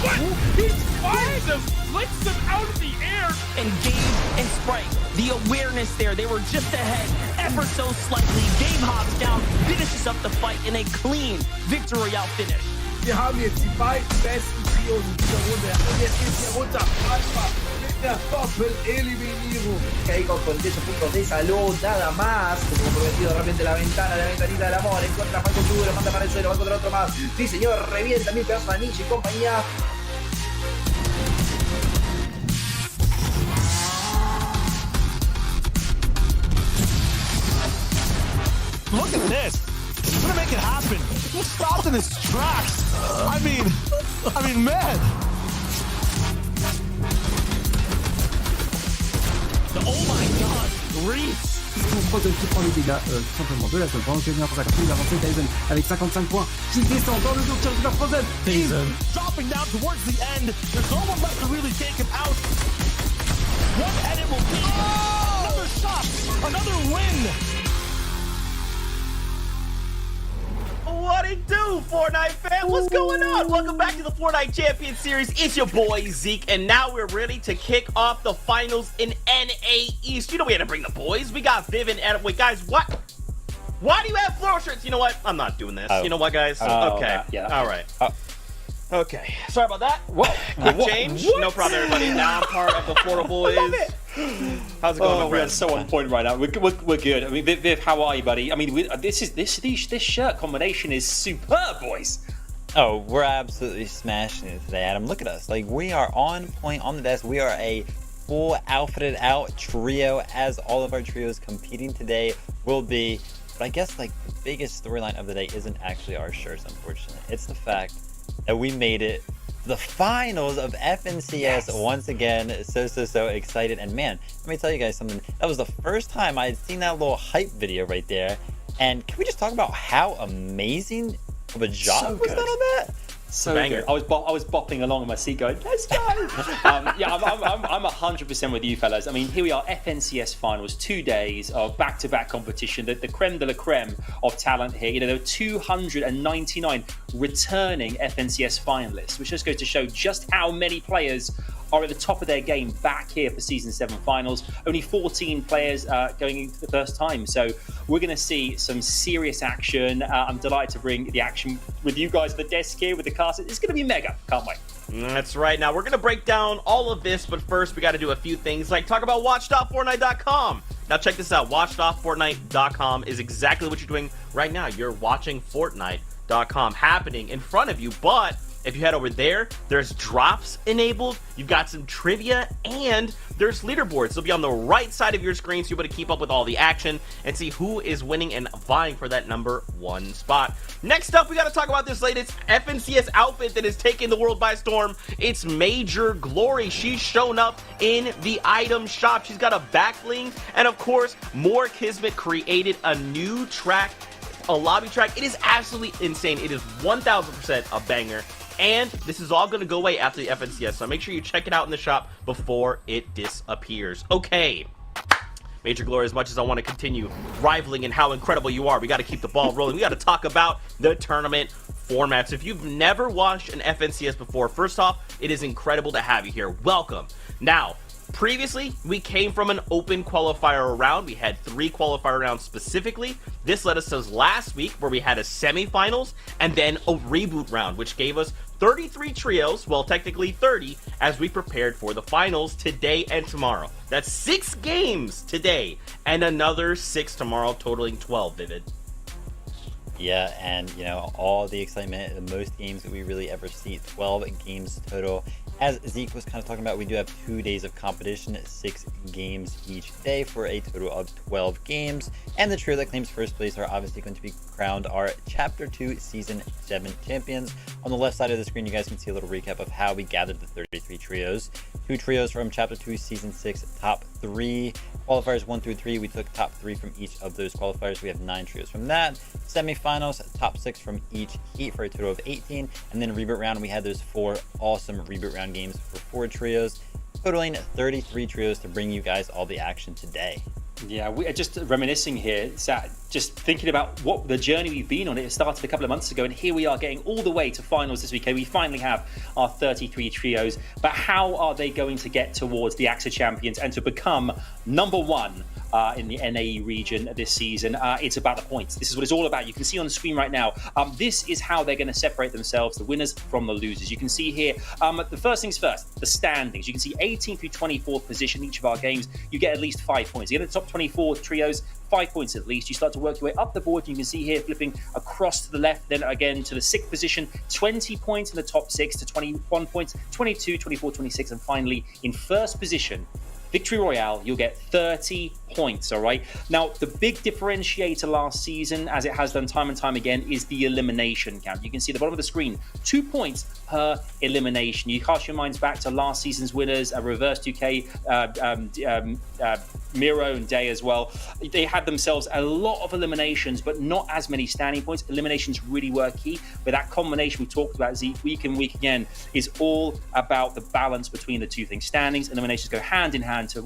What? He finds them, flicks them out of the air. And Gabe and Sprite, the awareness there, they were just ahead ever so slightly. Gabe hops down, finishes up the fight in a clean Victory Royale finish. Wir haben jetzt die beiden besten Trios in dieser Runde. Und jetzt geht's hier runter. Alpha mit der Doppel-Eliminierung. Keiko con 10 puntos de salud, nada más. Como prometido, realmente la ventana, la ventanita del amor. Encuentra a Franco Tudo, lo manda para el suelo, va contra otro más. Sí, señor, revienta mil pedazos a Nietzsche y compañía. Look at this. He's gonna make it happen. He stopped in his tracks. I mean, man. Oh my God, Reese. Frozen qui prend les dégâts tout simplement de la seule pendant que vient pour s'accomplir l'avancée Tyson avec 55 points qui descend dans le dos de Charles Frozen. Tyson dropping down towards the end. There's no one left to really take him out. One and it will be another shot, another win. What it do, Fortnite fam? What's going on? Welcome back to the Fortnite Champion Series. It's your boy, Zeke, and now we're ready to kick off the finals in NA East. You know we had to bring the boys. We got Viv and Adam. Wait, guys, what? Why do you have floor shirts? You know what? I'm not doing this. You know what, guys? Okay. Yeah. All right. Okay. Sorry about that. Quick change. No problem, everybody. Now I'm part of the Florida Boys. How's it going, my we're friend? so on point right now. We're good. I mean, Viv, how are you, buddy? I mean, this shirt combination is superb, boys. Oh, we're absolutely smashing it today, Adam. Look at us. Like, we are on point, on the desk. We are a full outfitted out trio, as all of our trios competing today will be. But I guess, like, the biggest storyline of the day isn't actually our shirts, unfortunately. It's the fact that we made it to the finals of FNCS once again. So excited. And man, let me tell you guys something. That was the first time I had seen that little hype video right there. And can we just talk about how amazing of a job was that on that? So Banger. good. I was bopping along in my seat going, let's go. Yeah, I'm 100% with you fellas. I mean, here we are, FNCS finals, 2 days of back-to-back competition, the creme de la creme of talent here. You know, there were 299 returning FNCS finalists, which just goes to show just how many players are at the top of their game back here for Season 7 finals. Only 14 players going into the first time. So we're going to see some serious action. I'm delighted to bring the action with you guys at the desk here with the cast. It's going to be mega. Can't wait. That's right. Now, we're going to break down all of this, but first we got to do a few things, like talk about watch.fortnite.com. Now, check this out. Watch.fortnite.com is exactly what you're doing right now. You're watching Fortnite.com happening in front of you, but if you head over there, there's drops enabled, you've got some trivia, and there's leaderboards. They'll be on the right side of your screen, so you're able to keep up with all the action and see who is winning and vying for that #1 spot. Next up, we got to talk about this latest FNCS outfit that is taking the world by storm. It's Major Glory. She's shown up in the item shop. She's got a back bling, and of course, More Kismet created a new track, a lobby track. It is absolutely insane. It is 1000% a banger. And this is all going to go away after the FNCS, so make sure you check it out in the shop before it disappears. Okay, Major Glory, as much as I want to continue rivaling in how incredible you are, we got to keep the ball rolling. We got to talk about the tournament formats. If you've never watched an FNCS before, first off, it is incredible to have you here. Welcome. Now, previously, we came from an open qualifier round. We had 3 qualifier rounds specifically. This led us to last week, where we had a semifinals and then a reboot round, which gave us 33 trios, well, technically 30, as we prepared for the finals today and tomorrow. That's 6 games today and another 6 tomorrow, totaling 12, Vivid. Yeah, and you know, all the excitement, the most games that we really ever see, 12 games total. As Zeke was kind of talking about, we do have 2 days of competition, 6 games each day for a total of 12 games. And the trio that claims first place are obviously going to be crowned our Chapter 2 Season 7 champions. On the left side of the screen, you guys can see a little recap of how we gathered the 33 trios. 2 trios from Chapter 2 Season 6 top 3. Qualifiers 1 through 3, we took top 3 from each of those qualifiers. We have 9 trios from that. Semifinals, top 6 from each heat for a total of 18. And then reboot round, we had those 4 awesome reboot round games for 4 trios, totaling 33 trios to bring you guys all the action today. Yeah, we are just reminiscing here, just thinking about what the journey we've been on. It started a couple of months ago, and here we are getting all the way to finals this weekend. We finally have our 33 trios, but how are they going to get towards the AXA champions and to become #1 in the NAE region this season? It's about the points. This is what it's all about. You can see on the screen right now. This is how they're going to separate themselves, the winners from the losers. You can see here, the first things first, the standings. You can see 18th through 24th position each of our games. You get at least 5 points. You get the top 24 trios, 5 points at least. You start to work your way up the board. You can see here flipping across to the left, then again to the 6th position, 20 points in the top 6 to 21 points, 22, 24, 26, and finally in first position, Victory Royale, you'll get 30 points, all right? Now, the big differentiator last season, as it has done time and time again, is the elimination count. You can see at the bottom of the screen, 2 points per elimination. You cast your minds back to last season's winners, Reverse 2K, Miro and Day as well. They had themselves a lot of eliminations, but not as many standing points. Eliminations really were key, but that combination we talked about, Zeke, week in, week again, is all about the balance between the two things. Standings, eliminations go hand in hand to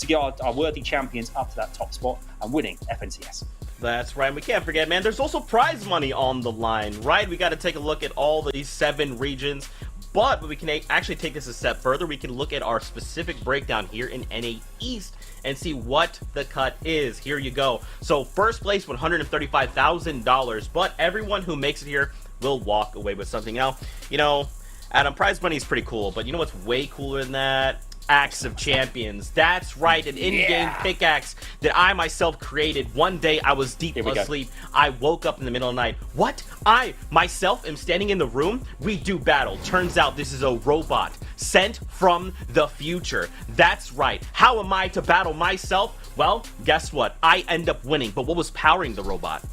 get our worthy champions up to that top spot and winning FNCS. That's right. We can't forget, man, there's also prize money on the line, right? We got to take a look at all these 7 regions. But we can actually take this a step further. We can look at our specific breakdown here in NA East and see what the cut is. Here you go. So first place, $135,000. But everyone who makes it here will walk away with something. Now, you know, Adam, prize money is pretty cool. But you know what's way cooler than that? Axe of Champions. That's right, an in-game pickaxe that I myself created. One day I was deep asleep. I woke up in the middle of the night. What? I myself am standing in the room. We do battle. Turns out this is a robot sent from the future. That's right. How am I to battle myself? Well, guess what? I end up winning. But what was powering the robot?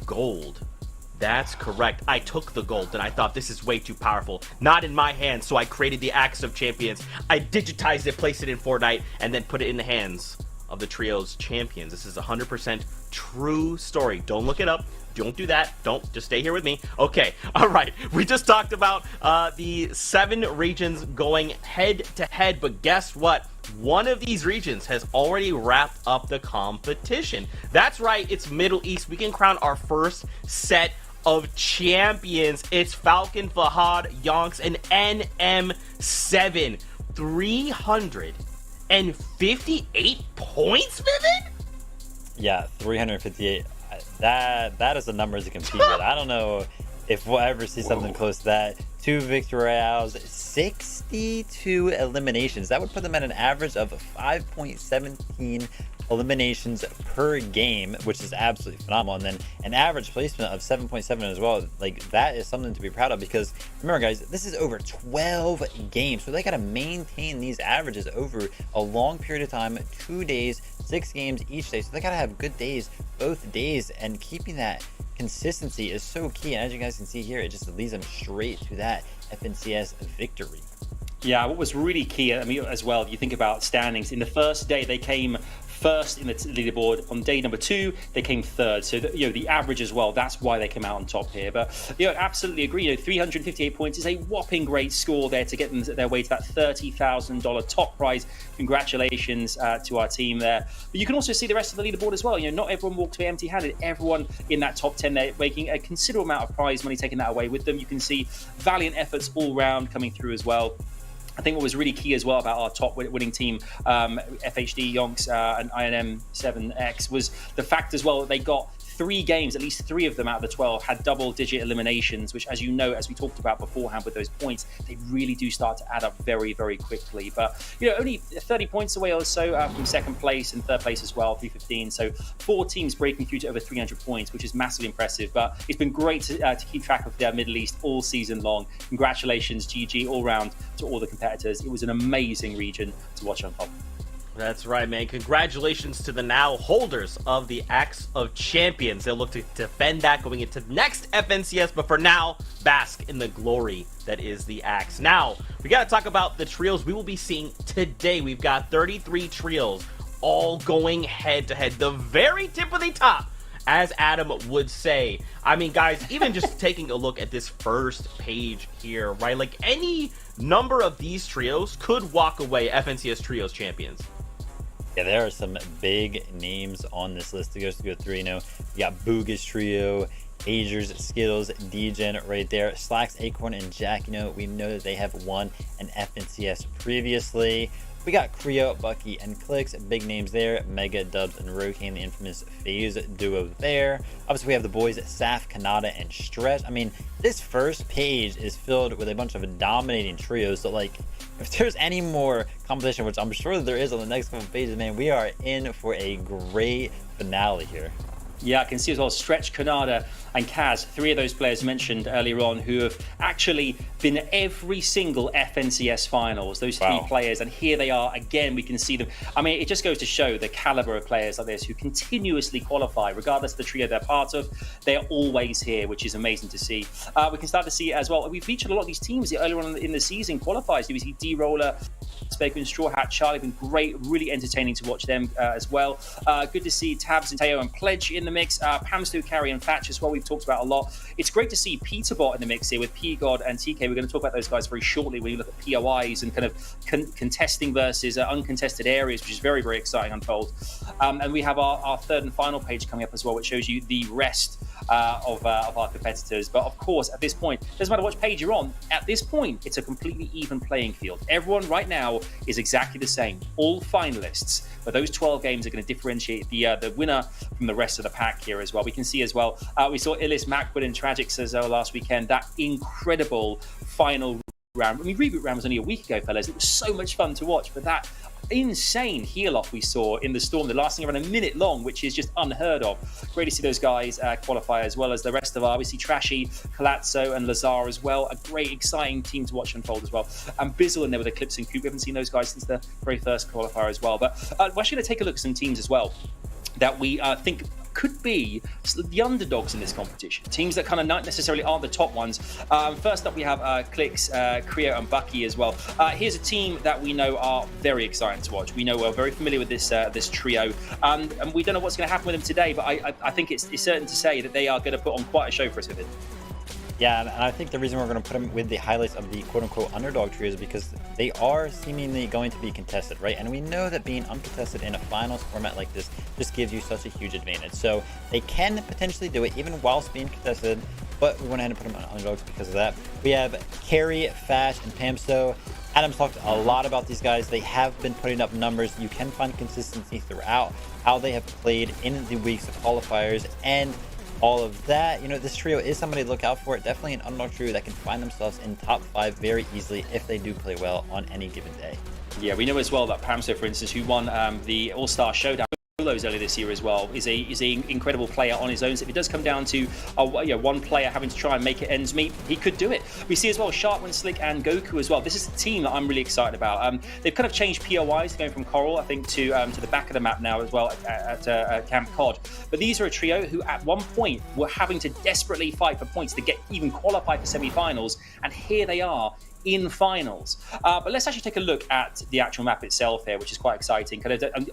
Gold. That's correct. I took the gold and I thought this is way too powerful. Not in my hands, so I created the Axe of Champions. I digitized it, placed it in Fortnite, and then put it in the hands of the trio's champions. This is 100% true story. Don't look it up. Don't do that. Don't. Just stay here with me. Okay. All right. We just talked about the 7 regions going head to head, but guess what? One of these regions has already wrapped up the competition. That's right. It's Middle East. We can crown our first set of champions. It's Falcon, Fahad, Yonks, and NM7. 358 points, Vivid? Yeah, 358. That is the numbers to compete with. I don't know if we'll ever see something close to that. 2 Victory Royales, 62 eliminations. That would put them at an average of 5.17 eliminations per game, which is absolutely phenomenal. And then an average placement of 7.7 as well. Like, that is something to be proud of, because remember, guys, this is over 12 games, so they got to maintain these averages over a long period of time, 2 days, 6 games each day. So they got to have good days both days, and keeping that consistency is so key. And as you guys can see here, it just leads them straight to that FNCS victory. Yeah, what was really key, I mean, as well, if you think about standings, in the first day they came first in the leaderboard. On day number 2, they came third. So, the average as well, that's why they came out on top here. But, absolutely agree. 358 points is a whopping great score there to get them their way to that $30,000 top prize. Congratulations to our team there. But you can also see the rest of the leaderboard as well. Not everyone walked away empty-handed. Everyone in that top 10 there making a considerable amount of prize money, taking that away with them. You can see valiant efforts all round coming through as well. I think what was really key as well about our top winning team, FHD, Yonks, and INM7X, was the fact as well that they got 3 games, at least 3 of them out of the 12 had double-digit eliminations, which, as you know, as we talked about beforehand with those points, they really do start to add up very, very quickly. But, only 30 points away or so from second place and third place as well, 315. So 4 teams breaking through to over 300 points, which is massively impressive. But it's been great to keep track of the Middle East all season long. Congratulations, GG, all round to all the competitors. It was an amazing region to watch unfold. That's right, man. Congratulations to the now holders of the Axe of Champions. They'll look to defend that going into the next FNCS, but for now, bask in the glory that is the Axe. Now, we got to talk about the trios we will be seeing today. We've got 33 trios all going head-to-head. The very tip of the top, as Adam would say. I mean, guys, even just taking a look at this first page here, right? Like, any number of these trios could walk away FNCS Trios champions. Yeah, there are some big names on this list to go through. You know, you got Booga's trio, Agers, Skittles, Degen right there. Slacks, Acorn, and Jack. You know, we know that they have won an FNCS previously. We got Creo, Bucky, and Clicks, big names there. Mega, Dubs, and Rokane, the infamous FaZe duo there. Obviously, we have the boys Saf, Kanata, and Stretch. I mean, this first page is filled with a bunch of dominating trios. So, like, if there's any more competition, which I'm sure there is on the next couple of pages, man, we are in for a great finale here. Yeah, I can see as well Stretch, Kanada, and Kaz, 3 of those players mentioned earlier on who have actually been at every single FNCS finals, those 3 players, and here they are again. We can see them. I mean, it just goes to show the caliber of players like this who continuously qualify, regardless of the trio they're part of. They're always here, which is amazing to see. We can start to see it as well. We featured a lot of these teams earlier on in the season qualifiers. We see D-Roller, Speck, and Straw Hat Charlie have been great, really entertaining to watch them as well. Good to see Tabs and Teo and Pledge in the mix. Pamstu, Carry, and Thatch as well. We've talked about a lot. It's great to see Peterbot in the mix here with P-God and TK. We're going to talk about those guys very shortly when you look at POIs and kind of contesting versus uncontested areas, which is very, very exciting unfold. And we have our third and final page coming up as well, which shows you the rest of our competitors. But of course, at this point, doesn't matter which page you're on, at this point, it's a completely even playing field. Everyone right now is exactly the same. All finalists, but those 12 games are going to differentiate the winner from the rest of the pack here as well. We can see as well, we saw Illis, Macwood, and Tragics as well last weekend. That incredible final round. I mean, reboot round was only a week ago, fellas. It was so much fun to watch, but that insane heel off we saw in the Storm, the lasting around a minute long, which is just unheard of. Great to see those guys qualify, as well as the rest of our, we see Trashy, Palazzo, and Lazar as well. A great, exciting team to watch unfold as well. And Bizzle in there with Eclipse and Coop. We haven't seen those guys since the very first qualifier as well. But we're actually going to take a look at some teams as well that we think could be the underdogs in this competition. Teams that kind of not necessarily aren't the top ones. First up, we have Clicks, Creo, and Bucky as well. Here's a team that we know are very exciting to watch. We know we're very familiar with this trio, and we don't know what's going to happen with them today, but I think it's certain to say that they are going to put on quite a show for us with it. Yeah, and I think the reason we're going to put them with the highlights of the quote-unquote underdog trio is because they are seemingly going to be contested, right? And we know that being uncontested in a finals format like this just gives you such a huge advantage. So they can potentially do it even whilst being contested, but we went ahead and put them on underdogs because of that. We have Carrie, Fash, and Pamsto. Adam's talked a lot about these guys. They have been putting up numbers. You can find consistency throughout how they have played in the weeks of qualifiers and all of that. You know, this trio is somebody to look out for. Definitely an underdog trio that can find themselves in top 5 very easily if they do play well on any given day. Yeah, we know as well that Pamso, for instance, who won the All-Star Showdown earlier this year as well, is a incredible player on his own. So if it does come down to one player having to try and make it ends meet, he could do it. We see as well Sharpman, Slick, and Goku as well. This is a team that I'm really excited about. They've kind of changed POIs, going from Coral, I think, to the back of the map now as well at Camp Cod. But these are a trio who at one point were having to desperately fight for points to get even qualified for semi-finals, and here they are in finals. But let's actually take a look at the actual map itself here, which is quite exciting.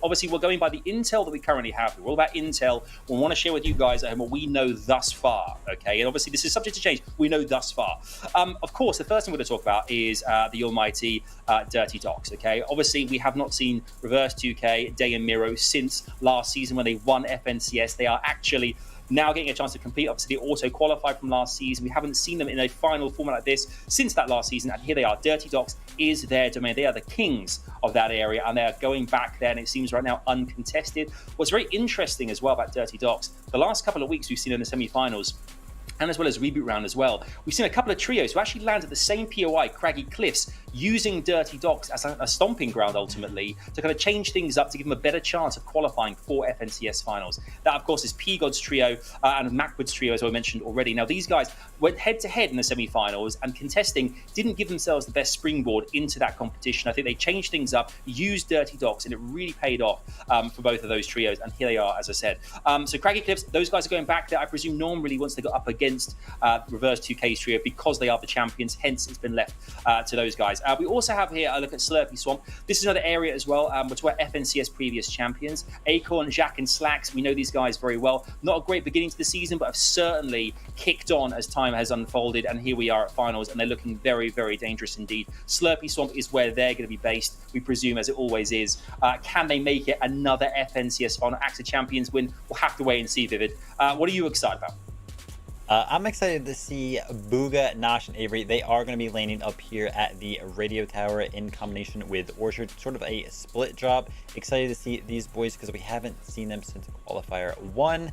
Obviously, we're going by the intel that we currently have. We're all about intel. We want to share with you guys what we know thus far, okay? And obviously, this is subject to change. We know thus far. Of course, the first thing we're going to talk about is the almighty Dirty Dogs, okay? Obviously, we have not seen Reverse 2K, Day and Miro since last season when they won FNCS. They are actually now getting a chance to compete. Obviously, they auto-qualified from last season. We haven't seen them in a final format like this since that last season, and here they are. Dirty Dogs is their domain. They are the kings of that area, and they are going back there, and it seems right now uncontested. What's very interesting as well about Dirty Dogs, the last couple of weeks we've seen in the semi-finals, and as well as reboot round as well, we've seen a couple of trios who actually landed the same POI, Craggy Cliffs, using Dirty Dogs as a stomping ground ultimately to kind of change things up to give them a better chance of qualifying for FNCS finals. That, of course, is P-God's trio and Macwood's trio, as I mentioned already. Now, these guys went head-to-head in the semi-finals, and contesting didn't give themselves the best springboard into that competition. I think they changed things up, used Dirty Dogs, and it really paid off for both of those trios, and here they are, as I said. So Craggy Cliffs, those guys are going back there, I presume, normally once they got up against Reverse 2K's trio because they are the champions, hence it's been left to those guys. We also have here a look at Slurpy Swamp. This is another area as well, which were FNCS previous champions. Acorn, Jack, and Slacks, we know these guys very well. Not a great beginning to the season, but have certainly kicked on as time has unfolded, and here we are at finals, and they're looking very, very dangerous indeed. Slurpy Swamp is where they're going to be based, we presume, as it always is. Can they make it another FNCS final AXA Champions win? We'll have to wait and see, Vivid. What are you excited about? I'm excited to see Booga, Nosh, and Avery. They are going to be landing up here at the radio tower in combination with Orchard, sort of a split drop. Excited to see these boys because we haven't seen them since qualifier 1.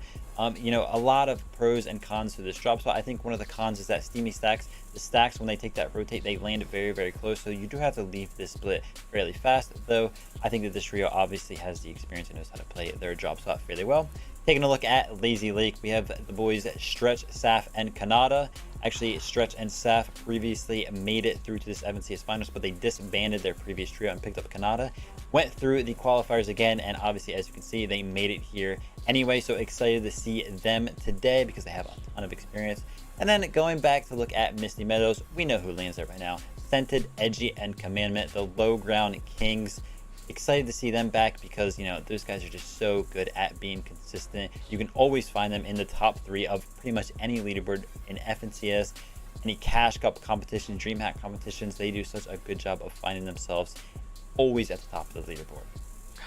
You know, a lot of pros and cons to this drop spot. I think one of the cons is that Steamy Stacks, the stacks, when they take that rotate, they land very, very close. So you do have to leave this split fairly fast, though I think that this trio obviously has the experience and knows how to play their drop spot fairly well. Taking a look at Lazy Lake, we have the boys Stretch, Saf, and Kanata. Actually, Stretch and Saf previously made it through to this FNCS Finals, but they disbanded their previous trio and picked up Kanata. Went through the qualifiers again, and obviously, as you can see, they made it here anyway. So excited to see them today because they have a ton of experience. And then going back to look at Misty Meadows, we know who lands there right now. Scented, Edgy, and Commandment, the low ground kings. Excited to see them back because, you know, those guys are just so good at being consistent. You can always find them in the top 3 of pretty much any leaderboard in FNCS, any Cash Cup competition, DreamHack competitions. They do such a good job of finding themselves always at the top of the leaderboard.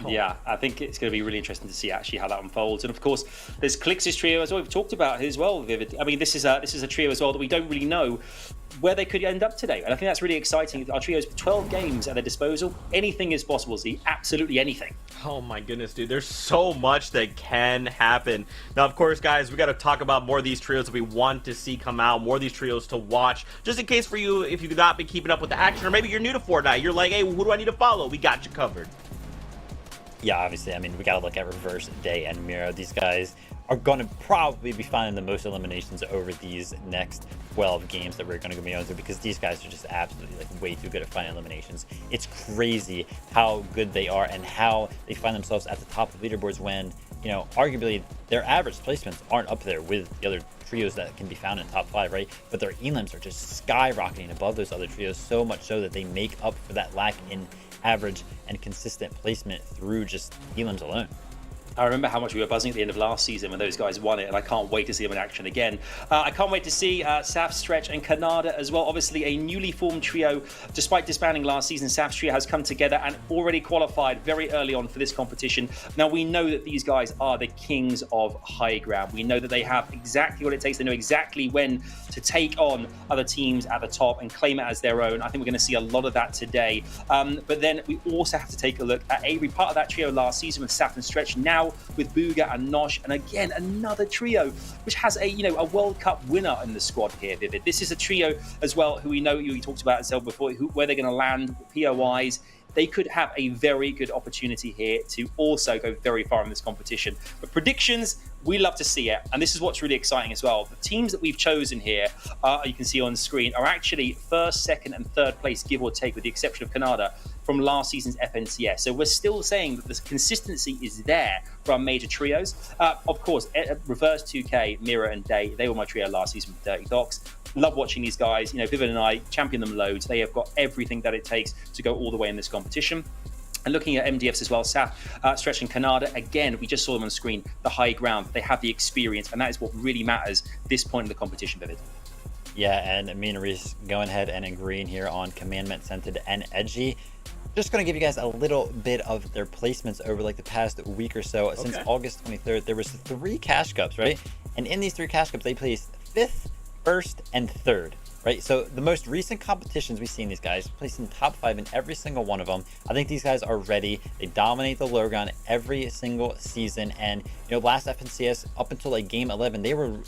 Yeah, I think it's going to be really interesting to see actually how that unfolds. And of course, there's Clix's trio as well. We've talked about as well, Vivid. I mean, this is a trio as well that we don't really know where they could end up today. And I think that's really exciting. Our trio's 12 games at their disposal. Anything is possible, Z. Absolutely anything. Oh my goodness, dude. There's so much that can happen. Now, of course, guys, we got to talk about more of these trios that we want to see come out, more of these trios to watch. Just in case for you, if you've not been keeping up with the action, or maybe you're new to Fortnite, you're like, hey, who do I need to follow? We got you covered. Yeah, obviously, I mean, we got to look at Reverse, Day, and Miro. These guys are going to probably be finding the most eliminations over these next 12 games that we're going to be on to, because these guys are just absolutely like way too good at finding eliminations. It's crazy how good they are and how they find themselves at the top of leaderboards when, you know, arguably their average placements aren't up there with the other trios that can be found in top 5, right? But their elims are just skyrocketing above those other trios, so much so that they make up for that lack in average and consistent placement through just elims alone. I remember how much we were buzzing at the end of last season when those guys won it, and I can't wait to see them in action again. I can't wait to see Saf, Stretch, and Kanada as well. Obviously, a newly formed trio. Despite disbanding last season, Saf's trio has come together and already qualified very early on for this competition. Now, we know that these guys are the kings of high ground. We know that they have exactly what it takes. They know exactly when to take on other teams at the top and claim it as their own. I think we're going to see a lot of that today. But then we also have to take a look at Avery, part of that trio last season with Saf and Stretch. Now with Booga and Nosh, and again another trio which has a World Cup winner in the squad here, Vivid. This is a trio as well who we know, you talked about itself before, where they're going to land POIs. They could have a very good opportunity here to also go very far in this competition. But predictions, we love to see it. And this is what's really exciting as well. The teams that we've chosen here, you can see on the screen, are actually first, second, and third place, give or take, with the exception of Canada, from last season's FNCS. So we're still saying that the consistency is there for our major trios. Of course, Reverse 2K, Mira, and Day, they were my trio last season with Dirty Docs. Love watching these guys. You know, Vivid and I champion them loads. They have got everything that it takes to go all the way in this competition. And looking at MDFs as well, Saf, Stretch, and Canada, again, we just saw them on screen, the high ground. They have the experience, and that is what really matters this point in the competition, Vivid. Yeah, and me and Reese going ahead and agreeing here on Commandment, Scented, and Edgy. Just going to give you guys a little bit of their placements over like the past week or so. Okay. Since August 23rd, there was 3 Cash Cups, right? And in these 3 Cash Cups, they placed 5th, 1st, and 3rd. Right, so the most recent competitions we've seen these guys placed in top 5 in every single one of them. I think these guys are ready. They dominate the low ground every single season. And, you know, last FNCS, up until like game 11, they were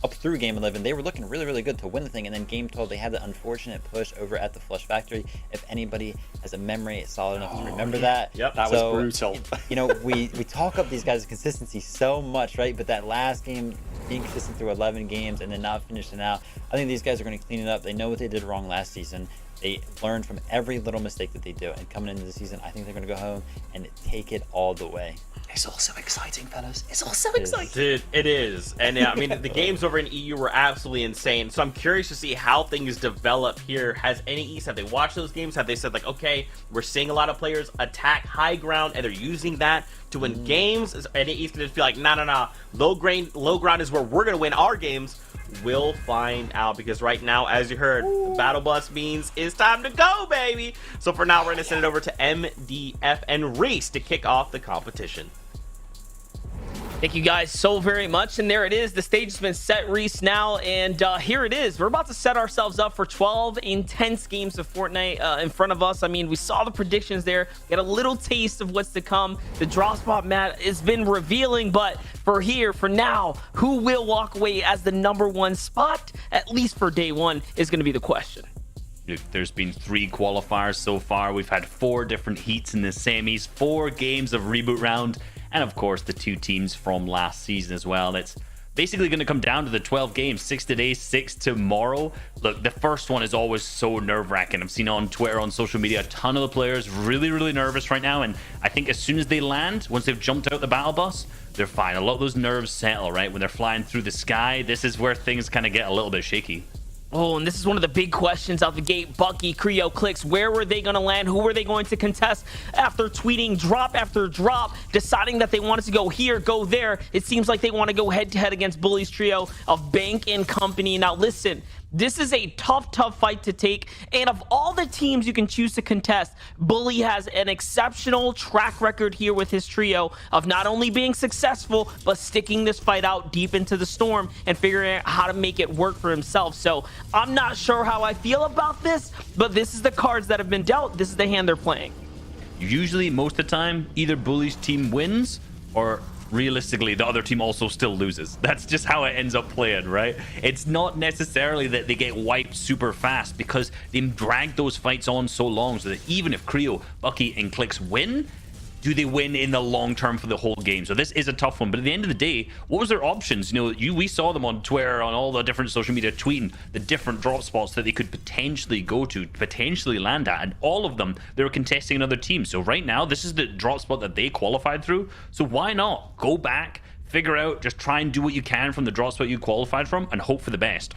up through game 11, they were looking really, really good to win the thing. And then game 12, they had the unfortunate push over at the Flush Factory. If anybody has a memory solid enough to remember that. Yep, that was brutal. You know, we talk up these guys' consistency so much, right? But that last game, being consistent through 11 games and then not finishing out, I think these guys are going to clean it up. They know what they did wrong last season. They learned from every little mistake that they do. And coming into the season, I think they're going to go home and take it all the way. It's all so exciting, fellas. It's all so exciting. Dude, it is. And I mean, the games over in EU were absolutely insane. So I'm curious to see how things develop here. Has NAE, have they watched those games? Have they said like, okay, we're seeing a lot of players attack high ground and they're using that to win games? NAE's gonna just be like, nah. Low ground is where we're gonna win our games. We'll find out, because right now, as you heard, the battle bus means it's time to go, baby. So for now, we're gonna send it over to MDF and Reese to kick off the competition. Thank you guys so very much. And there it is. The stage has been set, Reese, now. And here it is. We're about to set ourselves up for 12 intense games of Fortnite in front of us. I mean, we saw the predictions there. Get a little taste of what's to come. The drop spot map has been revealing. But for now, who will walk away as the #1 spot, at least for day one, is going to be the question. There's been 3 qualifiers so far. We've had 4 different heats in the semis, 4 games of reboot round, and of course the 2 teams from last season as well. It's basically going to come down to the 12 games, 6 today, 6 tomorrow. Look, the first one is always so nerve-wracking. I've seen on Twitter, on social media, a ton of the players really nervous right now, and I think as soon as they land, once they've jumped out the battle bus, they're fine. A lot of those nerves settle, right? When they're flying through the sky, this is where things kind of get a little bit shaky. Oh, and this is one of the big questions out the gate. Bucky, Creo, Clicks, where were they going to land? Who were they going to contest? After tweeting drop after drop, deciding that they wanted to go here, go there, it seems like they want to go head-to-head against Bully's trio of Bank and Company. Now, listen, this is a tough fight to take, and of all the teams you can choose to contest, Bully has an exceptional track record here with his trio of not only being successful, but sticking this fight out deep into the storm and figuring out how to make it work for himself. So I'm not sure how I feel about this, but this is the cards that have been dealt. This is the hand they're playing. Usually, most of the time, either Bully's team wins or realistically the other team also still loses. That's just how it ends up playing, right? It's not necessarily that they get wiped super fast, because they drag those fights on so long, so that even if Creo, Bucky, and Clicks win, do they win in the long term for the whole game? So this is a tough one, but at the end of the day, what was their options? You know, we saw them on Twitter, on all the different social media, tweeting the different drop spots that they could potentially go to, potentially land at, and all of them, they were contesting another team. So right now, this is the drop spot that they qualified through. So why not go back, figure out, just try and do what you can from the drop spot you qualified from, and hope for the best.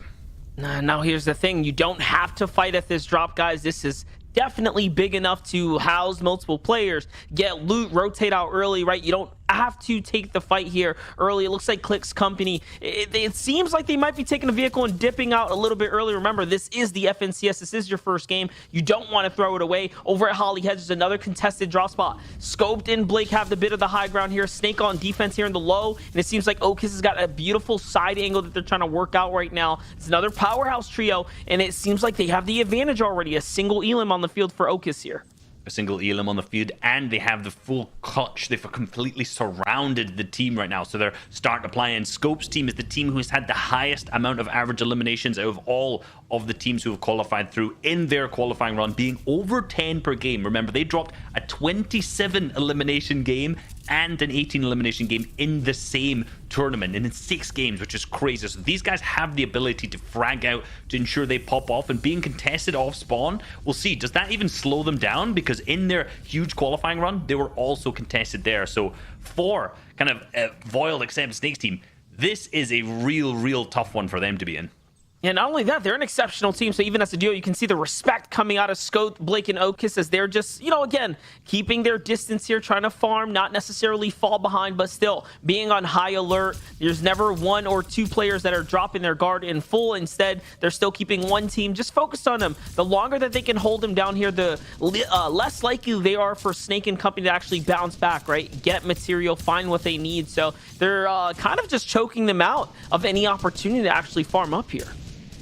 Now here's the thing. You don't have to fight at this drop, guys. This is definitely big enough to house multiple players, get loot, rotate out early, right? You don't have to take the fight here early. It looks like Click's Company, it seems like they might be taking a vehicle and dipping out a little bit early. Remember, this is the FNCS. This is your first game. You don't want to throw it away. Over at Holly Hedge, there's another contested drop spot. Scoped and Blake have the bit of the high ground here. Snake on defense here in the low, and it seems like Okis has got a beautiful side angle that they're trying to work out right now. It's another powerhouse trio, and it seems like they have the advantage already. A single Elim on the field for Okis here. A single Elim on the field, and they have the full clutch. They've completely surrounded the team right now, so they're starting to play. And Scope's team is the team who has had the highest amount of average eliminations out of all of the teams who have qualified through in their qualifying run, being over 10 per game. Remember, they dropped a 27 elimination game and an 18 elimination game in the same tournament, and in 6 games, which is crazy. So these guys have the ability to frag out to ensure they pop off, and being contested off spawn, we'll see, does that even slow them down? Because in their huge qualifying run, they were also contested there. So for kind of Voil except Snake's team, this is a real tough one for them to be in. And not only that, they're an exceptional team. So even as a duo, you can see the respect coming out of Scope, Blake, and Okis as they're just, you know, again, keeping their distance here, trying to farm, not necessarily fall behind, but still being on high alert. There's never 1 or 2 players that are dropping their guard in full. Instead, they're still keeping one team just focused on them. The longer that they can hold them down here, the less likely they are for Snake and Company to actually bounce back, right? Get material, find what they need. So they're kind of just choking them out of any opportunity to actually farm up here.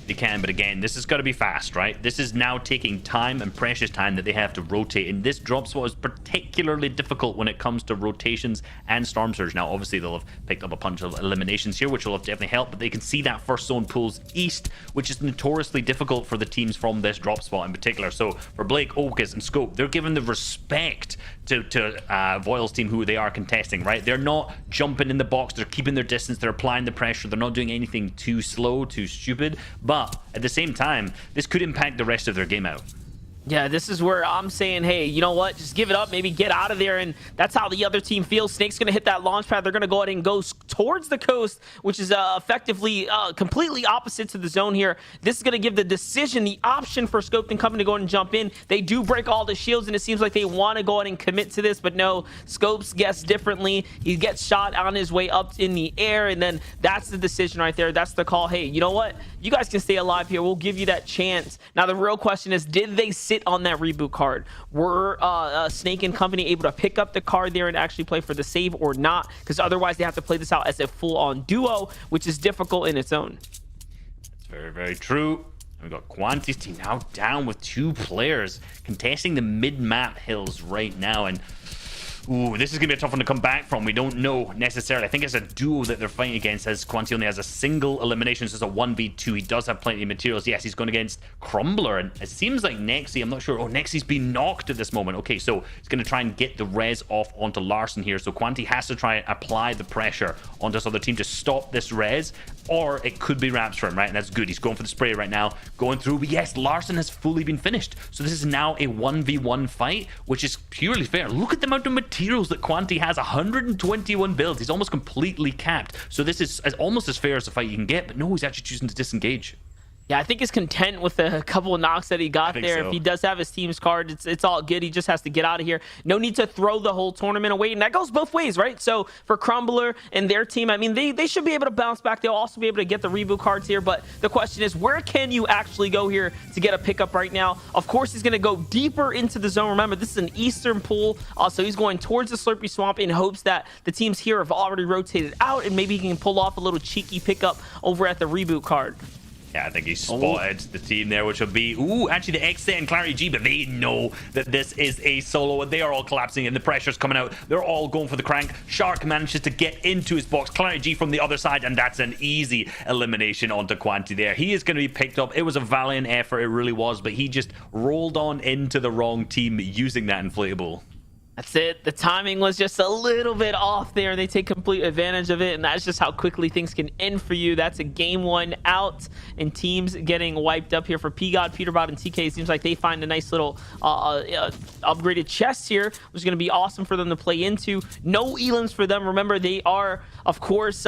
They can, but again, this has got to be fast, right? This is now taking time and precious time that they have to rotate, and this drop spot is particularly difficult when it comes to rotations and Storm Surge. Now, obviously, they'll have picked up a bunch of eliminations here, which will have definitely helped, but they can see that first zone pulls east, which is notoriously difficult for the teams from this drop spot in particular. So for Blake, Okis, and Scope, they're giving the respect to Voil's team, who they are contesting, right? They're not jumping in the box, they're keeping their distance, they're applying the pressure, they're not doing anything too slow, too stupid, but at the same time, this could impact the rest of their game out. Yeah, this is where I'm saying, hey, you know what? Just give it up. Maybe get out of there. And that's how the other team feels. Snake's going to hit that launch pad. They're going to go ahead and go towards the coast, which is effectively completely opposite to the zone here. This is going to give the decision, the option for Scoped and Company to go ahead and jump in. They do break all the shields, and it seems like they want to go ahead and commit to this. But no, Scopes guess differently. He gets shot on his way up in the air, and then that's the decision right there. That's the call. Hey, you know what? You guys can stay alive here. We'll give you that chance. Now, the real question is, did they sit on that reboot card? Were Snake and Company able to pick up the card there and actually play for the save or not? Because otherwise they have to play this out as a full-on duo, which is difficult in its own. That's very, very true. We've got Quanti's team now down with 2 players contesting the mid-map hills right now, and ooh, this is going to be a tough one to come back from. We don't know necessarily. I think it's a duo that they're fighting against, as Quanti only has a single elimination, so it's a 1v2. He does have plenty of materials. Yes, he's going against Crumbler, and it seems like Nexi, I'm not sure. Oh, Nexi's been knocked at this moment. Okay, so he's going to try and get the res off onto Larson here. So Quanti has to try and apply the pressure onto this other team to stop this res, or it could be wraps for him, right? And that's good. He's going for the spray right now, going through. But yes, Larson has fully been finished. So this is now a 1v1 fight, which is purely fair. Look at the amount of materials that Quanti has. 121 builds. He's almost completely capped. So this is almost as fair as a fight you can get. But no, he's actually choosing to disengage. Yeah, I think he's content with the couple of knocks that he got there. So. If he does have his team's card, it's all good. He just has to get out of here. No need to throw the whole tournament away. And that goes both ways, right? So for Crumbler and their team, I mean, they should be able to bounce back. They'll also be able to get the reboot cards here. But the question is, where can you actually go here to get a pickup right now? Of course, he's going to go deeper into the zone. Remember, this is an eastern pool. So he's going towards the Slurpy Swamp in hopes that the teams here have already rotated out, and maybe he can pull off a little cheeky pickup over at the reboot card. Yeah, I think he spotted the team there, which will be, ooh, actually the X and Clarity G, but they know that this is a solo, and they are all collapsing, and the pressure's coming out. They're all going for the crank. Shark manages to get into his box. Clarity G from the other side, and that's an easy elimination onto Quanti there. He is going to be picked up. It was a valiant effort, it really was, but he just rolled on into the wrong team using that inflatable. That's it. The timing was just a little bit off there, and they take complete advantage of it, and that's just how quickly things can end for you. That's a game 1 out, and teams getting wiped up here for P-God, Peterbot, and TK. It seems like they find a nice little upgraded chest here, which is going to be awesome for them to play into. No elims for them. Remember, they are, of course,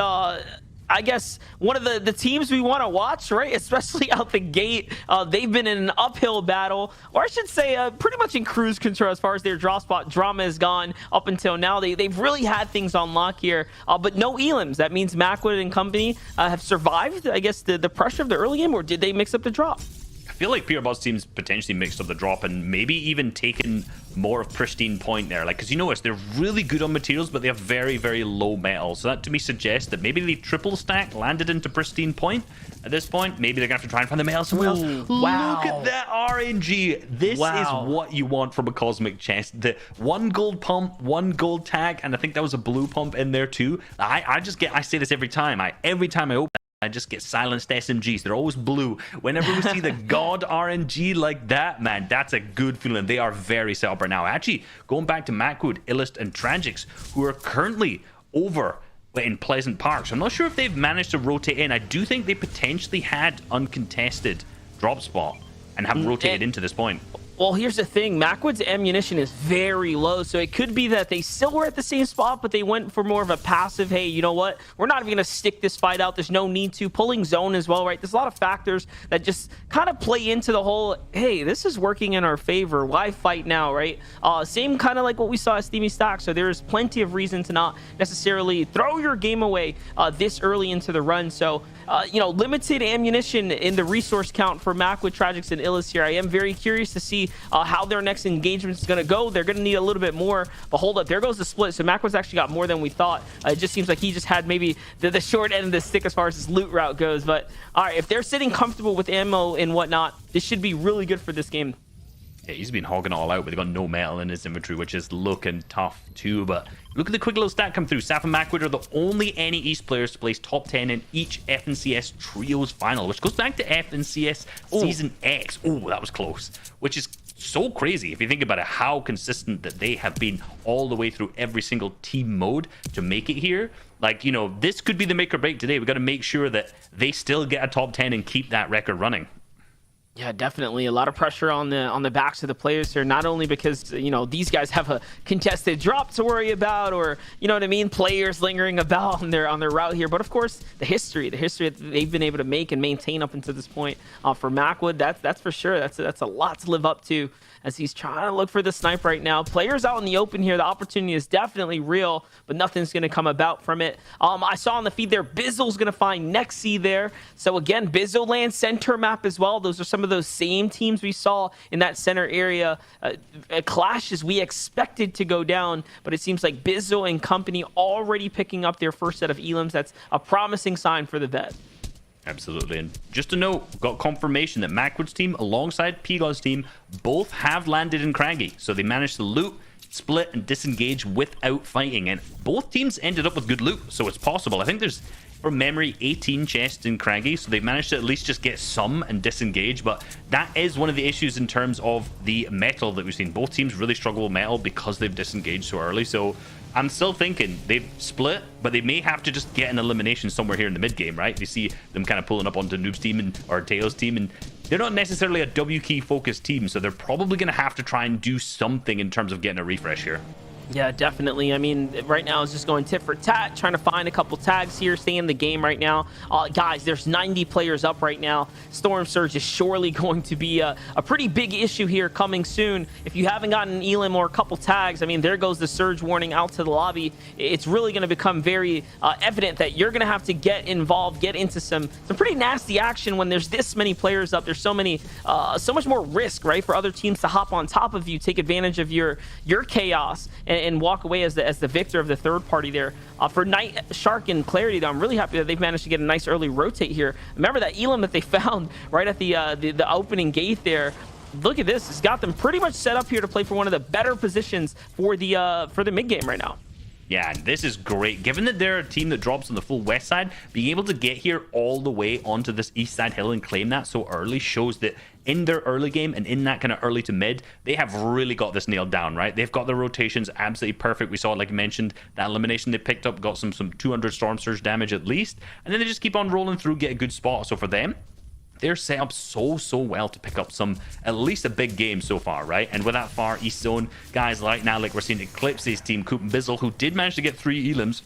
I guess one of the teams we want to watch, right? Especially out the gate. They've been in an uphill battle, or I should say pretty much in cruise control as far as their drop spot drama has gone up until now. They've really had things on lock here, but no elims. That means Macwood and company have survived, I guess, the pressure of the early game, or did they mix up the drop? I feel like Peterbot's team's potentially mixed up the drop and maybe even taken more of Pristine Point there. Like, because you notice they're really good on materials, but they have very, very low metal. So that to me suggests that maybe the triple stack landed into Pristine Point at this point. Maybe they're going to have to try and find the metal somewhere else. Wow. Look at that RNG. This is what you want from a Cosmic Chest. The 1 gold pump, 1 gold tag, and I think that was a blue pump in there too. I say this every time. Every time I open I just get silenced SMGs. They're always blue. Whenever we see the God RNG like that, man, that's a good feeling. They are very set up right now. Actually, going back to Macwood, Illust, and Tragics, who are currently over in Pleasant Park. So I'm not sure if they've managed to rotate in. I do think they potentially had uncontested drop spot and have rotated into this point. Well, here's the thing. Macwood's ammunition is very low, so it could be that they still were at the same spot, but they went for more of a passive, hey, you know what? We're not even going to stick this fight out. There's no need to. Pulling zone as well, right? There's a lot of factors that just kind of play into the whole, hey, this is working in our favor. Why fight now, right? Same kind of like what we saw at Steamy Stock, so there's plenty of reason to not necessarily throw your game away this early into the run. So, you know, limited ammunition in the resource count for Macwood, Tragics, and Illus here. I am very curious to see how their next engagement is going to go. They're going to need a little bit more, but hold up, there goes the split. So Macwood's actually got more than we thought. It just seems like he just had maybe the short end of the stick as far as his loot route goes. But all right, if they're sitting comfortable with ammo and whatnot, this should be really good for this game. Yeah, he's been hogging it all out, but they've got no metal in his inventory, which is looking tough too. But look at the quick little stat come through. Saf and Macwood are the only NA East players to place top 10 in each FNCS Trios final, which goes back to FNCS Season X. Oh, that was close. Which is so crazy if you think about it, how consistent that they have been all the way through every single team mode to make it here. Like, you know, this could be the make or break today. We've got to make sure that they still get a top 10 and keep that record running. Yeah, definitely a lot of pressure on the backs of the players here. Not only because these guys have a contested drop to worry about, or what I mean, players lingering about on their route here, but of course the history that they've been able to make and maintain up until this point for Macwood. That's for sure. That's a lot to live up to as he's trying to look for the snipe right now. Players out in the open here. The opportunity is definitely real, but nothing's going to come about from it. I saw on the feed there, Bizzle's going to find Nexi there. So again, Bizzle lands center map as well. Those are some of those same teams we saw in that center area. Clashes we expected to go down, but it seems like Bizzle and company already picking up their first set of elims. That's a promising sign for the vet. Absolutely. And just to note, got confirmation that Macwood's team alongside Pigot's team both have landed in Craggy. So they managed to loot, split, and disengage without fighting. And both teams ended up with good loot, so it's possible. I think there's, from memory, 18 chests in Craggy, so they've managed to at least just get some and disengage. But that is one of the issues in terms of the metal that we've seen. Both teams really struggle with metal because they've disengaged so early. So I'm still thinking they've split, but they may have to just get an elimination somewhere here in the mid game, right? You see them kind of pulling up onto Noob's team or Tails' team, and they're not necessarily a W key focused team, so they're probably going to have to try and do something in terms of getting a refresh here. Yeah, definitely. I mean, right now it's just going tit for tat, trying to find a couple tags here, stay in the game right now. Guys, there's 90 players up right now. Storm Surge is surely going to be a pretty big issue here coming soon. If you haven't gotten an elim or a couple tags, I mean, there goes the Surge warning out to the lobby. It's really going to become very evident that you're going to have to get involved, get into some pretty nasty action when there's this many players up. There's so much more risk, right, for other teams to hop on top of you, take advantage of your chaos, and walk away as the victor of the third party there. For Night Shark and Clarity, though, I'm really happy that they've managed to get a nice early rotate here. Remember that elim that they found right at the opening gate there? Look at this. It's got them pretty much set up here to play for one of the better positions for the mid game right now. Yeah, and this is great. Given that they're a team that drops on the full west side, being able to get here all the way onto this east side hill and claim that so early shows that in their early game and in that kind of early to mid, they have really got this nailed down, right? They've got their rotations absolutely perfect. We saw it, like I mentioned, that elimination they picked up, got some 200 Storm Surge damage at least, and then they just keep on rolling through, get a good spot. So for them, they're set up so well to pick up at least a big game so far, right? And with that far east zone, guys right now, like we're seeing Eclipse's team, Coop and Bizzle, who did manage to get 3 elims,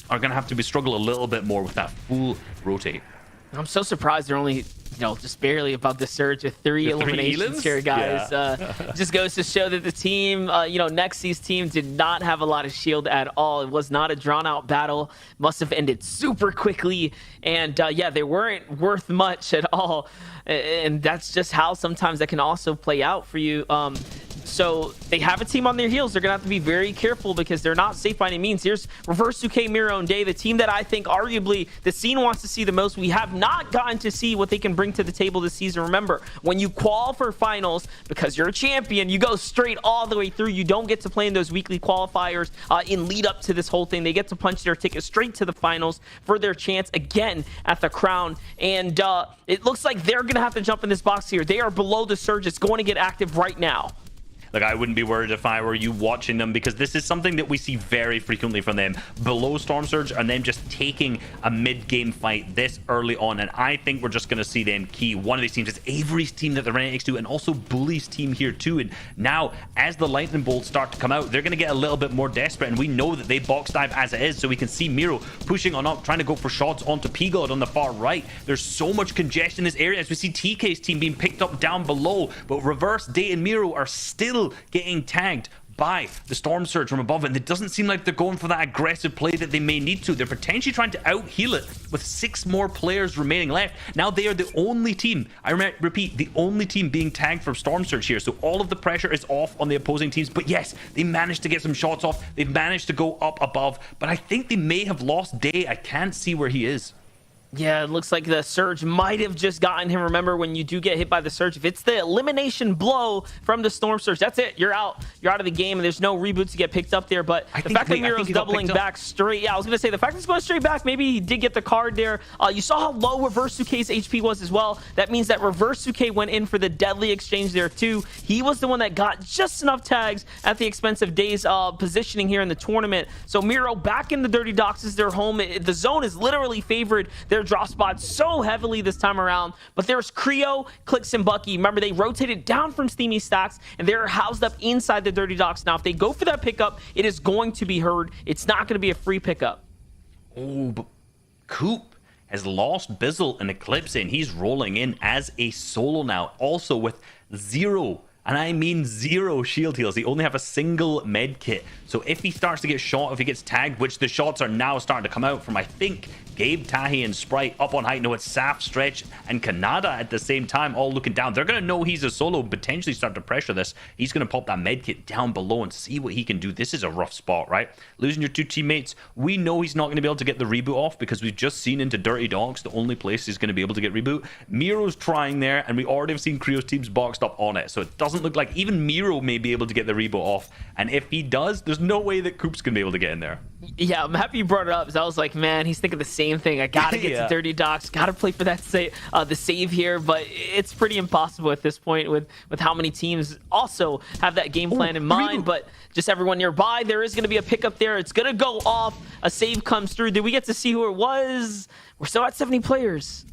are going to have to struggle a little bit more with that full rotate. I'm so surprised they're only, just barely above the Surge with 3 eliminations here, guys. Yeah. Just goes to show that the team, Nexi's team did not have a lot of shield at all. It was not a drawn-out battle. Must have ended super quickly. And, yeah, they weren't worth much at all. And that's just how sometimes that can also play out for you. So they have a team on their heels. They're going to have to be very careful because they're not safe by any means. Here's Reverse 2K, Miro, and Day, the team that I think arguably the scene wants to see the most. We have not gotten to see what they can bring to the table this season. Remember, when you qual for finals, because you're a champion, you go straight all the way through. You don't get to play in those weekly qualifiers in lead up to this whole thing. They get to punch their ticket straight to the finals for their chance again at the crown. And it looks like they're going to have to jump in this box here. They are below the Surge. It's going to get active right now. Like, I wouldn't be worried if I were you watching them, because this is something that we see very frequently from them. Below Storm Surge and then just taking a mid-game fight this early on. And I think we're just going to see them key one of these teams. It's Avery's team that they're right next to, and also Bully's team here too. And now, as the lightning bolts start to come out, they're going to get a little bit more desperate. And we know that they box dive as it is. So we can see Miro pushing on up, trying to go for shots onto Pigod on the far right. There's so much congestion in this area as we see TK's team being picked up down below. But Reverse, Day, and Miro are still getting tagged by the Storm Surge from above, and it doesn't seem like they're going for that aggressive play that they may need to. They're potentially trying to out-heal it with 6 more players remaining left. Now they are the only team, I repeat, the only team being tagged from Storm Surge here, so all of the pressure is off on the opposing teams. But yes, they managed to get some shots off. They've managed to go up above, but I think they may have lost Day. I can't see where he is. Yeah, it looks like the Surge might have just gotten him. Remember, when you do get hit by the Surge, if it's the elimination blow from the Storm Surge, that's it. You're out. You're out of the game, and there's no reboot to get picked up there. But the fact that Miro's doubling back straight, yeah, I was going to say, the fact that he's going straight back, maybe he did get the card there. You saw how low Reverse 2K's HP was as well. That means that Reverse 2K went in for the deadly exchange there too. He was the one that got just enough tags at the expense of Day's positioning here in the tournament. So Miro back in the Dirty Docks is their home. The zone is literally favored their their drop spot so heavily this time around. But there's Creo, Clix, and Bucky. Remember, they rotated down from Steamy Stacks, and they're housed up inside the Dirty Docks. Now, if they go for that pickup, it is going to be heard. It's not going to be a free pickup. Oh, but Coop has lost Bizzle and Eclipse, and he's rolling in as a solo now, also with 0, and I mean 0 shield heals. He only have a single med kit. So if he starts to get shot, if he gets tagged, which the shots are now starting to come out from, I think, Gabe, Tahi, and Sprite up on height. No, it's Saf, Stretch, and Kanada at the same time, all looking down. They're going to know he's a solo, potentially start to pressure this. He's going to pop that med kit down below and see what he can do. This is a rough spot, right? Losing your 2 teammates. We know he's not going to be able to get the reboot off because we've just seen into Dirty Dogs, the only place he's going to be able to get reboot. Miro's trying there, and we already have seen Creo's teams boxed up on it. So it doesn't look like even Miro may be able to get the reboot off. And if he does, there's no way that Coop's going to be able to get in there. Yeah, I'm happy you brought it up, because I was like, man, he's thinking the same thing. I gotta get to Dirty Docks, gotta play for that the save here, but it's pretty impossible at this point with how many teams also have that game plan in mind. But just everyone nearby, there is going to be a pickup there. It's going to go off. A save comes through. Did we get to see who it was? We're still at 70 players.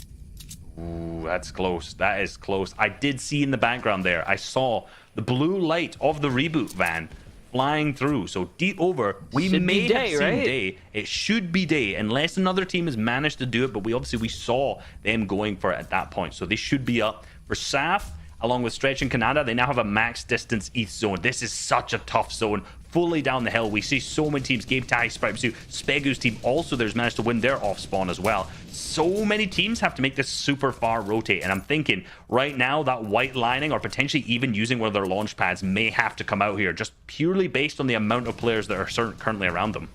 Ooh, that's close. That is close. I did see in the background there, I saw the blue light of the reboot van flying through. So deep over, we may have seen day. It should be day, unless another team has managed to do it, but we saw them going for it at that point. So they should be up. For Saf, along with Stretch and Canada, they now have a max distance ETH zone. This is such a tough zone. Fully down the hill. We see so many teams. Gabe, Tai, Sprite, Spegu's team also there's managed to win their off spawn as well. So many teams have to make this super far rotate, and I'm thinking right now that white lining or potentially even using one of their launch pads may have to come out here, just purely based on the amount of players that are currently around them.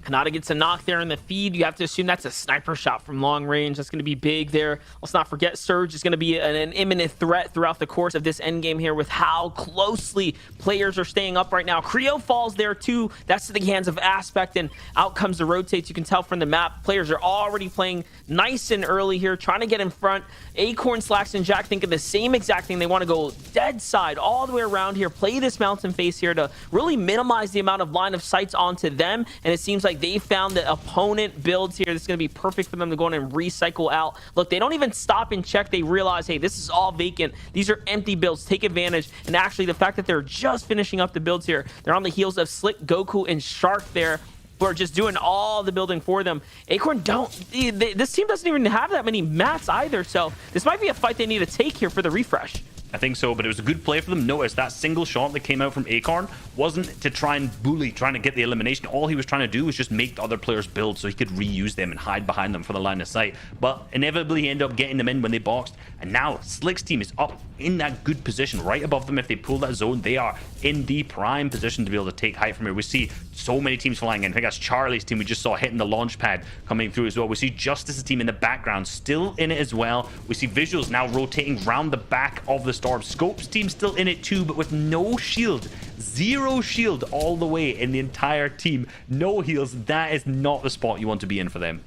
Kanata gets a knock there in the feed. You have to assume that's a sniper shot from long range. That's going to be big there. Let's not forget Surge is going to be an imminent threat throughout the course of this endgame here with how closely players are staying up right now. Creo falls there too. That's to the hands of Aspect, and out comes the rotates. You can tell from the map, players are already playing nice and early here, trying to get in front. Acorn, Slacks, and Jack think of the same exact thing. They want to go dead side all the way around here, play this mountain face here to really minimize the amount of line of sights onto them, and it seems like they found the opponent builds here that's going to be perfect for them to go in and recycle out. Look, they don't even stop and check. They realize, hey, this is all vacant. These are empty builds. Take advantage. And actually, the fact that they're just finishing up the builds here, they're on the heels of Slick, Goku, and Shark there, who are just doing all the building for them. Acorn this team doesn't even have that many mats either, so this might be a fight they need to take here for the refresh. I think so, but it was a good play for them. Notice that single shot that came out from Acorn wasn't to try and bully, trying to get the elimination. All he was trying to do was just make the other players build so he could reuse them and hide behind them for the line of sight. But inevitably, he ended up getting them in when they boxed. And now Slick's team is up in that good position right above them. If they pull that zone, they are in the prime position to be able to take height from here. We see so many teams flying in. I think that's Charlie's team we just saw hitting the launch pad coming through as well. We see Justice's team in the background still in it as well. We see Visuals now rotating round the back of the storm. Scope's team still in it too, but with no shield. 0 shield all the way in the entire team. No heals. That is not the spot you want to be in for them.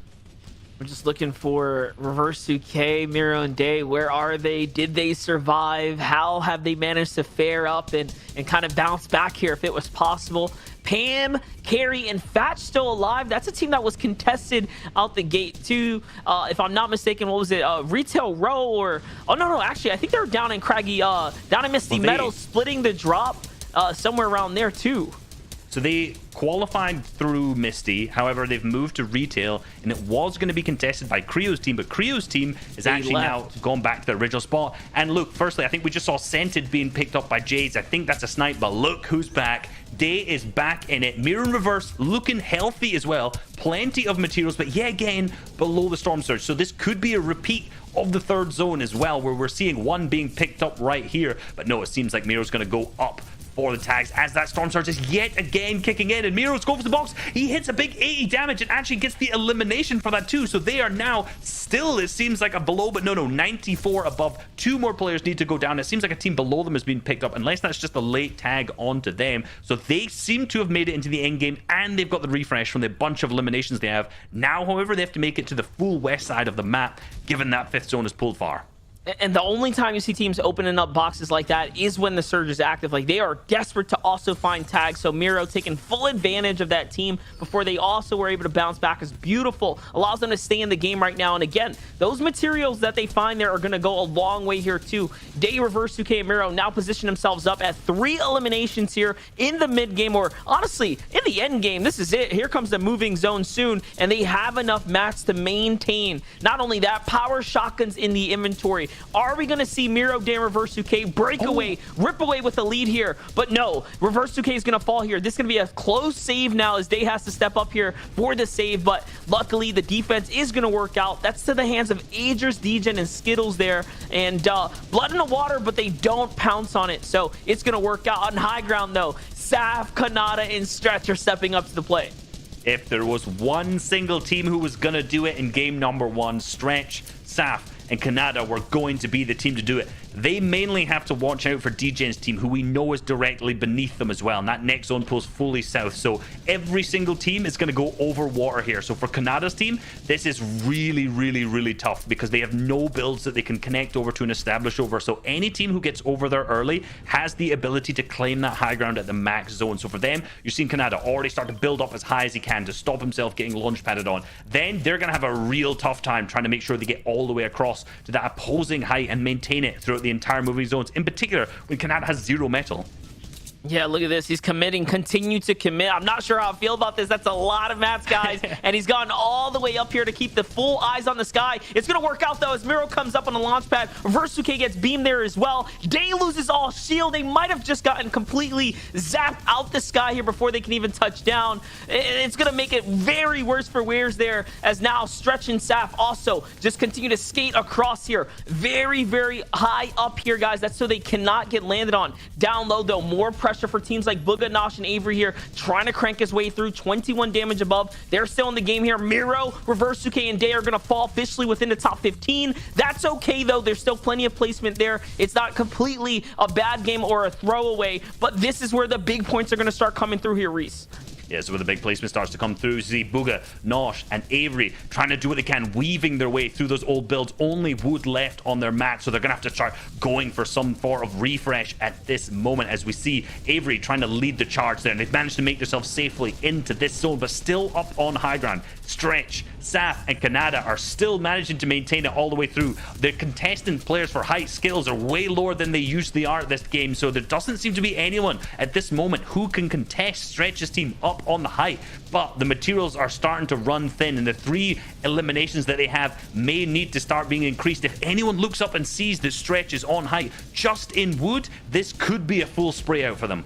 We're just looking for Reverse 2K, Miro, and Day. Where are they? Did they survive? How have they managed to fare up and kind of bounce back here if it was possible? Pam, Carrie, and Fatch still alive. That's a team that was contested out the gate too. If I'm not mistaken, what was it? Retail Row or... Oh, no, actually, I think they were down in Craggy, down in Misty Meadows, splitting the drop somewhere around there too. So they qualified through Misty. However, they've moved to retail, and it was going to be contested by Creo's team, but Creo's team is actually now gone back to their original spot. And look, firstly, I think we just saw Scented being picked up by Jades. I think that's a snipe, but look who's back. Day is back in it. Mirror and Reverse looking healthy as well. Plenty of materials, but yet again, below the Storm Surge. So this could be a repeat of the third zone as well, where we're seeing one being picked up right here. But no, it seems like Miro's going to go up for the tags as that Storm Surge is yet again kicking in, and Miro scopes the box. He hits a big 80 damage and actually gets the elimination for that too. So they are now still, it seems like a below, but no, 94 above. 2 more players need to go down. It seems like a team below them has been picked up, unless that's just a late tag onto them. So they seem to have made it into the end game, and they've got the refresh from the bunch of eliminations they have. Now, however, they have to make it to the full west side of the map, given that 5th zone is pulled far. And the only time you see teams opening up boxes like that is when the Surge is active. Like, they are desperate to also find tags. So Miro taking full advantage of that team before they also were able to bounce back is beautiful. Allows them to stay in the game right now. And again, those materials that they find there are going to go a long way here too. Day, Reverse 2K, and Miro now position themselves up at 3 eliminations here in the mid game, or honestly, in the end game. This is it. Here comes the moving zone soon, and they have enough mats to maintain. Not only that, power shotguns in the inventory. Are we going to see Miro, Dan, Reverse 2K break away, rip away with the lead here? But no, Reverse 2K is going to fall here. This is going to be a close save now as Day has to step up here for the save, but luckily the defense is going to work out. That's to the hands of Agers, Degen, and Skittles there, and blood in the water, but they don't pounce on it, so it's going to work out. On high ground though, Saf, Kanata, and Stretch are stepping up to the plate. If there was one single team who was going to do it in game number 1, Stretch, Saf, and Kanata were going to be the team to do it. They mainly have to watch out for DJ's team, who we know is directly beneath them as well, and that next zone pulls fully south. So every single team is going to go over water here. So for Kanata's team, this is really, really, really tough because they have no builds that they can connect over to and establish over. So any team who gets over there early has the ability to claim that high ground at the max zone. So for them, you're seeing Kanata already start to build up as high as he can to stop himself getting launch padded on. Then they're going to have a real tough time trying to make sure they get all the way across to that opposing height and maintain it throughout the entire moving zones, in particular when Kanata has 0 metal. Yeah, look at this. He's committing, continue to commit. I'm not sure how I feel about this. That's a lot of mats, guys. And he's gone all the way up here to keep the full eyes on the sky. It's going to work out, though, as Miro comes up on the launch pad. Reverse 2K gets beamed there as well. Day loses all shield. They might have just gotten completely zapped out the sky here before they can even touch down. It's going to make it very worse for Weirs there, as now Stretch and Saf also just continue to skate across here. Very, very high up here, guys. That's so they cannot get landed on. Down low, though, more pressure for teams like Booga, Nosh, and Avery here, trying to crank his way through. 21 damage above. They're still in the game here. Miro, Reverse 2K, and Day are going to fall officially within the top 15. That's okay, though. There's still plenty of placement there. It's not completely a bad game or a throwaway, but this is where the big points are going to start coming through here, Reese. Yeah, so where the big placement starts to come through, see Booga, Nosh, and Avery trying to do what they can, weaving their way through those old builds. Only wood left on their mat, so they're going to have to start going for some sort of refresh at this moment, as we see Avery trying to lead the charge there. And they've managed to make themselves safely into this zone, but still up on high ground. Stretch, Saf, and Kanata are still managing to maintain it all the way through. The contestant players for height skills are way lower than they usually are at this game, so there doesn't seem to be anyone at this moment who can contest Stretch's team up on the height. But the materials are starting to run thin, and the 3 eliminations that they have may need to start being increased. If anyone looks up and sees that Stretch is on height just in wood, this could be a full spray out for them.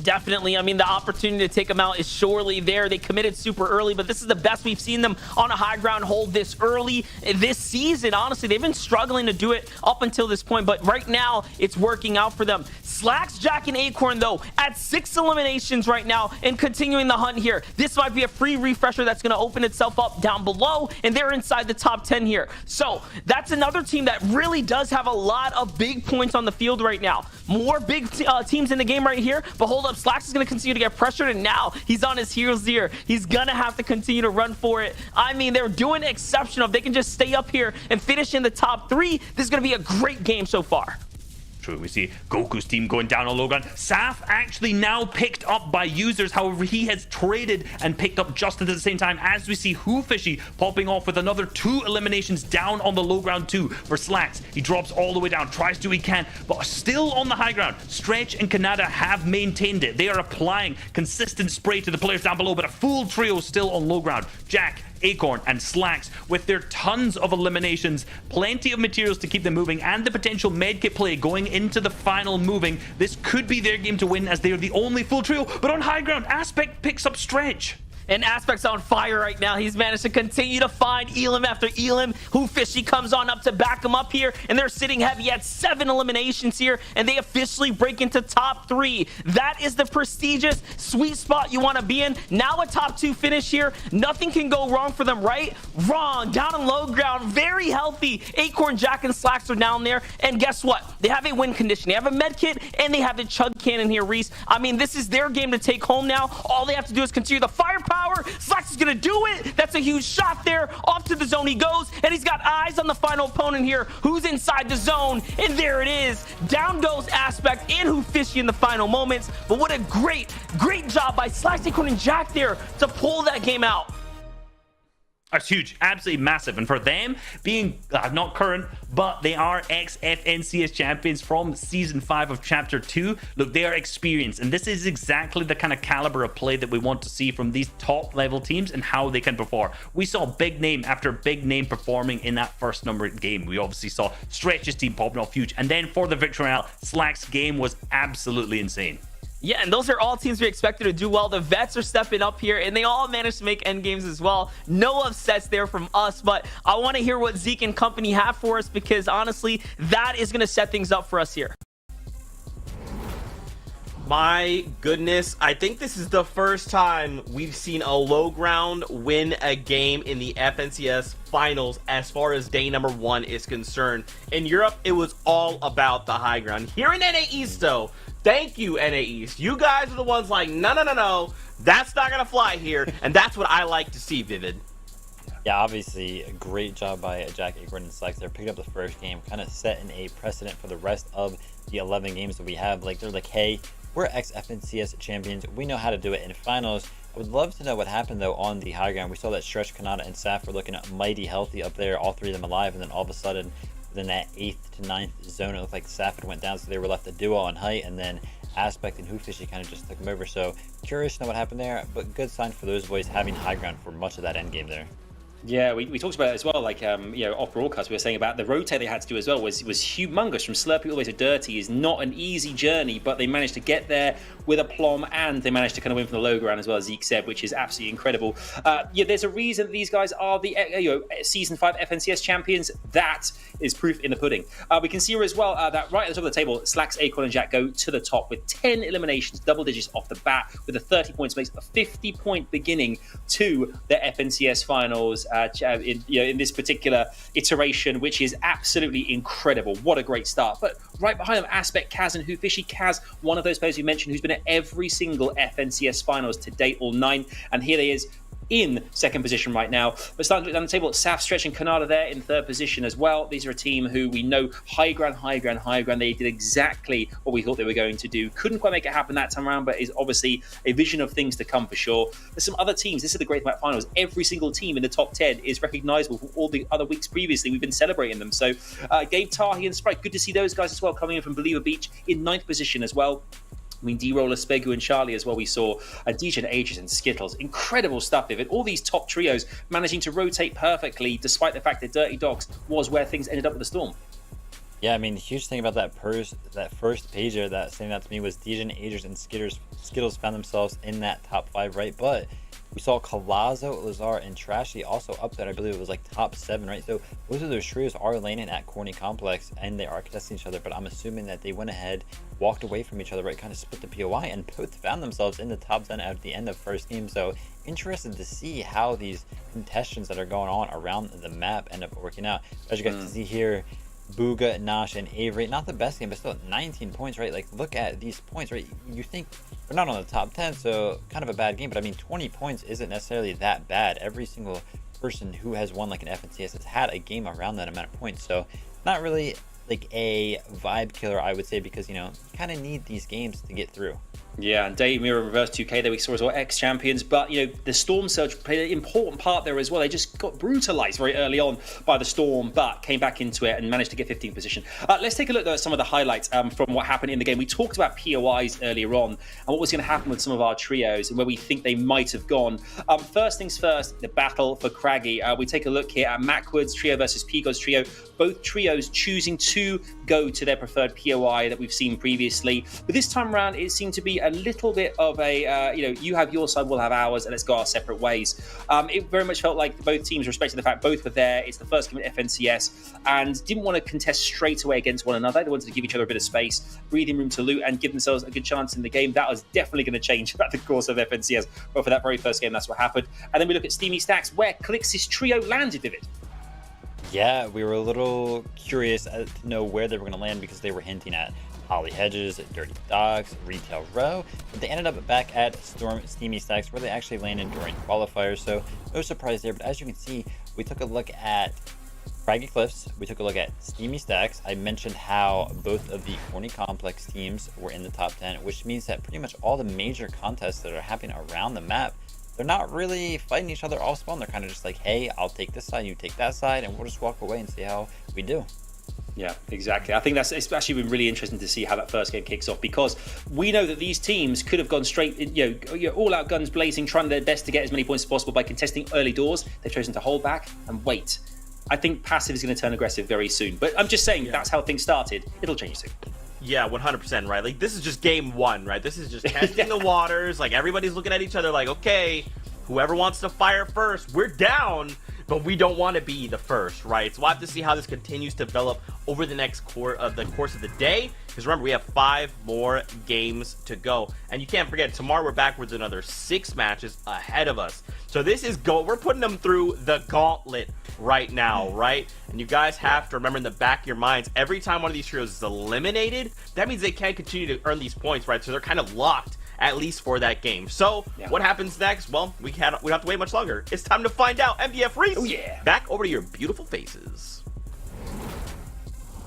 Definitely. I mean, the opportunity to take them out is surely there. They committed super early, but this is the best we've seen them on a high ground hold this early this season. Honestly, they've been struggling to do it up until this point, but right now it's working out for them. Slacks, Jack, and Acorn, though, at 6 eliminations right now and continuing the hunt here. This might be a free refresher that's going to open itself up down below, and they're inside the top 10 here. So that's another team that really does have a lot of big points on the field right now. More big teams in the game right here, but hold up, Slacks is going to continue to get pressured, and now he's on his heels here. He's going to have to continue to run for it. I mean, they're doing exceptional. If they can just stay up here and finish in the top 3, this is going to be a great game so far. True, we see Goku's team going down on low ground. Saf actually now picked up by users. However, he has traded and picked up just at the same time, as we see Hoofishy popping off with another 2 eliminations down on the low ground too for Slacks. He drops all the way down, tries to he can, but still on the high ground. Stretch and Kanata have maintained it. They are applying consistent spray to the players down below, but a full trio still on low ground. Jack, Acorn, and Slacks with their tons of eliminations, plenty of materials to keep them moving, and the potential medkit play going into the final moving. This could be their game to win, as they are the only full trio. But on high ground, Aspect picks up Stretch. And Aspect's on fire right now. He's managed to continue to find Elim after Elim. Hoofishy comes on up to back him up here, and they're sitting heavy at 7 eliminations here, and they officially break into top 3. That is the prestigious sweet spot you want to be in. Now a top 2 finish here. Nothing can go wrong for them, right? Wrong. Down on low ground. Very healthy. Acorn, Jack, and Slacks are down there. And guess what? They have a win condition. They have a med kit, and they have the chug cannon here, Reese. I mean, this is their game to take home now. All they have to do is continue the firepower. Slacks is going to do it. That's a huge shot there. Off to the zone he goes, and he's He's got eyes on the final opponent here. Who's inside the zone? And there it is. Down goes Aspect and Hufishy in the final moments. But what a great job by Slaxicorn and Jack there to pull that game out. That's huge, absolutely massive. And for them being not current, but they are ex-FNCS champions from season 5 of chapter 2. Look, they are experienced, and this is exactly the kind of caliber of play that we want to see from these top level teams and how they can perform. We saw big name after big name performing in that first numbered game. We obviously saw Stretch's team popping off huge, and then for the Victory Royale, Slack's game was absolutely insane. Yeah, and those are all teams we expected to do well. The vets are stepping up here, and they all managed to make end games as well. No upsets there from us, but I want to hear what Zeke and company have for us, because honestly, that is going to set things up for us here. My goodness, I think this is the first time we've seen a low ground win a game in the FNCS finals as far as day number 1 is concerned. In Europe, it was all about the high ground. Here in NA East, though, thank you, NA East. You guys are the ones like, no, that's not going to fly here, and that's what I like to see, Vivid. Yeah, obviously, a great job by Jack, Acorn, and Slex. They picked up the first game, kind of setting a precedent for the rest of the 11 games that we have. Like, they're like, hey, we're ex-FNCS champions. We know how to do it in finals. I would love to know what happened, though, on the high ground. We saw that Stretch, Kanata, and Saf were looking mighty healthy up there, all 3 of them alive, and then all of a sudden, within that 8th to 9th zone, it looked like Saf had went down, so they were left a duo on height, and then Aspect and Hufishy kind of just took them over. So curious to know what happened there, but good sign for those boys having high ground for much of that end game there. Yeah, we talked about it as well, like, you know, off broadcast, we were saying about the rotate they had to do as well was humongous. From Slurpee all the way to Dirty is not an easy journey, but they managed to get there with aplomb, and they managed to kind of win from the low ground as well, as Zeke said, which is absolutely incredible. Yeah, there's a reason that these guys are the Season 5 FNCS champions. That is proof in the pudding. We can see here as well that right at the top of the table, Slacks, Acorn, and Jack go to the top with 10 eliminations, double digits off the bat, with a 30 points, makes a 50-point beginning to the FNCS finals. In this particular iteration, which is absolutely incredible. What a great start. But right behind them, Aspect, Kaz, and Hufishy. Kaz, one of those players we mentioned, who's been at every single FNCS finals to date, all 9, and here he is in second position right now. But starting to look down the table, Saf, Stretch, and Kanata there in third position as well. These are a team who we know high ground. They did exactly what we thought they were going to do. Couldn't quite make it happen that time around, but is obviously a vision of things to come for sure. There's some other teams. This is the great thing about finals. Every single team in the top 10 is recognizable from all the other weeks previously. We've been celebrating them. So Gabe, Tahi, and Sprite, good to see those guys as well coming in from Believer Beach in 9th position as well. I mean, D-Roller, Spegu, and Charlie as well. We saw DJ and Aegis and Skittles. Incredible stuff, Vivid. All these top trios managing to rotate perfectly, despite the fact that Dirty Dogs was where things ended up with the Storm. Yeah, I mean, the huge thing about that first pager that saying that to me was DJ and Aegis and Skittles found themselves in that top 5, right? But we saw Colazo, Lazar, and Trashy also up there. I believe it was like top 7, right? So both of those trios are landing at Corny Complex, and they are contesting each other. But I'm assuming that they went ahead, walked away from each other, right? Kind of split the POI, and both found themselves in the top 10 at the end of first game. So interested to see how these contestants that are going on around the map end up working out. As you guys can see here, Booga, Nash, and Avery, not the best game, but still 19 points, right? Like, look at these points, right? You think we're not on the top 10, so kind of a bad game, but I mean, 20 points isn't necessarily that bad. Every single person who has won like an FNCS has had a game around that amount of points, so not really like a vibe killer, I would say, because, you know, you kind of need these games to get through. Yeah, and Dave Mirror Reverse 2K there we saw as well, ex-champions, but, you know, the Storm Surge played an important part there as well. They just got brutalized very early on by the Storm, but came back into it and managed to get 15th position. Let's take a look though at some of the highlights from what happened in the game. We talked about POIs earlier on and what was going to happen with some of our trios and where we think they might have gone. First things first, the battle for Craggy. We take a look here at Macwood's trio versus Pigo's trio. Both trios choosing to go to their preferred POI that we've seen previously. But this time around, it seemed to be a little bit of a, you have your side, we'll have ours, and let's go our separate ways. It very much felt like both teams respected the fact both were there. It's the first game at FNCS and didn't want to contest straight away against one another. They wanted to give each other a bit of space, breathing room to loot, and give themselves a good chance in the game. That was definitely going to change throughout the course of FNCS. But for that very first game, that's what happened. And then we look at Steamy Stacks, where Clix's trio landed with it. Yeah, we were a little curious to know where they were going to land because they were hinting at Holly Hedges, Dirty Dogs, Retail Row, but they ended up back at Steamy Stacks where they actually landed during qualifiers, so no surprise there. But as you can see, we took a look at Craggy Cliffs, we took a look at Steamy Stacks. I mentioned how both of the Corny Complex teams were in the top 10, which means that pretty much all the major contests that are happening around the map, they're not really fighting each other off spawn. They're kind of just like, hey, I'll take this side, you take that side, and we'll just walk away and see how we do. Yeah, exactly. I think it's actually been really interesting to see how that first game kicks off, because we know that these teams could have gone straight, all out guns blazing, trying their best to get as many points as possible by contesting early doors. They've chosen to hold back and wait. I think passive is going to turn aggressive very soon, but I'm just saying that's how things started. It'll change soon. Yeah, 100%, right? Like, this is just game one, right? This is just testing the waters. Like, everybody's looking at each other like, okay, whoever wants to fire first, we're down, but we don't want to be the first, right? So we'll have to see how this continues to develop over the next course of the day. Because remember, we have 5 more games to go. And you can't forget, tomorrow we're back with another 6 matches ahead of us. So this is we're putting them through the gauntlet right now, right? And you guys have to remember in the back of your minds, every time one of these trios is eliminated, that means they can't continue to earn these points, right? So they're kind of locked, at least for that game. So what happens next? Well, we don't have to wait much longer. It's time to find out. MDF Reese, oh yeah, back over to your beautiful faces.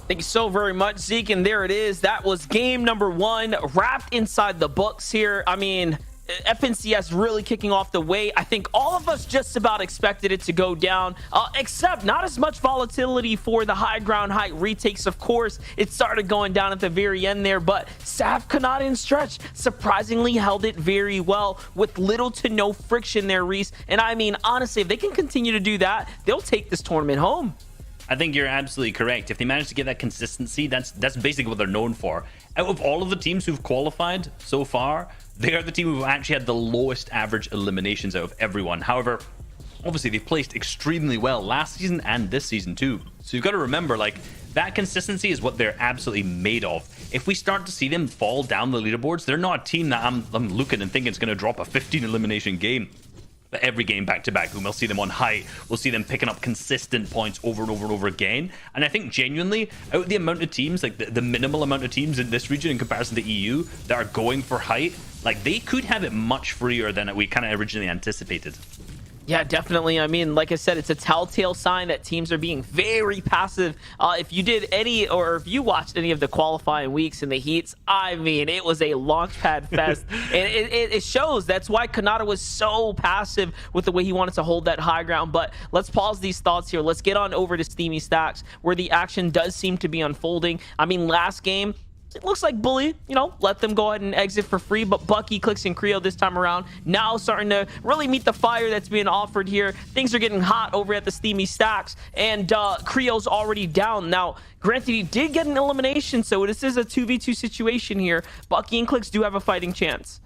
Thank you so very much, Zeke. And there it is. That was game number 1, wrapped inside the books here. I mean, FNCS really kicking off the way. I think all of us just about expected it to go down, except not as much volatility for the high ground height retakes. Of course, it started going down at the very end there, but Saf, Kanata, and Stretch surprisingly held it very well with little to no friction there, Reese. And I mean, honestly, if they can continue to do that, they'll take this tournament home. I think you're absolutely correct. If they manage to get that consistency, that's basically what they're known for. Out of all of the teams who've qualified so far, they are the team who've actually had the lowest average eliminations out of everyone. However, obviously they've placed extremely well last season and this season too. So you've got to remember, like, that consistency is what they're absolutely made of. If we start to see them fall down the leaderboards, they're not a team that I'm looking and thinking it's going to drop a 15 elimination game. But every game back to back, we'll see them on height. We'll see them picking up consistent points over and over and over again. And I think genuinely, out of the amount of teams, like the minimal amount of teams in this region in comparison to the EU that are going for height, like, they could have it much freer than we kind of originally anticipated. Yeah, definitely. I mean, like I said, it's a telltale sign that teams are being very passive. If you did any, or if you watched any of the qualifying weeks in the heats, I mean, it was a launchpad fest. And it shows. That's why Kanata was so passive with the way he wanted to hold that high ground. But let's pause these thoughts here. Let's get on over to Steamy Stacks, where the action does seem to be unfolding. I mean, last game, it looks like Bully, let them go ahead and exit for free, but Bucky, Clicks, and Creo this time around now starting to really meet the fire that's being offered here. Things are getting hot over at the Steamy Stacks, and Creo's already down. Now, granted, he did get an elimination, so this is a 2v2 situation here. Bucky and Clicks do have a fighting chance.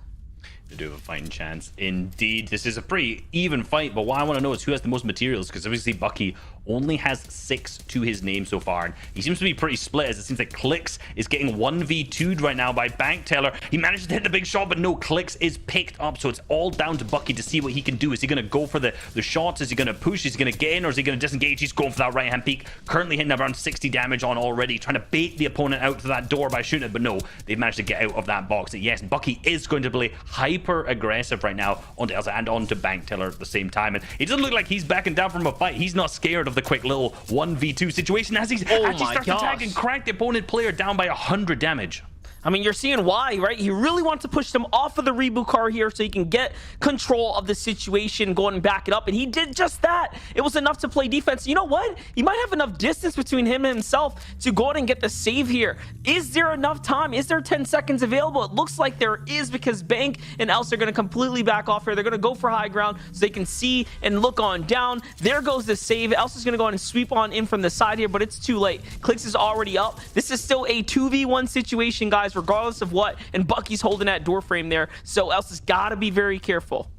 They do have a fighting chance. Indeed, this is a pretty even fight, but what I want to know is who has the most materials, because obviously Bucky only has 6 to his name so far, and he seems to be pretty split, as it seems like Clicks is getting 1v2'd right now by Bank Teller. He managed to hit the big shot, but no, Clicks is picked up, so it's all down to Bucky to see what he can do. Is he going to go for the shots? Is he going to push? Is he going to get in, or is he going to disengage? He's going for that right hand peek, currently hitting around 60 damage on already, trying to bait the opponent out to that door by shooting it, but no, they've managed to get out of that box. And yes, Bucky is going to play hyper aggressive right now onto Elsa and onto Bank Teller at the same time, and it doesn't look like he's backing down from a fight. He's not scared of the quick little 1v2 situation as he actually starts to tag and crack the opponent player down by 100 damage. I mean, you're seeing why, right? He really wants to push them off of the reboot car here so he can get control of the situation, go and back it up, and he did just that. It was enough to play defense. You know what? He might have enough distance between him and himself to go ahead and get the save here. Is there enough time? Is there 10 seconds available? It looks like there is, because Bank and Elsa are going to completely back off here. They're going to go for high ground so they can see and look on down. There goes the save. Elsa's going to go ahead and sweep on in from the side here, but it's too late. Clicks is already up. This is still a 2v1 situation, guys, regardless of what, and Bucky's holding that door frame there, so Elsa's got to be very careful.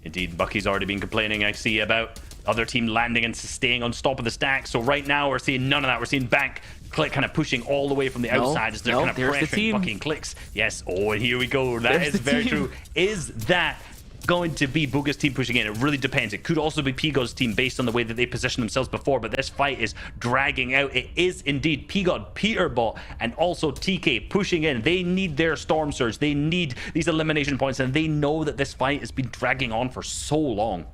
Indeed, Bucky's already been complaining, I see, about other team landing and staying on top of the stack, so right now we're seeing none of that. We're seeing Bank Click kind of pushing all the way from the outside as they're kind of pressuring Bucky and Clicks. Yes, oh, and here we go. That is very true. Is that going to be Booga's team pushing in? It really depends. It could also be Pigot's team based on the way that they position themselves before, but this fight is dragging out. It is indeed Pigot, Peterbot, and also TK pushing in. They need their Storm Surge. They need these elimination points, and they know that this fight has been dragging on for so long.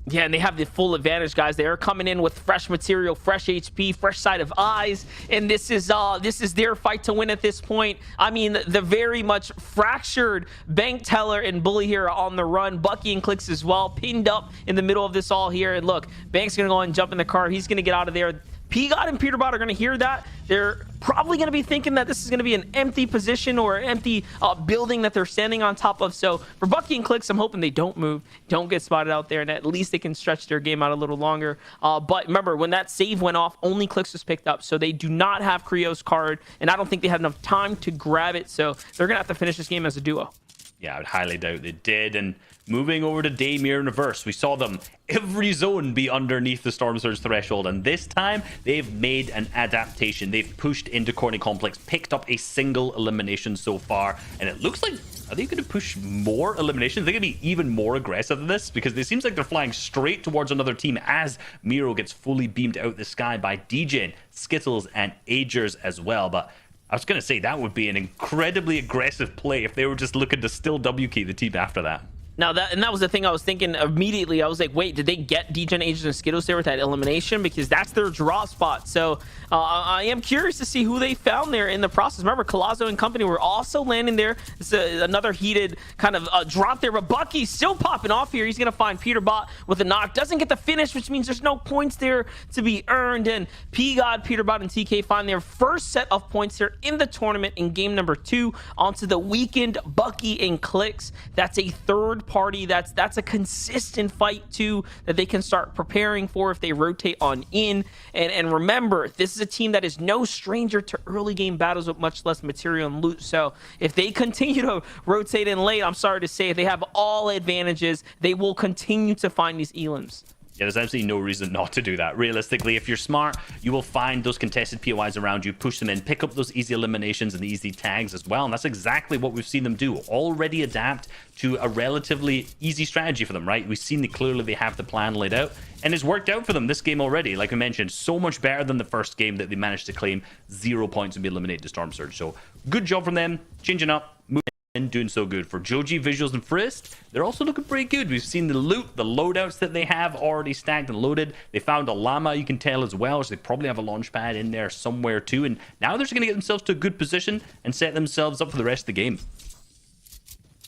Yeah, and they have the full advantage, guys. They are coming in with fresh material, fresh HP, fresh side of eyes, and this is their fight to win at this point. I mean, the very much fractured Bank Teller and Bully here on the run. Bucky and Clicks as well, pinned up in the middle of this all here. And look, Bank's gonna go and jump in the car. He's gonna get out of there. P-God and Peterbot are going to hear that. They're probably going to be thinking that this is going to be an empty position or an empty building that they're standing on top of. So for Bucky and Clicks, I'm hoping they don't move, don't get spotted out there, and at least they can stretch their game out a little longer. But remember, when that save went off, only Clicks was picked up. So they do not have Creo's card, and I don't think they have enough time to grab it. So they're going to have to finish this game as a duo. Yeah, I would highly doubt they did. And moving over to Daymere in reverse, we saw them every zone be underneath the Storm Surge threshold, and this time they've made an adaptation. They've pushed into Corny Complex, picked up a single elimination so far, and it looks like, are they going to push more eliminations? They're going to be even more aggressive than this, because it seems like they're flying straight towards another team as Miro gets fully beamed out the sky by DJ, Skittles, and Agers as well. But I was going to say that would be an incredibly aggressive play if they were just looking to still W-key the team after that. Now that was the thing I was thinking immediately. I was like, wait, did they get Degen, Agents, and Skittles there with that elimination? Because that's their draw spot. So I am curious to see who they found there in the process. Remember, Colazzo and company were also landing there. It's another heated kind of drop there. But Bucky's still popping off here. He's going to find Peterbot with a knock. Doesn't get the finish, which means there's no points there to be earned. And P-God, Peterbot, and TK find their first set of points here in the tournament in game number 2 onto the weekend Bucky and Clicks. That's a third party. That's a consistent fight too that they can start preparing for if they rotate on in. And remember, this is a team that is no stranger to early game battles with much less material and loot. So if they continue to rotate in late, I'm sorry to say, if they have all advantages, they will continue to find these elims. Yeah, there's absolutely no reason not to do that. Realistically, if you're smart, you will find those contested POIs around you, push them in, pick up those easy eliminations and the easy tags as well. And that's exactly what we've seen them do. Already adapt to a relatively easy strategy for them, right? We've seen that clearly they have the plan laid out, and it's worked out for them this game already. Like we mentioned, so much better than the first game that they managed to claim 0 points and be eliminated to Storm Surge. So good job from them, changing up, moving in, doing so good. For Joji, Visuals, and Frist, they're also looking pretty good. We've seen the loot, the loadouts that they have already stacked and loaded. They found a llama, you can tell as well, so they probably have a launch pad in there somewhere too. And now they're just going to get themselves to a good position and set themselves up for the rest of the game.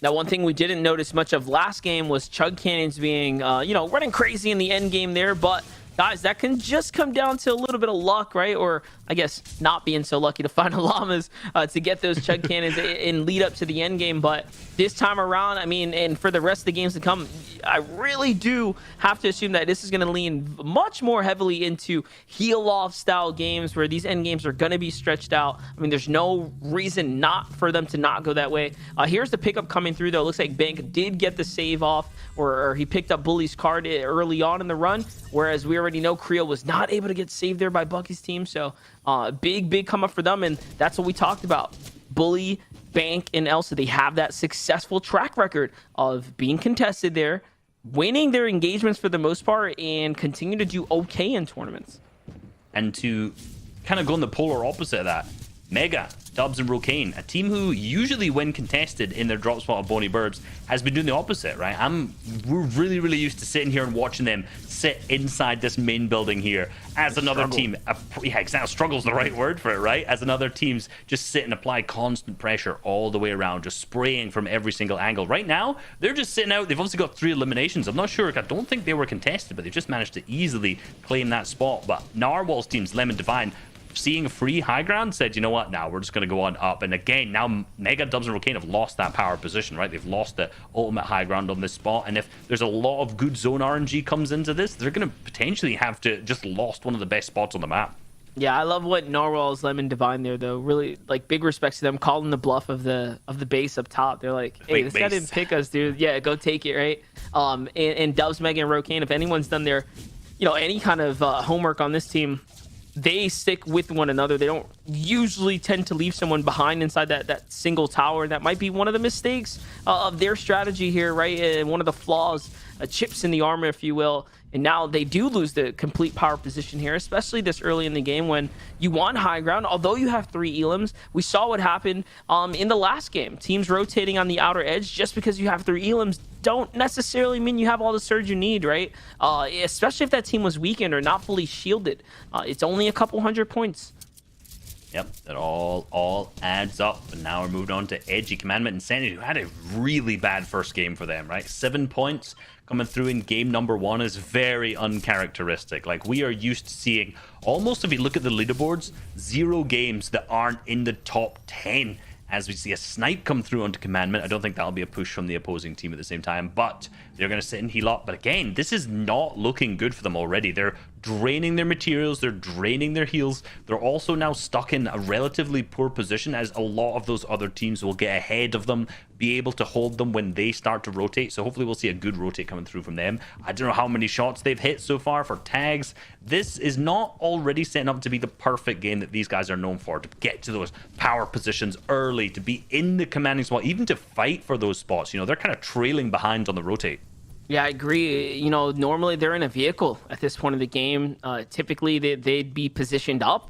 Now, one thing we didn't notice much of last game was Chug Cannons being, running crazy in the end game there. But guys, that can just come down to a little bit of luck, right? Or I guess not being so lucky to find llamas to get those Chug Cannons in lead up to the end game. But this time around, I mean, and for the rest of the games to come, I really do have to assume that this is going to lean much more heavily into heal-off style games where these end games are going to be stretched out. I mean, there's no reason not for them to not go that way. Here's the pickup coming through, though. It looks like Bank did get the save off, or he picked up Bully's card early on in the run, whereas we already know Creo was not able to get saved there by Bucky's team. So big come up for them, and that's what we talked about. Bully, Bank, and Elsa, they have that successful track record of being contested there, winning their engagements for the most part, and continue to do okay in tournaments. And to kind of go in the polar opposite of that, Mega, Dubs, and Rokane, a team who usually when contested in their drop spot of Bonnie Burbs has been doing the opposite, right? We're really used to sitting here and watching them sit inside this main building here as another team. Yeah, exactly. Struggle's the right word for it, right? As another team's just sit and apply constant pressure all the way around, just spraying from every single angle. Right now, they're just sitting out. They've obviously got 3 eliminations. I'm not sure. I don't think they were contested, but they've just managed to easily claim that spot. But Narwhal's team's Lemon Divine, seeing a free high ground, said, you know what, now we're just going to go on up. And again, now Mega, Dubs, and Rokane have lost that power position, right? They've lost the ultimate high ground on this spot. And if there's a lot of good zone RNG comes into this, they're going to potentially have to just lost one of the best spots on the map. Yeah, I love what Narwhal's Lemon Divine there, though. Really, like, big respects to them calling the bluff of the base up top. They're like, hey, this guy didn't pick us, dude. Yeah, go take it, right? And Dubs, Mega, and Rokane, if anyone's done their, any kind of homework on this team, they stick with one another. They don't usually tend to leave someone behind inside that single tower. That might be one of the mistakes of their strategy here, right? And one of the flaws, chips in the armor, if you will. And now they do lose the complete power position here, especially this early in the game when you want high ground. Although you have 3 elims, we saw what happened in the last game. Teams rotating on the outer edge just because you have 3 elims don't necessarily mean you have all the surge you need, right? Especially if that team was weakened or not fully shielded. It's only a couple hundred points. Yep, that all adds up. And now we're moving on to Edgy Commandment Insanity, who had a really bad first game for them, right? 7 points coming through in game number 1 is very uncharacteristic. Like, we are used to seeing almost, if you look at the leaderboards, 0 games that aren't in the top 10. As we see a snipe come through onto Commandment, I don't think that'll be a push from the opposing team at the same time, but they're going to sit and heal up. But again, this is not looking good for them already. They're draining their materials, they're draining their heals. They're also now stuck in a relatively poor position, as a lot of those other teams will get ahead of them, be able to hold them when they start to rotate. So hopefully we'll see a good rotate coming through from them. I don't know how many shots they've hit so far for tags. This is not already setting up to be the perfect game that these guys are known for, to get to those power positions early, to be in the commanding spot, even to fight for those spots. You know, they're kind of trailing behind on the rotate. Yeah, I agree. You know, normally they're in a vehicle at this point of the game. Typically, they'd be positioned up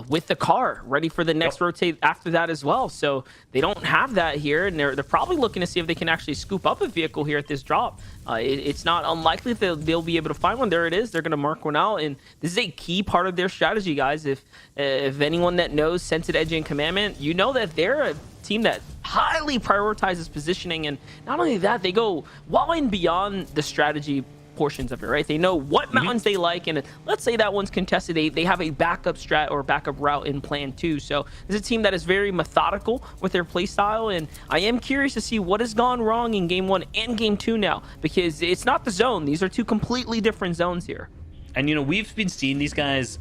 with the car, ready for the next rotate after that as well. So they don't have that here, and they're probably looking to see if they can actually scoop up a vehicle here at this drop. It's not unlikely that they'll be able to find one. There it is. They're going to mark one out, and this is a key part of their strategy, guys. If anyone that knows Scented Edge and Commandment, you know that they're a team that highly prioritizes positioning, and not only that, they go well and beyond the strategy portions of it, right? They know what mountains they like, and let's say that one's contested, they have a backup strat or backup route in plan too. So this is a team that is very methodical with their play style, and I am curious to see what has gone wrong in game 1 and game 2 now, because it's not the zone. These are 2 completely different zones here. And you know, we've been seeing these guys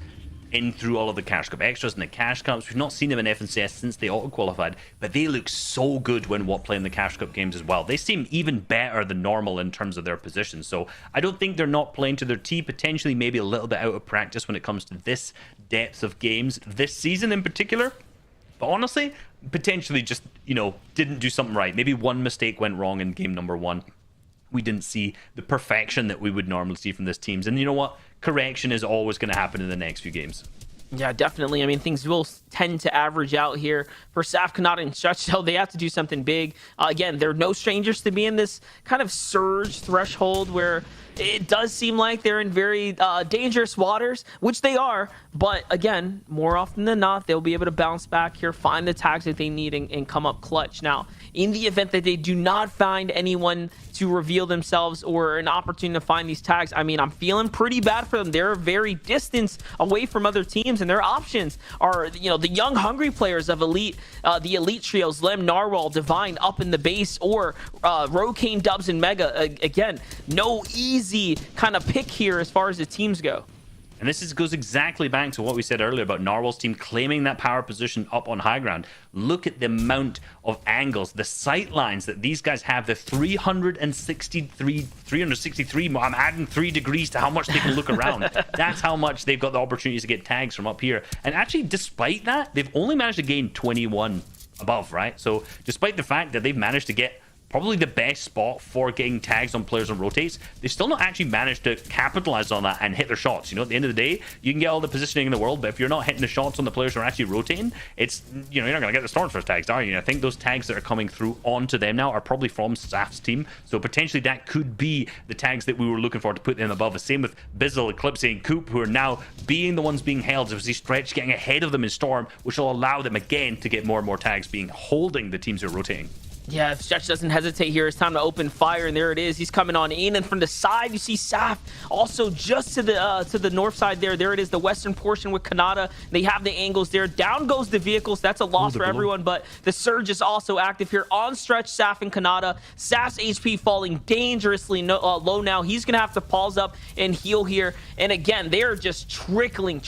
in through all of the Cash Cup extras and the Cash Cups. We've not seen them in FNCS since they auto-qualified, but they look so good when playing the Cash Cup games as well. They seem even better than normal in terms of their position. So I don't think they're not playing to their T, potentially maybe a little bit out of practice when it comes to this depth of games this season in particular. But honestly, potentially just, you know, didn't do something right. Maybe one mistake went wrong in game number 1. We didn't see the perfection that we would normally see from this teams. And you know what? Correction is always going to happen in the next few games. Yeah, definitely. I mean, things will tend to average out here for Saf, Kanata, and Stretch, so they have to do something big. Again, they're no strangers to be in this kind of surge threshold where it does seem like they're in very dangerous waters, which they are. But again, more often than not, they'll be able to bounce back here, find the tags that they need, and come up clutch. Now, in the event that they do not find anyone to reveal themselves or an opportunity to find these tags, I mean, I'm feeling pretty bad for them. They're very distance away from other teams, and their options are, you know, the young, hungry players of Elite, the Elite trios, Lem, Narwhal, Divine up in the base, or Rokane, Dubs, and Mega. Again, no easy kind of pick here as far as the teams go. And this goes exactly back to what we said earlier about Narwhal's team claiming that power position up on high ground. Look at the amount of angles, the sight lines that these guys have, the 363, I'm adding 3 degrees to how much they can look around. That's how much they've got the opportunities to get tags from up here. And actually, despite that, they've only managed to gain 21 above, right? So despite the fact that they've managed to get probably the best spot for getting tags on players on rotates, they still not actually managed to capitalize on that and hit their shots. You know, at the end of the day, you can get all the positioning in the world, but if you're not hitting the shots on the players who are actually rotating, it's, you know, you're not going to get the Storm's first tags, are you? And I think those tags that are coming through onto them now are probably from Saf's team, so potentially that could be the tags that we were looking for to put them above. The same with Bizzle, Eclipse, and Coop, who are now being the ones being held. As we see Stretch getting ahead of them in Storm, which will allow them again to get more and more tags, being holding the teams who are rotating. Yeah, if Stretch doesn't hesitate here, it's time to open fire, and there it is. He's coming on in, and from the side, you see Saf also just to the north side there. There it is, the western portion with Kanata. They have the angles there. Down goes the vehicles. That's a loss for everyone, but the surge is also active here on Stretch, Saf, and Kanata. Saf's HP falling dangerously low now. He's going to have to pause up and heal here. And again, they are just trailing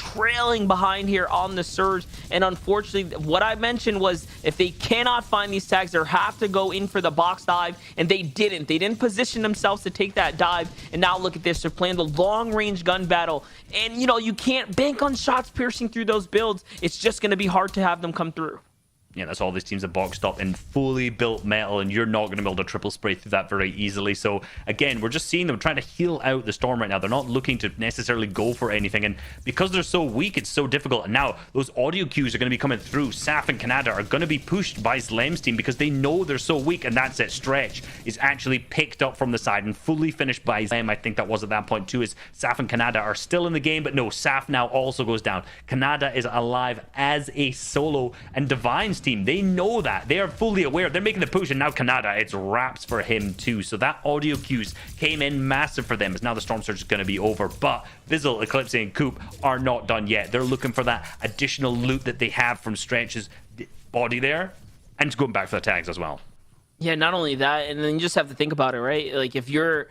behind here on the surge. And unfortunately, what I mentioned was if they cannot find these tags, they have to go in for the box dive, and they didn't position themselves to take that dive. And now look at this, they're playing the long range gun battle, and you know, you can't bank on shots piercing through those builds. It's just going to be hard to have them come through. yeah, that's all these teams are boxed up in fully built metal, and you're not going to be able to triple spray through that very easily. So again, we're just seeing them trying to heal out the Storm right now. They're not looking to necessarily go for anything, and because they're so weak, it's so difficult. And now those audio cues are going to be coming through. Saf and Canada are going to be pushed by Slem's team because they know they're so weak, and that's it. Stretch is actually picked up from the side and fully finished by Slem. I think that was at that point too, as Saf and Canada are still in the game, but no, Saf now also goes down. Canada is alive as a solo, and Divine's team, they know that. They are fully aware. They're making the push, and now Canada, it's wraps for him too. So that audio cues came in massive for them, as now the Storm Surge is going to be over. But Fizzle, Eclipse, and Coop are not done yet. They're looking for that additional loot that they have from Stretch's body there, and going back for the tags as well. Yeah, not only that, and then you just have to think about it, right? Like, if you're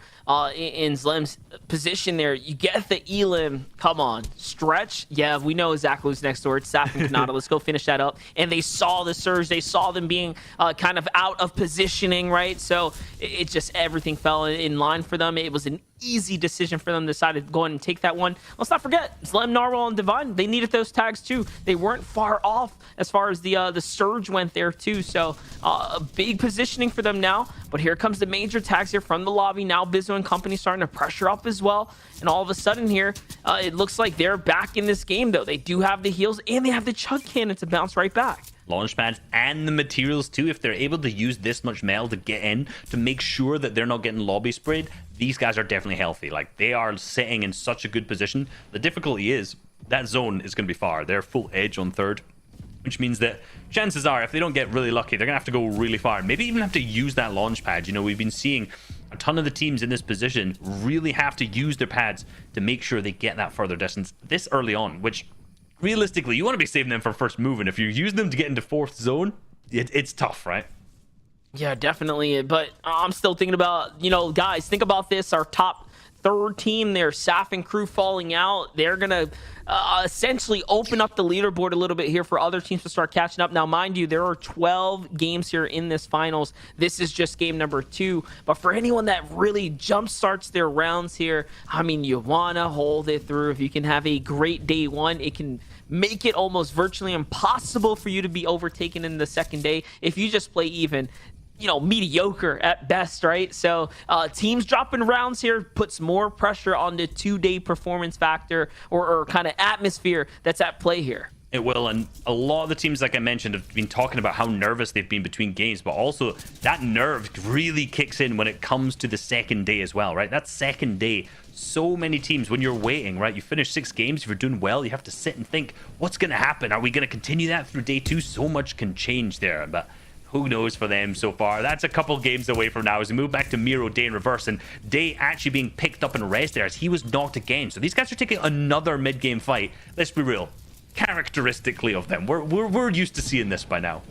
in Slem's position there, you get the Elim. Come on, Stretch. Yeah, we know exactly who's next door. It's Saf and Kanata. Let's go finish that up. And they saw the surge. They saw them being kind of out of positioning, right? So it just, everything fell in line for them. It was an easy decision for them to decide to go ahead and take that one. Let's not forget, Slem, Narwhal, and Divine, they needed those tags too. They weren't far off as far as the surge went there too. So a big positioning for them now. But here comes the major tags here from the lobby. Now Bizzo and company starting to pressure up as well. And all of a sudden here, it looks like they're back in this game though. They do have the heals and they have the chug cannon to bounce right back. Launch pads and the materials too. If they're able to use this much metal to get in to make sure that they're not getting lobby sprayed, these guys are definitely healthy. Like, they are sitting in such a good position. The difficulty is that zone is going to be far. They're full edge on third, which means that chances are, if they don't get really lucky, they're gonna have to go really far, maybe even have to use that launch pad. You know, we've been seeing a ton of the teams in this position really have to use their pads to make sure they get that further distance this early on, which realistically, you want to be saving them for first move, and if you use them to get into fourth zone, it's tough, right? Yeah, definitely. But I'm still thinking about, you know, guys, think about this. Our top third team there, Saf and crew falling out. They're going to essentially open up the leaderboard a little bit here for other teams to start catching up. Now, mind you, there are 12 games here in this finals. This is just game number 2. But for anyone that really jump starts their rounds here, I mean, you want to hold it through. If you can have a great day one, it can make it almost virtually impossible for you to be overtaken in the second day if you just play even, you know, mediocre at best, right? So teams dropping rounds here puts more pressure on the 2-day performance factor or kind of atmosphere that's at play here. It will, and a lot of the teams, like I mentioned, have been talking about how nervous they've been between games, but also that nerve really kicks in when it comes to the second day as well, right? That second day, so many teams, when you're waiting, right? You finish 6 games, if you're doing well, you have to sit and think, what's going to happen? Are we going to continue that through day 2? So much can change there, but who knows for them so far. That's a couple games away from now as we move back to Miro, Day in reverse, and Day actually being picked up and rest there as he was knocked again. So these guys are taking another mid-game fight. Let's be real. Characteristically of them, we're used to seeing this by now.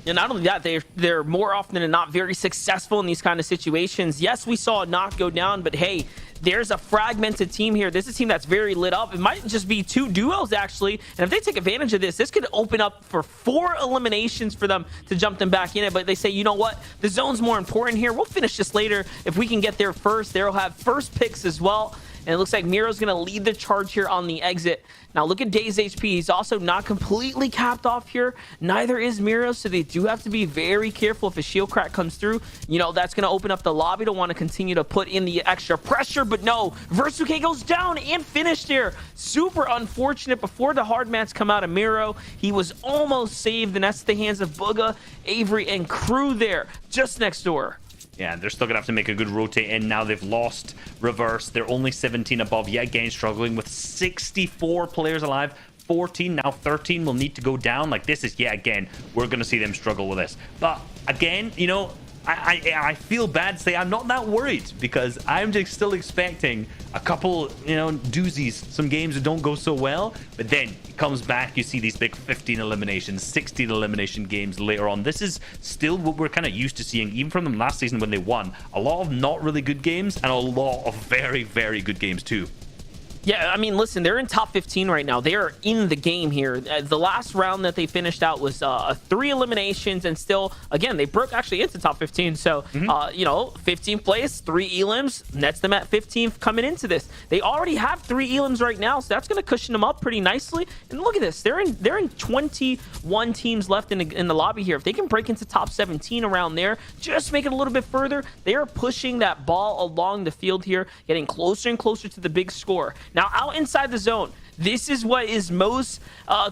And not only that, they're more often than not very successful in these kind of situations. Yes, we saw a knock go down, but hey, there's a fragmented team here. This is a team that's very lit up. It might just be 2 duos, actually. And if they take advantage of this could open up for 4 eliminations for them to jump them back in it. But they say, you know what? The zone's more important here. We'll finish this later. If we can get there first, they'll have first picks as well. And it looks like Miro's going to lead the charge here on the exit. Now, look at Day's HP. He's also not completely capped off here. Neither is Miro, so they do have to be very careful if a shield crack comes through. You know, that's going to open up the lobby to want to continue to put in the extra pressure. But no, Versuke goes down and finished here. Super unfortunate. Before the hard mats come out of Miro, he was almost saved, and that's the hands of Bugha, Avery, and crew there, just next door. Yeah, they're still going to have to make a good rotate in. Now they've lost reverse. They're only 17 above, yet again struggling with 64 players alive. 14, now 13 will need to go down. Like, this is, yet again, we're going to see them struggle with this. But again, you know, I feel bad to say I'm not that worried, because I'm just still expecting a couple, you know, doozies, some games that don't go so well, but then it comes back, you see these big 15 eliminations, 16 elimination games later on. This is still what we're kind of used to seeing, even from them last season when they won. A lot of not really good games and a lot of very, very good games too. Yeah, I mean, listen, they're in top 15 right now. They are in the game here. The last round that they finished out was 3 eliminations, and still, again, they broke actually into top 15. So, you know, 15th place, 3 elims, nets them at 15th coming into this. They already have 3 elims right now, so that's going to cushion them up pretty nicely. And look at this, they're in 21 teams left in the lobby here. If they can break into top 17 around there, just make it a little bit further, they are pushing that ball along the field here, getting closer and closer to the big score. Now, out inside the zone, this is what is most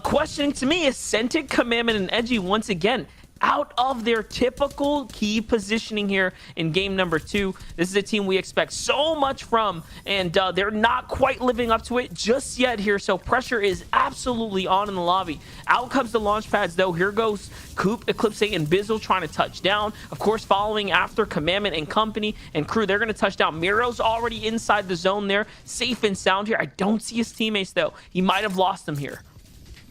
questioning to me is Scented, Commandment, and Edgy once again out of their typical key positioning here in game number 2. This is a team we expect so much from, and they're not quite living up to it just yet here, so pressure is absolutely on in the lobby. Out comes the launch pads, though. Here goes Coop, Eclipse, and Bizzle trying to touch down. Of course, following after Commandment and company and crew, they're going to touch down. Miro's already inside the zone there, safe and sound here. I don't see his teammates, though. He might have lost them here.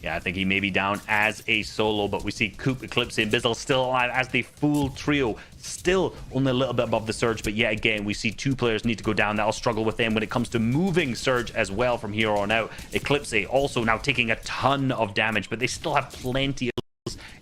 Yeah, I think he may be down as a solo, but we see Coop, Eclipse, and Bizzle still alive as the full trio. Still only a little bit above the Surge, but yet again, we see 2 players need to go down. That'll struggle with them when it comes to moving Surge as well from here on out. Eclipse also now taking a ton of damage, but they still have plenty of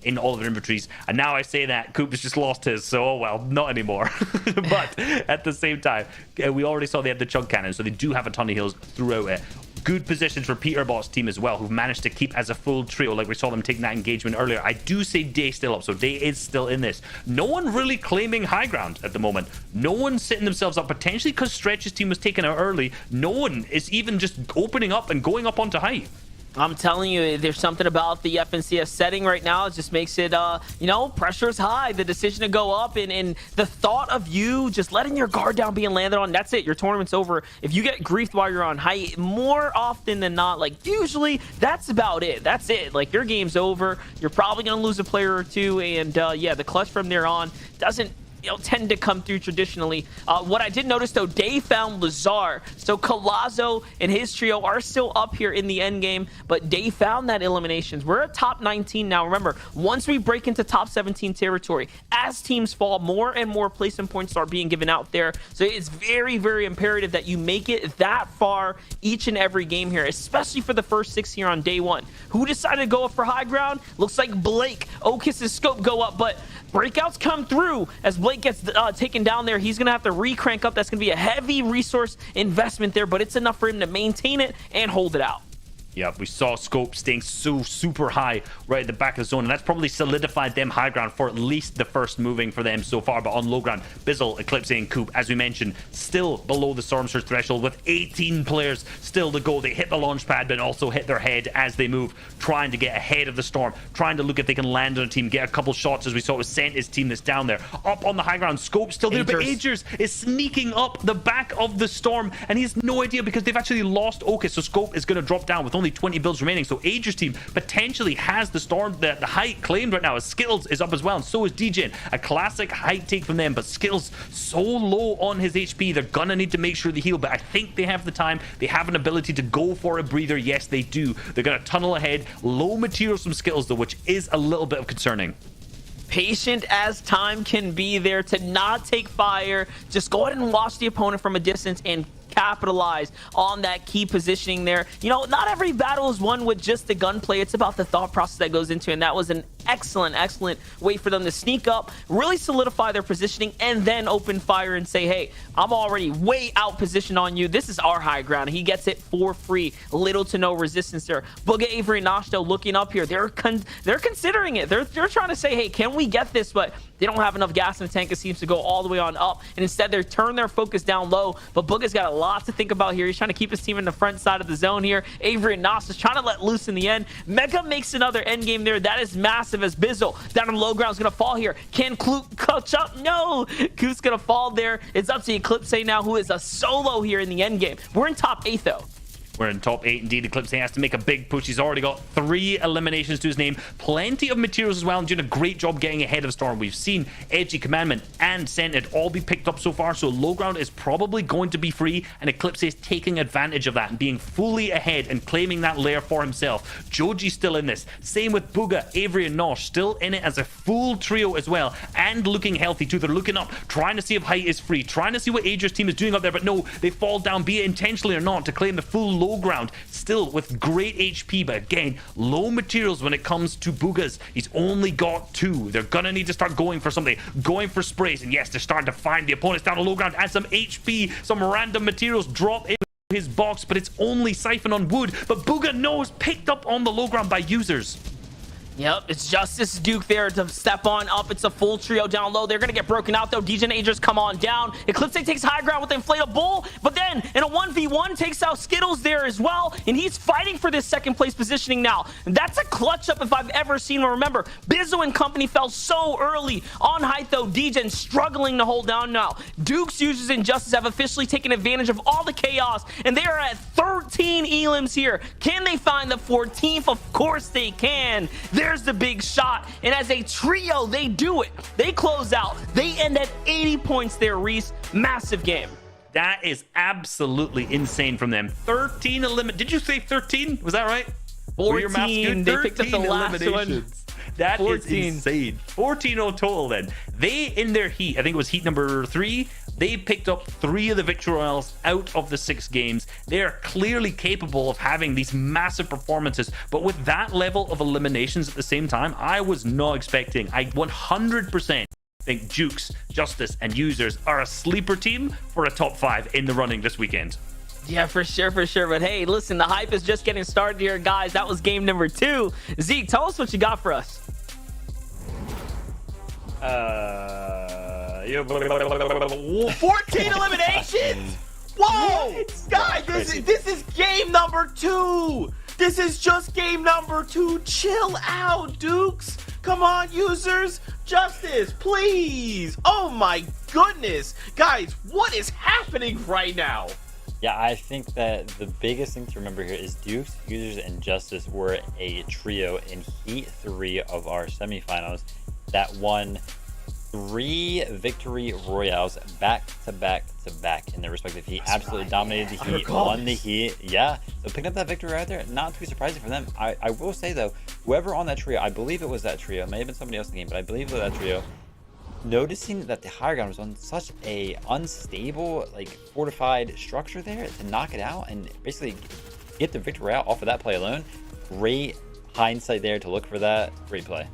in all of their inventories. And now I say that Coop has just lost his, so oh well, not anymore. But at the same time, we already saw they have the chug cannon, so they do have a ton of heals throughout it. Good positions for Peterbot's team as well, who've managed to keep as a full trio, like we saw them taking that engagement earlier. I do say Day still up, so Day is still in this. No one really claiming high ground at the moment. No one setting themselves up, potentially because Stretch's team was taken out early. No one is even just opening up and going up onto high. I'm telling you, there's something about the FNCS setting right now. It just makes it, you know, pressure's high. The decision to go up and the thought of you just letting your guard down being landed on, that's it. Your tournament's over. If you get griefed while you're on high, more often than not, like usually, that's about it. That's it. Like your game's over. You're probably going to lose a player or 2. And yeah, the clutch from there on doesn't tend to come through traditionally. What I did notice, though, Dave found Lazar. So Colazo and his trio are still up here in the end game, but Dave found that eliminations. We're at top 19 now. Remember, once we break into top 17 territory, as teams fall, more and more placement points are being given out there. So it's very, very imperative that you make it that far each and every game here, especially for the first 6 here on day 1. Who decided to go up for high ground? Looks like Blake. Okis's scope go up, but breakouts come through as Blake gets taken down there. He's going to have to re-crank up. That's going to be a heavy resource investment there, but it's enough for him to maintain it and hold it out. Yep, we saw Scope staying so super high right at the back of the zone, and that's probably solidified them high ground for at least the first moving for them so far. But on low ground, Bizzle, Eclipse, and Coop, as we mentioned, still below the Storm Surge threshold with 18 players still to go. They hit the launch pad, but also hit their head as they move, trying to get ahead of the Storm, trying to look if they can land on a team, get a couple shots, as we saw with Sent's team that's down there. Up on the high ground, Scope still there, but Agers is sneaking up the back of the Storm, and he has no idea because they've actually lost Okis, so Scope is going to drop down with only 20 builds remaining. So Ager's team potentially has the Storm, the height claimed right now, as Skittles is up as well, and so is DJ. A classic height take from them, but Skittles so low on his HP, they're gonna need to make sure they heal, but I think they have the time. They have an ability to go for a breather. Yes, they do. They're gonna tunnel ahead. Low materials from Skittles, though, which is a little bit of concerning. Patient as time can be there to not take fire. Just go ahead and watch the opponent from a distance and capitalize on that key positioning there. You know, not every battle is won with just the gunplay. It's about the thought process that goes into it, and that was an excellent way for them to sneak up, really solidify their positioning, and then open fire and say, hey, I'm already way out positioned on you. This is our high ground. He gets it for free. Little to no resistance there. Booga, Avery, and Nashto looking up here. They're considering it. They're trying to say, hey, can we get this? But they don't have enough gas in the tank. It seems to go all the way on up, and instead they turn their focus down low. But Booga's got a lot to think about here. He's trying to keep his team in the front side of the zone here. Avery and Nas is trying to let loose in the end. Mega makes another end game there. That is massive, as Bizzle down on the low ground is going to fall here. Can Coop catch up? No. Coop's going to fall there. It's up to Eclipse now, who is a solo here in the end game. We're in top 8, though. We're in top 8 indeed. Eclipse has to make a big push. He's already got 3 eliminations to his name. Plenty of materials as well, and doing a great job getting ahead of Storm. We've seen Edgy, Commandment, and Scented all be picked up so far, so low ground is probably going to be free, and Eclipse is taking advantage of that and being fully ahead and claiming that lair for himself. Joji's still in this. Same with Booga, Avery, and Nosh, still in it as a full trio as well, and looking healthy too. They're looking up, trying to see if height is free, trying to see what Ager's team is doing up there, but no, they fall down, be it intentionally or not, to claim the full low ground, still with great HP, but again, low materials when it comes to Bugaz. He's only got 2. They're gonna need to start going for something, going for sprays, and yes, they're starting to find the opponents down the low ground, and some HP, some random materials drop in his box, but it's only Siphon on wood. But Bugha knows, picked up on the low ground by users. Yep, it's Justice Duke there to step on up. It's a full trio down low. They're going to get broken out, though. DJ Agers come on down. Eclipse takes high ground with Inflatable, but then in a 1v1 takes out Skittles there as well, and he's fighting for this second place positioning now. And that's a clutch up if I've ever seen one. Remember, Bizzo and company fell so early. On height, though, DJ struggling to hold down now. Duke's users and Justice have officially taken advantage of all the chaos, and they are at 13 elims here. Can they find the 14th? Of course they can. There's the big shot, and as a trio, they do it. They close out. They end at 80 points there, Reese. Massive game. That is absolutely insane from them. 13 eliminations. Did you say 13? Was that right? 14. They picked up the last one. That 14. is insane. 14-0 total then. They, in their heat, I think it was heat number 3, they picked up 3 of the victory royales out of the 6 games. They are clearly capable of having these massive performances, but with that level of eliminations at the same time, I was not expecting. I 100% think Jukes, Justice, and Users are a sleeper team for a top 5 in the running this weekend. Yeah, for sure. But hey, listen, the hype is just getting started here, guys. That was game number 2. Zeke, tell us what you got for us. 14 eliminations. Whoa, guys, this is game number 2. This is just game number 2. Chill out, Dukes. Come on, users. Justice, please. Oh my goodness, guys, what is happening right now? Yeah, I think that the biggest thing to remember here is Dukes, Users, and Justice were a trio in Heat 3 of our semifinals that won 3 victory royales back to back in their respective heat. Absolutely dominated the heat, won the heat. Yeah, so picking up that victory right there, not too surprising for them. I will say though, whoever on that trio, I believe it was that trio, it may have been somebody else in the game, but I believe it was that trio, noticing that the higher ground was on such a unstable, like fortified structure there, to knock it out and basically get the victory out off of that play alone. Great hindsight there to look for that. Great play.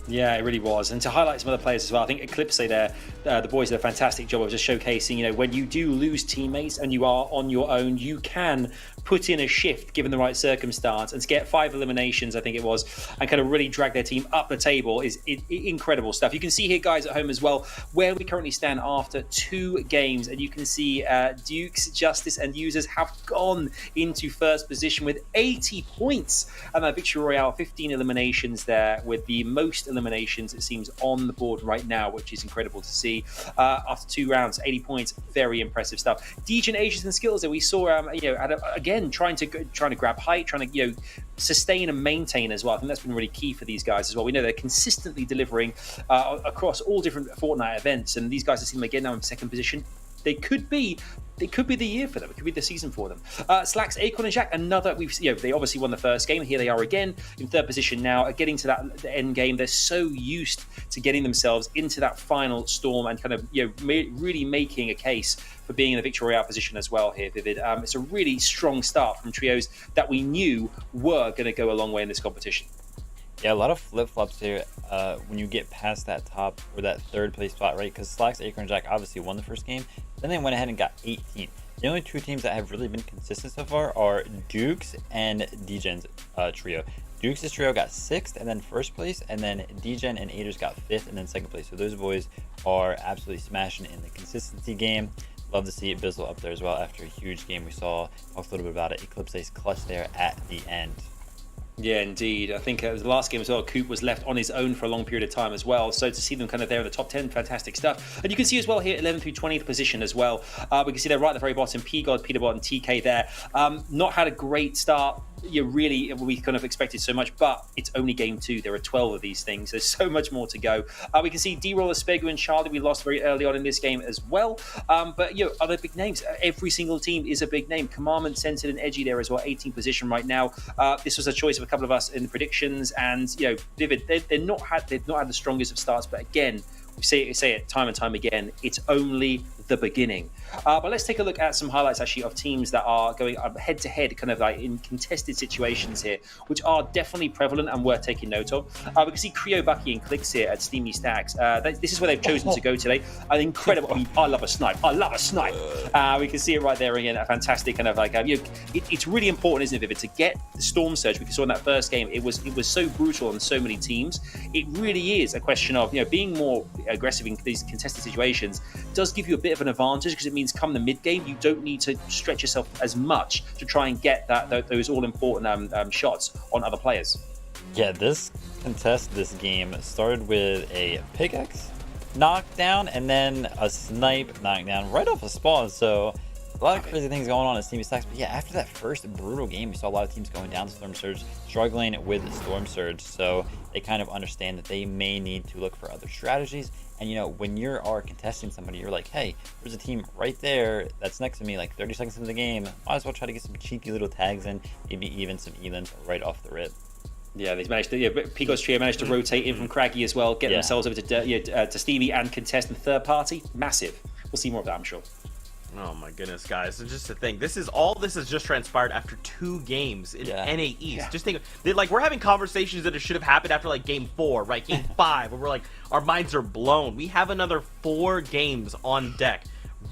Yeah, it really was. And to highlight some other players as well, I think Eclipse there, the boys did a fantastic job of just showcasing, you know, when you do lose teammates and you are on your own, you can put in a shift given the right circumstance, and to get 5 eliminations, I think it was, and kind of really drag their team up the table is incredible stuff. You can see here, guys at home as well, where we currently stand after 2 games, and you can see Dukes, Justice, and Users have gone into first position with 80 points, and that victory royale, 15 eliminations there, with the most eliminations it seems on the board right now, which is incredible to see. After 2 rounds, 80 points, very impressive stuff. DJ Agers and Skills that we saw, you know, again trying to grab height, trying to, you know, sustain and maintain as well. I think that's been really key for these guys as well. We know they're consistently delivering across all different Fortnite events, and these guys seem like getting now in second position. They could be the year for them. It could be the season for them. Slacks, Acorn, and Jack, another. They obviously won the first game. Here they are again in third position now, getting to the end game. They're so used to getting themselves into that final storm and kind of, you know, really making a case for being in a victory royale position as well here, Vivid. It's a really strong start from trios that we knew were going to go a long way in this competition. Yeah, a lot of flip-flops here when you get past that top or that 3rd place spot, right? Because Slacks, Acorn, and Jack obviously won the first game. Then they went ahead and got 18th. The only 2 teams that have really been consistent so far are Dukes and Dgen's trio. Dukes' trio got 6th and then 1st place, and then Dgen and Agers got 5th and then 2nd place. So those boys are absolutely smashing in the consistency game. Love to see Bizzle up there as well after a huge game we saw. Talked a little bit about it. Eclipse Ace clutch there at the end. Yeah, indeed. I think the last game as well, Coop was left on his own for a long period of time as well. So to see them kind of there in the top 10, fantastic stuff. And you can see as well here, 11th through 20th position as well. We can see they're right at the very bottom, P-God, Peterbot, and TK there. Not had a great start. We kind of expected so much, but it's only game 2. There are 12 of these things. There's so much more to go. We can see D-Roller, Spegu, and Charlie. We lost very early on in this game as well. But other big names. Every single team is a big name. Commandment, Scented, and Edgy there as well. 18th position right now. This was a choice of a couple of us in the predictions, and Vivid. They've not had the strongest of starts, but again, we say it time and time again. It's only the beginning. But let's take a look at some highlights actually of teams that are going head to head, kind of like in contested situations here, which are definitely prevalent and worth taking note of. We can see Creo, Bucky, and Clicks here at Steamy Stacks. This is where they've chosen to go today. An incredible. I mean, I love a snipe. I love a snipe. We can see it right there again. A fantastic kind of like. It's really important, isn't it, Vivid, to get the Storm Surge, because we saw in that first game it was so brutal on so many teams. It really is a question of being more aggressive in these contested situations does give you a bit of an advantage, because it means come the mid game you don't need to stretch yourself as much to try and get those all important shots on other players. Yeah, this game started with a pickaxe knockdown and then a snipe knockdown right off a spawn. So a lot of crazy things going on in Steamy Stacks. But yeah, after that first brutal game, we saw a lot of teams going down to Storm Surge, struggling with Storm Surge. So they kind of understand that they may need to look for other strategies. And when you are contesting somebody, you're like, hey, there's a team right there that's next to me, like 30 seconds into the game. Might as well try to get some cheeky little tags in, maybe even some elans right off the rip. Yeah, they've managed to. Pico's trio managed to rotate in from Craggy as well, get themselves over to Stevie and contest in third party. Massive. We'll see more of that, I'm sure. Oh my goodness, guys! And just to think, this has just transpired after 2 games in NA East. Yeah. Just think, we're having conversations that it should have happened after like game 4, right? Game 5, where we're like, our minds are blown. We have another 4 games on deck,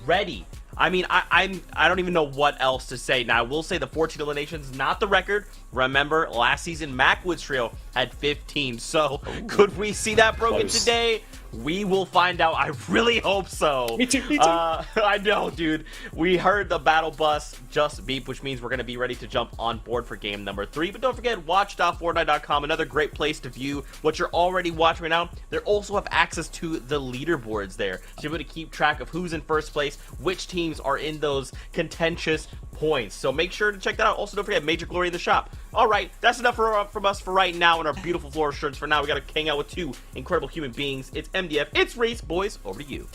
ready. I mean, I don't even know what else to say. Now, I will say the 14 eliminations, not the record. Remember, last season, Macwood's trio had 15. So, could we see that broken today? We will find out. I really hope so. Me too. I know, dude. We heard the battle bus just beep, which means we're going to be ready to jump on board for game number 3. But don't forget, watch.fortnite.com, another great place to view what you're already watching right now. They also have access to the leaderboards there. So you're able to keep track of who's in first place, which teams are in those contentious points. So make sure to check that out. Also, don't forget Major Glory in the shop. All right, that's enough from us for right now in our beautiful floral shirts. For now, we got to hang out with 2 incredible human beings. It's MDF. It's Reese. Boys, over to you.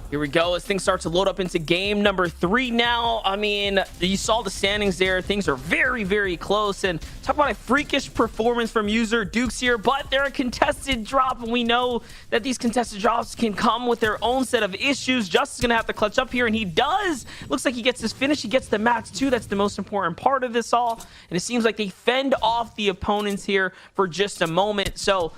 Here we go as things start to load up into game number 3 now. I mean, you saw the standings there. Things are very, very close. And talk about a freakish performance from user Dukes here, but they're a contested drop. And we know that these contested drops can come with their own set of issues. Justice is going to have to clutch up here, and he does. Looks like he gets his finish. He gets the match too. That's the most important part of this all. And it seems like they fend off the opponents here for just a moment. So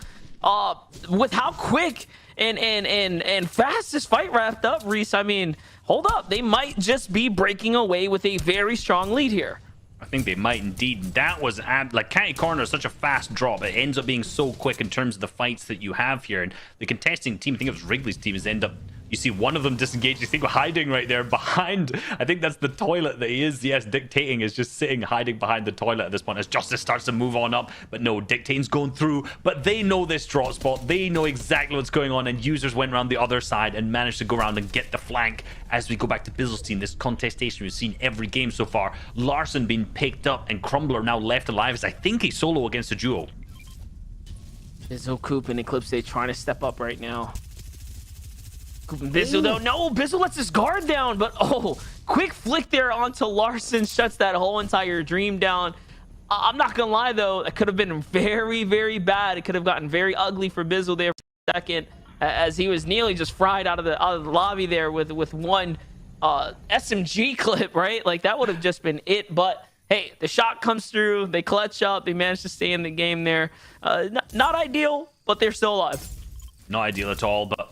with how quick and fast this fight wrapped up, Reese, I mean, hold up, they might just be breaking away with a very strong lead here. I think they might indeed. That was like Catty Corner is such a fast drop. It ends up being so quick in terms of the fights that you have here. And the contesting team, I think it was Wrigley's team, is end up. You see one of them disengaged. You think hiding right there behind. I think that's the toilet that he is. Yes, Dictating is just sitting, hiding behind the toilet at this point as Justice starts to move on up. But no, Dictating's going through. But they know this drop spot. They know exactly what's going on. And users went around the other side and managed to go around and get the flank. As we go back to Bizzle's team, this contestation we've seen every game so far. Larson being picked up and Crumbler now left alive as I think he's solo against a duo. Bizzle, Coop, and Eclipse, they trying to step up right now. Bizzle though, no, Bizzle lets his guard down, but quick flick there onto Larson, shuts that whole entire dream down. I'm not gonna lie though, that could have been very, very bad. It could have gotten very ugly for Bizzle there for a second, as he was nearly just fried out of the lobby there with one SMG clip, right? Like that would have just been it. But hey, the shot comes through, they clutch up, they manage to stay in the game there. Not ideal, but they're still alive. Not ideal at all, but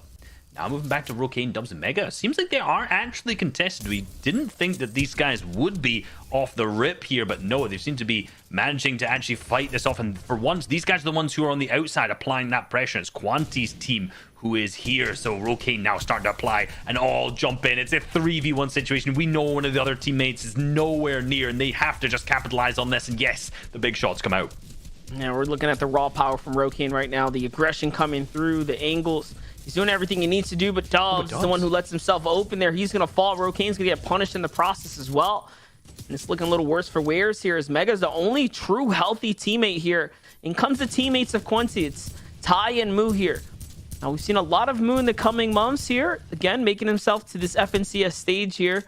now moving back to Rokane, Dubs, and Mega. Seems like they are actually contested. We didn't think that these guys would be off the rip here, but no, they seem to be managing to actually fight this off. And for once, these guys are the ones who are on the outside applying that pressure. It's Quanti's team who is here. So Rokane now starting to apply and all jump in. It's a 3v1 situation. We know one of the other teammates is nowhere near, and they have to just capitalize on this. And yes, the big shots come out. Yeah, we're looking at the raw power from Rokane right now. The aggression coming through, the angles. He's doing everything he needs to do, but Dubs is the one who lets himself open there. He's going to fall. Rokane's going to get punished in the process as well. And it's looking a little worse for Wares here, as Mega's the only true healthy teammate here. In comes the teammates of Quincy. It's Ty and Moo here. Now, we've seen a lot of Moo in the coming months here. Again, making himself to this FNCS stage here.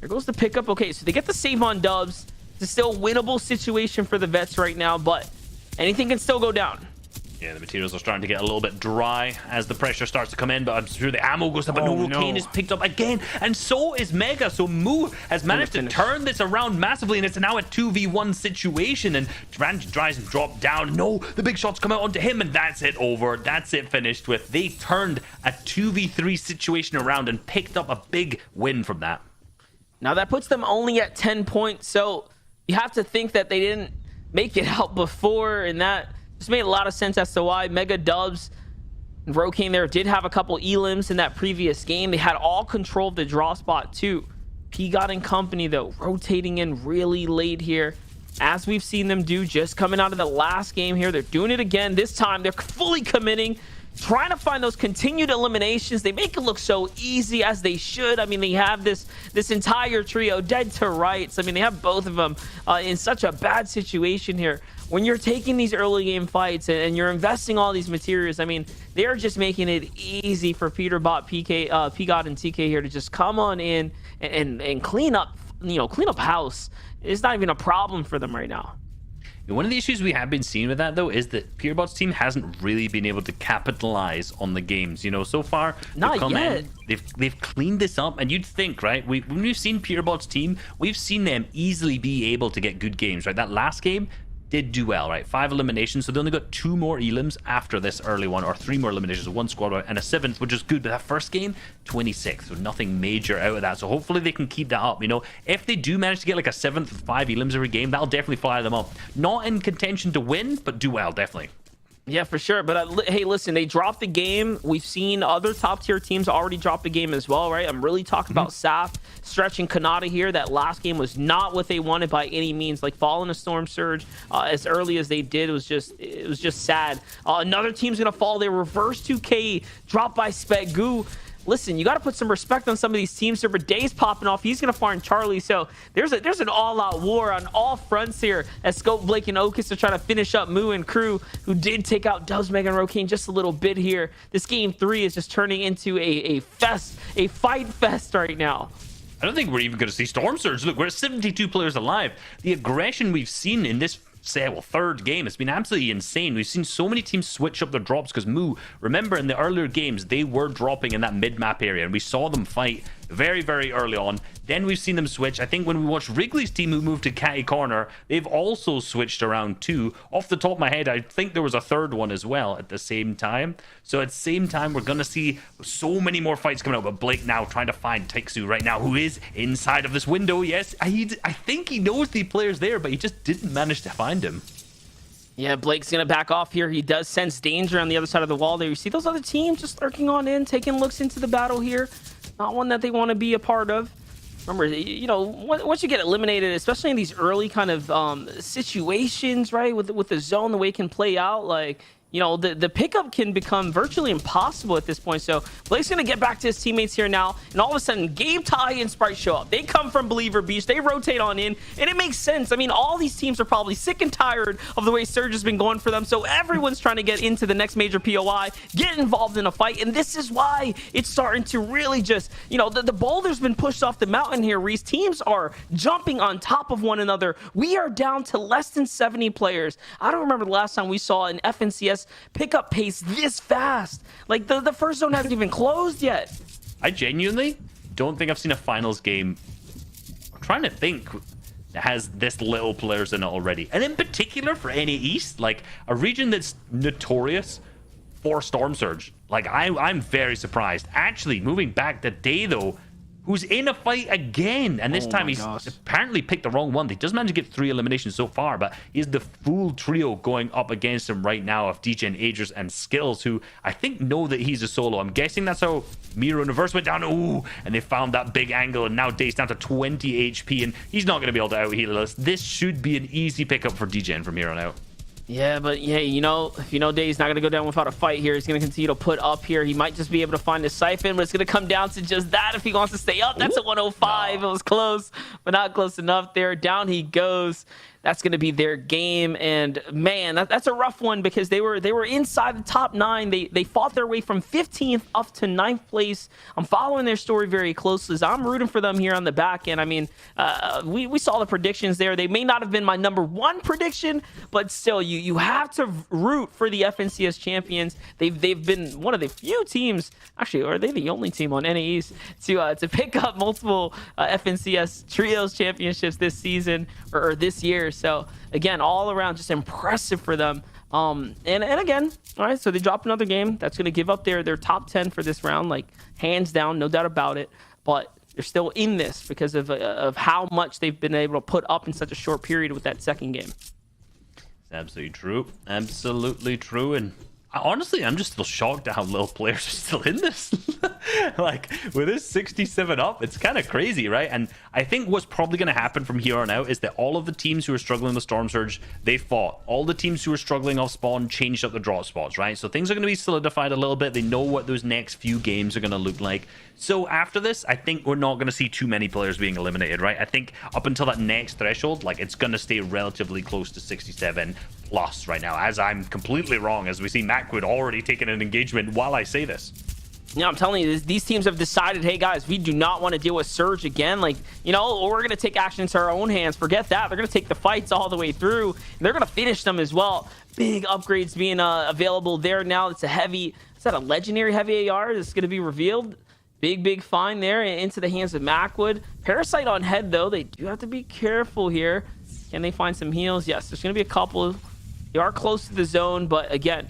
There goes the pickup. Okay, so they get the save on Dubs. It's still a winnable situation for the vets right now, but anything can still go down. Yeah, the materials are starting to get a little bit dry as the pressure starts to come in, but I'm sure the ammo goes up, but no, Rocane is picked up again, and so is Mega. So Moo has managed to turn this around massively, and it's now a 2v1 situation, and Durant tries and drop down. No, the big shots come out onto him, and that's it over. That's it finished with. They turned a 2v3 situation around and picked up a big win from that. Now that puts them only at 10 points, so you have to think that they didn't make it out before, and that just made a lot of sense as to why. Mega Dubs and Rocane there did have a couple elims in that previous game. They had all control of the draw spot too. P-God and company though rotating in really late here, as we've seen them do just coming out of the last game here. They're doing it again. This time they're fully committing, trying to find those continued eliminations. They make it look so easy, as they should. I mean, they have this entire trio dead to rights. I mean, they have both of them in such a bad situation here. When you're taking these early game fights and you're investing all these materials, I mean, they're just making it easy for Peterbot, P-God, and TK here to just come on in and clean up, clean up house. It's not even a problem for them right now. One of the issues we have been seeing with that, though, is that Peterbot's team hasn't really been able to capitalize on the games. So far, not yet. They've cleaned this up, and you'd think, right? When we've seen Peterbot's team, we've seen them easily be able to get good games, right? That last game did do well, right? 5 eliminations, so they only got 2 more elims after this early one, or 3 more eliminations, 1 squad and a 7th, which is good. But that first game, 26th, so nothing major out of that. So hopefully they can keep that up. If they do manage to get like a 7th with 5 elims every game, that'll definitely fire them up. Not in contention to win, but do well, definitely. Yeah, for sure. But hey, listen, they dropped the game. We've seen other top tier teams already drop the game as well, right? I'm really talking about SAF, Stretch, and Kanata here. That last game was not what they wanted by any means. Like falling a Storm Surge as early as they did, it was just sad. Another team's gonna fall. They reverse 2K, dropped by Spegu. Listen, you got to put some respect on some of these teams. Server Days popping off. He's going to farm Charlie. So there's an all-out war on all fronts here as Scope, Blake, and Okus are trying to finish up Moo and crew, who did take out Dubs, Mega, and Rocane just a little bit here. This game 3 is just turning into a fight fest right now. I don't think we're even going to see Storm Surge. Look, we're at 72 players alive. The aggression we've seen in this third game has been absolutely insane. We've seen so many teams switch up their drops because Moo, remember in the earlier games, they were dropping in that mid-map area, and we saw them fight very, very early on. Then we've seen them switch. I think when we watched Wrigley's team who moved to Catty Corner, they've also switched around too. Off the top of my head, I think there was a third one as well at the same time. So at the same time, we're going to see so many more fights coming out. But Blake now trying to find Tixu right now, who is inside of this window. Yes, I think he knows the player's there, but he just didn't manage to find him. Yeah, Blake's going to back off here. He does sense danger on the other side of the wall there. You see those other teams just lurking on in, taking looks into the battle here. Not one that they want to be a part of. Remember, once you get eliminated, especially in these early kind of situations, right, with the zone, the way it can play out, like, the pickup can become virtually impossible at this point. So Blake's going to get back to his teammates here now, and all of a sudden, Gabe, Ty, and Sprite show up. They come from Believer Beach. They rotate on in, and it makes sense. I mean, all these teams are probably sick and tired of the way Surge has been going for them, so everyone's trying to get into the next major POI, get involved in a fight, and this is why it's starting to really just, the boulder's been pushed off the mountain here, Reese. Teams are jumping on top of one another. We are down to less than 70 players. I don't remember the last time we saw an FNCS pickup pace this fast. Like the first zone hasn't even closed yet. I genuinely don't think I've seen a finals game, I'm trying to think, that has this little players in it already. And in particular for NA East, like a region that's notorious for Storm Surge. Like I'm very surprised. Actually, moving back the day though, who's in a fight again, and this time he's apparently picked the wrong one. He does manage to get 3 eliminations so far, but he's the full trio going up against him right now of DJ and Adris and Skills, who I think know that he's a solo. I'm guessing that's how Miro and Reverse went down. Ooh, and they found that big angle, and now Dace down to 20 HP, and he's not going to be able to out-heal us. This should be an easy pickup for DJ and from here on out. Yeah, but yeah, if Day's not going to go down without a fight here, he's going to continue to put up here. He might just be able to find a siphon, but it's going to come down to just that if he wants to stay up. That's a 105. No. It was close, but not close enough there. Down he goes. that's going to be their game. And man, that's a rough one because they were inside the top 9. They fought their way from 15th up to 9th place. I'm following their story very closely, so I'm rooting for them here on the back end. I mean, we saw the predictions there. They may not have been my #1 prediction, but still, you have to root for the FNCS champions. They've been one of the few teams, actually, or are they the only team on NAEs to pick up multiple FNCS trios championships this season or this year. So again, all around just impressive for them. And again, all right, so they drop another game that's going to give up their top 10 for this round, like hands down, no doubt about it. But they're still in this because of how much they've been able to put up in such a short period with that second game. It's absolutely true. Absolutely true. And honestly, I'm just still shocked at how little players are still in this. Like, with this 67 up, it's kind of crazy, right? And I think what's probably going to happen from here on out is that all of the teams who are struggling with Storm Surge, they fought. All the teams who are struggling off spawn changed up the drop spots, right? So things are going to be solidified a little bit. They know what those next few games are going to look like. So after this, I think we're not going to see too many players being eliminated, right? I think up until that next threshold, like, it's going to stay relatively close to 67 plus right now, as I'm completely wrong, as we see Macwood already taking an engagement while I say this. Yeah, I'm telling you, these teams have decided, hey guys, we do not want to deal with Surge again. Like, you know, we're going to take action into our own hands. Forget that. They're going to take the fights all the way through. And they're going to finish them as well. Big upgrades being available there now. It's a heavy, is that a legendary heavy AR that's going to be revealed? Big find there into the hands of Macwood. Parasite on head, though. They do have to be careful here. Can they find some heals? Yes, there's going to be a couple. They are close to the zone, but again,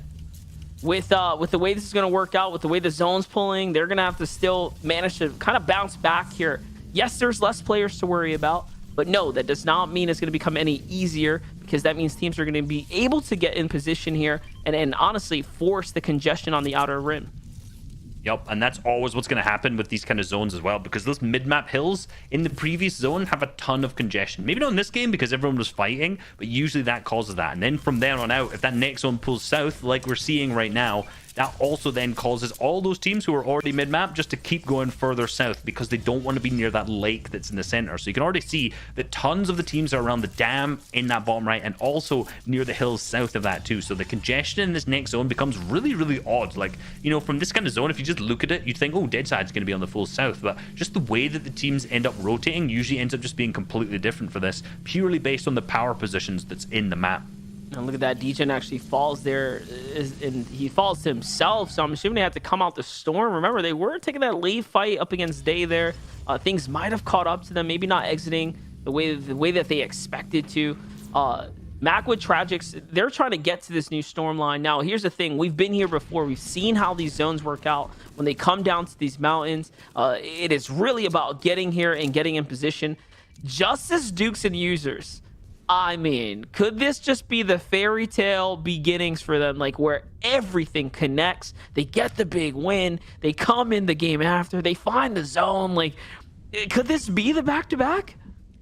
with the way this is going to work out, with the way the zone's pulling, they're going to have to still manage to kind of bounce back here. Yes, there's less players to worry about, but no, that does not mean it's going to become any easier, because that means teams are going to be able to get in position here and honestly force the congestion on the outer rim. Yep, and that's always what's going to happen with these kind of zones as well, because those mid-map hills in the previous zone have a ton of congestion. Maybe not in this game because everyone was fighting, but usually that causes that. And then from there on out, if that next zone pulls south, like we're seeing right now, that also then causes all those teams who are already mid-map just to keep going further south because they don't want to be near that lake that's in the center. So you can already see that tons of the teams are around the dam in that bottom right and also near the hills south of that too. So the congestion in this next zone becomes really odd. Like, you know, from this kind of zone, if you just look at it, you'd think, oh, Deadside's going to be on the full south. But just the way that the teams end up rotating usually ends up just being completely different for this, purely based on the power positions that's in the map. And look at that, Degen actually falls there, and he falls to himself, so I'm assuming they had to come out the storm. Remember, they were taking that lead fight up against Day there. Things might have caught up to them, maybe not exiting the way that they expected to. Macwood Tragics, they're trying to get to this new storm line. Now, here's the thing. We've been here before. We've seen how these zones work out when they come down to these mountains. It is really about getting here and getting in position. Just as Dukes and Users, I mean, could this just be the fairy tale beginnings for them, like where everything connects? They get the big win, they come in the game after, they find the zone. Like, could this be the back-to-back?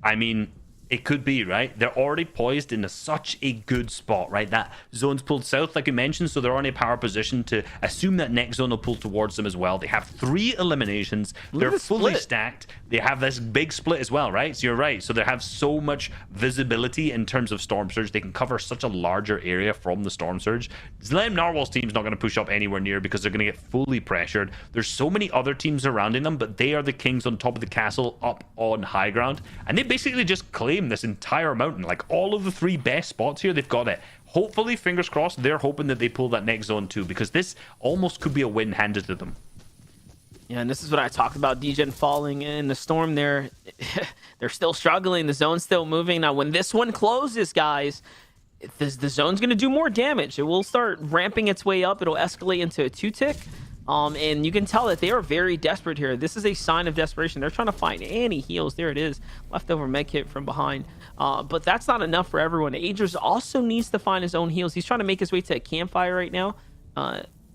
I mean, it could be, right? They're already poised in such a good spot, right? That zone's pulled south, like you mentioned, so they're on a power position to assume that next zone will pull towards them as well. They have 3 eliminations. They're fully stacked. They have this big split as well, right? So you're right. So they have so much visibility in terms of Storm Surge. They can cover such a larger area from the Storm Surge. Zlem Narwhal's team's not going to push up anywhere near because they're going to get fully pressured. There's so many other teams surrounding them, but they are the kings on top of the castle up on high ground. And they basically just claim this entire mountain. Like, all of the 3 best spots here, they've got it. Hopefully, fingers crossed, they're hoping that they pull that next zone too, because this almost could be a win handed to them. Yeah, and this is what I talked about, Degen falling in the storm there. They're still struggling. The zone's still moving. Now, when this one closes, guys, the zone's going to do more damage. It will start ramping its way up. It'll escalate into a 2-tick. And you can tell that they are very desperate here. This is a sign of desperation. They're trying to find any heals. There it is. Leftover med kit from behind. But that's not enough for everyone. Agers also needs to find his own heals. He's trying to make his way to a campfire right now.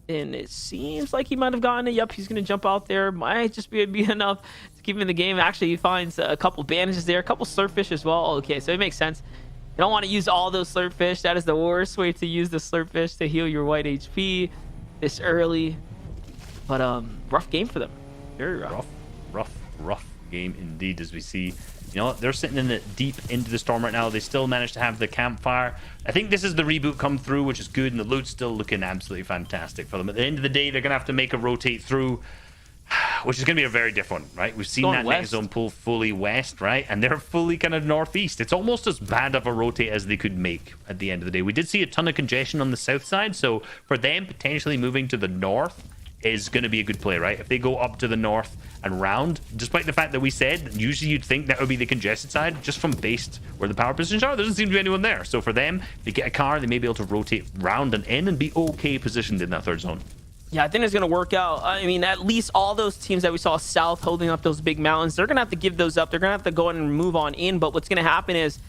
And it seems like he might have gotten it. Yep, he's going to jump out there. Might just be enough to keep him in the game. Actually, he finds a couple bandages there. A couple slurpfish as well. Okay, so it makes sense. You don't want to use all those slurpfish. That is the worst way to use the slurpfish to heal your white HP this early. But rough game for them. Very rough. Rough game indeed, as we see You know, they're sitting in the deep into the storm right now. They still managed to have the campfire. I think this is the reboot come through, which is good, and the loot's still looking absolutely fantastic for them. At the end of the day, they're going to have to make a rotate through, which is going to be a very different one, right? We've seen that next zone pull fully west, right? And they're fully kind of northeast. It's almost as bad of a rotate as they could make at the end of the day. We did see a ton of congestion on the south side, so for them, potentially moving to the north is going to be a good play, right? If they go up to the north and round, despite the fact that we said usually you'd think that would be the congested side, just from based where the power positions are, there doesn't seem to be anyone there. So for them, if they get a car, they may be able to rotate round and in and be okay positioned in that third zone. Yeah, I think it's going to work out. I mean, at least all those teams that we saw south holding up those big mountains, they're going to have to give those up. They're going to have to go in and move on in. But what's going to happen is,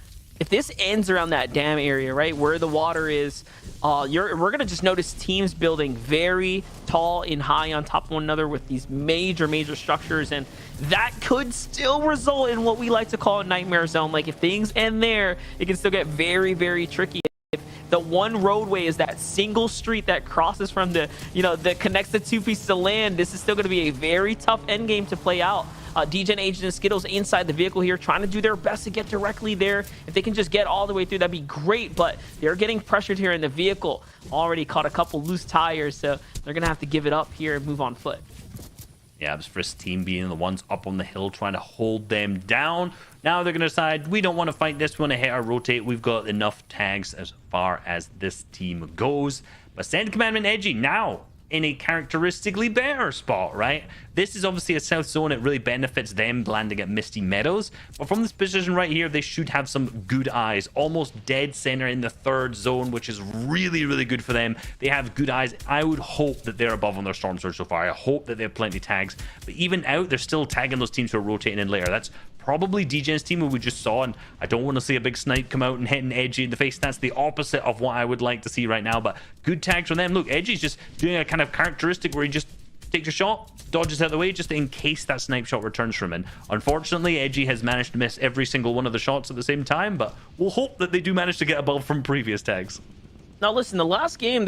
if this ends around that dam area, right, where the water is, we're going to just notice teams building very tall and high on top of one another with these major structures, and that could still result in what we like to call a nightmare zone. Like, if things end there, it can still get very tricky. If the one roadway is that single street that crosses from the, that connects the two pieces of land, this is still going to be a very tough end game to play out. DGen, Agent, and Skittles inside the vehicle here, trying to do their best to get directly there. If they can just get all the way through, that'd be great, but they're getting pressured here in the vehicle. Already caught a couple loose tires, so they're going to have to give it up here and move on foot. Yeah, first team being the ones up on the hill trying to hold them down. Now they're going to decide, we don't want to fight this one, to hit our rotate. We've got enough tags as far as this team goes. But Send Commandment Edgy now in a characteristically better spot, right? This is obviously a south zone. It really benefits them landing at Misty Meadows. But from this position right here, they should have some good eyes. Almost dead center in the third zone, which is really good for them. They have good eyes. I would hope that they're above on their storm surge so far. I hope that they have plenty of tags. But even out, they're still tagging those teams who are rotating in later. That's probably DGen's team who we just saw, and I don't want to see a big snipe come out and hitting Edgy in the face. That's the opposite of what I would like to see right now, but good tags from them. Look, Edgy's just doing a kind of characteristic where he just takes a shot, dodges out of the way just in case that snipe shot returns from him. Unfortunately, Edgy has managed to miss every single one of the shots at the same time, but we'll hope that they do manage to get above from previous tags. Now listen, the last game,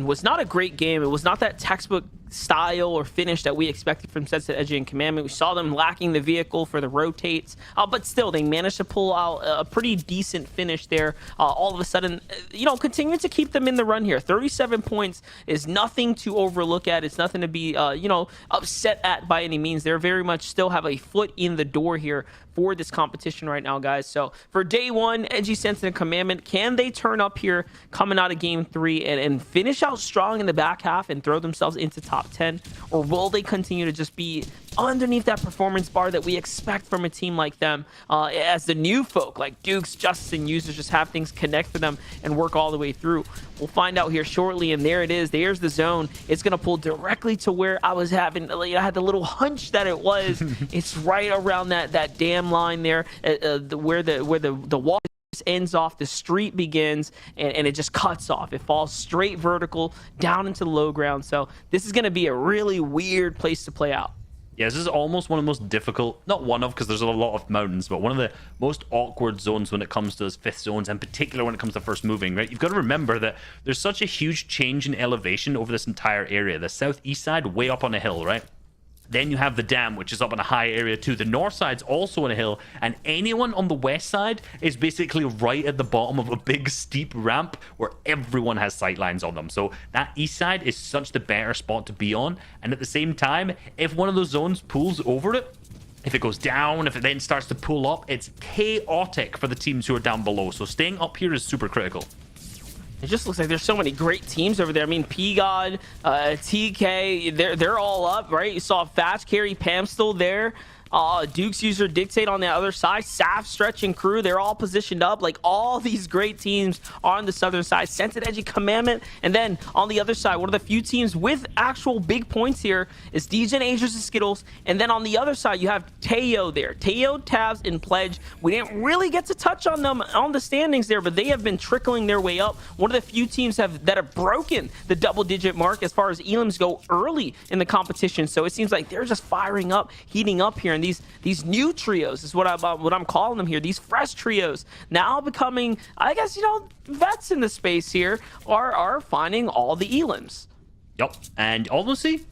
was not a great game. It was not that textbook style or finish that we expected from Sets Edgy and Commandment. We saw them lacking the vehicle for the rotates, but still they managed to pull out a pretty decent finish there. All of a sudden, continuing to keep them in the run here. 37 points is nothing to overlook at. It's nothing to be upset at by any means. They're very much still have a foot in the door here for this competition right now, guys. So for day one, Edgy, Sense, and Commandment, can they turn up here coming out of game 3 and finish out strong in the back half and throw themselves into top 10, or will they continue to just be underneath that performance bar that we expect from a team like them, as the new folk like Dukes, Justice, and Users just have things connect for them and work all the way through? We'll find out here shortly, and there it is. There's the zone. It's going to pull directly to where I was having, I had the little hunch that it was. It's right around that dam line there, where the wall ends off, the street begins, and it just cuts off. It falls straight vertical down into the low ground. So this is going to be a really weird place to play out. Yeah, this is almost one of the most difficult, not one of, because there's a lot of mountains, but one of the most awkward zones when it comes to those fifth zones, in particular when it comes to first moving, right? You've got to remember that there's such a huge change in elevation over this entire area. The southeast side, way up on a hill, right? Then you have the dam, which is up in a high area too. The north side's also on a hill, and anyone on the west side is basically right at the bottom of a big steep ramp where everyone has sightlines on them. So that east side is such the better spot to be on. And at the same time, if one of those zones pulls over it, if it goes down, if it then starts to pull up, it's chaotic for the teams who are down below. So staying up here is super critical. It just looks like there's so many great teams over there. I mean, P-God, TK, they're all up, right? You saw Fast Carry, Pam still there. Duke's User, Dictate on the other side, Saf, Stretch, and Crew, they're all positioned up. Like, all these great teams are on the southern side. Scented Edgy, Commandment, and then on the other side, one of the few teams with actual big points here is DGen, Agers, and Skittles. And then on the other side, you have Teo there. Teo, Tabs, and Pledge. We didn't really get to touch on them on the standings there, but they have been trickling their way up. One of the few teams that have broken the double-digit mark as far as elims go early in the competition. So it seems like they're just firing up, heating up here. And these new trios is what I'm calling them here. These fresh trios now becoming, I guess, vets in the space here are finding all the elims. Yep. And honestly,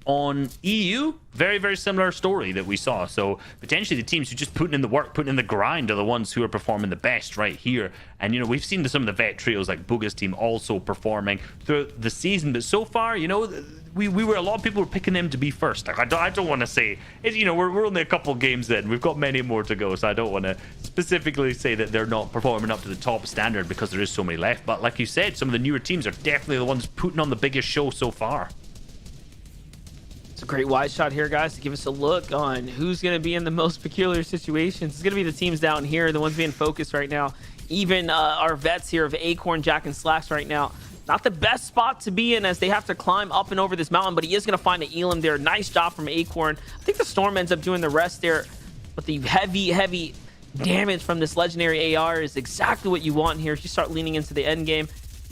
on EU, very, very similar story that we saw. So potentially the teams who just putting in the work, putting in the grind are the ones who are performing the best right here. And, you know, we've seen some of the vet trios like Booga's team also performing throughout the season. But so far, you know, we were, a lot of people were picking them to be first. Like, I don't want to say, you know, we're only a couple games in. We've got many more to go. So I don't want to specifically say that they're not performing up to the top standard because there is so many left. But like you said, some of the newer teams are definitely the ones putting on the biggest show so far. It's a great wide shot here, guys, to give us a look on who's going to be in the most peculiar situations. It's going to be the teams down here, the ones being focused right now. Even our vets here of Acorn, Jack, and Slacks right now. Not the best spot to be in as they have to climb up and over this mountain, but he is going to find an Elam there. Nice job from Acorn. I think the Storm ends up doing the rest there, but the heavy damage from this legendary AR is exactly what you want here as you start leaning into the end game.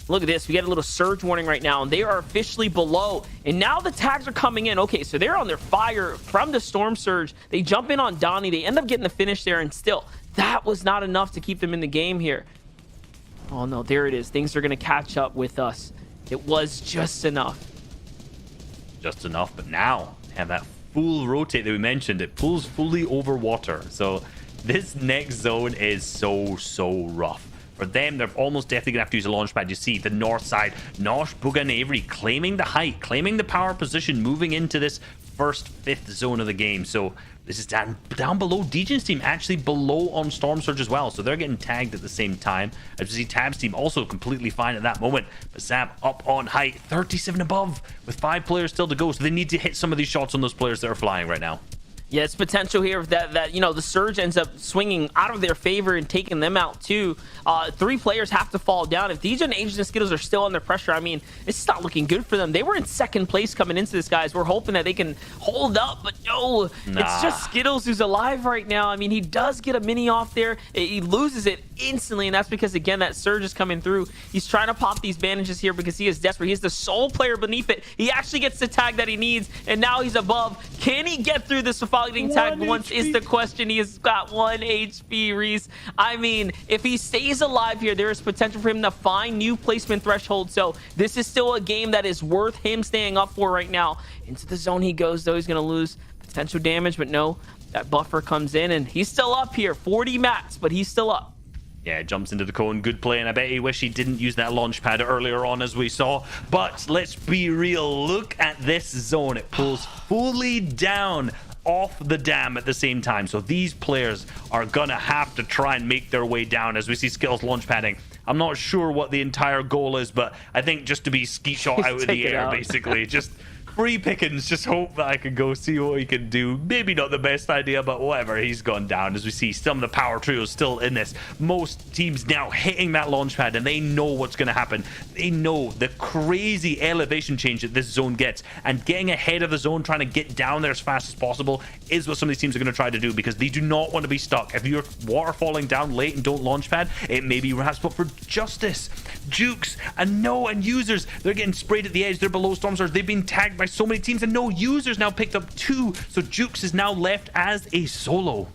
Look at this. We get a little surge warning right now, and they are officially below. And now the tags are coming in. Okay, so they're on their fire from the storm surge. They jump in on Donnie. They end up getting the finish there, and still, that was not enough to keep them in the game here. Oh, no, there it is. Things are going to catch up with us. It was just enough. Just enough, but now, and that full rotate that we mentioned, it pulls fully over water. So this next zone is so rough. For them, they're almost definitely going to have to use a launch pad. You see the north side, Nosh, Booga, and Avery claiming the height, claiming the power position, moving into this first fifth zone of the game. So this is down below. Dejan's team actually below on Storm Surge as well. So they're getting tagged at the same time. As we see Tab's team also completely fine at that moment. But Sam up on height, 37 above with 5 players still to go. So they need to hit some of these shots on those players that are flying right now. Yeah, it's potential here that you know, the surge ends up swinging out of their favor and taking them out too. 3 players have to fall down. If DJ and Agents and Skittles are still under pressure, I mean, it's not looking good for them. They were in second place coming into this, guys. We're hoping that they can hold up, but no, it's just Skittles who's alive right now. I mean, he does get a mini off there. He loses it instantly, and that's because, again, that surge is coming through. He's trying to pop these bandages here because he is desperate. He's the sole player beneath it. He actually gets the tag that he needs, and now he's above. Can he get through this without getting tagged once is the question. He has got 1 HP, Reese. I mean, if he stays alive here, there is potential for him to find new placement threshold. So this is still a game that is worth him staying up for right now. Into the zone he goes, though. He's going to lose potential damage, but no, that buffer comes in, and he's still up here. 40 max, but he's still up. Yeah, jumps into the cone. Good play, and I bet he wish he didn't use that launch pad earlier on, as we saw. But let's be real. Look at this zone. It pulls fully down off the dam at the same time. So these players are gonna have to try and make their way down as we see Skills launch padding. I'm not sure what the entire goal is, but I think just to be ski shot out of the air, basically. Just free pickings, just hope that I can go see what he can do. Maybe not the best idea, but whatever. He's gone down as we see some of the power trios still in this. Most teams now hitting that launch pad, and they know what's going to happen. They know the crazy elevation change that this zone gets, and getting ahead of the zone, trying to get down there as fast as possible is what some of these teams are going to try to do, because they do not want to be stuck. If you're water falling down late and don't launch pad, it may be rats, but for Justice, Jukes, and No, and Users, they're getting sprayed at the edge. They're below Storm Surge. They've been tagged by so many teams, and No, Users now picked up 2, so Jukes is now left as a solo.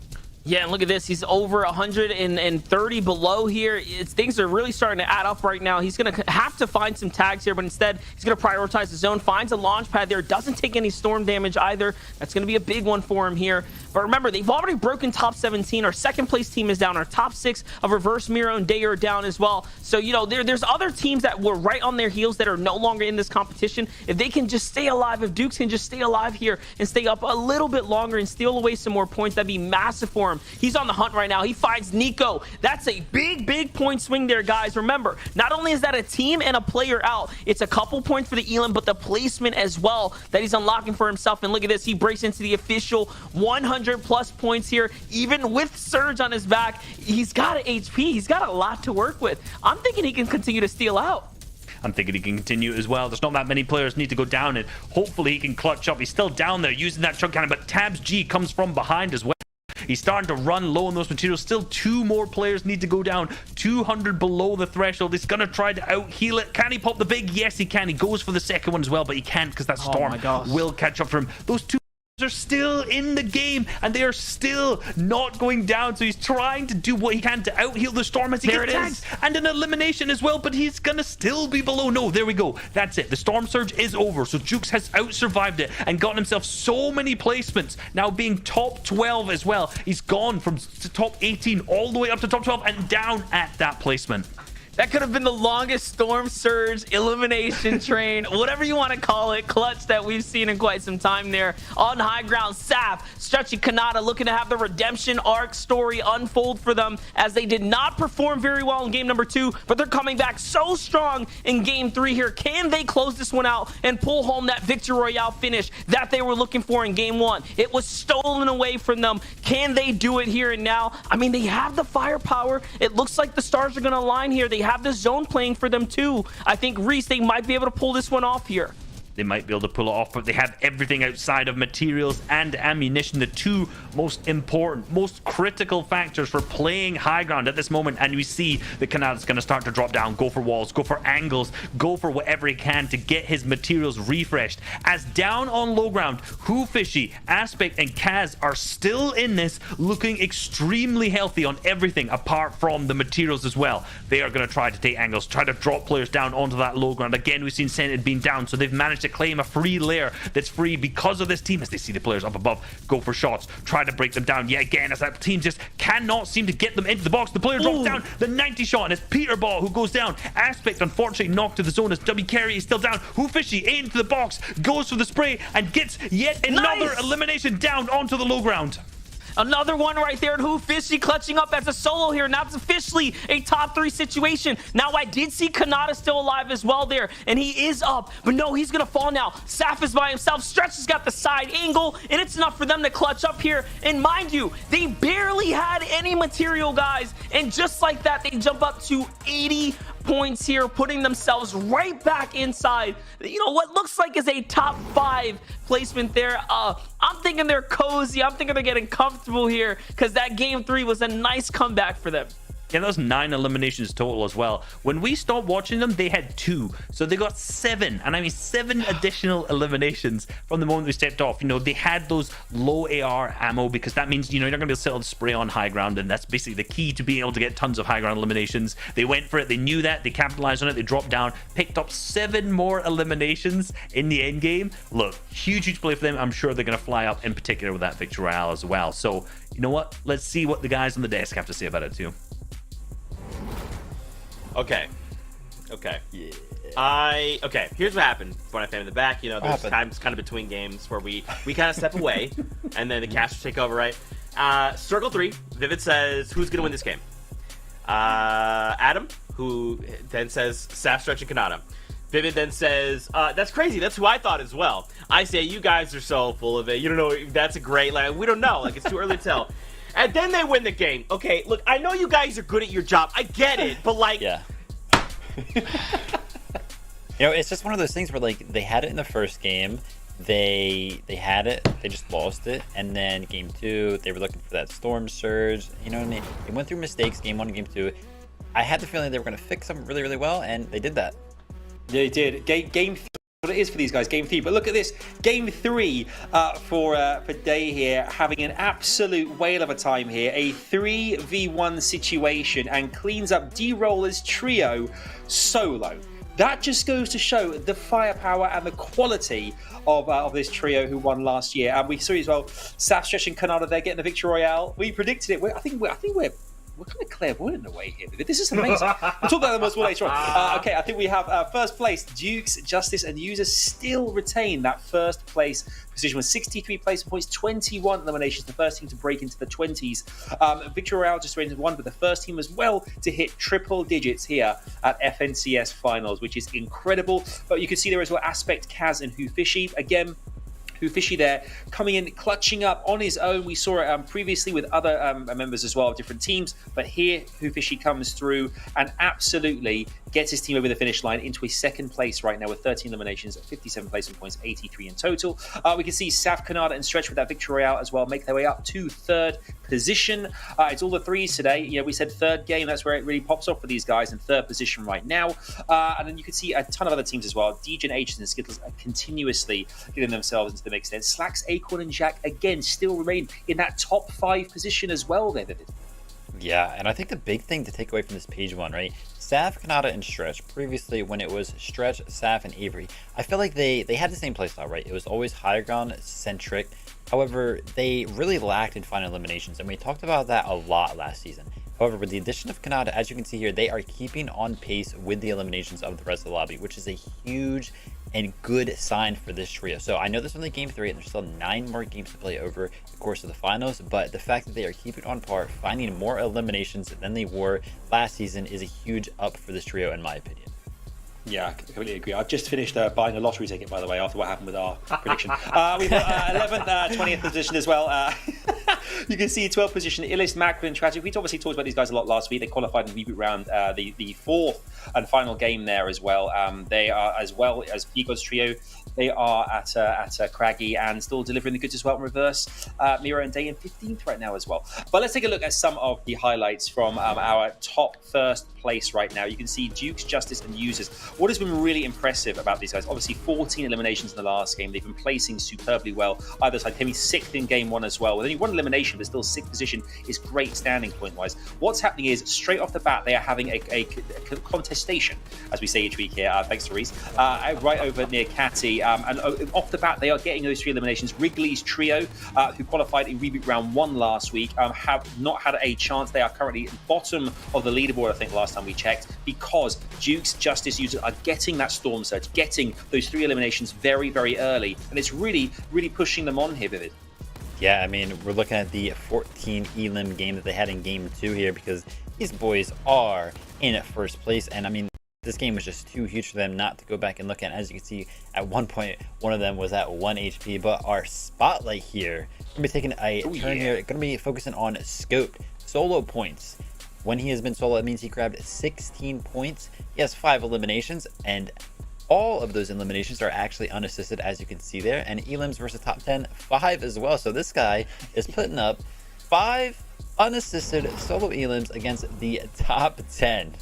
Yeah, and look at this. He's over 130 below here. Things are really starting to add up right now. He's going to have to find some tags here, but instead, he's going to prioritize the zone, finds a launch pad there, doesn't take any storm damage either. That's going to be a big one for him here. But remember, they've already broken top 17. Our second place team is down. Our top 6 of Reverse Miro and Day are down as well. So, you know, there's other teams that were right on their heels that are no longer in this competition. If they can just stay alive, if Dukes can just stay alive here and stay up a little bit longer and steal away some more points, that'd be massive for him. He's on the hunt right now. He finds Nico. That's a big point swing there, guys. Remember, not only is that a team and a player out, it's a couple points for the Elam, but the placement as well that he's unlocking for himself. And look at this. He breaks into the official 100+ points here, even with Surge on his back. He's got an HP. He's got a lot to work with. I'm thinking he can continue to steal out. I'm thinking he can continue as well. There's not that many players need to go down, and hopefully he can clutch up. He's still down there using that chug cannon, but Tabs G comes from behind as well. He's starting to run low on those materials. Still 2 more players need to go down. 200 below the threshold. He's going to try to out-heal it. Can he pop the big? Yes, he can. He goes for the second one as well, but he can't because that storm will catch up for him. Those 2 are still in the game and they are still not going down, so he's trying to do what he can to out-heal the Storm as he gets tagged and an elimination as well, but he's gonna still be below. No, there we go, that's it, the Storm Surge is over. So Jukes has out-survived it and gotten himself so many placements, now being top 12 as well. He's gone from top 18 all the way up to top 12 and down at that placement. That could have been the longest Storm Surge elimination train, whatever you want to call it, clutch that we've seen in quite some time there. On high ground, Saf, Stretchy Kanata looking to have the redemption arc story unfold for them, as they did not perform very well in game number 2, but they're coming back so strong in game 3 here. Can they close this one out and pull home that Victory Royale finish that they were looking for in game 1? It was stolen away from them. Can they do it here and now? I mean, they have the firepower. It looks like the stars are going to align here. They have the zone playing for them too. I think, Reese, they might be able to pull this one off here. They might be able to pull it off, but they have everything outside of materials and ammunition, the two most important, most critical factors for playing high ground at this moment. And we see the Kanata's going to start to drop down, go for walls, go for angles, go for whatever he can to get his materials refreshed. As down on low ground, Who Fishy, Aspect, and Kaz are still in this, looking extremely healthy on everything apart from the materials as well. They are going to try to take angles, try to drop players down onto that low ground. Again, we've seen Scented being down, so they've managed to claim a free layer that's free because of this team. As they see the players up above go for shots, try to break them down yet again, as that team just cannot seem to get them into the box. The player drops down the 90 shot, and it's Peter Ball who goes down. Aspect unfortunately knocked to the zone as W Carry is still down. Who Fishy into the box, goes for the spray and gets yet another elimination down onto the low ground. Another one right there, and Who Fishy clutching up as a solo here. Now it's officially a top 3 situation. Now I did see Kanata still alive as well there, and he is up, but no, he's gonna fall now. Saf is by himself. Stretch has got the side angle, and it's enough for them to clutch up here. And mind you, they barely had any material, guys, and just like that, they jump up to 80 points here, putting themselves right back inside, you know, what looks like is a top 5 placement there. I'm thinking they're cozy. I'm thinking they're getting comfortable here, because that game 3 was a nice comeback for them. Yeah, that was 9 eliminations total as well. When we stopped watching them, they had 2. So they got 7, and I mean 7 additional eliminations from the moment we stepped off. You know, they had those low AR ammo, because that means, you know, you're not going to be able to sell the spray on high ground, and that's basically the key to being able to get tons of high ground eliminations. They went for it. They knew that. They capitalized on it. They dropped down, picked up 7 more eliminations in the end game. Look, huge play for them. I'm sure they're going to fly up, in particular with that Victory Royale as well. So, you know what? Let's see what the guys on the desk have to say about it too. Okay. Okay, here's what happened. Fortnite fam in the back, you know, there's times kind of between games where we kind of step away, and then the casters take over, right? Circle 3, Vivid says, who's gonna win this game? Adam, who then says Saf, Stretch, and Kanata. Vivid then says, that's crazy, that's who I thought as well. I say, you guys are so full of it, you don't know, that's a great, like, we don't know, like, it's too early to tell. And then they win the game. Okay, look, I know you guys are good at your job. I get it, but like... Yeah. You know, it's just one of those things where, like, they had it in the first game. They had it. They just lost it. And then game 2, they were looking for that Storm Surge. You know what I mean? They went through mistakes game 1 and game 2. I had the feeling they were going to fix them really, really well, and they did that. Yeah, they did. Game 3. What it is for these guys, game 3. But look at this, game 3 for Day here, having an absolute whale of a time here. A 3v1 situation, and cleans up D-Roller's trio solo. That just goes to show the firepower and the quality of this trio who won last year. And we saw as well, Saf, Stretch, and Kanata, they're getting the Victory Royale. We predicted it. I think we're kind of clairvoyant in a way here. This is amazing. We'll talk about them as well later on. Okay, I think we have first place, Dukes, Justice, and Users still retain that first place position with 63 placement points, 21 eliminations, the first team to break into the 20s. Victory Royale just rated 1, but the first team as well to hit triple digits here at FNCS Finals, which is incredible. But you can see there as well Aspect, Kaz, and Who Fishy. Again, Who Fishy there coming in, clutching up on his own. We saw it previously with other members as well of different teams, but here Who Fishy comes through and absolutely gets his team over the finish line into a second place right now with 13 eliminations, 57 placement points, 83 in total. We can see Saf, Kanata, and Stretch with that Victory Royale as well make their way up to third position. It's all the 3s today. You know, we said third game, that's where it really pops off for these guys in third position right now. And then you can see a ton of other teams as well. Degen, Aegis, and Skittles are continuously getting themselves into the an extent. Slacks, Acorn, and Jack, again, still remain in that top 5 position as well there, Vivid. Yeah, and I think the big thing to take away from this page one, right? Saf, Kanata, and Stretch. Previously, when it was Stretch, Saf, and Avery, I feel like they had the same playstyle, right? It was always higher ground centric. However, they really lacked in final eliminations, and we talked about that a lot last season. However, with the addition of Kanata, as you can see here, they are keeping on pace with the eliminations of the rest of the lobby, which is a huge and good sign for this trio. So I know this is only game 3 and there's still 9 more games to play over the course of the finals, but the fact that they are keeping on par, finding more eliminations than they were last season is a huge up for this trio in my opinion. Yeah, I completely agree. I've just finished buying a lottery ticket, by the way, after what happened with our prediction. We've got 11th, 20th position as well. You can see 12th position, Illest, Macklin, Tragic. We obviously talked about these guys a lot last week. They qualified in the reboot round, the 4th and final game there as well. They are, as well as Peacock's trio, they are at Craggy and still delivering the goods as well in reverse. Mira and Day in 15th right now as well. But let's take a look at some of the highlights from our top first place right now. You can see Dukes, Justice, and Users. What has been really impressive about these guys, obviously 14 eliminations in the last game. They've been placing superbly well. Either side came 6th in game 1 as well. With only 1 elimination, but still 6th position is great standing point-wise. What's happening is, straight off the bat, they are having a contestation, as we say each week here, thanks to Reese, right over near Catty. And off the bat, they are getting those 3 eliminations. Wrigley's trio, who qualified in reboot round 1 last week, have not had a chance. They are currently bottom of the leaderboard, I think, last time we checked, because Dukes, Justice, Users are getting that storm surge, getting those 3 eliminations very, very early. And it's really, really pushing them on here, Vivid. Yeah, I mean, we're looking at the 14 elim game that they had in game 2 here, because these boys are in first place. And I mean, this game was just too huge for them not to go back and look at. As you can see, at one point, one of them was at 1 HP. But our spotlight here, going to be taking a turn here. Going to be focusing on Scoped solo points. When he has been solo, it means he grabbed 16 points. He has 5 eliminations, and all of those eliminations are actually unassisted, as you can see there. And elims versus top 10, 5 as well. So this guy is putting up 5 unassisted solo elims against the top 10.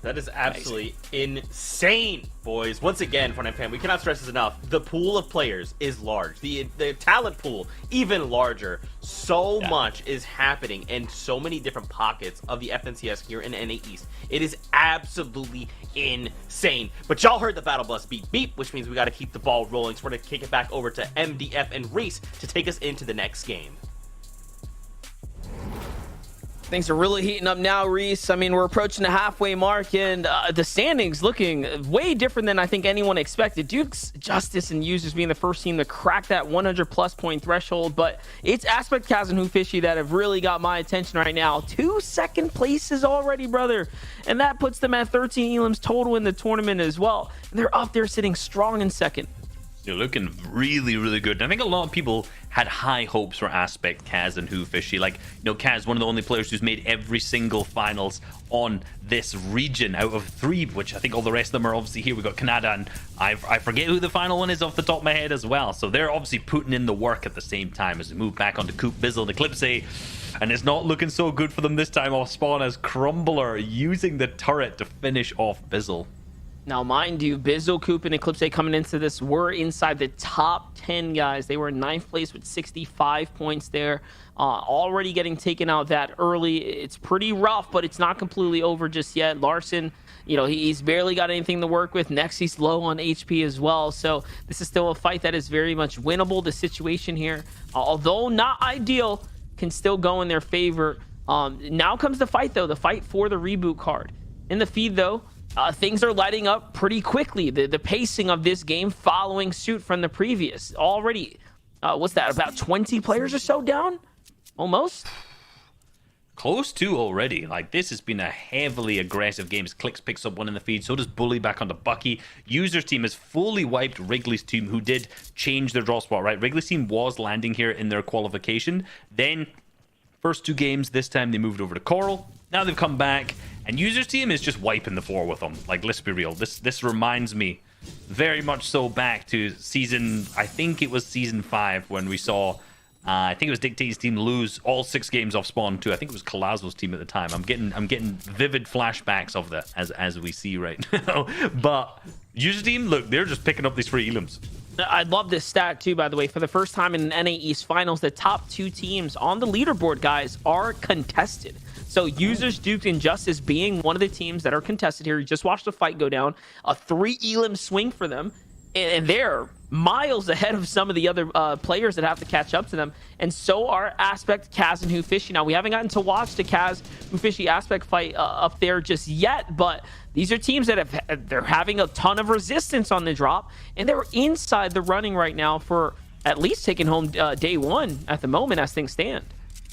That is absolutely insane, boys. Once again, Fortnite fan, we cannot stress this enough. The pool of players is large. The talent pool, even larger. So much is happening in so many different pockets of the FNCS here in NA East. It is absolutely insane. But y'all heard the battle bus beep beep, which means we got to keep the ball rolling. So we're going to kick it back over to MDF and Reese to take us into the next game. Things are really heating up now, Reese. I mean, we're approaching the halfway mark, and the standings looking way different than I think anyone expected. Dukes, Justice, and Users being the first team to crack that 100+ point threshold, but it's Aspect, Kaz, and Fishy that have really got my attention right now. 2 second places already, brother, and that puts them at 13 elims total in the tournament as well. And they're up there sitting strong in second. They're looking really, really good. And I think a lot of people had high hopes for Aspect, Kaz, and Fishy. Like, you know, Kaz, one of the only players who's made every single finals on this region out of 3, which I think all the rest of them are obviously here. We've got Canada, and I forget who the final one is off the top of my head as well. So they're obviously putting in the work at the same time as we move back onto Coop, Bizzle, and Eclipse. And it's not looking so good for them this time off spawn, as Crumbler using the turret to finish off Bizzle. Now, mind you, Bizzle, Coop, and Eclipse coming into this were inside the top 10, guys. They were in 9th place with 65 points there. Already getting taken out that early. It's pretty rough, but it's not completely over just yet. Larson, you know, he's barely got anything to work with. Next, he's low on HP as well. So this is still a fight that is very much winnable. The situation here, although not ideal, can still go in their favor. Now comes the fight, though. The fight for the reboot card. In the feed, though, things are lighting up pretty quickly. The pacing of this game following suit from the previous. Already, what's that, about 20 players or so down? Almost? Close to already. Like, this has been a heavily aggressive game. Clicks picks up 1 in the feed. So does Bully back onto Bucky. Users team has fully wiped Wrigley's team, who did change their draw spot, right? Wrigley's team was landing here in their qualification. Then, first 2 games, this time they moved over to Coral. Now they've come back, and Users team is just wiping the floor with them. Like, let's be real. This reminds me very much so back to season, I think it was season 5, when we saw, I think it was Dictate's team lose all 6 games off spawn to, I think it was Colazo's team at the time. I'm getting vivid flashbacks of that as we see right now. But Users team, look, they're just picking up these free elims. I love this stat too, by the way. For the first time in an NA East Finals, the top 2 teams on the leaderboard, guys, are contested. So Users, Duke, and Justice being one of the teams that are contested here. You just watched the fight go down. A 3 elim swing for them. And they're miles ahead of some of the other players that have to catch up to them. And so are Aspect, Kaz, and Hufishi. Now, we haven't gotten to watch the Kaz, Hufishi, Aspect fight up there just yet, but these are teams that they're having a ton of resistance on the drop, and they're inside the running right now for at least taking home day 1 at the moment as things stand.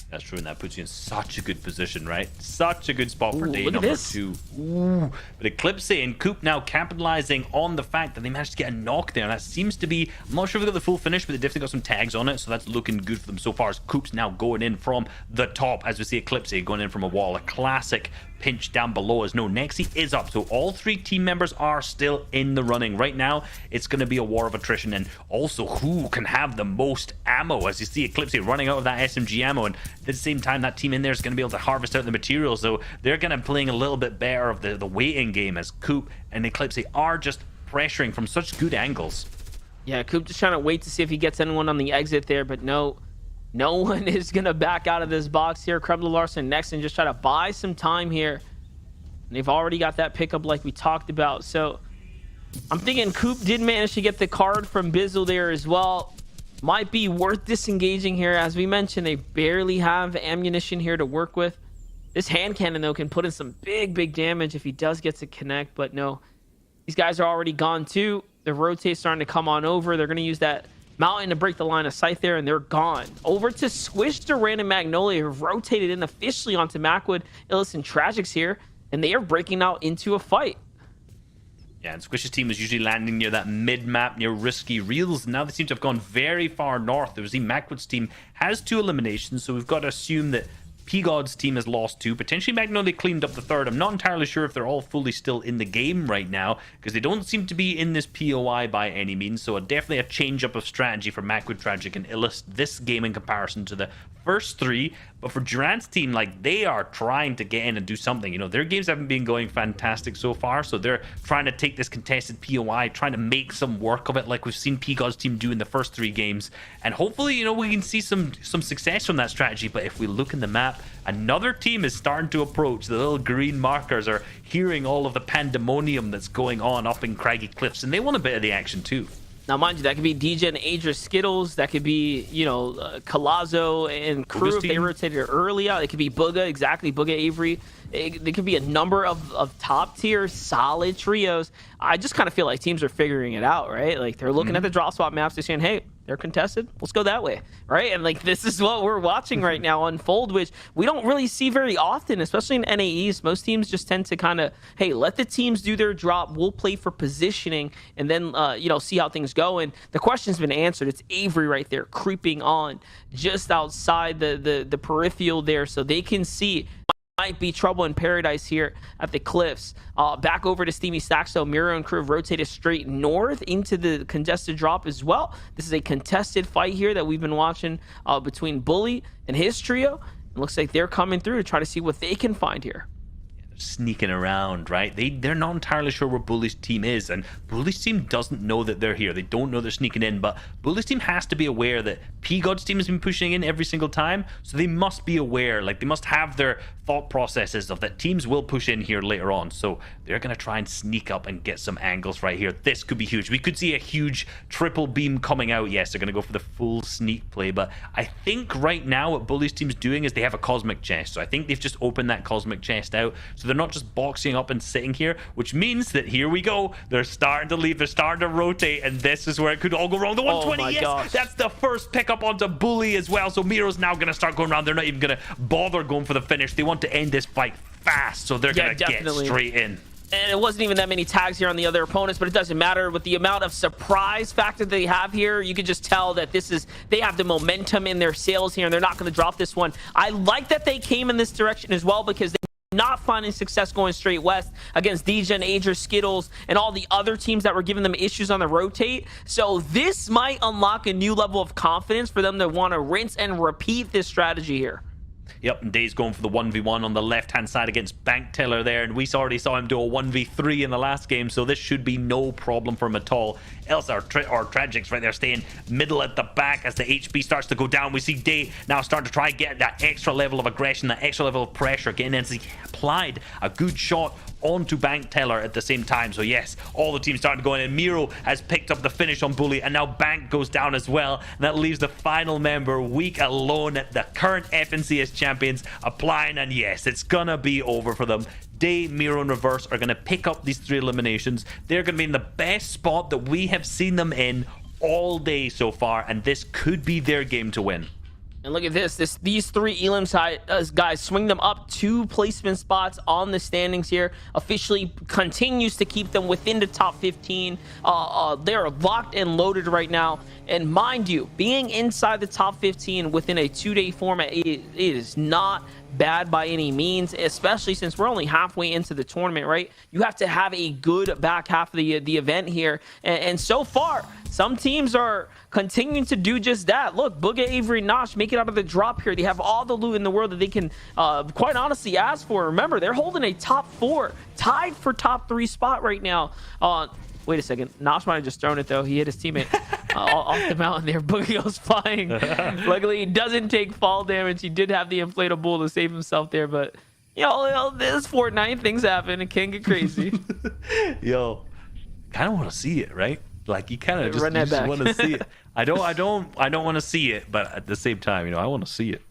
That's true, and that puts you in such a good position, right? Such a good spot for day number this. 2. Ooh. But Eclipse and Coop now capitalizing on the fact that they managed to get a knock there. And that seems to be, I'm not sure if they got the full finish, but they definitely got some tags on it. So that's looking good for them so far, as Coop's now going in from the top, as we see Eclipse going in from a wall. A classic pinch down below, as no, Nexi is up. So all 3 team members are still in the running. Right now, it's going to be a war of attrition, and also who can have the most ammo, as you see Eclipse running out of that SMG ammo, and at the same time, that team in there is going to be able to harvest out the materials, so they're going to be playing a little bit better of the waiting game, as Coop and Eclipse are just pressuring from such good angles. Yeah, Coop just trying to wait to see if he gets anyone on the exit there, but no one is going to back out of this box here. Kremla Larson next and just try to buy some time here. And they've already got that pickup like we talked about. So I'm thinking Coop did manage to get the card from Bizzle there as well. Might be worth disengaging here. As we mentioned, they barely have ammunition here to work with. This hand cannon, though, can put in some big damage if he does get to connect. But no, these guys are already gone too. The rotate's starting to come on over. They're going to use that mountain to break the line of sight there, and they're gone. Over to Squish, Durant, and Magnolia, who've rotated in officially onto Macwood, Illis, and Tragics here, and they are breaking out into a fight. Yeah, and Squish's team was usually landing near that mid-map, near Risky Reels. Now they seem to have gone very far north. There was Macwood's team has 2 eliminations, so we've got to assume that P-God's team has lost 2. Potentially Magnolia cleaned up the 3rd. I'm not entirely sure if they're all fully still in the game right now, because they don't seem to be in this POI by any means. So definitely a change-up of strategy for Macwood, Tragic, and Illis this game in comparison to the first 3. But for Durant's team, like, they are trying to get in and do something. You know, their games haven't been going fantastic so far, so they're trying to take this contested POI, trying to make some work of it, like we've seen P-God's team do in the first 3 games. And hopefully, you know, we can see some success from that strategy. But if we look in the map, another team is starting to approach. The little green markers are hearing all of the pandemonium that's going on up in Craggy Cliffs, and they want a bit of the action too. Now, mind you, that could be DJ and Adra Skittles. That could be, you know, Colazo and crew if they rotated early out. It could be Booga, exactly, Booga, Avery. There could be a number of top-tier, solid trios. I just kind of feel like teams are figuring it out, right? Like, they're looking at the drop spot maps. They're saying, hey, they're contested. Let's go that way, right? And, like, this is what we're watching right now unfold, which we don't really see very often, especially in NAEs. Most teams just tend to kind of, hey, let the teams do their drop. We'll play for positioning and then, you know, see how things go. And the question's been answered. It's Avery right there creeping on just outside the peripheral there, so they can see might be trouble in paradise here at the Cliffs. Back over to Steamy Stacks, so Miro and crew have rotated straight north into the contested drop as well. This is a contested fight here that we've been watching between Bully and his trio. It looks like they're coming through to try to see what they can find here. Sneaking around, right? They're not entirely sure where Bully's team is, and Bully's team doesn't know that they're here. They don't know they're sneaking in, but Bully's team has to be aware that P-God's team has been pushing in every single time, so they must be aware, like, they must have their thought processes of that teams will push in here later on, so they're going to try and sneak up and get some angles right here. This could be huge. We could see a huge triple beam coming out. Yes, they're going to go for the full sneak play, but I think right now what Bully's team's doing is they have a cosmic chest, so I think they've just opened that cosmic chest out, so they're not just boxing up and sitting here, which means that here we go. They're starting to leave. They're starting to rotate, and this is where it could all go wrong. The 120, yes, gosh. That's the first pickup onto Bully as well. So Miro's now going to start going around. They're not even going to bother going for the finish. They want to end this fight fast, so they're going to get straight in. And it wasn't even that many tags here on the other opponents, but it doesn't matter. With the amount of surprise factor they have here, you can just tell that they have the momentum in their sails here, and they're not going to drop this one. I like that they came in this direction as well, because not finding success going straight west against DJ and Adra Skittles and all the other teams that were giving them issues on the rotate. So this might unlock a new level of confidence for them to want to rinse and repeat this strategy here. Yep, and Day's going for the 1v1 on the left-hand side against Bank Teller there, and we already saw him do a 1v3 in the last game, so this should be no problem for him at all. Elsa or Tragics right there staying middle at the back as the HP starts to go down. We see Day now starting to try and get that extra level of aggression, that extra level of pressure, getting in. He applied a good shot onto Bank Teller at the same time. So yes, all the teams started going in. Miro has picked up the finish on Bully, and now Bank goes down as well, and that leaves the final member weak alone at the current FNCS champions applying, and yes, it's gonna be over for them. Day, Miro, and Reverse are gonna pick up these 3 eliminations. They're gonna be in the best spot that we have seen them in all day so far, and this could be their game to win. And look at these 3 elims guys swing them up 2 placement spots on the standings here. Officially continues to keep them within the top 15. They're locked and loaded right now. And mind you, being inside the top 15 within a 2-day format, it is not bad by any means, especially since we're only halfway into the tournament, right? You have to have a good back half of the event here. And so far, some teams are continuing to do just that. Look, Booga, Avery, and Nosh make it out of the drop here. They have all the loot in the world that they can quite honestly ask for. Remember, they're holding a top 4, tied for top 3 spot right now. Wait a second. Nosh might have just thrown it, though. He hit his teammate off the mountain there. Boogie goes flying. Luckily, he doesn't take fall damage. He did have the inflatable to save himself there, but, you know, this Fortnite, things happen. It can get crazy. Yo, kind of want to see it, right? Like, you kind of just want to see it. I don't want to see it, but at the same time, you know, I want to see it.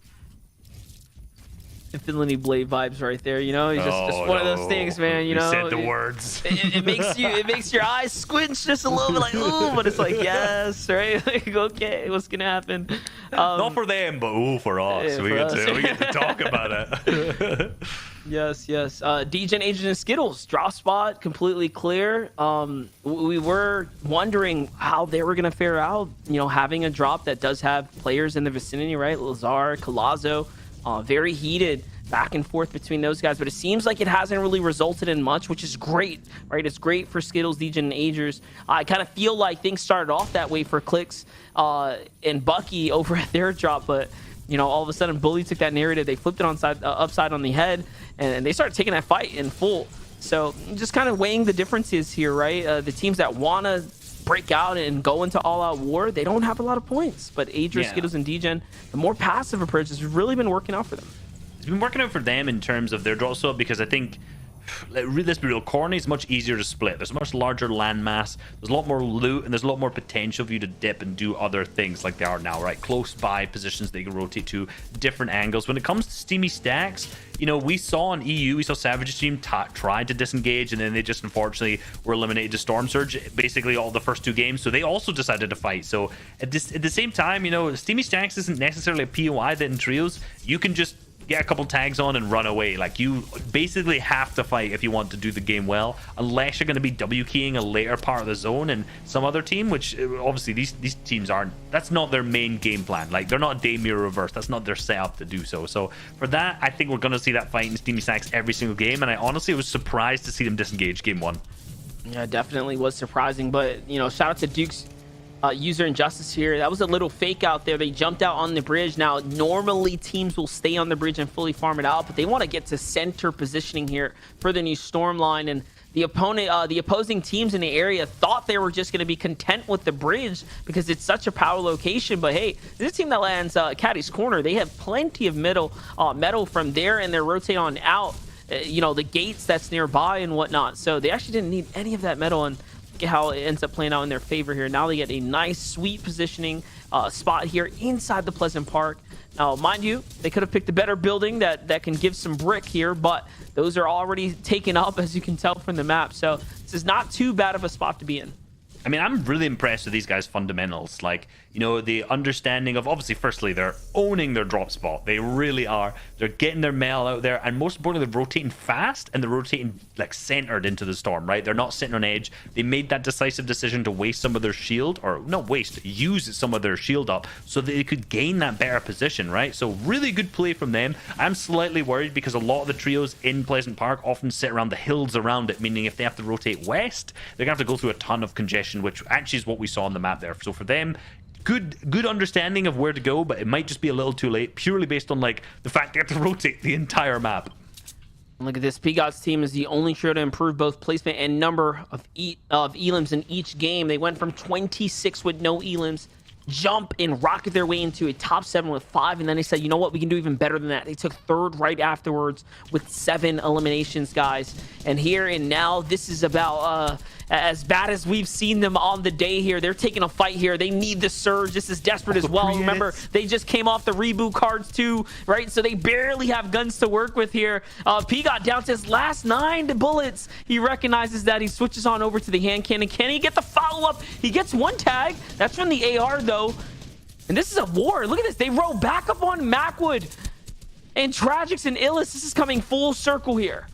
Infinity Blade vibes right there, you know. It's just one of those things, man. You know, said the words. It makes your eyes squinch just a little bit, like ooh, but it's like yes, right? Like okay, what's gonna happen? Not for them, but ooh, for us. Yeah, we get to talk about it. Yes. Degen, Agents, and Skittles drop spot completely clear. We were wondering how they were gonna fare out. You know, having a drop that does have players in the vicinity, right? Lazar, Colazo. Very heated back and forth between those guys, but it seems like it hasn't really resulted in much, which is great, right? It's great for Skittles, Degen, and Agers. I kind of feel like things started off that way for Clicks and Bucky over at their drop, but you know, all of a sudden Bully took that narrative, they flipped it upside on the head, and they started taking that fight in full. So just kind of weighing the differences here, right? The teams that want to break out and go into all-out war, they don't have a lot of points. But Adria, Skittles, and Degen, the more passive approach has really been working out for them. It's been working out for them in terms of their draw swap, because I think, let's be real, Corny is much easier to split. There's a much larger landmass, there's a lot more loot, and there's a lot more potential for you to dip and do other things like they are now, right? Close by positions that you can rotate to, different angles. When it comes to Steamy Stacks, you know, we saw in EU, we saw Savage's team tried to disengage, and then they just unfortunately were eliminated to Storm Surge basically all the first 2 games, so they also decided to fight. So at the same time, you know, Steamy Stacks isn't necessarily a POI that in trios, you can just get a couple tags on and run away. Like, you basically have to fight if you want to do the game well, unless you're going to be W keying a later part of the zone and some other team, which obviously these teams aren't. That's not their main game plan. Like, they're not Day Mirror Reverse. That's not their setup to do so. So for that, I think we're going to see that fight in Steamy Stacks every single game, and I honestly was surprised to see them disengage game 1. Yeah, definitely was surprising, but you know, shout out to Duke's user injustice here. That was a little fake out there. They jumped out on the bridge. Now normally teams will stay on the bridge and fully farm it out, but they want to get to center positioning here for the new storm line, and the opposing teams in the area thought they were just going to be content with the bridge because it's such a power location. But hey, this team that lands Caddy's corner, they have plenty of metal from there, and they're rotating on out, you know, the gates that's nearby and whatnot. So they actually didn't need any of that metal, and how it ends up playing out in their favor here. Now they get a nice sweet positioning spot here inside the Pleasant Park. Now mind you, they could have picked a better building that can give some brick here, but those are already taken up, as you can tell from the map. So this is not too bad of a spot to be in. I mean, I'm really impressed with these guys' fundamentals. Like, you know, the understanding of, obviously, firstly, they're owning their drop spot. They really are. They're getting their mail out there, and most importantly, they're rotating fast, and they're rotating, like, centered into the storm, right? They're not sitting on edge. They made that decisive decision to waste some of their shield, or not waste, use some of their shield up so that they could gain that better position, right? So really good play from them. I'm slightly worried because a lot of the trios in Pleasant Park often sit around the hills around it, meaning if they have to rotate west, they're going to have to go through a ton of congestion, which actually is what we saw on the map there. So for them, good understanding of where to go, but it might just be a little too late, purely based on like the fact they have to rotate the entire map. Look at this. Pigod's team is the only trio to improve both placement and number of elims in each game. They went from 26 with no elims, jump and rocket their way into a top 7 with 5, and then they said, you know what, we can do even better than that. They took 3rd right afterwards with 7 eliminations, guys. And here and now, this is about as bad as we've seen them on the day here. They're taking a fight here. They need the surge. This is desperate as well. Remember, they just came off the reboot cards too, right? So they barely have guns to work with here. Pigod down to his last 9 bullets. He recognizes that. He switches on over to the hand cannon. Can he get the follow-up? He gets 1 tag. That's from the AR though. And this is a war. Look at this. They roll back up on Macwood. And Tragics and Illis. This is coming full circle here.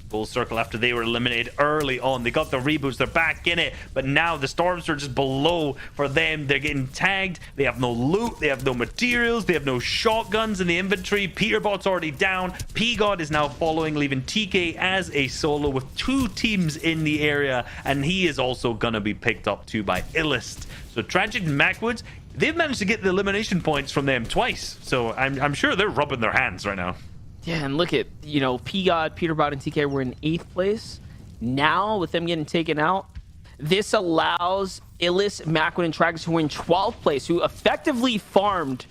Full circle after they were eliminated early on. They got the reboots, they're back in it, but now the storms are just below for them. They're getting tagged, they have no loot, they have no materials, they have no shotguns in the inventory. Peterbot's already down. Pigod is now following, leaving TK as a solo with 2 teams in the area, and he is also gonna be picked up too by Illist. So Tragic and Macwoods, they've managed to get the elimination points from them twice, so I'm sure they're rubbing their hands right now. Yeah, and look at, you know, Pigod, Peterbot, and TK were in 8th place. Now, with them getting taken out, this allows Illis, Macwood, and Tragics, who were in 12th place, who effectively farmed,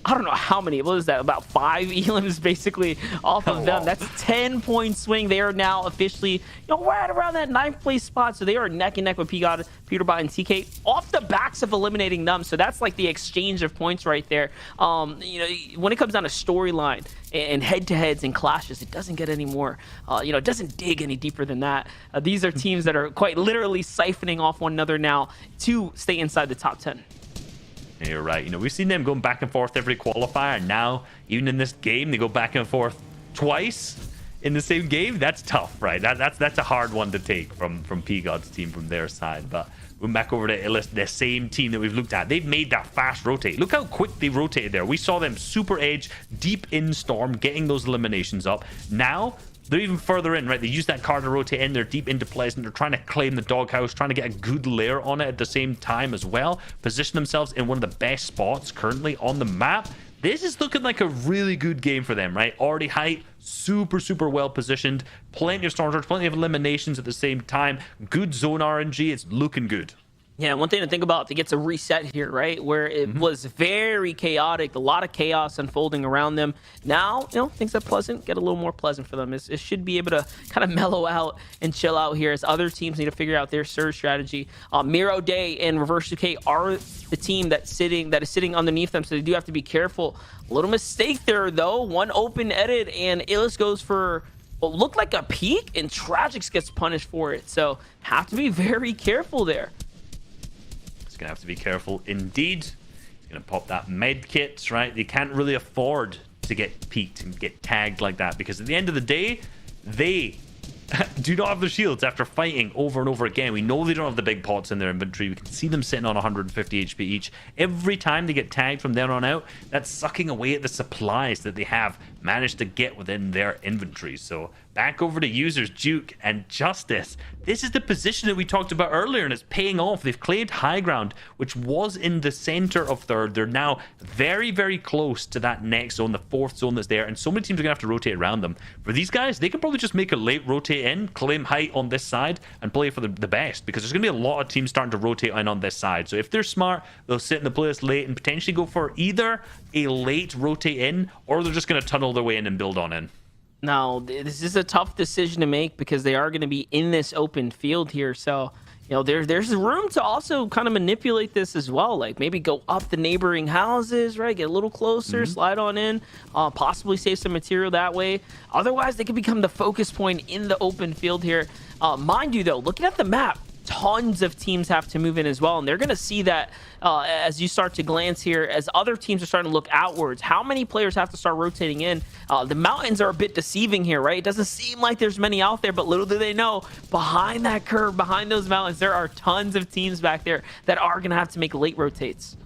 I don't know how many, what is that, about 5 elims basically off of them. That's 10-point swing. They are now officially, you know, right around that 9th place spot. So they are neck and neck with Pigod, Peterbot, and TK off the backs of eliminating them. So that's like the exchange of points right there. You know, when it comes down to storyline and head-to-heads and clashes, it doesn't get any more, you know, it doesn't dig any deeper than that. These are teams that are quite literally siphoning off one another now to stay inside the top 10. You're right. You know, we've seen them going back and forth every qualifier. Now, even in this game, they go back and forth twice in the same game. That's tough, right? That's a hard one to take from Pigod's team from their side. But we're back over to Illis, the same team that we've looked at. They've made that fast rotate. Look how quick they rotated there. We saw them super edge, deep in Storm, getting those eliminations up. Now, they're even further in, right? They use that card to rotate in. They're deep into Pleasant. They're trying to claim the doghouse, trying to get a good layer on it at the same time as well. Position themselves in one of the best spots currently on the map. This is looking like a really good game for them, right? Already height, super well positioned. Plenty of storm charge, plenty of eliminations at the same time. Good zone RNG. It's looking good. Yeah, one thing to think about, to get a reset here, right? Where it was very chaotic, a lot of chaos unfolding around them. Now, you know, things are pleasant, get a little more pleasant for them. It should be able to kind of mellow out and chill out here as other teams need to figure out their surge strategy. Miro Day and Reverse 2K are the team that is sitting underneath them, so they do have to be careful. A little mistake there, though. One open edit, and Illis goes for what looked like a peek, and Tragics gets punished for it. So have to be very careful there. Gonna have to be careful indeed. He's gonna pop that med kit, right? They can't really afford to get peeked and get tagged like that, because at the end of the day, they do not have the shields after fighting over and over again. We know they don't have the big pots in their inventory. We can see them sitting on 150 HP each. Every time they get tagged from then on out, that's sucking away at the supplies that they have managed to get within their inventory. So back over to users, Duke and Justice. This is the position that we talked about earlier, and it's paying off. They've claimed high ground, which was in the center of third. They're now very close to that next zone, the 4th zone that's there, and so many teams are gonna have to rotate around them. For these guys, they can probably just make a late rotate in, claim height on this side, and play for the best, because there's gonna be a lot of teams starting to rotate in on this side. So if they're smart, they'll sit in the place late and potentially go for either a late rotate in, or they're just gonna tunnel their way in and build on in. Now, this is a tough decision to make, because they are going to be in this open field here. So, you know, there's room to also kind of manipulate this as well. Like maybe go up the neighboring houses, right? Get a little closer, slide on in, possibly save some material that way. Otherwise, they could become the focus point in the open field here. Mind you, though, looking at the map, tons of teams have to move in as well, and they're going to see that as you start to glance here, as other teams are starting to look outwards. How many players have to start rotating in? The mountains are a bit deceiving here, right? It doesn't seem like there's many out there, but little do they know, behind that curve, behind those mountains, there are tons of teams back there that are going to have to make late rotates.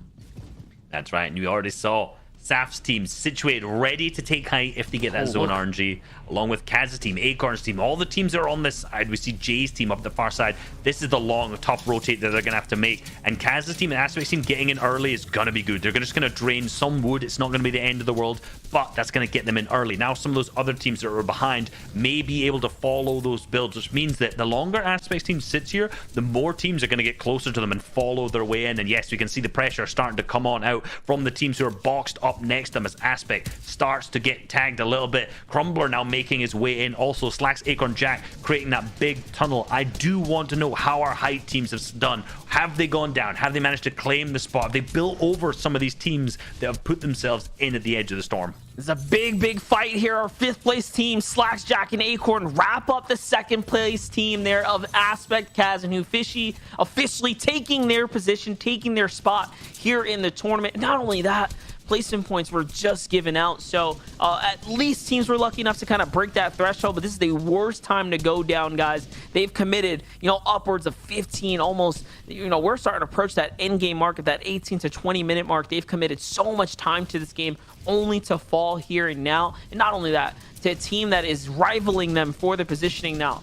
That's right, and you already saw Saf's team situated, ready to take height if they get that zone RNG, along with Kaz's team, Acorn's team, all the teams that are on this side. We see Jay's team up the far side. This is the long, tough rotate that they're going to have to make. And Kaz's team and Aspect's team getting in early is going to be good. They're just going to drain some wood. It's not going to be the end of the world, but that's going to get them in early. Now, some of those other teams that are behind may be able to follow those builds, which means that the longer Aspect's team sits here, the more teams are going to get closer to them and follow their way in. And yes, we can see the pressure starting to come on out from the teams who are boxed up next to them as Aspect starts to get tagged a little bit. Crumbler now making his way in. Also, Slacks, Acorn, Jack creating that big tunnel. I do want to know how our height teams have done. Have they gone down? Have they managed to claim the spot? Have they built over some of these teams that have put themselves in at the edge of the storm? It's a big fight here. Our 5th place team, Slacks, Jack, and Acorn, wrap up the 2nd place team there of Aspect, Kaz, and Fishy, officially taking their position, taking their spot here in the tournament. Not only that, placement points were just given out, so at least teams were lucky enough to kind of break that threshold. But this is the worst time to go down, guys. They've committed, upwards of 15, almost, we're starting to approach that end game mark at that 18 to 20 minute mark. They've committed so much time to this game only to fall here and now. And not only that, to a team that is rivaling them for the positioning now.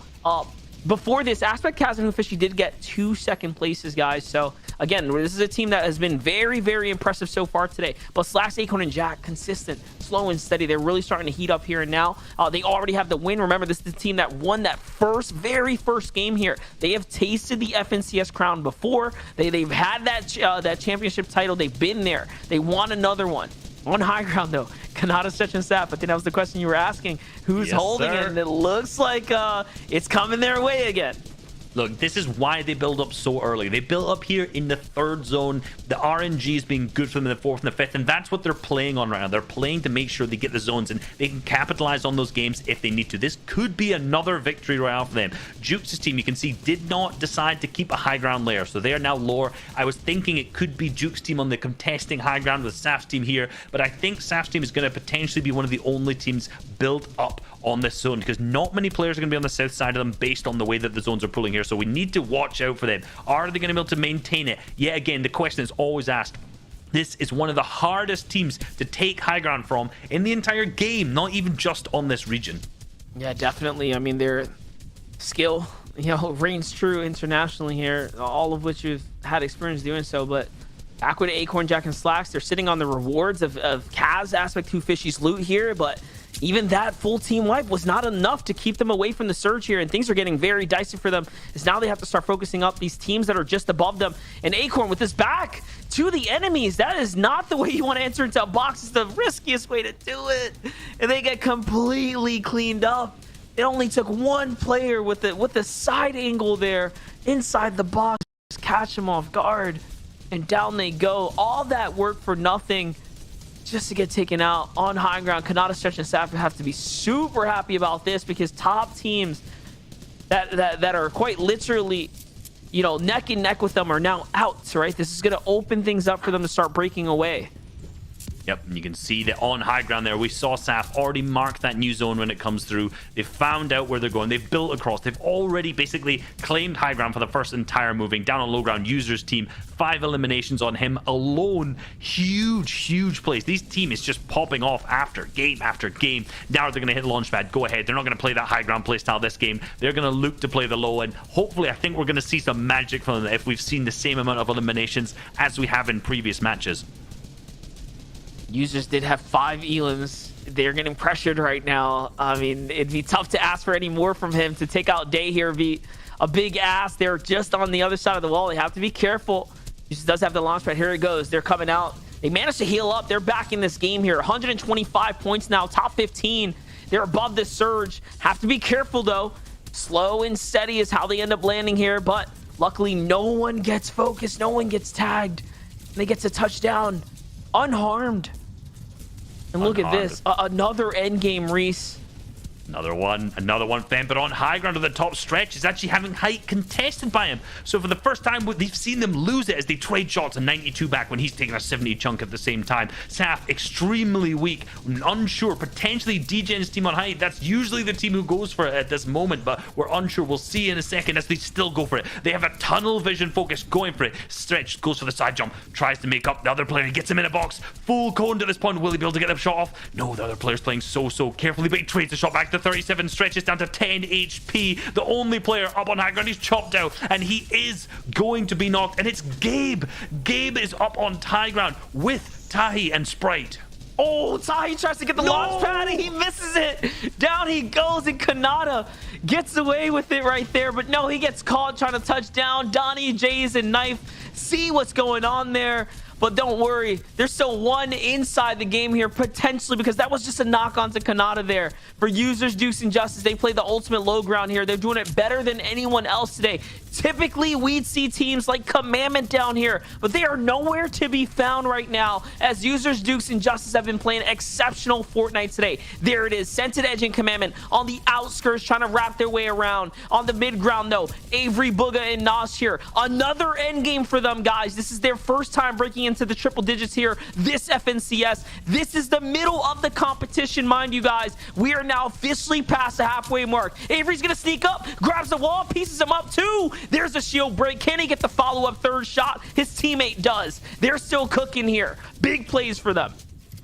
Before this, Aspect, Kaz, and Fishy did get 2 second places, guys. So again, this is a team that has been very impressive so far today. But Slacks, Acorn, and Jack, consistent, slow and steady. They're really starting to heat up here and now. They already have the win. Remember, this is the team that won that very first game here. They have tasted the FNCS crown before. They've had that championship title. They've been there. They want another one. On high ground, though, Kanata, Stretch, and Sap. But then that was the question you were asking. Who's holding it? And it looks like it's coming their way again. Look, this is why they build up so early. They build up here in the 3rd zone. The RNG is being good for them in the 4th and the 5th, and that's what they're playing on right now. They're playing to make sure they get the zones, and they can capitalize on those games if they need to. This could be another victory royale for them. Jukes' team, you can see, did not decide to keep a high ground layer, so they are now lower. I was thinking it could be Jukes' team on the contesting high ground with Saf's team here, but I think Saf's team is going to potentially be one of the only teams built up on this zone, because not many players are going to be on the south side of them based on the way that the zones are pulling here. So we need to watch out for them. Are they going to be able to maintain it? Yet again, the question is always asked. This is one of the hardest teams to take high ground from in the entire game, not even just on this region. Yeah, definitely. I mean, their skill, reigns true internationally here, all of which you've had experience doing so. But back with Acorn, Jack, and Slacks, they're sitting on the rewards of Kaz, Aspect, Fishy's loot here, but even that full team wipe was not enough to keep them away from the surge here, and things are getting very dicey for them as now they have to start focusing up these teams that are just above them. And Acorn with this back to the enemies, that is not the way you want to enter into a box. It's the riskiest way to do it, and they get completely cleaned up. It only took one player with the side angle there inside the box, just catch them off guard, and down they go. All that work for nothing, just to get taken out on high ground. Kanata, Stretch, and Saf have to be super happy about this, because top teams that are quite literally, neck and neck with them are now out, right? This is going to open things up for them to start breaking away. Yep, and you can see that on high ground there, we saw Saf already mark that new zone when it comes through. They've found out where they're going. They've built across. They've already basically claimed high ground for the first entire moving. Down on low ground, User's team, 5 eliminations on him alone. Huge plays. These team is just popping off after game after game. Now they're going to hit Launchpad. Go ahead. They're not going to play that high ground play style this game. They're going to look to play the low end. Hopefully, I think we're going to see some magic from them if we've seen the same amount of eliminations as we have in previous matches. Users did have 5 elims. They're getting pressured right now. I mean, it'd be tough to ask for any more from him. To take out Day here would be a big ask. They're just on the other side of the wall. They have to be careful. Users does have the launch pad. Here it goes. They're coming out. They managed to heal up. They're back in this game here. 125 points now. Top 15. They're above the surge. Have to be careful, though. Slow and steady is how they end up landing here. But luckily, no one gets focused. No one gets tagged. And they get to touchdown unharmed. And look at this, another endgame Reese. Another one Fem, but on high ground of the top stretch is actually having height contested by him. So for the first time, they've seen them lose it as they trade shots, a 92 back when he's taking a 70 chunk at the same time. Saf, extremely weak, unsure, potentially DJ's team on height. That's usually the team who goes for it at this moment, but we're unsure. We'll see in a second as they still go for it. They have a tunnel vision focus going for it. Stretch goes for the side jump, tries to make up the other player. He gets him in a box. Full cone to this point. Will he be able to get the shot off? No, the other player's playing so carefully, but he trades the shot back to 37, stretches down to 10 HP. The only player up on high ground, he's chopped out, and he is going to be knocked, and it's Gabe. Gabe is up on high ground with Tahi and Sprite. Oh, Tahi tries to get the launch pad and he misses it. Down he goes, and Kanata gets away with it right there. But no, he gets caught trying to touch down. Donnie, Jays, and Knife see what's going on there. But don't worry, there's still one inside the game here, potentially, because that was just a knock onto Kanata there. For users, Dukes and Justice, they play the ultimate low ground here. They're doing it better than anyone else today. Typically, we'd see teams like Commandment down here, but they are nowhere to be found right now, as users, Dukes, and Justice have been playing exceptional Fortnite today. There it is, Scented Edge and Commandment on the outskirts trying to wrap their way around. On the mid ground, though, Avery, Booga, and Nas here. Another end game for them, guys. This is their first time breaking into the triple digits here this FNCS. This is the middle of the competition, mind you guys. We are now officially past the halfway mark. Avery's gonna sneak up, grabs the wall, pieces him up too. There's a shield break. Can he get the follow-up third shot? His teammate does. They're still cooking here. Big plays for them.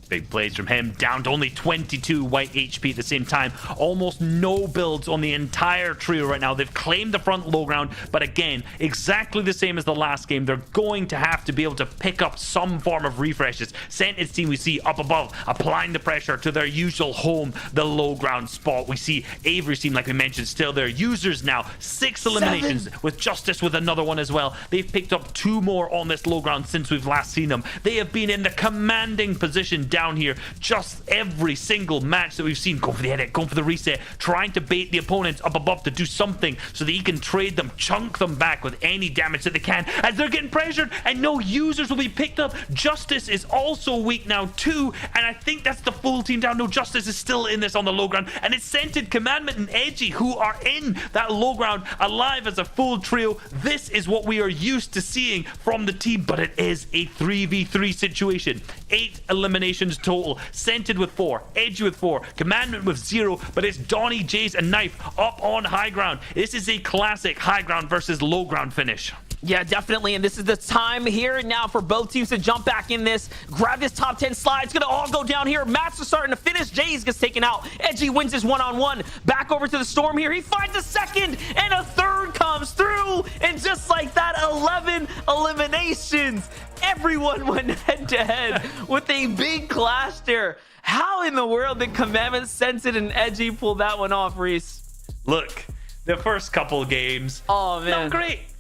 Big plays from him, down to only 22 white HP at the same time. Almost no builds on the entire trio right now. They've claimed the front low ground, but again, exactly the same as the last game. They're going to have to be able to pick up some form of refreshes. Sentence team we see up above, applying the pressure to their usual home, the low ground spot. We see Avery's team, like we mentioned, still their users now. 6 eliminations with Justice with another one as well. They've picked up 2 more on this low ground since we've last seen them. They have been in the commanding position down here just every single match that we've seen. Going for the edit, going for the reset, trying to bait the opponents up above to do something so that he can trade them, chunk them back with any damage that they can as they're getting pressured, and no users will be picked up. Justice is also weak now too, and I think that's the full team down. No, Justice is still in this on the low ground, and it's Scented, Commandment, and Edgy who are in that low ground alive as a full trio. This is what we are used to seeing from the team, but it is a 3v3 situation. 8 eliminations total. Scented with 4, Edgy with 4, Commandment with 0, but it's Donnie, Jays, and Knife up on high ground. This is a classic high ground versus low ground finish. Yeah, definitely, and this is the time here and now for both teams to jump back in this, grab this top 10 slide. It's gonna all go down here. Mats are starting to finish. Jays gets taken out. Edgy wins his one-on-one. Back over to the Storm here. He finds a second, and a third comes through, and just like that, 11 eliminations. Everyone went head-to-head with a big clash there. How in the world did Commandment, Scented, and Edgy pull that one off, Reese? Look, the first couple games, oh man,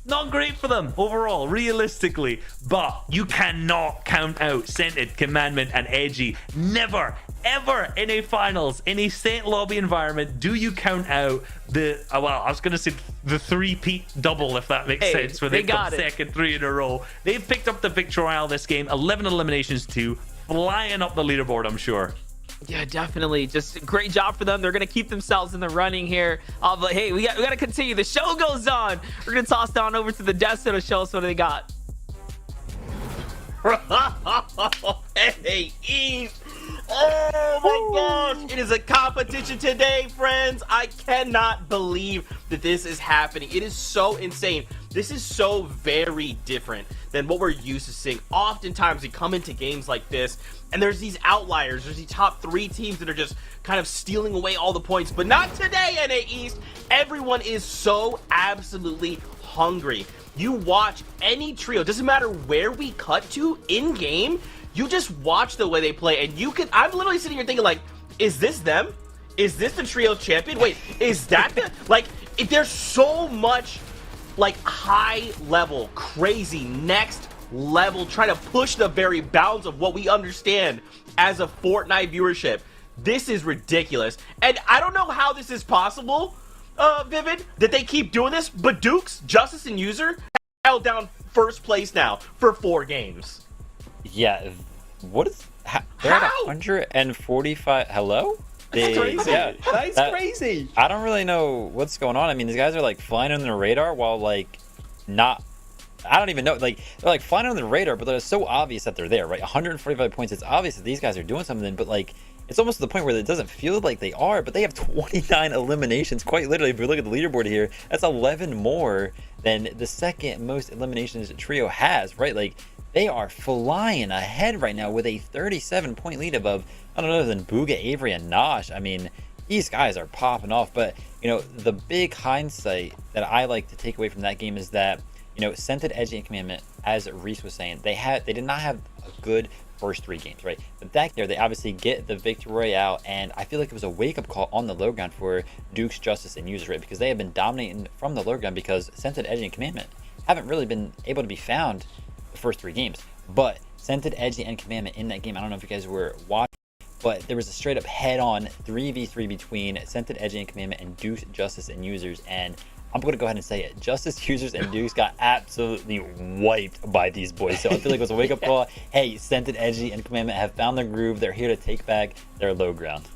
not great for them overall, realistically, but you cannot count out Scented, Commandment, and Edgy. Never, ever in a finals, in a state lobby environment, do you count out the, well, I was going to say the 3-peat double, if that makes sense, where they come second 3 in a row. They've picked up the victory royale this game, 11 eliminations too, flying up the leaderboard, I'm sure. Yeah, definitely. Just a great job for them. They're going to keep themselves in the running here. But hey, we got to continue. The show goes on. We're going to toss down over to the Death to show us what they got. Hey, Eve. Oh my gosh, it is a competition today, friends. I cannot believe that this is happening. It is so insane. This is so very different than what we're used to seeing. Oftentimes we come into games like this and there's these outliers. There's these top 3 teams that are just kind of stealing away all the points, but not today, NA East. Everyone is so absolutely hungry. You watch any trio, doesn't matter where we cut to in game, you just watch the way they play, and you can, I'm literally sitting here thinking like, is this them? Is this the trio champion? Wait, is that the, like, there's so much like high level, crazy, next level, trying to push the very bounds of what we understand as a Fortnite viewership. This is ridiculous, and I don't know how this is possible, Vivid, that they keep doing this, but Dukes, Justice, and User held down first place now for 4 games. Yeah, what is... They're at 145... Hello? They, Crazy. yeah, That's crazy. I don't really know what's going on. I mean, these guys are like flying under the radar while like not. I don't even know. Like they're like flying under the radar, but it's so obvious that they're there, right? 145 points. It's obvious that these guys are doing something, but like it's almost to the point where it doesn't feel like they are. But they have 29 eliminations. Quite literally, if we look at the leaderboard here, that's 11 more than the second most eliminations trio has, right? Like they are flying ahead right now with a 37-point lead above none other than Booga, Avery, and Nosh. I mean, these guys are popping off. But you know, the big hindsight that I like to take away from that game is that, you know, Scented, Edgy, and Commandment, as Reese was saying, they did not have a good first 3 games, right? But back there, they obviously get the Victory Royale, and I feel like it was a wake-up call on the low ground for Dukes, Justice, and Users, right? Because they have been dominating from the low ground because Scented, Edgy, and Commandment haven't really been able to be found the first 3 games. But Scented, Edgy, and Commandment in that game, I don't know if you guys were watching, but there was a straight-up head-on 3v3 between Scented, Edgy, and Commandment and Dukes, Justice, and Users, and I'm going to go ahead and say it. Justice, Users, and Dukes got absolutely wiped by these boys. So I feel like it was a wake-up call. Hey, Scented, Edgy, and Commandment have found their groove. They're here to take back their low ground.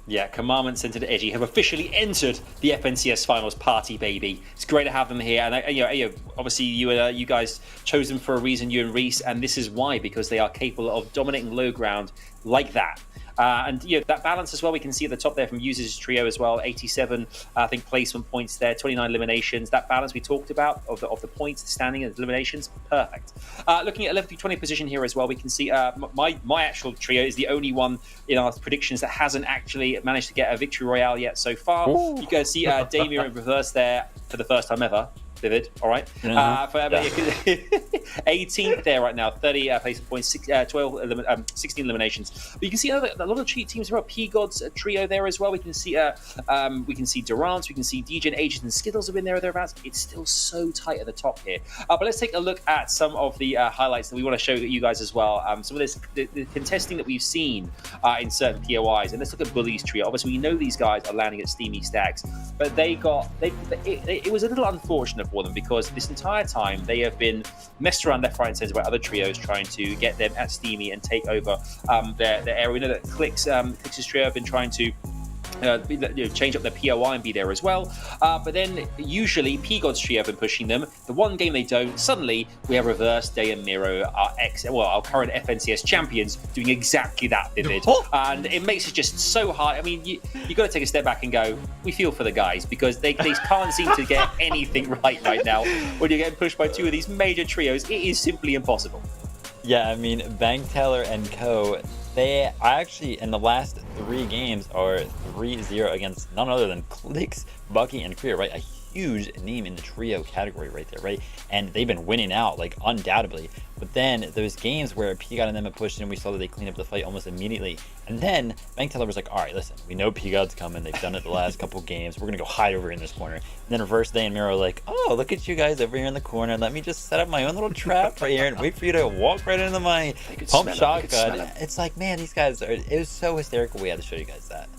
Yeah, Commandment, Scented, Edgy have officially entered the FNCS Finals party, baby. It's great to have them here, and you know, obviously you guys chose them for a reason, you and Reese, and this is why, because they are capable of dominating low ground like that. And you know, that balance as well, we can see at the top there from Users trio as well, 87 I think placement points there, 29 eliminations. That balance we talked about of the points, the standing and eliminations, perfect. Looking at 11 through 20 position here as well, we can see my actual trio is the only one in our predictions that hasn't actually managed to get a Victory Royale yet so far. Ooh. You can see Damien in reverse there for the first time ever. Vivid, all right. 18th there right now, 30 placement points, 16 eliminations. But you can see a lot of cheat teams as well. P-God's trio there as well. We can see Durant, we can see DJ and Ages and Skittles have been there or thereabouts. It's still so tight at the top here. But let's take a look at some of the highlights that we want to show you guys as well. Some of this the contesting that we've seen in certain POIs. And let's look at Bully's trio. Obviously, we know these guys are landing at steamy stacks, but it was a little unfortunate for them because this entire time they have been messed around left, right, and centre by other trios trying to get them at steamy and take over their area. We know that Click's trio have been trying to change up their POI and be there as well. But then usually P-God's trio have been pushing them. The one game they don't, suddenly we have Reverse, Day and Miro, our current FNCS champions, doing exactly that, Vivid. And it makes it just so hard. I mean, you got to take a step back and go, we feel for the guys because they can't seem to get anything right now. When you're getting pushed by 2 of these major trios, it is simply impossible. Yeah, I mean, Bank Teller and Co., they actually, in the last 3 games, are 3-0 against none other than Clicks, Bucky, and Kriya, right? A huge name in the trio category right there, right? And they've been winning out, like, undoubtedly. But then those games where P-God and them have pushed in, we saw that they cleaned up the fight almost immediately. And then Bank Teller was like, all right, listen, we know P-God's coming. They've done it the last couple games. We're going to go hide over in this corner. And then Reverse, Day and Miro like, oh, look at you guys over here in the corner. Let me just set up my own little trap right here and wait for you to walk right into my pump shotgun. It's like, man, these guys are, it was so hysterical. We had to show you guys that.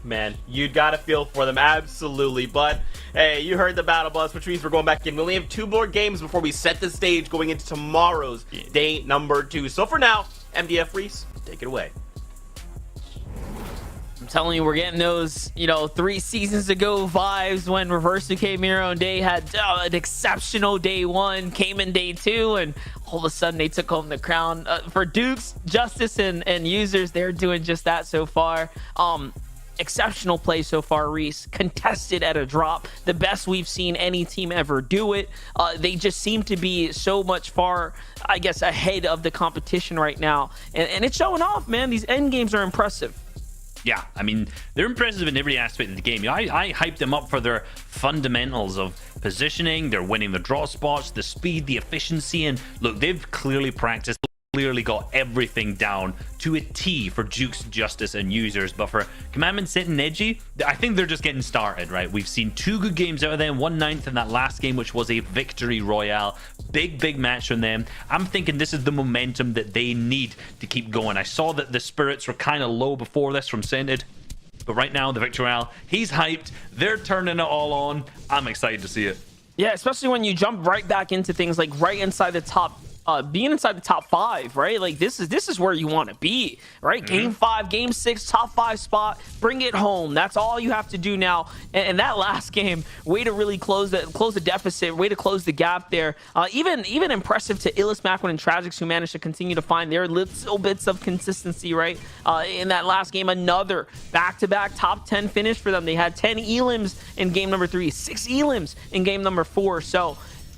Man, you gotta feel for them, absolutely. But hey, you heard the battle bus, which means we're going back in. We only have 2 more games before we set the stage going into tomorrow's day number 2. So for now, MDF Reese, take it away. I'm telling you, we're getting those, 3 seasons ago vibes when Reverse UK Miro and Day had an exceptional day 1, came in day 2, and all of a sudden they took home the crown. For Dukes, Justice, and Users, they're doing just that so far. Exceptional play so far, Reese. Contested at a drop. The best we've seen any team ever do it. They just seem to be so much far, I guess, ahead of the competition right now. And it's showing off, man. These end games are impressive. Yeah, I mean, they're impressive in every aspect of the game. I hype them up for their fundamentals of positioning. They're winning the draw spots, the speed, the efficiency. And look, they've clearly practiced, clearly got everything down to a T for Dukes, Justice, and Users. But for Commandment, Scented, and Edgy, I think they're just getting started, right? We've seen 2 good games out of them, 1/9 in that last game, which was a Victory Royale. Big match from them. I'm thinking this is the momentum that they need to keep going. I saw that the spirits were kind of low before this from Scented, but right now, the Victory Royale, he's hyped. They're turning it all on. I'm excited to see it. Yeah, especially when you jump right back into things like right inside the top being inside the top 5, right? Like this is where you want to be, right? Game 5, game 6, top 5 spot, bring it home. That's all you have to do now. And that last game, way to really close the deficit, way to close the gap there. Even impressive to Illis, Macwin, and Tragics, who managed to continue to find their little bits of consistency, right? In that last game, another back-to-back top 10 finish for them. They had 10 elims in game number 3, 6 elims in game number 4. So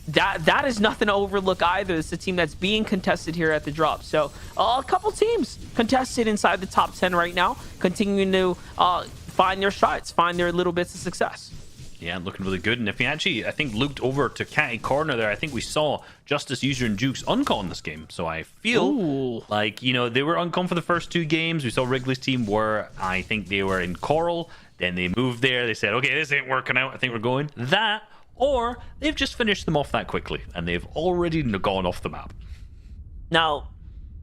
that is nothing to overlook either. It's a team that's being contested here at the drop. So a couple teams contested inside the top 10 right now, continuing to find their strides, find their little bits of success. Yeah, looking really good. And if you actually, I think, looked over to Catty Corner there, I think we saw Justice, User, and Jukes uncon in this game. So I feel like, you know, they were uncon for the first 2 games. We saw Wrigley's team were, I think they were in Coral. Then they moved there. They said, okay, this ain't working out. I think we're going. That, or they've just finished them off that quickly. And they've already gone off the map. Now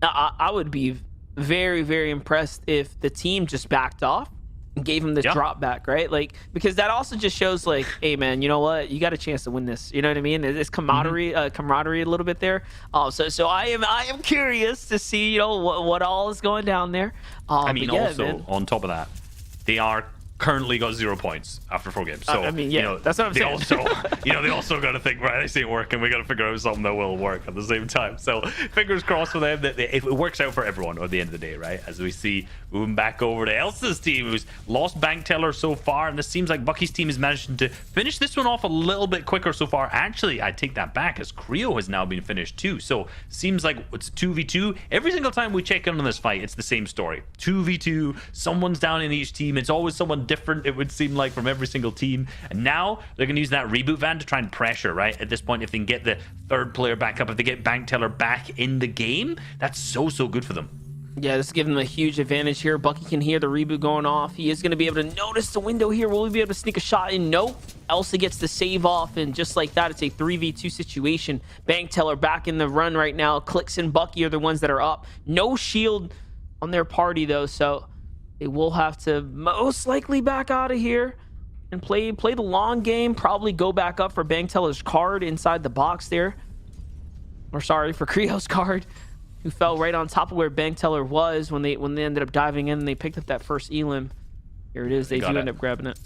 I would be very, very impressed if the team just backed off and gave him the drop back, right? Like, because that also just shows like, hey man, you know what, you got a chance to win this, you know what I mean? It's camaraderie, camaraderie a little bit there. So I am curious to see, you know, what all is going down there. I mean, yeah, also man, on top of that, they are currently got 0 points after 4 games. So I mean, yeah, you know, that's what I'm saying. Also, you know, they also got to think, right, this ain't working. We got to figure out something that will work at the same time. So fingers crossed for them that if it works out for everyone at the end of the day, right? As we see moving back over to Elsa's team, who's lost Bank Teller so far, and this seems like Bucky's team is managing to finish this one off a little bit quicker so far. Actually, I take that back, as Creo has now been finished too. So seems like it's 2v2. Every single time we check in on this fight, it's the same story. 2v2, someone's down in each team. It's always someone different, it would seem like, from every single team. And now they're going to use that reboot van to try and pressure, right? At this point, if they can get the 3rd player back up, if they get Bank Teller back in the game, that's so good for them. Yeah, this is giving them a huge advantage here. Bucky can hear the reboot going off. He is going to be able to notice the window here. Will he be able to sneak a shot in? Nope. Elsa gets the save off, and just like that, it's a 3v2 situation. Bank Teller back in the run right now. Clicks and Bucky are the ones that are up. No shield on their party, though, so they will have to most likely back out of here and play the long game. Probably go back up for Bank Teller's card inside the box there. Or sorry, for Creo's card, who fell right on top of where Bank Teller was when they ended up diving in and they picked up that first elim. Here it is. They do end up grabbing it.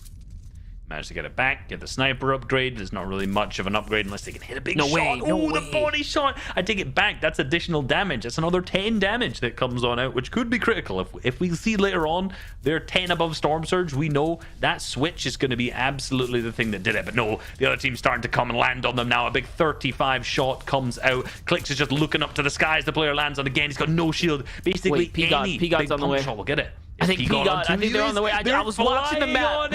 Managed to get it back, get the sniper upgrade. There's not really much of an upgrade unless they can hit a big shot. No way. The body shot. I take it back. That's additional damage. That's another 10 damage that comes on out, which could be critical. If we see later on they're 10 above Storm Surge, we know that switch is going to be absolutely the thing that did it. But no, the other team's starting to come and land on them now. A big 35 shot comes out. Clicks is just looking up to the skies. The player lands on again. He's got no shield. Basically, any big on the way. shot will get it. I think they're on the way. I was watching the map.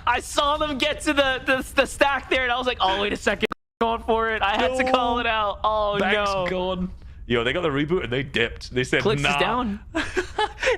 I saw them get to the stack there, and I was like, oh, wait a second. Going for it. I had to call it out. Oh, no. Gone. Yo, they got the reboot, and they dipped. They said, Clicks nah. is down.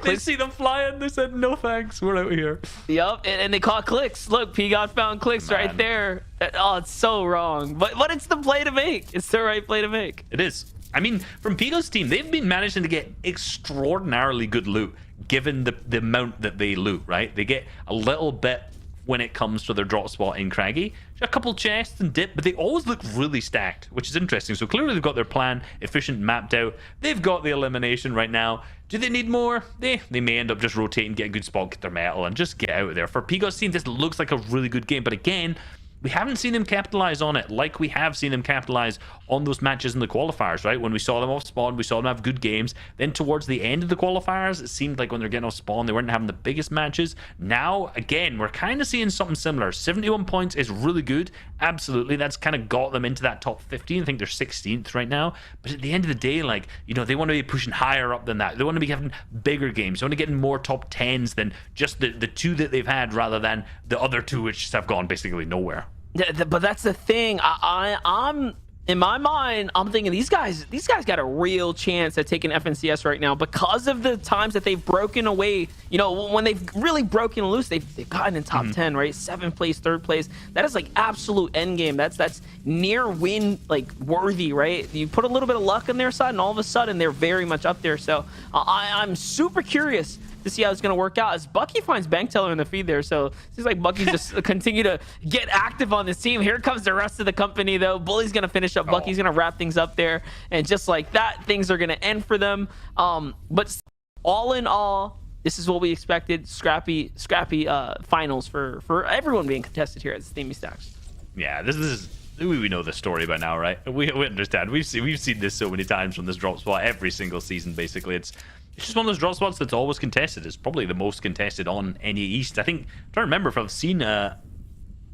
They see them flying. They said, no thanks. We're out here. Yep, and they caught Clicks. Look, P-God found Clicks right there. Oh, it's so wrong. But it's the play to make. It's the right play to make. It is. I mean, from Pico's team, they've been managing to get extraordinarily good loot, given the amount that they loot, right? They get a little bit when it comes to their drop spot in Craggy. A couple chests and dip, but they always look really stacked, which is interesting. So clearly they've got their plan efficient, mapped out. They've got the elimination right now. Do they need more? They may end up just rotating, get a good spot, get their metal, and just get out of there. For Pico's team, this looks like a really good game, but again, we haven't seen him capitalize on it like we have seen him capitalize on those matches in the qualifiers, right? When we saw them off spawn, we saw them have good games. Then towards the end of the qualifiers, it seemed like when they're getting off spawn, they weren't having the biggest matches. Now, again, we're kind of seeing something similar. 71 points is really good. Absolutely. That's kind of got them into that top 15. I think they're 16th right now. But at the end of the day, like, you know, they want to be pushing higher up than that. They want to be having bigger games. They want to get in more top 10s than just the 2 that they've had, rather than the other 2 which just have gone basically nowhere. But that's the thing. I'm in my mind, I'm thinking these guys got a real chance at taking FNCS right now because of the times that they've broken away. You know, when they've really broken loose, they've gotten in top 10, right? 7th place, 3rd place. That is like absolute end game. That's near win, like, worthy, right? You put a little bit of luck on their side, and all of a sudden they're very much up there. So I'm super curious to see how it's going to work out as Bucky finds Bank Teller in the feed there. So it seems like Bucky's just continue to get active on this team. Here comes the rest of the company, though. Bully's going to finish up. Bucky's going to wrap things up there. And just like that, things are going to end for them. But all in all, this is what we expected. Scrappy finals for everyone being contested here at Steamy Stacks. Yeah, this is... We know the story by now, right? We understand. We've seen this so many times from this drop spot every single season, basically. It's just one of those drop spots that's always contested. It's probably the most contested on NA East. I think, I'm trying to remember if I've seen I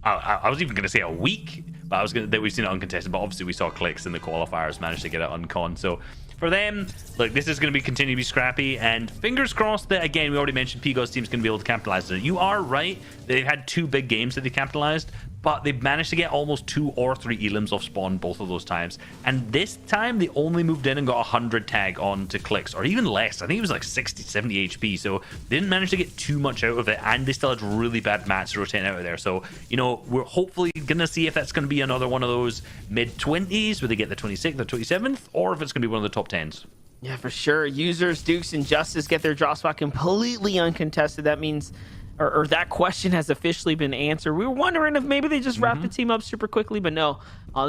was even going to say a week, but that we've seen it uncontested. But obviously we saw Clicks in the qualifiers managed to get it uncon. So for them, look, this is going to continue to be scrappy, and fingers crossed that, again, we already mentioned Pigo's team's going to be able to capitalize on it. You are right. They've had 2 big games that they capitalized, but they've managed to get almost 2 or 3 elims off spawn both of those times. And this time, they only moved in and got 100 tag on to Clicks, or even less. I think it was like 60, 70 HP, so they didn't manage to get too much out of it, and they still had really bad mats rotating out of there. So, you know, we're hopefully going to see if that's going to be another one of those mid-20s where they get the 26th or 27th, or if it's going to be one of the top 10s. Yeah, for sure. Users, Dukes, and Justice get their drop spot completely uncontested. That means... Or that question has officially been answered. We were wondering if maybe they just wrap the team up super quickly, but no.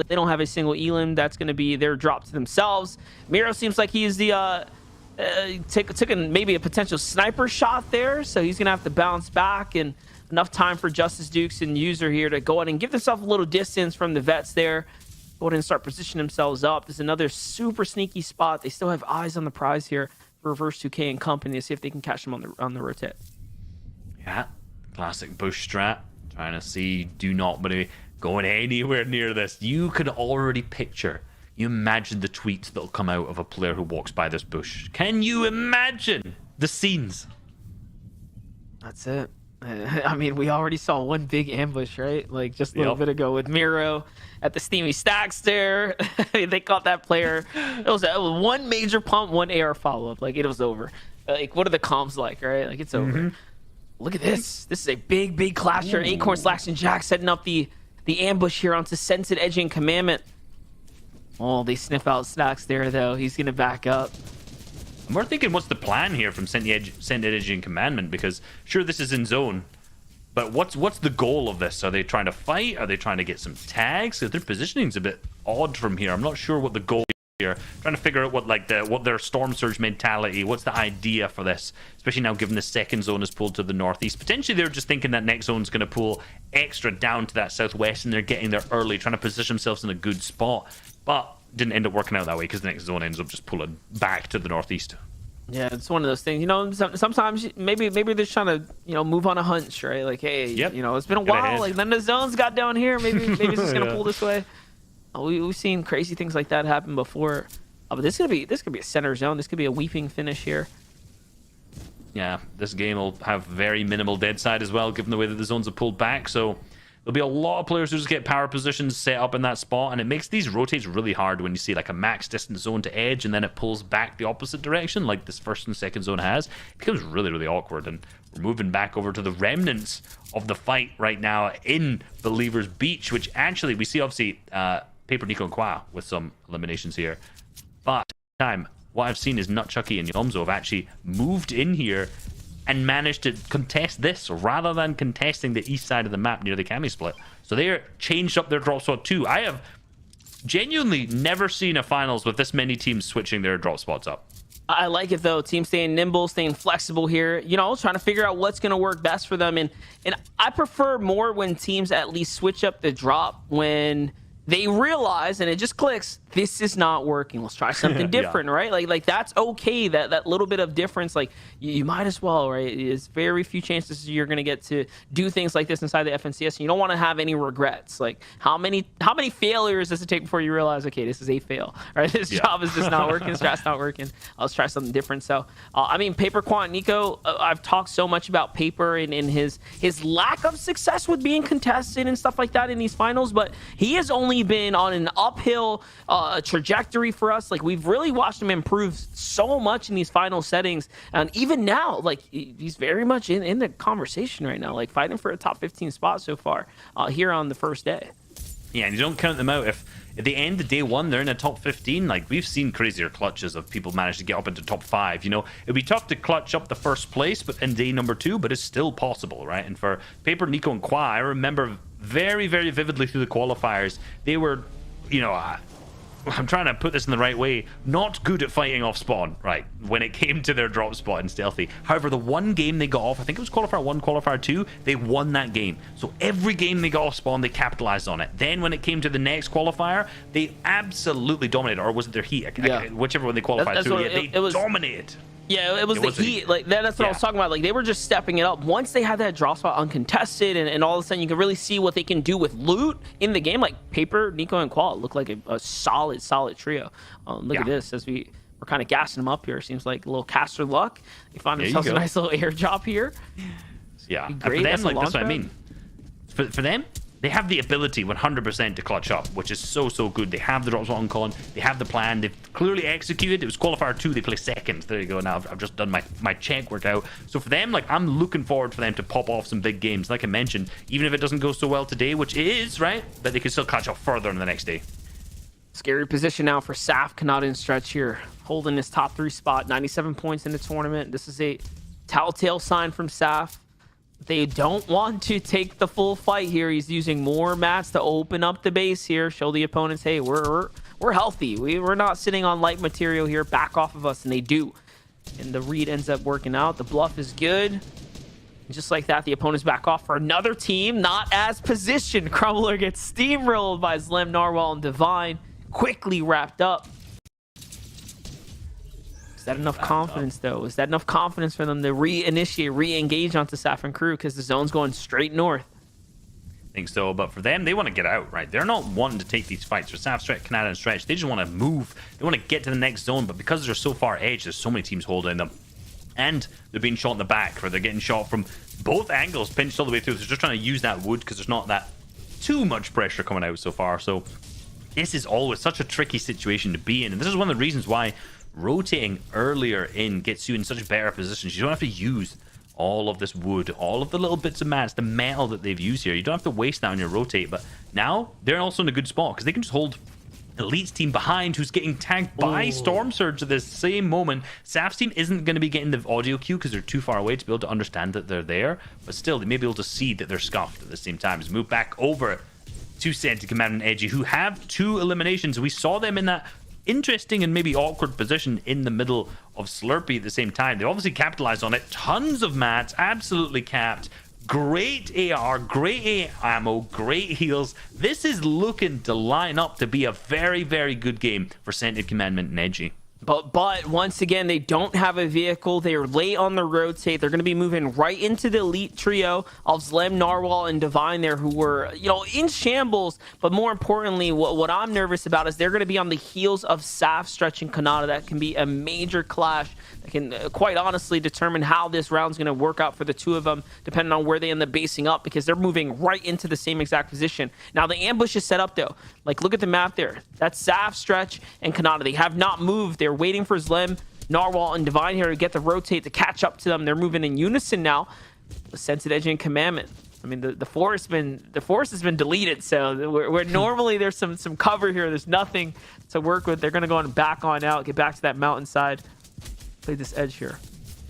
They don't have a single elim. That's going to be their drop to themselves. Miro seems like he is the... took maybe a potential sniper shot there, so he's going to have to bounce back, and enough time for Justice, Dukes, and User here to go ahead and give themselves a little distance from the vets there. Go ahead and start positioning themselves up. There's another super sneaky spot. They still have eyes on the prize here for Reverse 2K and company to see if they can catch them on the rotate. Yeah, classic bush strat. Trying to see, do not be going anywhere near this. You could already picture, you imagine the tweets that'll come out of a player who walks by this bush. Can you imagine the scenes? That's it. I mean, we already saw one big ambush, right? Like just a little bit ago with Miro at the Steamy Stacks there. They caught that player. It was one major pump, one AR follow-up. Like, it was over. Like, what are the comms like, right? Like, it's over. Look at this. This is a big clasher. Acorn, Slacks, and Jack setting up the ambush here onto Sensed, Edge, and Commandment. Oh, they sniff out Stacks there, though. He's going to back up. And we're thinking, what's the plan here from Sensed, Edge, and Commandment? Because, sure, this is in zone. But what's the goal of this? Are they trying to fight? Are they trying to get some tags? Their positioning's a bit odd from here. I'm not sure what the goal is here. Trying to figure out what their Storm Surge mentality, what's the idea for this, especially now given the second zone is pulled to the northeast. Potentially they're just thinking that next zone's going to pull extra down to that southwest, and they're getting there early, trying to position themselves in a good spot, but didn't end up working out that way because the next zone ends up just pulling back to the northeast. Yeah, it's one of those things, you know. Sometimes maybe they're just trying to, you know, move on a hunch, right? Like, hey, you know, it's been a while, like then the zones got down here, maybe it's just gonna pull this way. We've seen crazy things like that happen before. But this could be a center zone. This could be a weeping finish here. Yeah, this game will have very minimal dead side as well, given the way that the zones are pulled back. So there'll be a lot of players who just get power positions set up in that spot, and it makes these rotates really hard when you see like a max distance zone to edge, and then it pulls back the opposite direction, like this first and second zone has. It becomes really awkward, and we're moving back over to the remnants of the fight right now in Believers Beach, which actually we see obviously Paper, Nico, and Kwa with some eliminations here. But time, what I've seen is Nutchucky and Yomzo have actually moved in here and managed to contest this rather than contesting the east side of the map near the Cami split. So they're changed up their drop spot too. I have genuinely never seen a finals with this many teams switching their drop spots up. I like it though. Team staying nimble, staying flexible here. You know, trying to figure out what's going to work best for them. And I prefer more when teams at least switch up the drop when they realize, and it just clicks, this is not working. Let's try something different, right? Like that's okay. That little bit of difference, like you might as well, right? There's very few chances you're going to get to do things like this inside the FNCS, and you don't want to have any regrets. Like how many failures does it take before you realize, okay, this is a fail, right? This job is just not working. Strat's not working. Let's try something different. So, I mean, Paper, Quant, Nico, I've talked so much about Paper and his lack of success with being contested and stuff like that in these finals, but he has only been on an uphill trajectory for us. Like we've really watched him improve so much in these final settings, and even now, like he's very much in the conversation right now, like fighting for a top 15 spot so far here on the first day. Yeah, and you don't count them out. If at the end of day one they're in a top 15, like we've seen crazier clutches of people manage to get up into top 5. You know, it'd be tough to clutch up the first place, but in day number 2, but it's still possible, right? And for Paper, Nico, and Kwa, I remember very, very vividly through the qualifiers, they were, you know, I'm trying to put this in the right way, not good at fighting off spawn, right, when it came to their drop spot in Stealthy. However, the one game they got off, I think it was qualifier 1, qualifier 2, they won that game. So every game they got off spawn, they capitalized on it. Then when it came to the next qualifier, they absolutely dominated. Or was it their Heat? Whichever one they qualified through, they dominated. Yeah, it was the Heat. Like that's what I was talking about. Like they were just stepping it up. Once they had that drop spot uncontested, and all of a sudden you can really see what they can do with loot in the game. Like Paper, Nico, and Qual look like a solid trio. Look at this as we're kind of gassing them up here. Seems like a little caster luck. They find themselves a nice little airdrop here. Yeah, and for them, like that's what I mean. For them, they have the ability 100% to clutch up, which is so good. They have the drop spot on con, they have the plan, they've clearly executed. It was qualifier 2, they placed second. There you go. Now I've just done my check workout. So for them, like I'm looking forward for them to pop off some big games. Like I mentioned, even if it doesn't go so well today, which it is, right, but they can still catch up further in the next day. Scary position now for Saf. Cannot in stretch here, holding his top 3 spot, 97 points in the tournament. This is a telltale sign from Saf. They don't want to take the full fight here. He's using more mats to open up the base here, show the opponents, hey, we're healthy. We're not sitting on light material here. Back off of us, and they do. And the read ends up working out. The bluff is good. And just like that, the opponent's back off for another team not as positioned. Crumbler gets steamrolled by Zlem, Narwhal, and Divine. Quickly wrapped up. Is that enough confidence, though? Is that enough confidence for them to re-engage onto Saffron Crew? Because the zone's going straight north. I think so, but for them, they want to get out, right? They're not wanting to take these fights. For Saf, Stretch, Canada, and Stretch, they just want to move. They want to get to the next zone, but because they're so far edge, there's so many teams holding them. And they're being shot in the back, or they're getting shot from both angles, pinched all the way through. So they're just trying to use that wood because there's not that too much pressure coming out so far. So this is always such a tricky situation to be in. And this is one of the reasons why rotating earlier in gets you in such better positions. You don't have to use all of this wood, all of the little bits of mats, the metal that they've used here. You don't have to waste that on your rotate. But now they're also in a good spot because they can just hold Elite's team behind, who's getting tagged by Storm Surge at this same moment. Saf's team isn't going to be getting the audio cue because they're too far away to be able to understand that they're there, but still they may be able to see that they're scuffed at the same time. As we move back over to Senti Command and Edgy, who have 2 eliminations. We saw them in that interesting and maybe awkward position in the middle of Slurpee at the same time. They obviously capitalized on it. Tons of mats, absolutely capped. Great AR, great ammo, great heals. This is looking to line up to be a very good game for Scented Commandment and Edgy. But once again, they don't have a vehicle. They are late on the rotate. They're going to be moving right into the elite trio of Zlem, Narwhal, and Divine there, who were, you know, in shambles. But more importantly, what I'm nervous about is they're going to be on the heels of Saf, Stretch, and Kanata. That can be a major clash that can quite honestly determine how this round's going to work out for the 2 of them, depending on where they end up basing up, because they're moving right into the same exact position. Now, the ambush is set up, though. Like, look at the map there. That's Saf, Stretch, and Kanata. They have not moved. They're waiting for Zlem, Narwhal, and Divine here to get the rotate to catch up to them. They're moving in unison now. The Scented Edge and Commandment. I mean, the forest has been deleted, so where normally there's some cover here, there's nothing to work with. They're going to go and back on out, get back to that mountainside, play this edge here.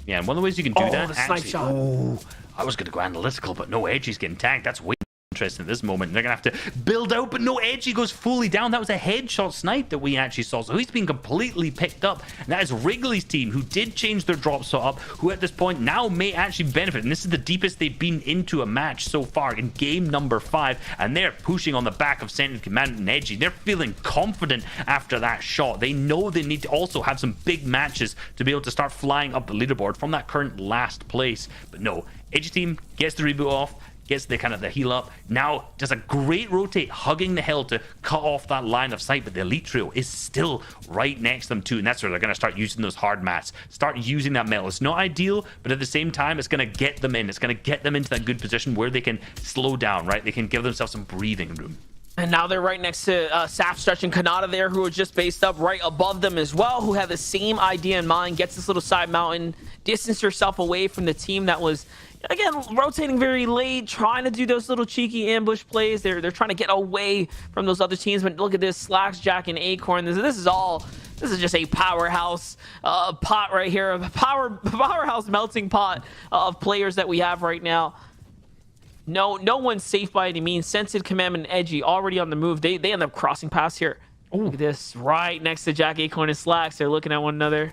Yeah, and one of the ways you can do that, the snipe shot. Oh, I was going to go analytical, but no, Edgy's getting tagged. That's way interesting at this moment. They're gonna have to build out, but no, Edgy goes fully down. That was a headshot snipe that we actually saw, so he's been completely picked up. And that is Wrigley's team, who did change their drop spot up, who at this point now may actually benefit. And this is the deepest they've been into a match so far in game number 5, and they're pushing on the back of Scented Command and Edgy. They're feeling confident after that shot. They know they need to also have some big matches to be able to start flying up the leaderboard from that current last place. But no, Edgy team gets the reboot off, gets the kind of the heal up, now does a great rotate, hugging the hill to cut off that line of sight, but the elite trio is still right next to them too, and that's where they're going to start using those hard mats, start using that metal. It's not ideal, but at the same time, it's going to get them in. It's going to get them into that good position where they can slow down, right? They can give themselves some breathing room. And now they're right next to Saf, Stretch, and Kanata there, who are just based up right above them as well, who have the same idea in mind. Gets this little side mountain, distance yourself away from the team that was again, rotating very late, trying to do those little cheeky ambush plays. They're trying to get away from those other teams. But look at this, Slacks, Jack, and Acorn. This is just a powerhouse pot right here, a powerhouse melting pot of players that we have right now. No one's safe by any means. Scented, Commandment, and Edgy already on the move. They end up crossing paths here. Look at this, right next to Jack, Acorn, and Slacks. They're looking at one another,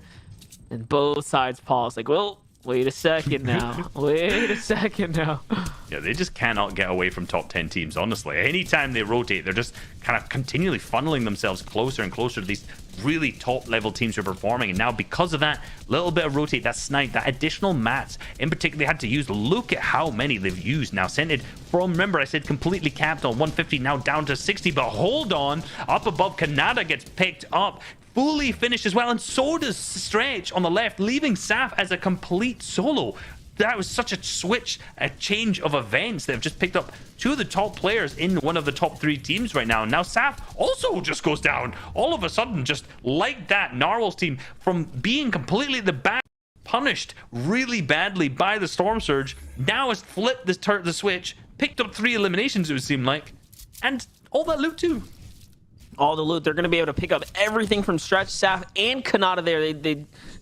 and both sides pause. Like, well, wait a second now. Wait a second now. Yeah, they just cannot get away from top 10 teams, honestly. Anytime they rotate, they're just kind of continually funneling themselves closer and closer to these really top-level teams who are performing. And now, because of that little bit of rotate, that snipe, that additional mats, in particular, they had to use. Look at how many they've used now. Scented from, remember, I said completely capped on 150, now down to 60. But hold on, up above, Canada gets picked up. Fully finished as well, and so does Stretch on the left, leaving Saf as a complete solo. That was such a switch, a change of events. They've just picked up two of the top players in one of the top 3 teams right now. And now Saf also just goes down. All of a sudden, just like that, Narwhal's team, from being completely at the back, punished really badly by the Storm Surge, now has flipped the switch, picked up 3 eliminations, it would seem like, and all that loot too. All the loot. They're going to be able to pick up everything from Stretch, Saf, and Kanata there.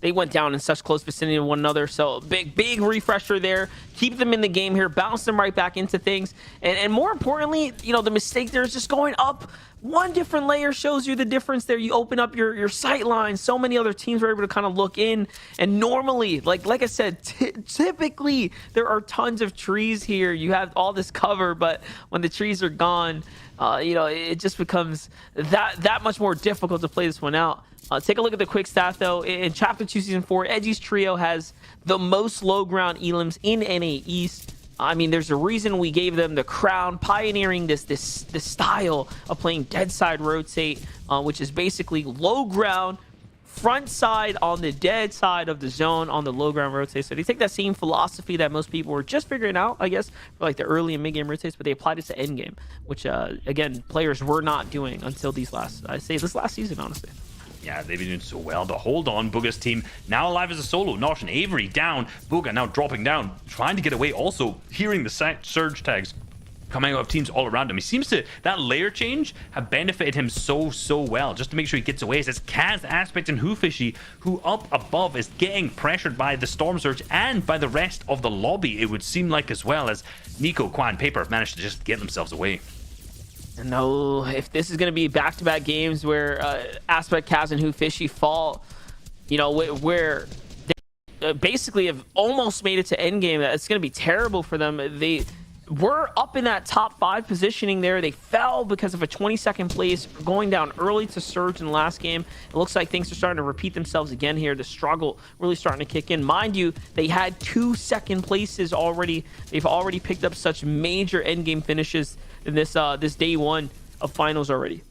They went down in such close vicinity to one another. So big refresher there. Keep them in the game here. Bounce them right back into things. And more importantly, you know, the mistake there is just going up one different layer shows you the difference there. You open up your sight line. So many other teams were able to kind of look in. And normally, like I said, typically there are tons of trees here. You have all this cover, but when the trees are gone, you know, it just becomes that much more difficult to play this one out. Take a look at the quick stat though. In Chapter 2 Season 4, Edgy's trio has the most low ground elims in NA East. I mean, there's a reason we gave them the crown, pioneering this style of playing dead side rotate, which is basically low ground, front side on the dead side of the zone on the low ground rotate. So they take that same philosophy that most people were just figuring out, I guess, for like the early and mid game rotates, but they applied it to end game, which again, players were not doing until this last season, honestly. Yeah, they've been doing so well, but hold on, Booga's team now alive as a solo. Nosh and Avery down. Booga now dropping down, trying to get away. Also hearing the surge tags coming out of teams all around him. He seems to, that layer change have benefited him so well, just to make sure he gets away. It says Kaz, Aspect, and Hoofishy, who up above is getting pressured by the Storm Surge and by the rest of the lobby, it would seem like, as well as Nico, Quan, Paper have managed to just get themselves away. No, if this is going to be back-to-back games where Aspect, Kaz, and Hoofishy fall, you know, where they basically have almost made it to endgame, it's going to be terrible for them. They were up in that top 5 positioning there. They fell because of a 20-second place, going down early to Surge in the last game. It looks like things are starting to repeat themselves again here. The struggle really starting to kick in. Mind you, they had 2 second places already. They've already picked up such major endgame finishes in this day 1 of finals already.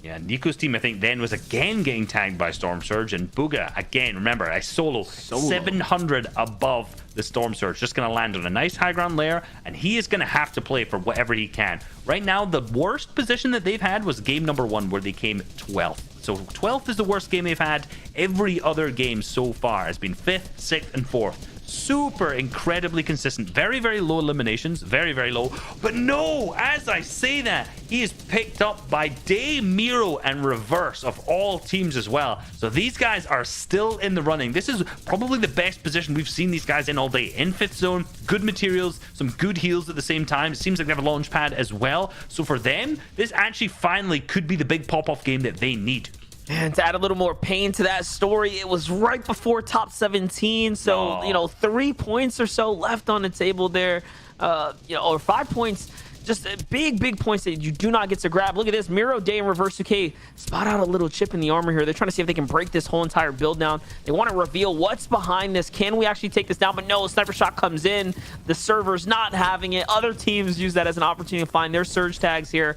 Yeah, Nico's team, I think, then was again getting tagged by Storm Surge, and Booga, again, remember, a solo 700 above the Storm Surge. Just going to land on a nice high ground layer, and he is going to have to play for whatever he can. Right now, the worst position that they've had was game number 1, where they came 12th. So 12th is the worst game they've had. Every other game so far has been 5th, 6th, and 4th. Super incredibly consistent. Very low eliminations, very low. But no, as I say that, he is picked up by Day, Miro, and Reverse of all teams as well. So these guys are still in the running. This is probably the best position we've seen these guys in all day. In 5th zone, good materials, some good heals at the same time. It seems like they have a launch pad as well. So for them, this actually finally could be the big pop-off game that they need. And to add a little more pain to that story, it was right before top 17. So, you know, 3 points or so left on the table there, you know, or 5 points. Just big points that you do not get to grab. Look at this. Miro, Day, and Reverse UK spot out a little chip in the armor here. They're trying to see if they can break this whole entire build down. They want to reveal what's behind this. Can we actually take this down? But no, a sniper shot comes in. The server's not having it. Other teams use that as an opportunity to find their surge tags here.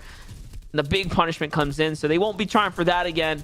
And the big punishment comes in, so they won't be trying for that again.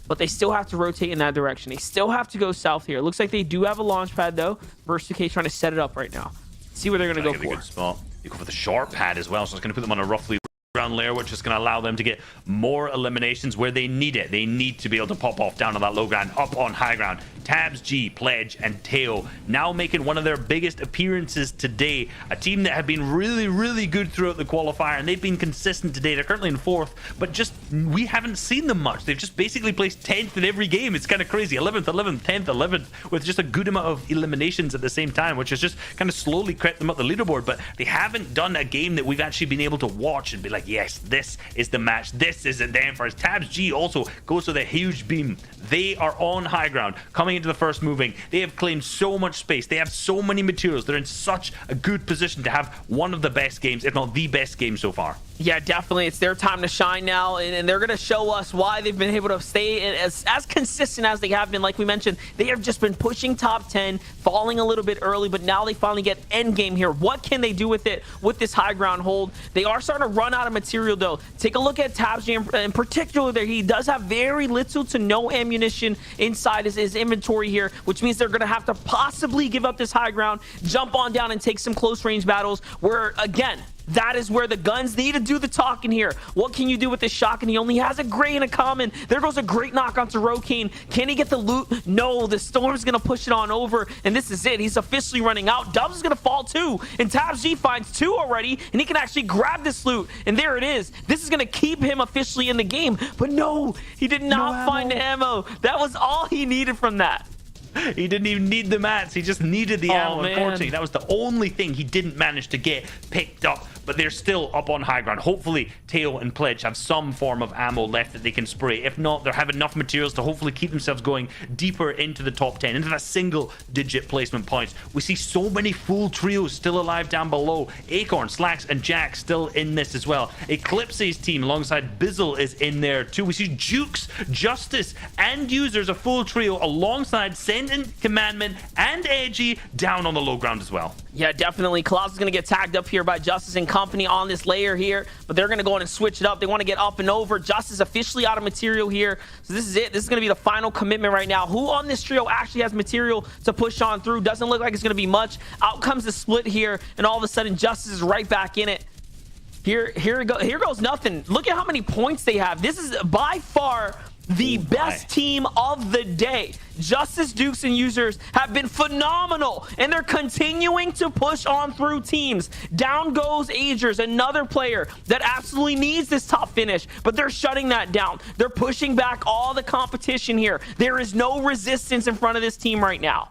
But they still have to rotate in that direction. They still have to go south here. It looks like they do have a launch pad, though. Versus 2K trying to set it up right now. See where they're going to go for. Good spot. You go for the short pad as well, so it's going to put them on a roughly ground layer, which is going to allow them to get more eliminations where they need it. They need to be able to pop off down on that low ground, up on high ground, Tabs G, Pledge, and Teo now making one of their biggest appearances today. A team that have been really, really good throughout the qualifier, and they've been consistent today. They're currently in 4th, but just we haven't seen them much. They've just basically placed 10th in every game. It's kind of crazy. 11th, 11th, 10th, 11th, with just a good amount of eliminations at the same time, which has just kind of slowly crept them up the leaderboard. But they haven't done a game that we've actually been able to watch and be like, yes, this is the match. This is it then for us. Tabs G also goes with a huge beam. They are on high ground coming into the first moving. They have claimed so much space. They have so many materials. They're in such a good position to have one of the best games, if not the best game so far. Yeah, definitely. It's their time to shine now, and they're going to show us why they've been able to stay as consistent as they have been. Like we mentioned, they have just been pushing top 10, falling a little bit early, but now they finally get end game here. What can they do with it, with this high ground hold? They are starting to run out of material, though. Take a look at Tabs in particular there. He does have very little to no ammunition inside his inventory here, which means they're going to have to possibly give up this high ground, jump on down, and take some close range battles where, again, that is where the guns need to do the talking here. What can you do with this shotgun? He only has a gray and a common. There goes a great knock onto Rokane. Can he get the loot? No, the Storm's going to push it on over, and this is it. He's officially running out. Dubs is going to fall too, and Tabs G finds 2 already, and he can actually grab this loot, and there it is. This is going to keep him officially in the game, but no, he did not find the ammo. That was all he needed from that. He didn't even need the mats. He just needed the ammo. Man. Unfortunately, that was the only thing he didn't manage to get picked up. But they're still up on high ground. Hopefully, Teo and Pledge have some form of ammo left that they can spray. If not, they'll have enough materials to hopefully keep themselves going deeper into the top 10, into that single-digit placement points. We see so many full trios still alive down below. Acorn, Slacks, and Jack still in this as well. Eclipse's team alongside Bizzle is in there too. We see Jukes, Justice, and Users, a full trio alongside Sentient, Commandment, and Edgy down on the low ground as well. Yeah, definitely. Klaus is going to get tagged up here by Justice and company on this layer here, but they're going to go in and switch it up. They want to get up and over. Justice officially out of material here. So this is it. This is going to be the final commitment right now. Who on this trio actually has material to push on through? Doesn't look like it's going to be much. Out comes the split here, and all of a sudden Justice is right back in it. Here goes nothing. Look at how many points they have. This is by far the best team of the day. Justice, Dukes, and Users have been phenomenal, and they're continuing to push on through teams. Down goes Agers, another player that absolutely needs this top finish, but they're shutting that down. They're pushing back all the competition here. There is no resistance in front of this team right now.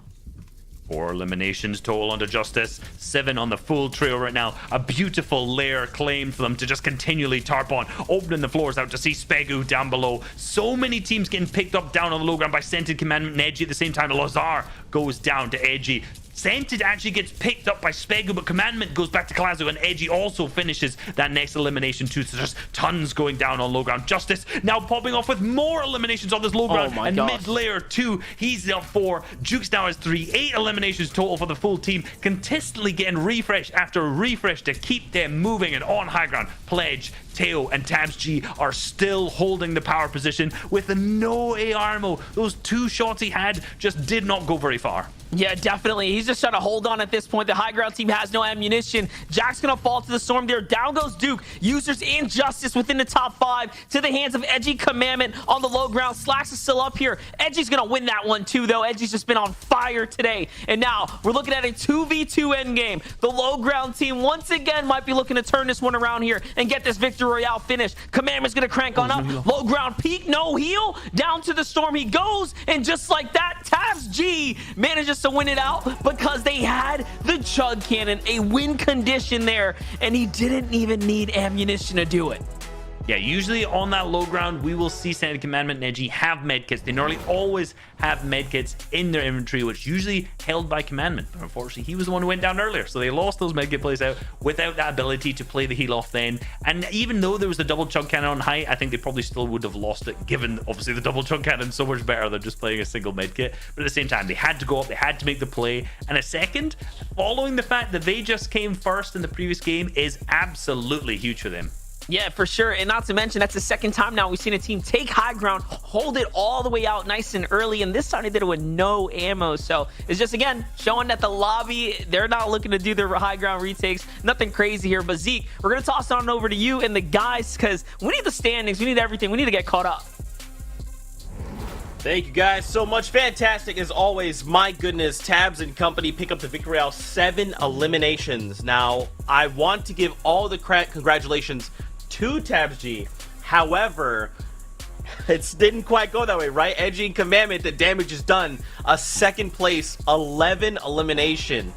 4 eliminations total onto Justice, 7 on the full trio right now. A beautiful layer claim for them to just continually tarp on, opening the floors out to see Spegu down below. So many teams getting picked up down on the low ground by Scented, Commandment, and Edgy at the same time. Lazar goes down to Edgy. Scented actually gets picked up by Spegu, but Commandment goes back to Klazu, and Edgy also finishes that next elimination too. So there's tons going down on low ground. Justice now popping off with more eliminations on this low ground, and mid layer 2, he's up 4. Jukes now has 3. 8 eliminations total for the full team, consistently getting refresh after refresh to keep them moving and on high ground. Pledge, Teo, and Tabs G are still holding the power position with no AR ammo. Those 2 shots he had just did not go very far. Yeah, definitely. He's just trying to hold on at this point. The high ground team has no ammunition. Jack's going to fall to the storm there. Down goes Duke. Users and Justice within the top 5 to the hands of Edgy, Commandment on the low ground. Slacks is still up here. Edgy's going to win that one too, though. Edgy's just been on fire today. And now we're looking at a 2v2 endgame. The low ground team once again might be looking to turn this one around here and get this Victory Royale finish. Commandment's going to crank on up. Low ground peak, no heal. Down to the storm he goes. And just like that, Tabs G manages to win it out because they had the chug cannon, a win condition there, and he didn't even need ammunition to do it. Yeah, usually on that low ground, we will see Scented, Commandment, and Edgy have medkits. They normally always have medkits in their inventory, which usually held by Commandment. But unfortunately, he was the one who went down earlier, so they lost those medkit plays out without that ability to play the heal off then. And even though there was the double chug cannon on height, I think they probably still would have lost it, given obviously the double chug cannon so much better than just playing a single medkit. But at the same time, they had to go up, they had to make the play. And a second, following the fact that they just came first in the previous game, is absolutely huge for them. Yeah, for sure. And not to mention, that's the second time now we've seen a team take high ground, hold it all the way out nice and early, and this time they did it with no ammo. So it's just, again, showing that the lobby, they're not looking to do their high ground retakes. Nothing crazy here. But Zeke, we're going to toss it on over to you and the guys, because we need the standings, we need everything, we need to get caught up. Thank you guys so much. Fantastic as always. My goodness, Tabs and company pick up the victory royale, 7 eliminations. Now, I want to give all the congratulations to Tabs G. However, it didn't quite go that way, right? Edgy and Commandment, the damage is done. A second place, 11 elimination.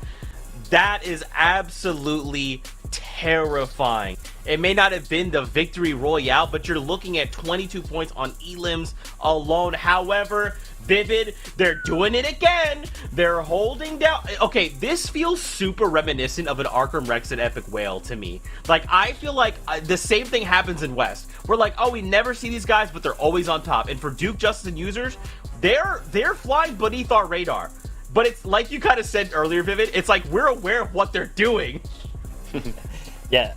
That is absolutely terrifying. It may not have been the victory royale, but you're looking at 22 points on elims alone. However, Vivid, they're doing it again. They're holding down. Okay, this feels super reminiscent of an Arkham Rex and Epic Whale to me. Like, I feel like the same thing happens in West. We're like, oh, we never see these guys, but they're always on top. And for Duke, Justice, and users, they're flying beneath our radar. But it's like you kind of said earlier, Vivid, it's like we're aware of what they're doing. Yeah,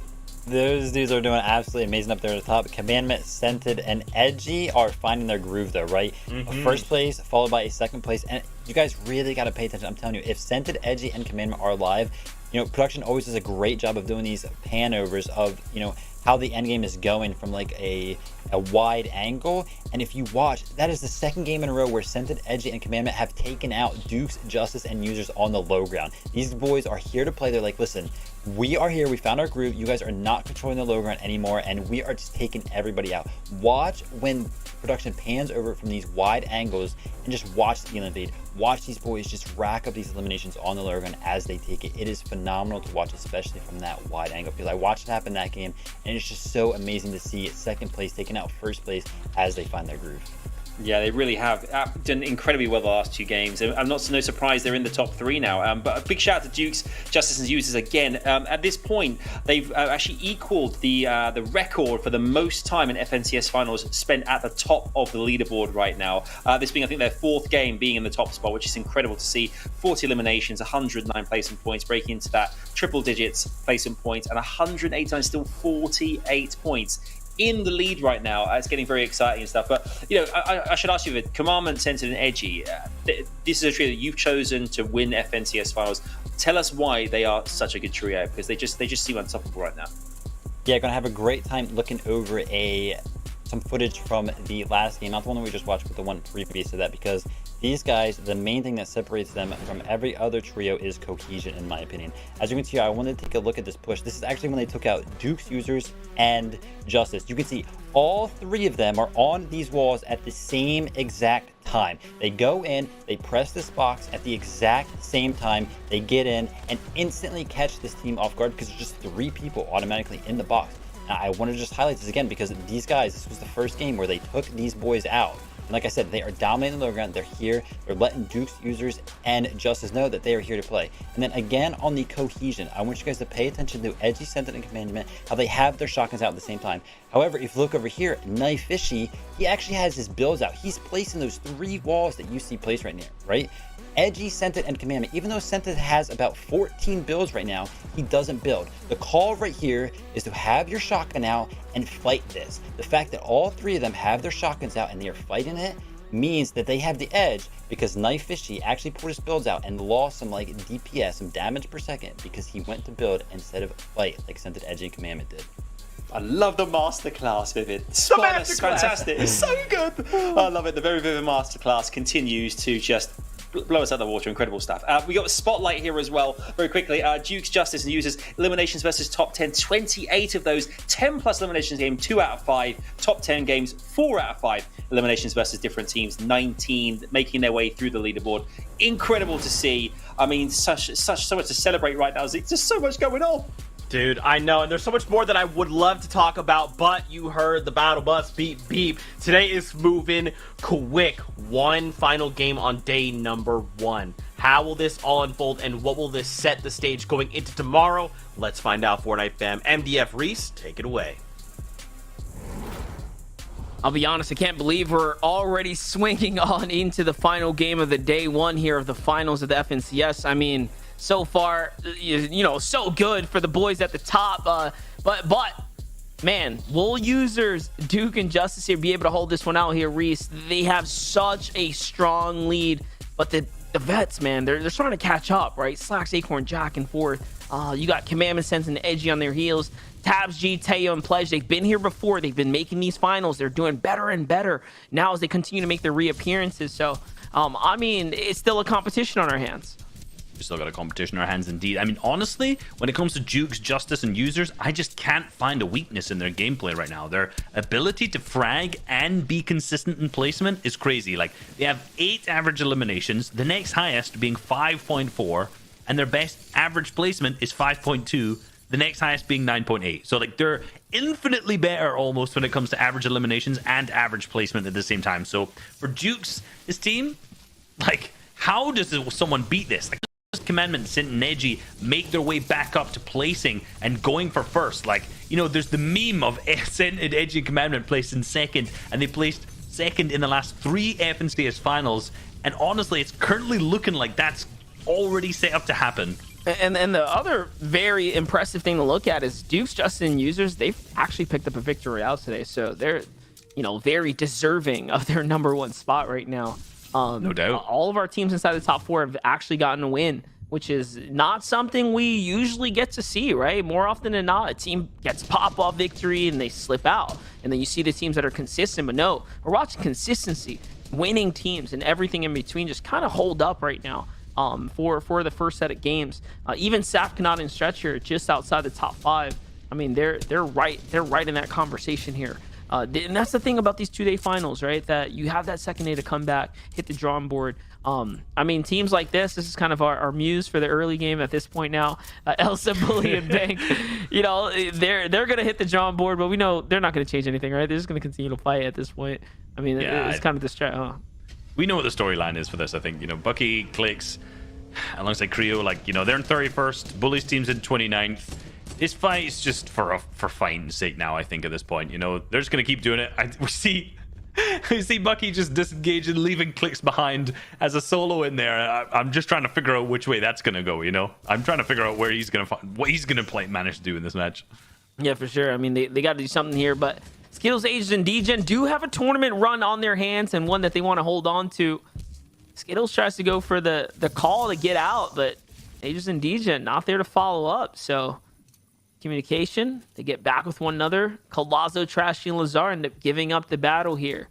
those dudes are doing absolutely amazing up there at the top. Commandment, Scented, and Edgy are finding their groove though, right? A first place followed by a second place, and you guys really got to pay attention. I'm telling you, if Scented, Edgy, and Commandment are live, you know, production always does a great job of doing these pan-overs of, you know, how the end game is going from like a wide angle. And if you watch, that is the second game in a row where Scented, Edgy, and Commandment have taken out Dukes, Justice, and users on the low ground. These boys are here to play. They're like, listen, we are here, we found our groove, you guys are not controlling the low ground anymore, and we are just taking everybody out. Watch when production pans over from these wide angles and just watch the elim feed. Watch these boys just rack up these eliminations on the low ground as they take it. It is phenomenal to watch, especially from that wide angle, because I watched it happen that game, and it's just so amazing to see second place taking out first place as they find their groove. Yeah, they really have done incredibly well the last 2 games. I'm no surprise they're in the top 3 now. But a big shout out to Dukes, Justice, and users again. At this point, they've actually equaled the record for the most time in FNCS finals spent at the top of the leaderboard right now. This being, I think, their 4th game being in the top spot, which is incredible to see. 40 eliminations, 109 placement points, breaking into that triple digits placement points, and 189, still 48 points. In the lead right now. It's getting very exciting and stuff. But, you know, I should ask you, the Commandment, Scented, and Edgy, this is a trio that you've chosen to win FNCS finals. Tell us why they are such a good trio, because they just seem unstoppable right now. Yeah, gonna have a great time looking over some footage from the last game, not the one that we just watched, but the one previous to that, because these guys, the main thing that separates them from every other trio is cohesion, in my opinion. As you can see, I wanted to take a look at this push. This is actually when they took out Duke's, users, and Justice. You can see all 3 of them are on these walls at the same exact time. They go in, they press this box at the exact same time, they get in and instantly catch this team off guard because there's just 3 people automatically in the box. Now, I want to just highlight this again because these guys, this was the first game where they took these boys out. And like I said, they are dominating the low ground. They're here. They're letting Dukes, users, and Justice know that they are here to play. And then again, on the cohesion, I want you guys to pay attention to Edgy, Scented, and Commandment, how they have their shotguns out at the same time. However, if you look over here, Knife Fishy, he actually has his builds out. He's placing those 3 walls that you see placed right now, right? Edgy, Scented, and Commandment, even though Scented has about 14 builds right now, he doesn't build. The call right here is to have your shotgun out and fight this. The fact that all 3 of them have their shotguns out and they are fighting it means that they have the edge, because Knife Fishy actually put his builds out and lost some like DPS, some damage per second, because he went to build instead of fight like Scented, Edgy, and Commandment did. I love the masterclass, Vivid. It's fantastic. It's so good. I love it. The very Vivid masterclass continues to just blow us out of the water. Incredible stuff. We got a spotlight here as well, very quickly. Dukes, Justice, and users, eliminations versus top 10. 28 of those, 10 plus eliminations game, 2 out of 5. Top 10 games, 4 out of 5. Eliminations versus different teams, 19 making their way through the leaderboard. Incredible to see. I mean, so much to celebrate right now. There's just so much going on. Dude, I know, and there's so much more that I would love to talk about, but you heard the battle bus beep beep. Today is moving quick. One final game on day number 1. How will this all unfold, and what will this set the stage going into tomorrow? Let's find out, Fortnite fam. MDF Reese, take it away. I'll be honest, I can't believe we're already swinging on into the final game of the day 1 here of the finals of the FNCS. I mean, so far, you know, so good for the boys at the top. But man, will users, Duke and Justice here be able to hold this one out here, Reese? They have such a strong lead, but the vets, man, they're starting to catch up, right? Slacks, Acorn, Jack, and Forth. You got Commandment, Sense, and Edgy on their heels. Tabs, G, Teo, and Pledge, they've been here before. They've been making these finals. They're doing better and better now as they continue to make their reappearances. So, I mean, it's still a competition on our hands. We still got a competition in our hands indeed. I mean, honestly, when it comes to Jukes, Justice, and Users, I just can't find a weakness in their gameplay right now. Their ability to frag and be consistent in placement is crazy. Like, they have 8 average eliminations, the next highest being 5.4, and their best average placement is 5.2, the next highest being 9.8. So, like, they're infinitely better almost when it comes to average eliminations and average placement at the same time. So, for Jukes, his team, like, how does someone beat this? Like, Commandment, Sint, and Edgy make their way back up to placing and going for first. Like, you know, there's the meme of Sint and Edgy Commandment placed in second, and they placed second in the last 3 FNCS finals. And honestly, it's currently looking like that's already set up to happen. And the other very impressive thing to look at is Dukes, Justin, and Users, they've actually picked up a victory royale today. So they're, you know, very deserving of their #1 spot right now. No doubt. All of our teams inside the top 4 have actually gotten a win, which is not something we usually get to see, right? More often than not, a team gets pop-off victory and they slip out. And then you see the teams that are consistent, but no, we're watching consistency. Winning teams and everything in between just kind of hold up right now for the first set of games. Even Safkanat and Stretcher just outside the top 5. I mean, they're right in that conversation here. And that's the thing about these 2-day finals, right? That you have that second day to come back, hit the drawing board. I mean, teams like this is kind of our muse for the early game at this point now. Elsa, Bully, and Bank, you know, they're going to hit the drawing board, but we know they're not going to change anything, right? They're just going to continue to fight at this point. I mean, yeah, it's kind of distracting. We know what the storyline is for this, I think. You know, Bucky, Clicks, alongside Creo, like, you know, they're in 31st. Bully's team's in 29th. This fight is just for fighting's sake now, I think, at this point. You know, they're just going to keep doing it. We see Bucky just disengaging, leaving Clicks behind as a solo in there. I'm just trying to figure out which way that's going to go, you know? I'm trying to figure out where he's going to find, what he's going to manage to do in this match. Yeah, for sure. I mean, they got to do something here, but Skittles, Ages, and Degen do have a tournament run on their hands and one that they want to hold on to. Skittles tries to go for the call to get out, but Ages and Degen not there to follow up, so... Communication, they get back with one another. Colazo, Trashy, and Lazar end up giving up the battle here.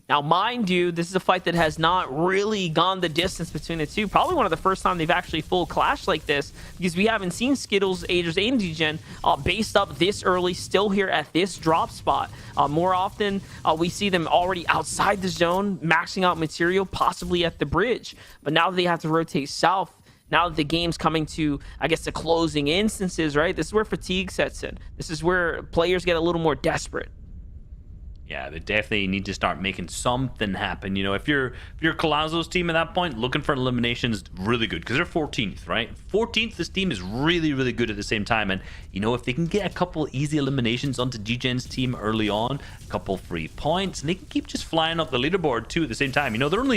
Now, mind you, this is a fight that has not really gone the distance between the two. Probably one of the first time they've actually full clashed like this, because we haven't seen Skittles, Agers, and Degen based up this early, still here at this drop spot. More often, we see them already outside the zone, maxing out material, possibly at the bridge. But now that they have to rotate south, now that the game's coming to, I guess, the closing instances, right? This is where fatigue sets in. This is where players get a little more desperate. Yeah, they definitely need to start making something happen. You know, if you're Colazo's team at that point, looking for eliminations, really good, because they're 14th, right? 14th, this team is really, really good at the same time. And, you know, if they can get a couple easy eliminations onto Degen's team early on, a couple free points, and they can keep just flying up the leaderboard, too, at the same time. You know,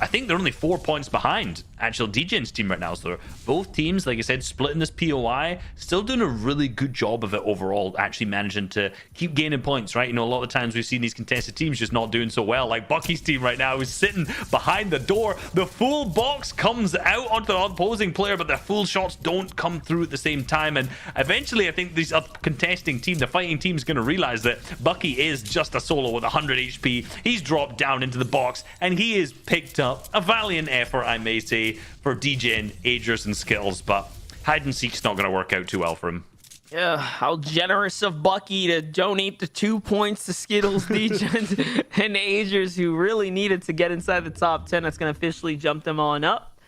I think they're only 4 points behind actual Degen's team right now. So both teams, like I said, splitting this POI, still doing a really good job of it overall, actually managing to keep gaining points, right? You know, a lot of times we've seen these contested teams just not doing so well. Like Bucky's team right now is sitting behind the door. The full box comes out onto the opposing player, but the full shots don't come through at the same time. And eventually, I think this contesting team, the fighting team, is going to realize that Bucky is just a solo with 100 HP. He's dropped down into the box, and he is picked up. A valiant effort, I may say, for Degen, Agers, and Skittles, but hide and seek's not going to work out too well for him. Yeah, how generous of Bucky to donate the 2 points to Skittles, Degen, and Agers, who really needed to get inside the top 10. That's going to officially jump them on up.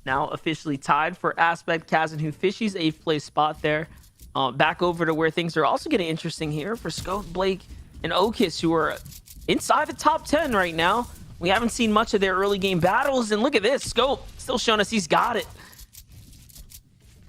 Now officially tied for Aspect, Kazan, who Fishy's 8th place spot there. Back over to where things are also getting interesting here for Scope, Blake, and Okis, who are inside the top 10 right now. We haven't seen much of their early game battles, and look at this. Scope still showing us he's got it.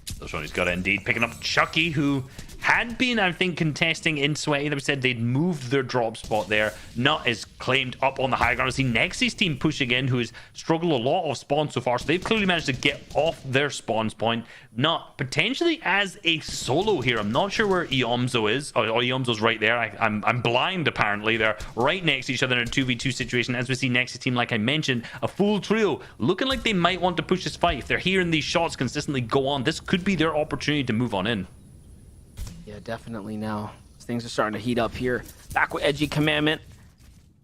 Still showing he's got it indeed. Picking up Chucky, who had been, I think, contesting in Sweaty. They said they'd moved their drop spot there. Nut is claimed up on the high ground. I see Nexy's team pushing in, who has struggled a lot of spawns so far. So they've clearly managed to get off their spawns point. Nut potentially as a solo here. I'm not sure where Iomzo is. Oh, Iomzo's right there. I'm blind, apparently. They're right next to each other in a 2v2 situation. As we see Nexy's team, like I mentioned, a full trio. Looking like they might want to push this fight. If they're hearing these shots consistently go on, this could be their opportunity to move on in. Yeah, definitely now. Things are starting to heat up here. Back with Edgy Commandment.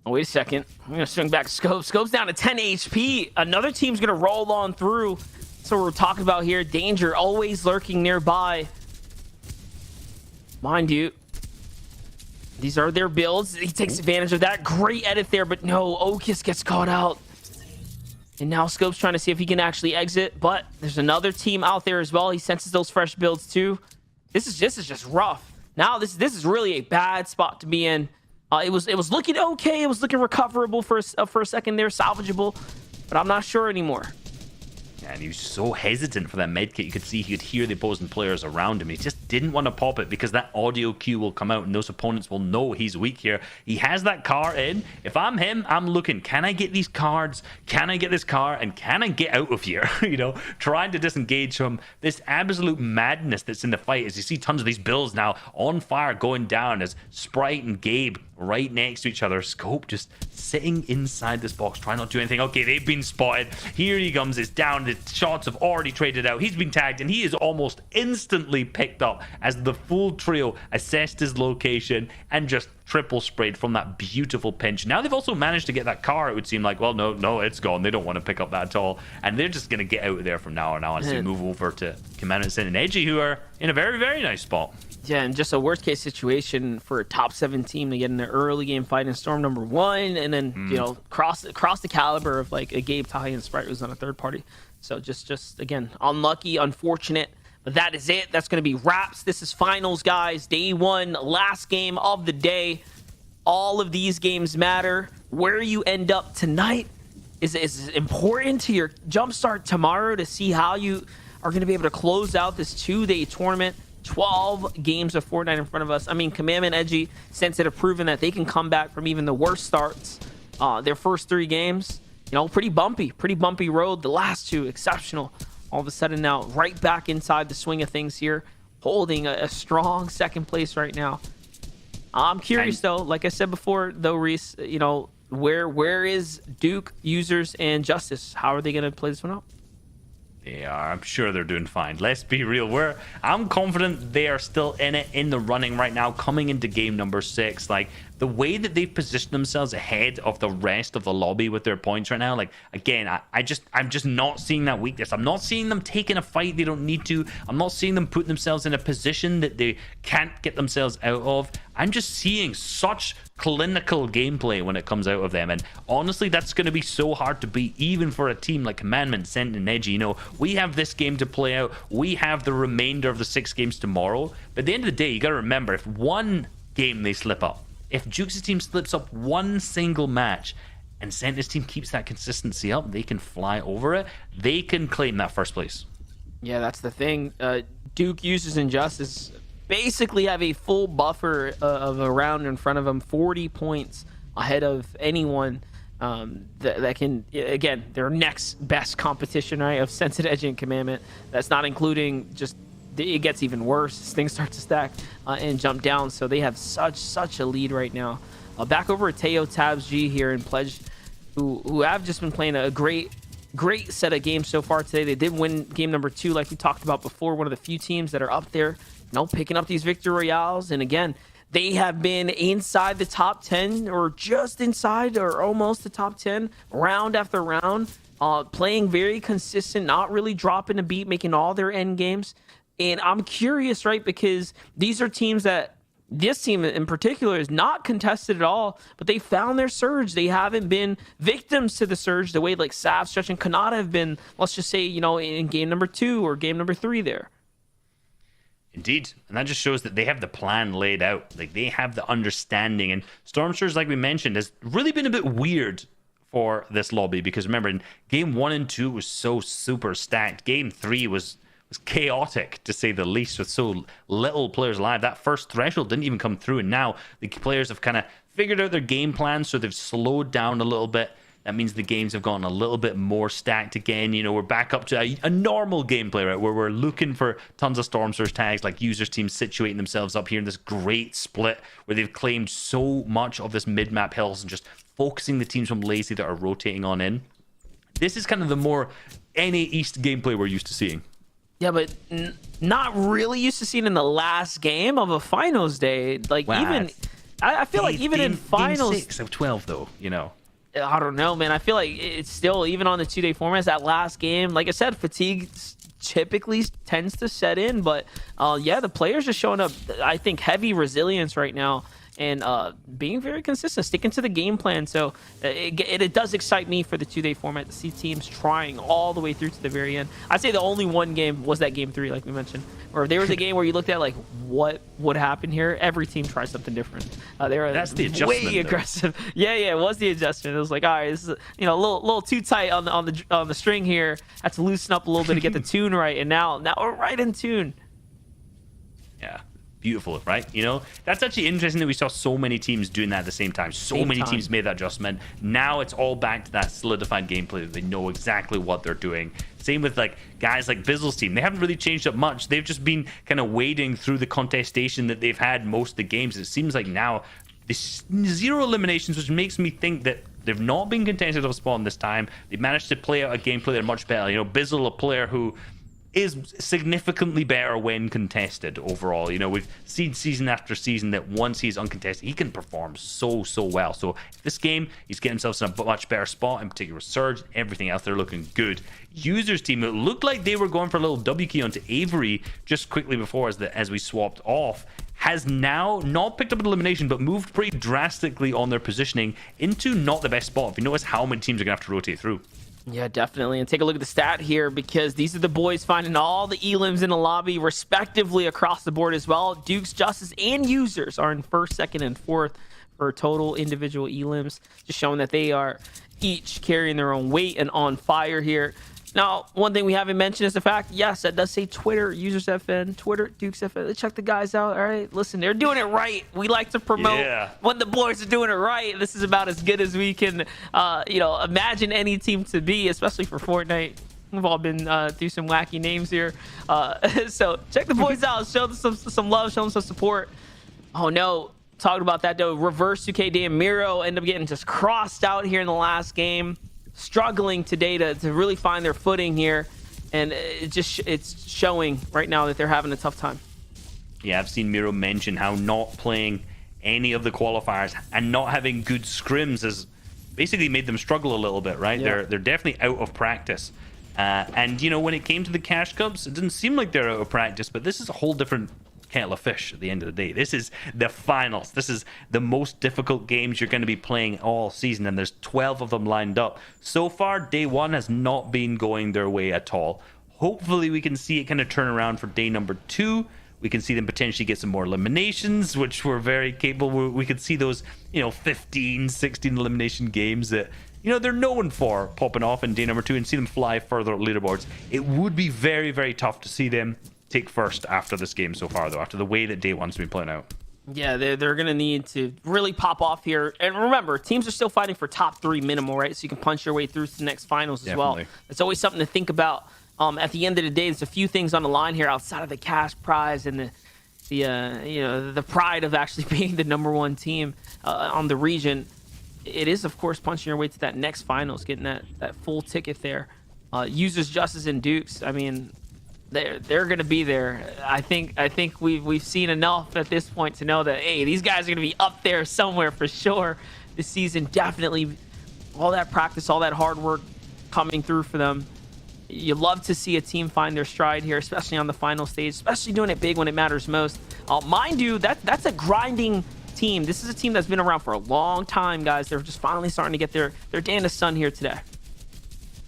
Oh, wait a second. I'm going to swing back Scope. Scope's down to 10 HP. Another team's going to roll on through. So we're talking about here. Danger always lurking nearby. Mind you, these are their builds. He takes advantage of that. Great edit there, but no, Okis gets caught out. And now Scope's trying to see if he can actually exit, but there's another team out there as well. He senses those fresh builds too. This is just rough. Now this is really a bad spot to be in. It was looking okay. It was looking recoverable for a second there, salvageable, but I'm not sure anymore. And he was so hesitant for that medkit. You could see he could hear the opposing players around him. He just didn't want to pop it because that audio cue will come out and those opponents will know he's weak here. He has that car in. If I'm him, I'm looking, can I get these cards? Can I get this car? And can I get out of here? You know, trying to disengage from this absolute madness that's in the fight as you see tons of these builds now on fire going down as Sprite and Gabe right next to each other. Scope just sitting inside this box, trying not to do anything. Okay, they've been spotted. Here he comes. It's down. The shots have already traded out. He's been tagged, and he is almost instantly picked up as the full trio assessed his location and just triple sprayed from that beautiful pinch. Now they've also managed to get that car. It would seem like, well, no, it's gone. They don't want to pick up that at all, and they're just going to get out of there from now on as they move over to Commandment and Edgy, who are in a very, very nice spot. Yeah, and just a worst-case situation for a top 7 team to get in an early game fight in Storm number 1, and then you know cross the caliber of like a Gabe, Tahi, and Sprite who's on a third party. So just again, unlucky, unfortunate. But that is it. That's going to be wraps. This is finals, guys. Day 1, last game of the day. All of these games matter. Where you end up tonight is important to your jumpstart tomorrow to see how you are going to be able to close out this 2-day tournament. 12 games of Fortnite in front of us. I mean, Commandment, Edgy, since it have proven that they can come back from even the worst starts. Their first 3 games, you know, pretty bumpy road. The last 2, exceptional. All of a sudden now, right back inside the swing of things here, holding a strong second place right now. I'm curious, though, like I said before, though, Reese, you know, where is Duke, Users, and Justice? How are they going to play this one out? They are. I'm sure they're doing fine. Let's be real. I'm confident they are still in the running right now, coming into game number 6. Like, the way that they've positioned themselves ahead of the rest of the lobby with their points right now, like, again, I'm just not seeing that weakness. I'm not seeing them taking a fight they don't need to. I'm not seeing them put themselves in a position that they can't get themselves out of. I'm just seeing such clinical gameplay when it comes out of them, and honestly, that's going to be so hard to beat, even for a team like Commandment, Sent, and Edgy. You know, we have this game to play out. We have the remainder of the 6 games tomorrow. But at the end of the day, you got to remember, if one game they slip up, if Jukes' team slips up one single match and Sent's team keeps that consistency up, they can fly over it. They can claim that first place. Yeah, that's the thing. Duke, Users, and Justice basically have a full buffer of a round in front of them, 40 points ahead of anyone that can, again, their next best competition, right, of Sensitive, Edge, and Commandment. That's not including just, it gets even worse as things start to stack and jump down. So they have such a lead right now. Back over at Teo, Tabs, G here, and Pledge, who have just been playing a great set of games so far today. They did win game number 2, like we talked about before, one of the few teams that are up there, you know, picking up these victory royales. And again, they have been inside the top 10 or just inside or almost the top 10 round after round, playing very consistent, not really dropping a beat, making all their end games. And I'm curious, right, because these are teams that this team in particular is not contested at all, but they found their surge. They haven't been victims to the surge the way like Sav, Stretch, and Kanata have been, let's just say, you know, in game number 2 or game number 3 there. Indeed, and that just shows that they have the plan laid out. Like, they have the understanding. And Stormsters, like we mentioned, has really been a bit weird for this lobby, because remember, in game 1 and 2 was so super stacked. Game 3 was chaotic, to say the least, with so little players alive. That first threshold didn't even come through, and now the players have kind of figured out their game plan, so they've slowed down a little bit. That means the games have gotten a little bit more stacked again. You know, we're back up to a normal gameplay, right, where we're looking for tons of Stormsters tags, like Users teams situating themselves up here in this great split where they've claimed so much of this mid-map hills and just focusing the teams from Lazy that are rotating on in. This is kind of the more NA East gameplay we're used to seeing. Yeah, but not really used to seeing in the last game of a finals day. Like, Wow. even I feel like even in finals, game 6 of 12 though, you know. I don't know, man. I feel like it's still, even on the 2-day formats, that last game, like I said, fatigue typically tends to set in. But yeah, the players just showing up, I think, heavy resilience right now, and being very consistent, sticking to the game plan. So it does excite me for the 2-day format to see teams trying all the way through to the very end. I'd say the only one game was that game 3, like we mentioned, or if there was a game where you looked at like what would happen here, every team tried something different. They were That's the adjustment, way though. aggressive. Yeah, it was the adjustment. It was like, all right, this is, you know, a little too tight on the string here. Had to loosen up a little bit to get the tune right, and now we're right in tune. Yeah. Beautiful, right? You know, that's actually interesting that we saw so many teams doing that at the same time. So many teams made that adjustment. Now it's all back to that solidified gameplay that they know exactly what they're doing. Same with like guys like Bizzle's team. They haven't really changed up much. They've just been kind of wading through the contestation that they've had most of the games. It seems like now there's 0 eliminations, which makes me think that they've not been contested of spawn this time. They've managed to play out a gameplay that are much better. You know, Bizzle, a player who is significantly better when contested overall. You know, we've seen season after season that once he's uncontested, he can perform so well. So this game, he's getting himself in a much better spot, in particular Surge, everything else, they're looking good. Users team, it looked like they were going for a little W key onto Avery just quickly before as we swapped off, has now not picked up an elimination, but moved pretty drastically on their positioning into not the best spot. If you notice how many teams are gonna have to rotate through. Yeah, definitely. And take a look at the stat here, because these are the boys finding all the elims in the lobby respectively across the board as well. Dukes, Justice, and Users are in 1st, 2nd, and 4th for total individual elims, just showing that they are each carrying their own weight and on fire here. Now, one thing we haven't mentioned is the fact, yes, that does say Twitter, Users FN, Twitter, Dukes FN. Check the guys out, all right? Listen, they're doing it right. We like to promote when the boys are doing it right. This is about as good as we can, you know, imagine any team to be, especially for Fortnite. We've all been through some wacky names here. So check the boys out. Show them some love, show them some support. Oh, no. Talking about that, though, Reverse 2K and Miro end up getting just crossed out here in the last game. Struggling today to really find their footing here, and it's showing right now that they're having a tough time. Yeah, I've seen Miro mention how not playing any of the qualifiers and not having good scrims has basically made them struggle a little bit, right? Yeah. They're definitely out of practice. And you know, when it came to the Cash Cups, it didn't seem like they're out of practice, but this is a whole different kettle of fish at the end of the day. This is the finals. This is the most difficult games you're going to be playing all season, and there's 12 of them lined up. So far, day 1 has not been going their way at all. Hopefully we can see it kind of turn around for day number 2. We can see them potentially get some more eliminations, which we're very capable. We could see those, you know, 15, 16 elimination games that, you know, they're known for popping off in day number 2, and see them fly further up leaderboards. It would be very tough to see them take first after this game so far, though, after the way that day 1's been playing out. Yeah, they're going to need to really pop off here. And remember, teams are still fighting for top 3 minimal, right? So you can punch your way through to the next finals as well. It's always something to think about. At the end of the day, there's a few things on the line here outside of the cash prize and the you know, the pride of actually being the #1 team on the region. It is, of course, punching your way to that next finals, getting that full ticket there. Users, Justice, and Dukes, I mean, they're going to be there. I think we've seen enough at this point to know that, hey, these guys are going to be up there somewhere for sure this season. Definitely all that practice, all that hard work coming through for them. You love to see a team find their stride here, especially on the final stage, especially doing it big when it matters most. Mind you, that's a grinding team. This is a team that's been around for a long time, guys. They're just finally starting to get their day in the sun here today.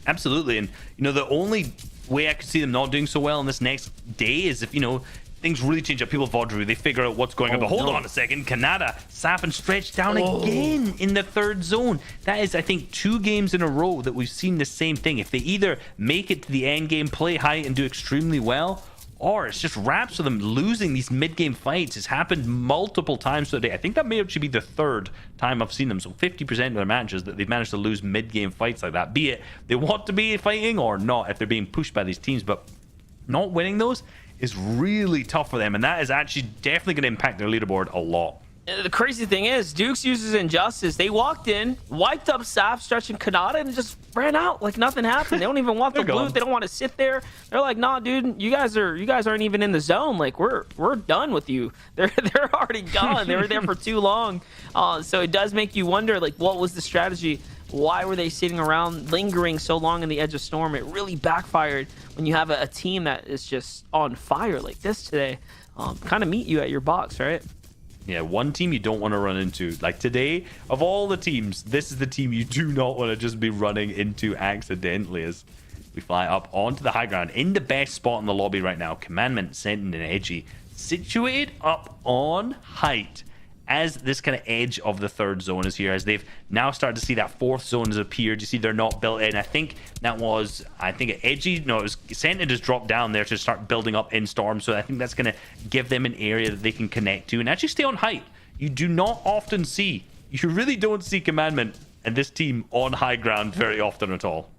Absolutely. And, you know, the only way I could see them not doing so well in this next day is if, you know, things really change up. People Vodru, they figure out what's going on. But hold on a second. Canada, Safin stretched down again in the 3rd zone. That is, I think, 2 games in a row that we've seen the same thing. If they either make it to the end game, play high, and do extremely well, or it's just wraps with them losing these mid-game fights. It's happened multiple times today. I think that may actually be the 3rd time I've seen them. So 50% of their matches that they've managed to lose mid-game fights like that. Be it they want to be fighting or not, if they're being pushed by these teams. But not winning those is really tough for them. And that is actually definitely going to impact their leaderboard a lot. The crazy thing is, Dukes uses Injustice. They walked in, wiped up Sap, Stretch, and Kanata, and just ran out like nothing happened. They don't even want the loot. They don't want to sit there. They're like, nah, dude, you guys aren't even in the zone. Like, we're done with you. They're already gone. They were there for too long. So it does make you wonder, like, what was the strategy? Why were they sitting around lingering so long in the Edge of Storm? It really backfired when you have a team that is just on fire like this today. Kind of meet you at your box, right? Yeah, one team you don't want to run into. Like today, of all the teams, this is the team you do not want to just be running into accidentally as we fly up onto the high ground in the best spot in the lobby right now. Commandment, Sentin, and Edgy situated up on height as this kind of edge of the third zone is here, as they've now started to see that fourth zone has appeared. You see they're not built in. I think Edgy, no, it was Sentin just dropped down there to start building up in Storm, so I think that's going to give them an area that they can connect to and actually stay on height. You do not often see, you really don't see Commandment and this team on high ground very often at all.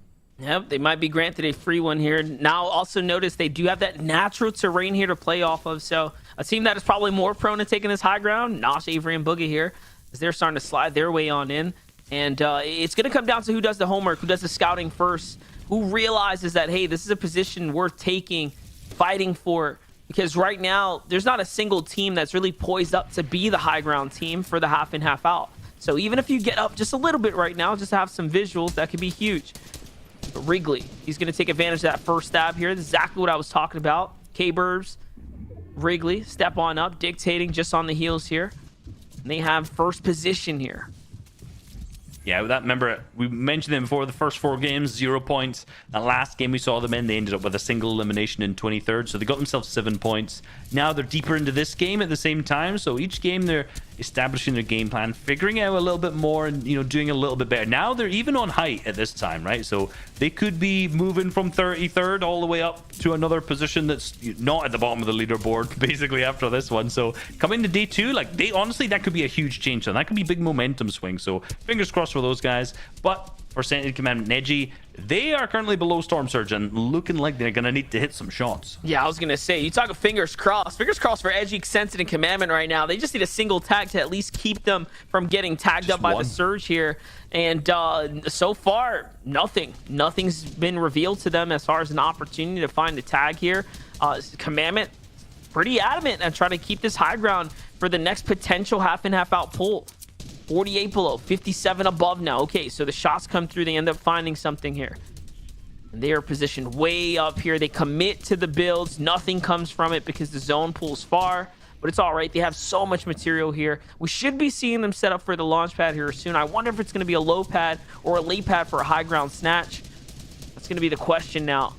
Yep, they might be granted a free one here. Now, also notice they do have that natural terrain here to play off of, so a team that is probably more prone to taking this high ground, Nosh, Avery, and Boogie here, as they're starting to slide their way on in. And it's going to come down to who does the homework, who does the scouting first, who realizes that, hey, this is a position worth taking, fighting for. Because right now, there's not a single team that's really poised up to be the high ground team for the half in, half out. So even if you get up just a little bit right now, just have some visuals, that could be huge. But Wrigley, he's going to take advantage of that first stab here. That's exactly what I was talking about. K-Burbs, Wrigley, step on up, dictating just on the heels here. And they have first position here. Yeah, that, remember, we mentioned them before, the first 4 games, 0 points. That last game we saw them in, they ended up with a single elimination in 23rd, so they got themselves 7 points. Now they're deeper into this game at the same time, so each game they're establishing their game plan, figuring out a little bit more and, you know, doing a little bit better. Now they're even on height at this time, right? So they could be moving from 33rd all the way up to another position that's not at the bottom of the leaderboard, basically, after this one. So coming to day 2, like, they honestly, that could be a huge change, and that could be a big momentum swing. So fingers crossed for those guys. But for Sentin, Commandment, and Edgy, they are currently below Storm Surge and looking like they're gonna need to hit some shots. Yeah, I was gonna say, you talk of fingers crossed for Edgy, Sentin, and Commandment right now. They just need a single tag to at least keep them from getting tagged just up by the Surge here. And so far, nothing's been revealed to them as far as an opportunity to find the tag here. Commandment pretty adamant and trying to keep this high ground for the next potential half in, half out pull. 48 below, 57 above now. Okay, so the shots come through. They end up finding something here. And they are positioned way up here. They commit to the builds. Nothing comes from it because the zone pulls far. But it's all right. They have so much material here. We should be seeing them set up for the launch pad here soon. I wonder if it's going to be a low pad or a late pad for a high ground snatch. That's going to be the question now.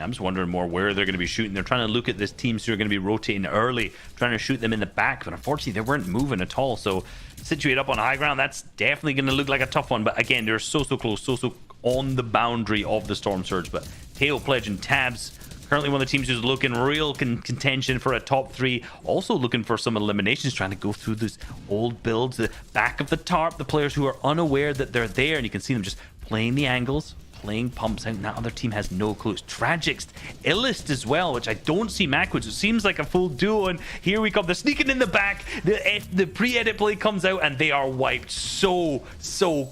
I'm just wondering more where they're going to be shooting. They're trying to look at this teams who are going to be rotating early, trying to shoot them in the back, but unfortunately they weren't moving at all. So situated up on high ground, that's definitely going to look like a tough one. But again, they're so close, so on the boundary of the Storm Surge. But Teo, Pledge, and Tabs, currently one of the teams who's looking real contention for a top 3. Also looking for some eliminations, trying to go through those old builds, the back of the tarp, the players who are unaware that they're there, and you can see them just playing the angles, playing pumps out. That other team has no clues. Tragics, Illest as well, which I don't see Macwoods. It seems like a full duo, and here we come. They're sneaking in the back. The pre-edit play comes out, and they are wiped so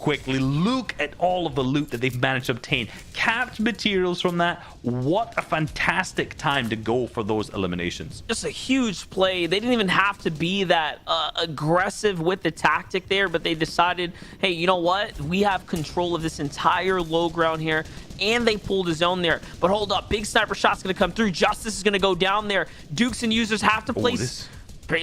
quickly. Look at all of the loot that they've managed to obtain. Capped materials from that. What a fantastic time to go for those eliminations. Just a huge play. They didn't even have to be that aggressive with the tactic there, but they decided, hey, you know what? We have control of this entire low ground here, and they pulled his own there. But hold up, big sniper shot's going to come through. Justice is going to go down there. Dukes and users have to play...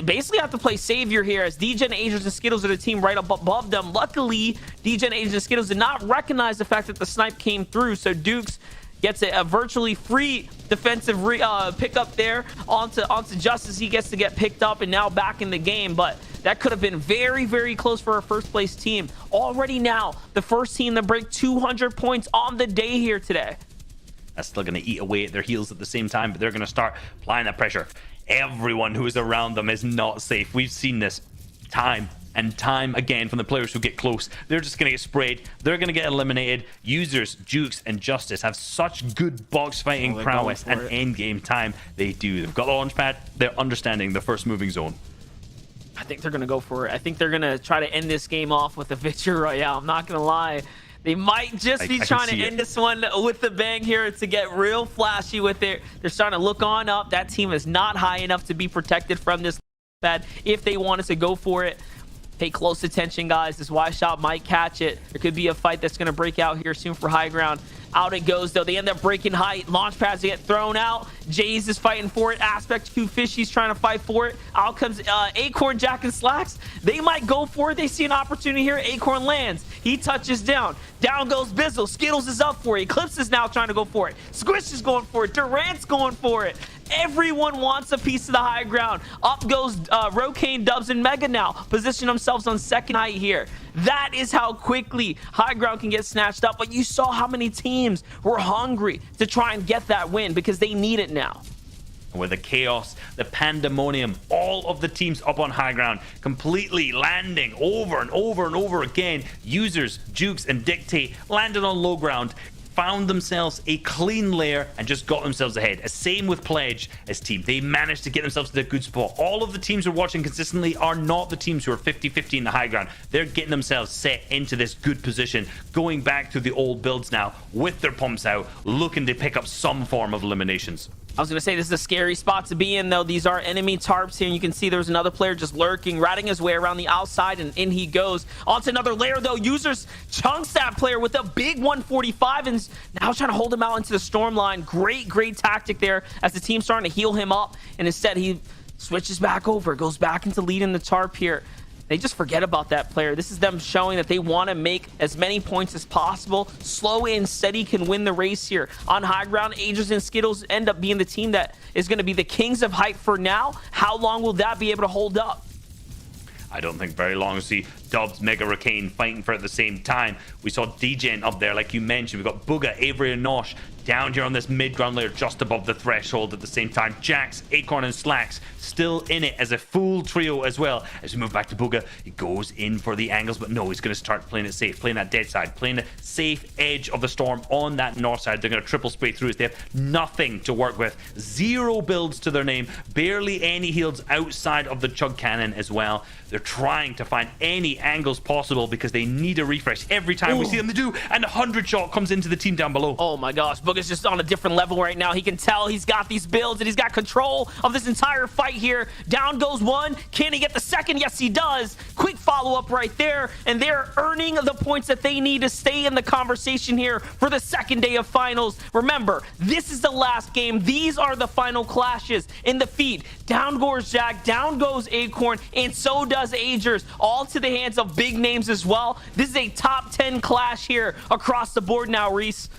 basically have to play savior here, as DJ, Agents, and Skittles are the team right up above them. Luckily, DJ, Agents, and Skittles did not recognize the fact that the snipe came through, so Dukes gets a virtually free defensive pickup there onto Justice. He gets to get picked up and now back in the game, but that could have been very close for our first place team. Already now, the first team to break 200 points on the day here today. That's still going to eat away at their heels at the same time, but they're going to start applying that pressure. Everyone who is around them is not safe. We've seen this time and time again from the players who get close. They're just going to get sprayed. They're going to get eliminated. Users, Jukes, and Justice have such good box fighting prowess and end game time. They do. They've got the launch pad. They're understanding the first moving zone. I think they're going to go for it. I think they're going to try to end this game off with a victory royale. I'm not going to lie. They might just be trying to end this one with the bang here to get real flashy with it. They're starting to look on up. That team is not high enough to be protected from this bad if they wanted to go for it. Pay close attention, guys. This wide shot might catch it. There could be a fight that's going to break out here soon for high ground. Out it goes, though. They end up breaking height. Launch pads get thrown out. Jays is fighting for it. Aspect 2 Fishy's trying to fight for it. Out comes Acorn, Jack, and Slacks. They might go for it. They see an opportunity here. Acorn lands. He touches down. Down goes Bizzle. Skittles is up for it. Eclipse is now trying to go for it. Squish is going for it. Durant's going for it. Everyone wants a piece of the high ground. Up goes Rocane, Dubs, and Mega now. Position themselves on second height here. That is how quickly high ground can get snatched up. But you saw how many teams were hungry to try and get that win because they need it now. With the chaos, the pandemonium, all of the teams up on high ground, completely landing over and over and over again. Users, Jukes, and Dictate landed on low ground, found themselves a clean layer and just got themselves ahead. Same with Pledge as team. They managed to get themselves to a good spot. All of the teams who are watching consistently are not the teams who are 50-50 in the high ground. They're getting themselves set into this good position, going back to the old builds now with their pumps out, looking to pick up some form of eliminations. I was going to say, this is a scary spot to be in, though. These are enemy tarps here, and you can see there's another player just lurking, riding his way around the outside, and in he goes. Onto another layer, though. Users chunks that player with a big 145, and now trying to hold him out into the storm line. Great tactic there as the team's starting to heal him up, and instead he switches back over, goes back into leading the tarp here. They just forget about that player. This is them showing that they want to make as many points as possible. Slow and steady can win the race here. On high ground, Aegis and Skittles end up being the team that is going to be the kings of height for now. How long will that be able to hold up? I don't think very long. See Dubs, Mega Ricane fighting for it at the same time. We saw DJN up there, like you mentioned. We've got Booga, Avery, and Nosh down here on this mid-ground layer just above the threshold at the same time. Jax, Acorn, and Slacks still in it as a full trio as well. As we move back to Booga, he goes in for the angles, but no, he's going to start playing it safe, playing that dead side, playing the safe edge of the storm on that north side. They're going to triple spray through as they have nothing to work with. 0 builds to their name, barely any heals outside of the Chug Cannon as well. They're trying to find any angles possible because they need a refresh every time we see them. They do, and 100 shot comes into the team down below. Oh my gosh, Booga's just on a different level right now. He can tell he's got these builds and he's got control of this entire fight here. Down goes one. Can he get the second? Yes, he does. Quick follow-up right there, and they're earning the points that they need to stay in the conversation here for the second day of finals. Remember, this is the last game. These are the final clashes in the feed. Down goes Jack, down goes Acorn, and so does Agers, all to the hands of big names as well. This is a top 10 clash here across the board now, Reese.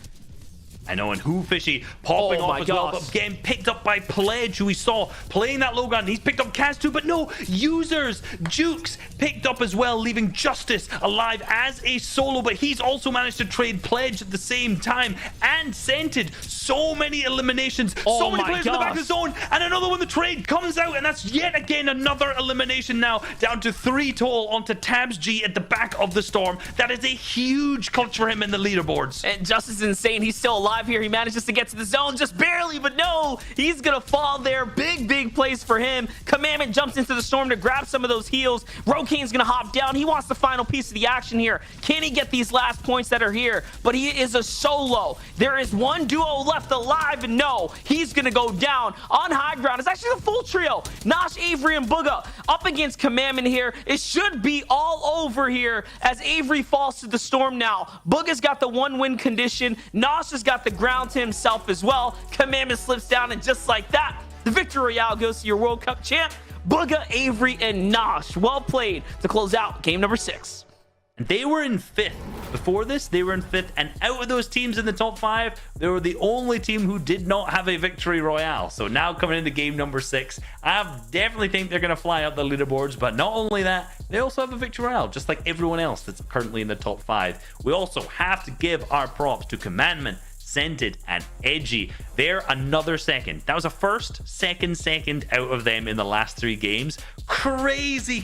I know, and Who Fishy popping off as well, but getting picked up by Pledge, who we saw playing that low ground. He's picked up Kaz too, but no, Users, Jukes picked up as well, leaving Justice alive as a solo, but he's also managed to trade Pledge at the same time, and Scented. So many eliminations, so many players in the back of the zone, and another one, the trade comes out, and that's yet again another elimination now, down to 3 total onto Tabs G at the back of the storm. That is a huge clutch for him in the leaderboards. And Justice is insane. He's still alive here. He manages to get to the zone just barely, but no, he's gonna fall there. Big plays for him. Commandment jumps into the storm to grab some of those heals. Rokane's gonna hop down. He wants the final piece of the action here. Can he get these last points that are here? But he is a solo. There is one duo left alive, and no, he's gonna go down. On high ground, it's actually the full trio. Nosh, Avery, and Booga up against Commandment here. It should be all over here as Avery falls to the storm now. Booga's got the 1-win condition. Nosh has got the ground to himself as well. Commandment slips down, and just like that, the victory royale goes to your World Cup champ, Booga, Avery, and Nosh. Well played to close out game number 6. They were in 5th. Before this, they were in 5th, and out of those teams in the top 5, they were the only team who did not have a victory royale. So now coming into game number 6, I definitely think they're going to fly up the leaderboards, but not only that, they also have a victory royale, just like everyone else that's currently in the top 5. We also have to give our props to Commandment, Scented, and Edgy. They're another second. That was a first, second out of them in the last 3 games. Crazy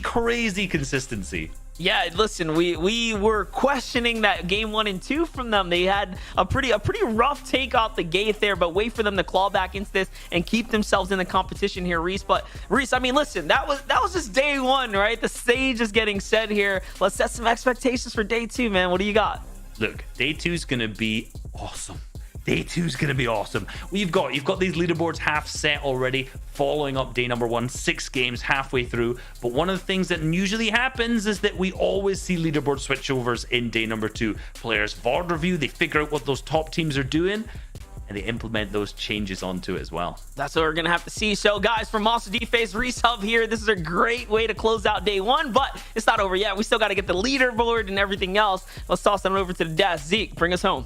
consistency. Yeah, listen, we were questioning that game 1 and 2 from them. They had a pretty rough take off the gate there, but wait for them to claw back into this and keep themselves in the competition here, Reese. But Reese, I mean, listen, that was just day 1, right? The stage is getting set here. Let's set some expectations for day 2, man. What do you got? Look, day 2 is gonna be awesome. Day 2 is going to be awesome. You've got these leaderboards half set already, following up day number 1, 6 games halfway through. But one of the things that usually happens is that we always see leaderboard switchovers in day number 2. Players VOD review, they figure out what those top teams are doing, and they implement those changes onto it as well. That's what we're gonna have to see. So guys, from Monster D-Face, Reese Hub here, this is a great way to close out day 1, but it's not over yet. We still got to get the leaderboard and everything else. Let's toss it over to the desk. Zeke, bring us home.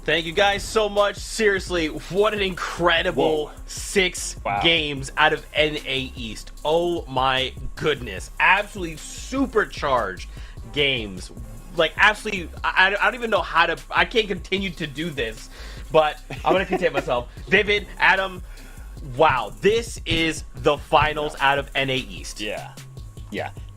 Thank you guys so much. Seriously, what an incredible 6 games out of NA East. Oh my goodness. Absolutely supercharged games. Like, absolutely, I don't even know how to, I can't continue to do this, but I'm going to contain myself. Vivid, Adam, wow. This is the finals out of NA East. Yeah.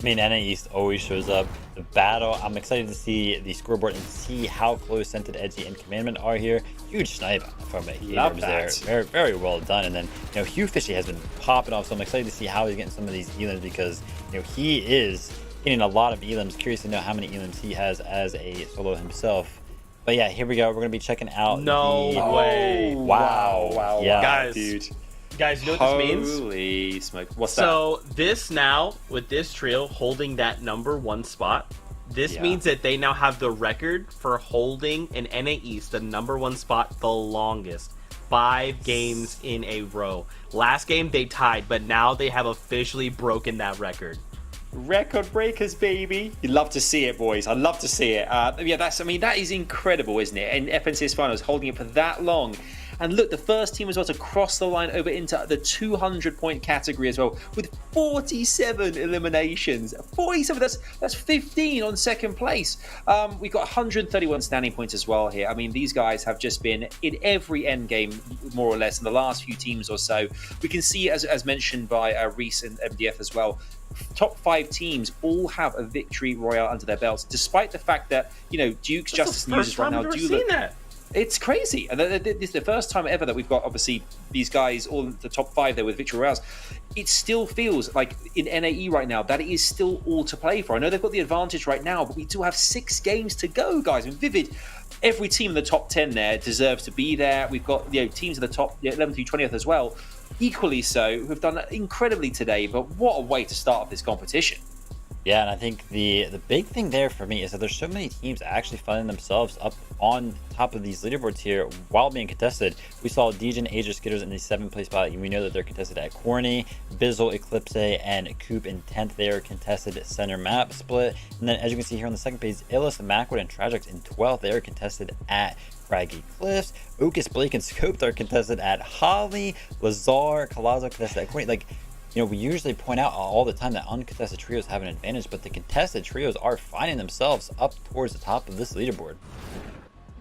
I mean, NA East always shows up. The battle, I'm excited to see the scoreboard and see how close Scented, Edgy, and Commandment are here. Huge snipe from Abrams there. Very, very well done. And then, you know, Hugh Fishy has been popping off, so I'm excited to see how he's getting some of these elims because, you know, he is getting a lot of elims. Curious to know how many elims he has as a solo himself. But yeah, here we go. We're going to be checking out No way. Wow. Yeah, guys, dude. Guys, you know what this means? Holy smoke. What's that? So this now, with this trio holding that number 1 spot, this means that they now have the record for holding in NA East the number 1 spot the longest. 5 games in a row. Last game they tied, but now they have officially broken that record. Record breakers, baby. You love to see it, boys. I love to see it. Yeah, that is incredible, isn't it? And FNCS Finals holding it for that long. And look, the first team as well to cross the line over into the 200-point category as well, with 47 eliminations. 47, that's 15 on second place. We've got 131 standing points as well here. I mean, these guys have just been in every end game, more or less, in the last few teams or so. We can see, as mentioned by Reese and MDF as well, top 5 teams all have a victory royale under their belts, despite the fact that, you know, Duke's Justice and Users right now do look... It's crazy. And this is the first time ever that we've got, obviously, these guys all in the top 5 there with victory royales. It still feels like in NAE right now that it is still all to play for. I know they've got the advantage right now, but we do have 6 games to go, guys. And Vivid, every team in the top 10 there deserves to be there. We've got, you know, teams in the top 11 through 20th as well, equally so, who have done incredibly today. But what a way to start off this competition. Yeah, and I think the big thing there for me is that there's so many teams actually finding themselves up on top of these leaderboards here while being contested. We saw Degen, Ager, Skitters in the 7th place spot, and we know that they're contested at Corny, Bizzle, Eclipse, and Coop in 10th. They are contested center map split. And then as you can see here on the 2nd page, Illis, Macwood, and Tragix in 12th. They are contested at Craggy Cliffs. Ocus, Blake, and Scoped are contested at Holly, Lazar, Colazo contested at Corny. Like, you know, we usually point out all the time that uncontested trios have an advantage, but the contested trios are finding themselves up towards the top of this leaderboard.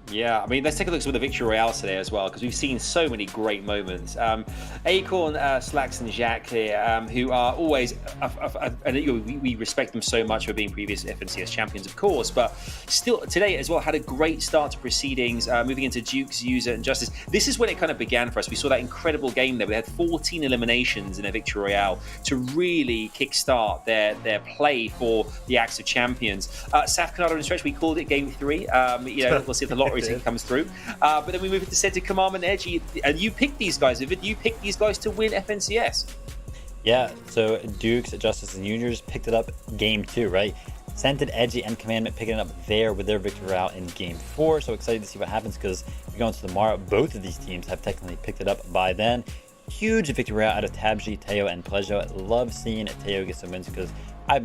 Yeah, I mean, let's take a look at some of the victory royales today as well, because we've seen so many great moments. Acorn, Slacks, and Jacques here, who are always, we respect them so much for being previous FNCS champions, of course, but still today as well had a great start to proceedings, moving into Duke's, User, and Justice. This is when it kind of began for us. We saw that incredible game there. We had 14 eliminations in a victory royale to really kickstart their play for the Axe of Champions. Saf Canada and Stretch, we called it Game 3. You know, we'll see if the lottery comes through, but then we move into Scented, Commandment, Edgy, and you picked these guys. You picked these guys to win FNCS. Yeah, so Dukes, Justice, and Juniors picked it up Game 2, right? Scented, Edgy, and Commandment picking it up there with their victory route in Game 4. So excited to see what happens because we go into tomorrow. Both of these teams have technically picked it up by then. Huge victory route out of Tabji, Teo, and Plejo. I love seeing Teo get some wins because I've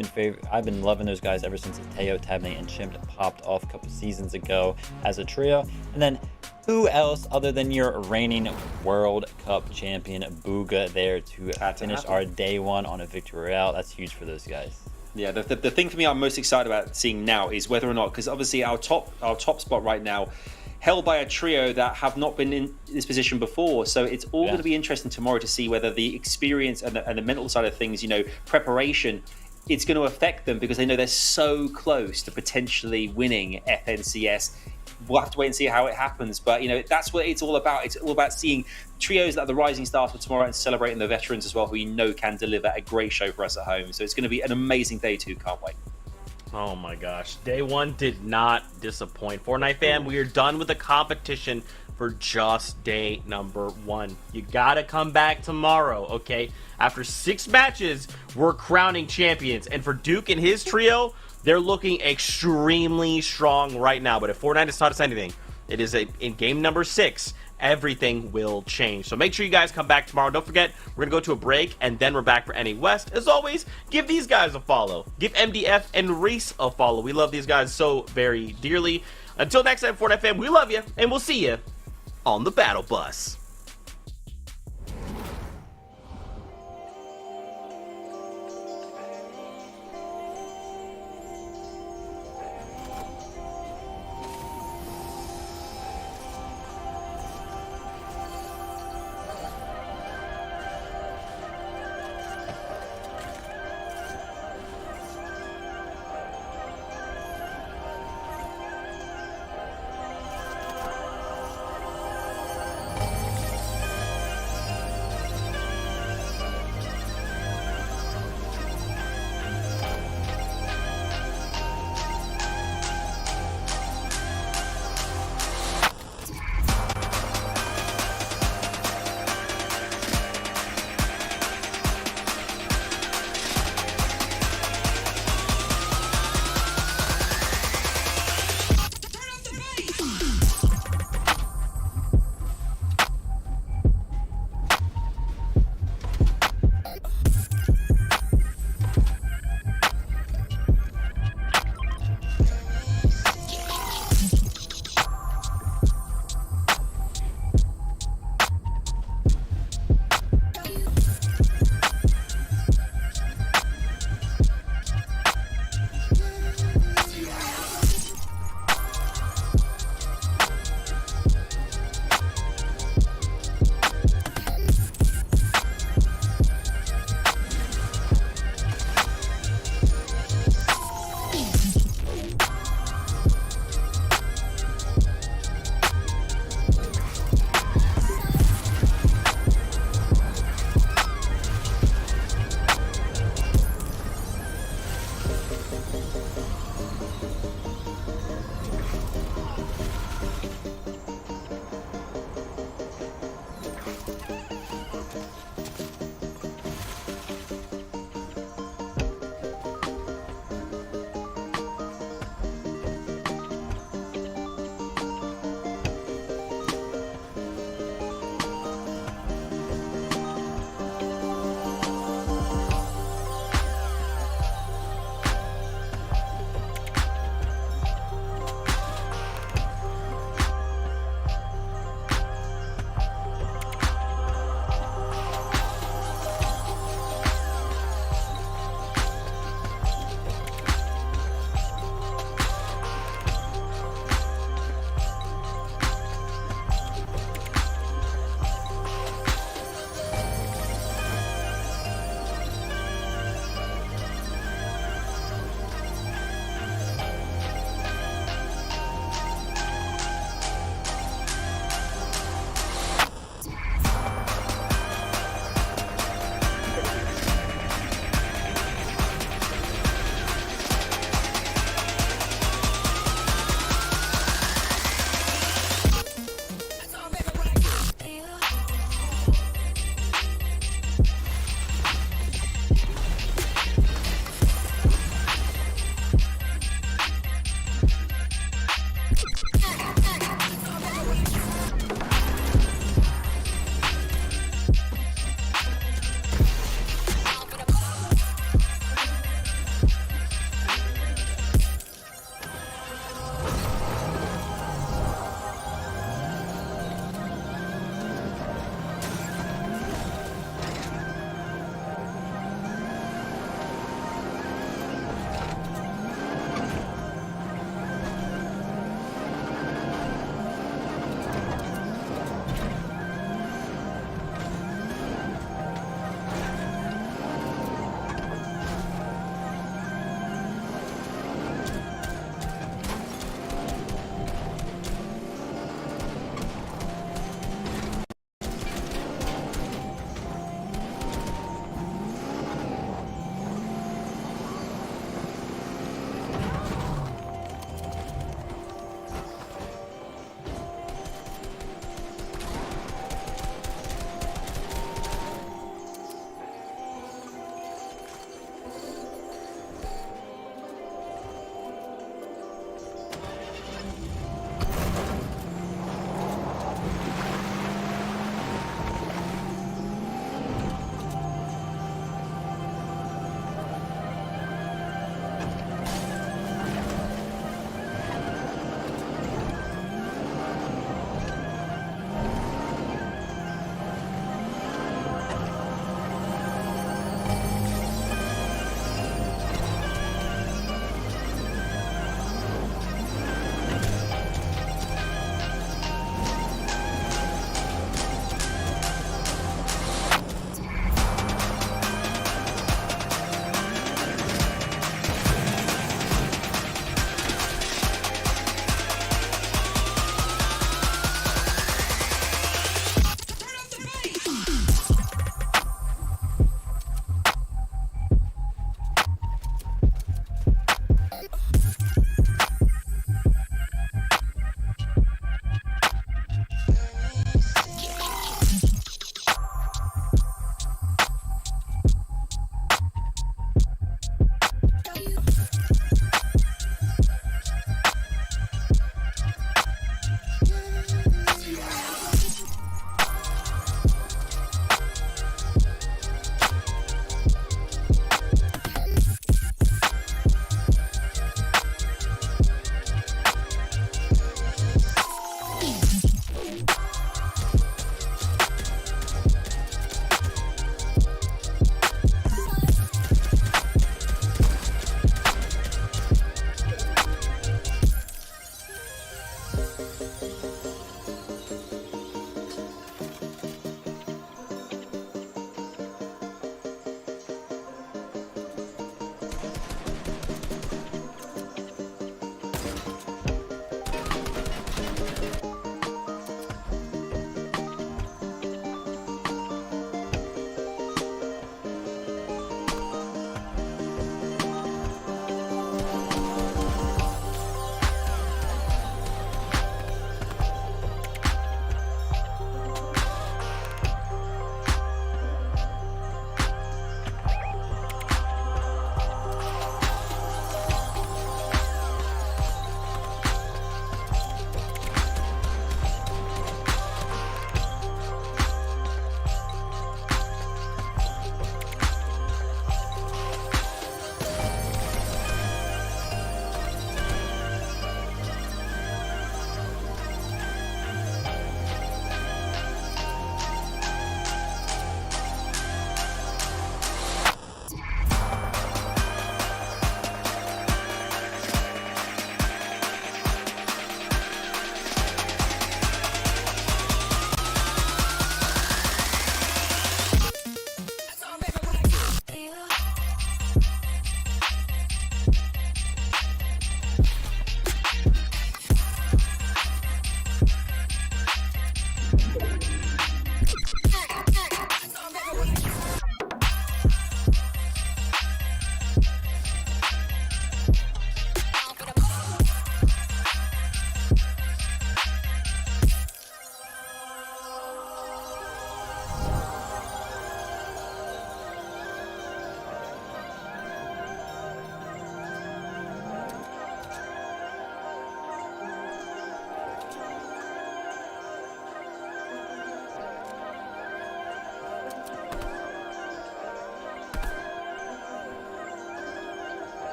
been loving those guys ever since Teo, Tabney, and Chimp popped off a couple seasons ago as a trio. And then who else other than your reigning World Cup champion Booga there to finish our day 1 on a victory royale? That's huge for those guys. Yeah, the thing for me I'm most excited about seeing now is whether or not, because obviously our top spot right now held by a trio that have not been in this position before. So it's all going to be interesting tomorrow to see whether the experience and the mental side of things, you know, preparation it's going to affect them because they know they're so close to potentially winning FNCS. We'll have to wait and see how it happens, but that's what it's all about. It's all about seeing trios that are the rising stars for tomorrow and celebrating the veterans as well, who can deliver a great show for us at home. So it's going to be an amazing day too. Can't wait. Oh my gosh, day one did not disappoint. Fortnite fam, we are done with the competition for just day number one. You gotta come back tomorrow, okay? After 6 matches, we're crowning champions, and for Duke and his trio, they're looking extremely strong right now. But if Fortnite has taught us anything, it is in game number 6, everything will change. So make sure you guys come back tomorrow. Don't forget, we're gonna go to a break, and then we're back for NA West. As always, give these guys a follow. Give MDF and Reese a follow. We love these guys so very dearly. Until next time, Fortnite fam, we love you, and we'll see you on the battle bus.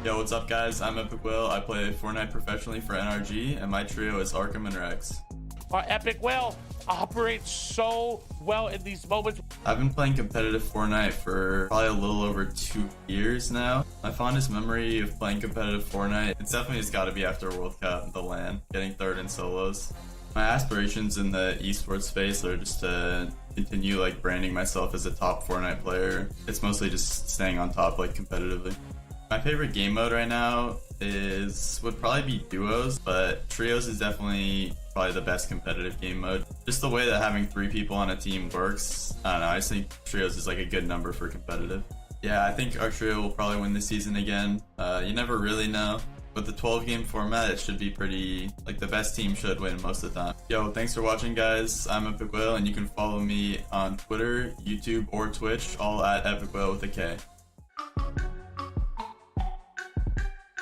Yo, what's up guys? I'm Epic Will. I play Fortnite professionally for NRG, and my trio is Arkham and Rex. Our Epic Will operates so well in these moments. I've been playing competitive Fortnite for probably a little over 2 years now. My fondest memory of playing competitive Fortnite, it's definitely just got to be after World Cup, the LAN, getting third in solos. My aspirations in the esports space are just to continue like branding myself as a top Fortnite player. It's mostly just staying on top like competitively. My favorite game mode right now would probably be duos, but trios is definitely probably the best competitive game mode. Just the way that having 3 people on a team works, I don't know, I just think trios is like a good number for competitive. Yeah, I think our trio will probably win this season again. You never really know. With the 12 game format, it should be pretty, like the best team should win most of the time. Yo, thanks for watching guys. I'm Epic Will, and you can follow me on Twitter, YouTube, or Twitch, all at Epic Will with a K.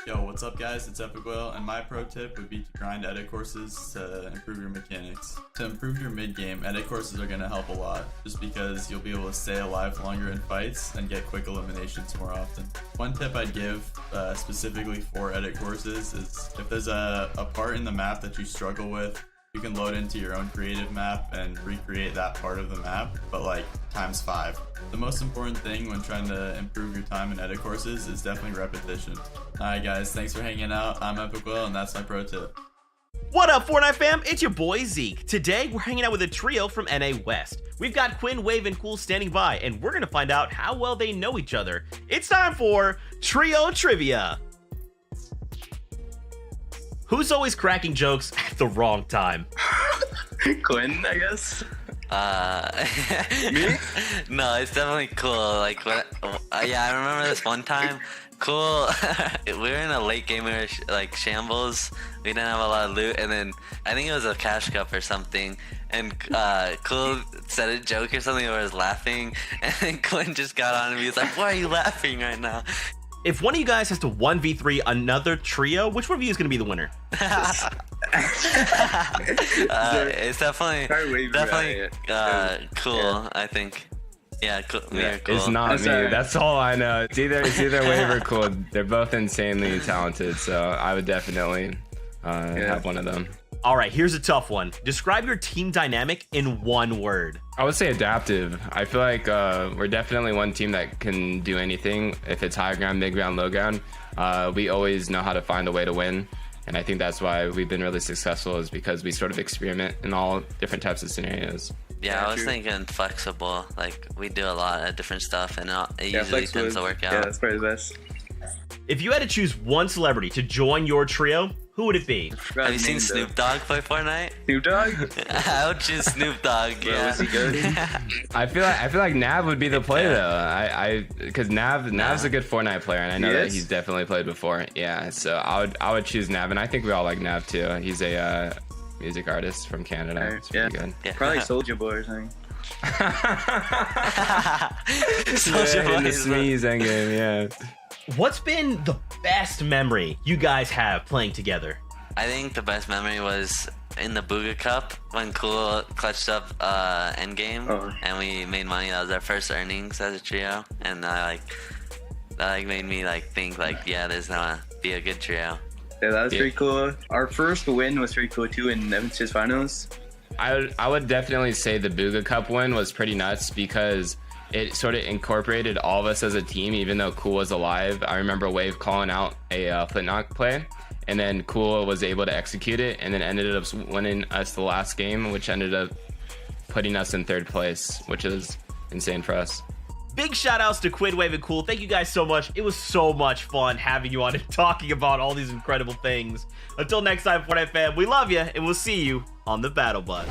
Yo, what's up guys, it's Epic Will, and my pro tip would be to grind edit courses to improve your mechanics. To improve your mid game, edit courses are going to help a lot, just because you'll be able to stay alive longer in fights and get quick eliminations more often. One tip I'd give specifically for edit courses is if there's a part in the map that you struggle with, you can load into your own creative map and recreate that part of the map, but like times 5. The most important thing when trying to improve your time in edit courses is definitely repetition. Alright guys, thanks for hanging out. I'm Epic Will, and that's my pro tip. What up, Fortnite fam? It's your boy Zeke. Today, we're hanging out with a trio from NA West. We've got Quinn, Wave, and Cool standing by, and we're gonna find out how well they know each other. It's time for Trio Trivia. Who's always cracking jokes at the wrong time? Quinn, I guess. Me? No, it's definitely Cool. Like, when, yeah, I remember this one time. Cool. We were in a late game, we were like shambles. We didn't have a lot of loot, and then I think it was a cash cup or something. And Cool said a joke or something, where I was laughing, and then Quinn just got on and he was like, "Why are you laughing right now?" If one of you guys has to 1v3 another trio, which one of you is going to be the winner? It's definitely Cool, I think. Yeah, Cool. Yeah, Cool. It's not me. That's all I know. It's either Wave or Cool. They're both insanely talented, so I would definitely have one of them. All right, here's a tough one. Describe your team dynamic in one word. I would say adaptive. I feel like we're definitely one team that can do anything. If it's high ground, mid ground, low ground, we always know how to find a way to win. And I think that's why we've been really successful, is because we sort of experiment in all different types of scenarios. Yeah, I was thinking flexible. Like, we do a lot of different stuff, and it usually tends to work out. Yeah, that's probably the best. If you had to choose one celebrity to join your trio, who would it be? Have you seen Snoop Dogg play Fortnite? Snoop Dogg? I would choose Snoop Dogg. Yeah. Was he good? I feel like Nav would be the play though. Because Nav's a good Fortnite player, and I know that he's definitely played before. Yeah, so I would choose Nav, and I think we all like Nav too. He's a music artist from Canada. It's pretty good. Yeah. Probably Soulja Boy or something. Soulja Boy in the Sneeze endgame, yeah. What's been the best memory you guys have playing together? I think the best memory was in the Booga Cup when Cool clutched up endgame and we made money. That was our first earnings as a trio, and that made me think yeah, this is gonna be a good trio. Yeah, that was pretty cool. Our first win was pretty cool too in MCS finals. I would definitely say the Booga Cup win was pretty nuts, because it sort of incorporated all of us as a team, even though Cool was alive. I remember Wave calling out a flint knock play, and then Cool was able to execute it, and then ended up winning us the last game, which ended up putting us in 3rd place, which is insane for us. Big shout outs to Quinn, Wave, and Cool. Thank you guys so much. It was so much fun having you on and talking about all these incredible things. Until next time, Fortnite fam, we love you, and we'll see you on the Battle Bus.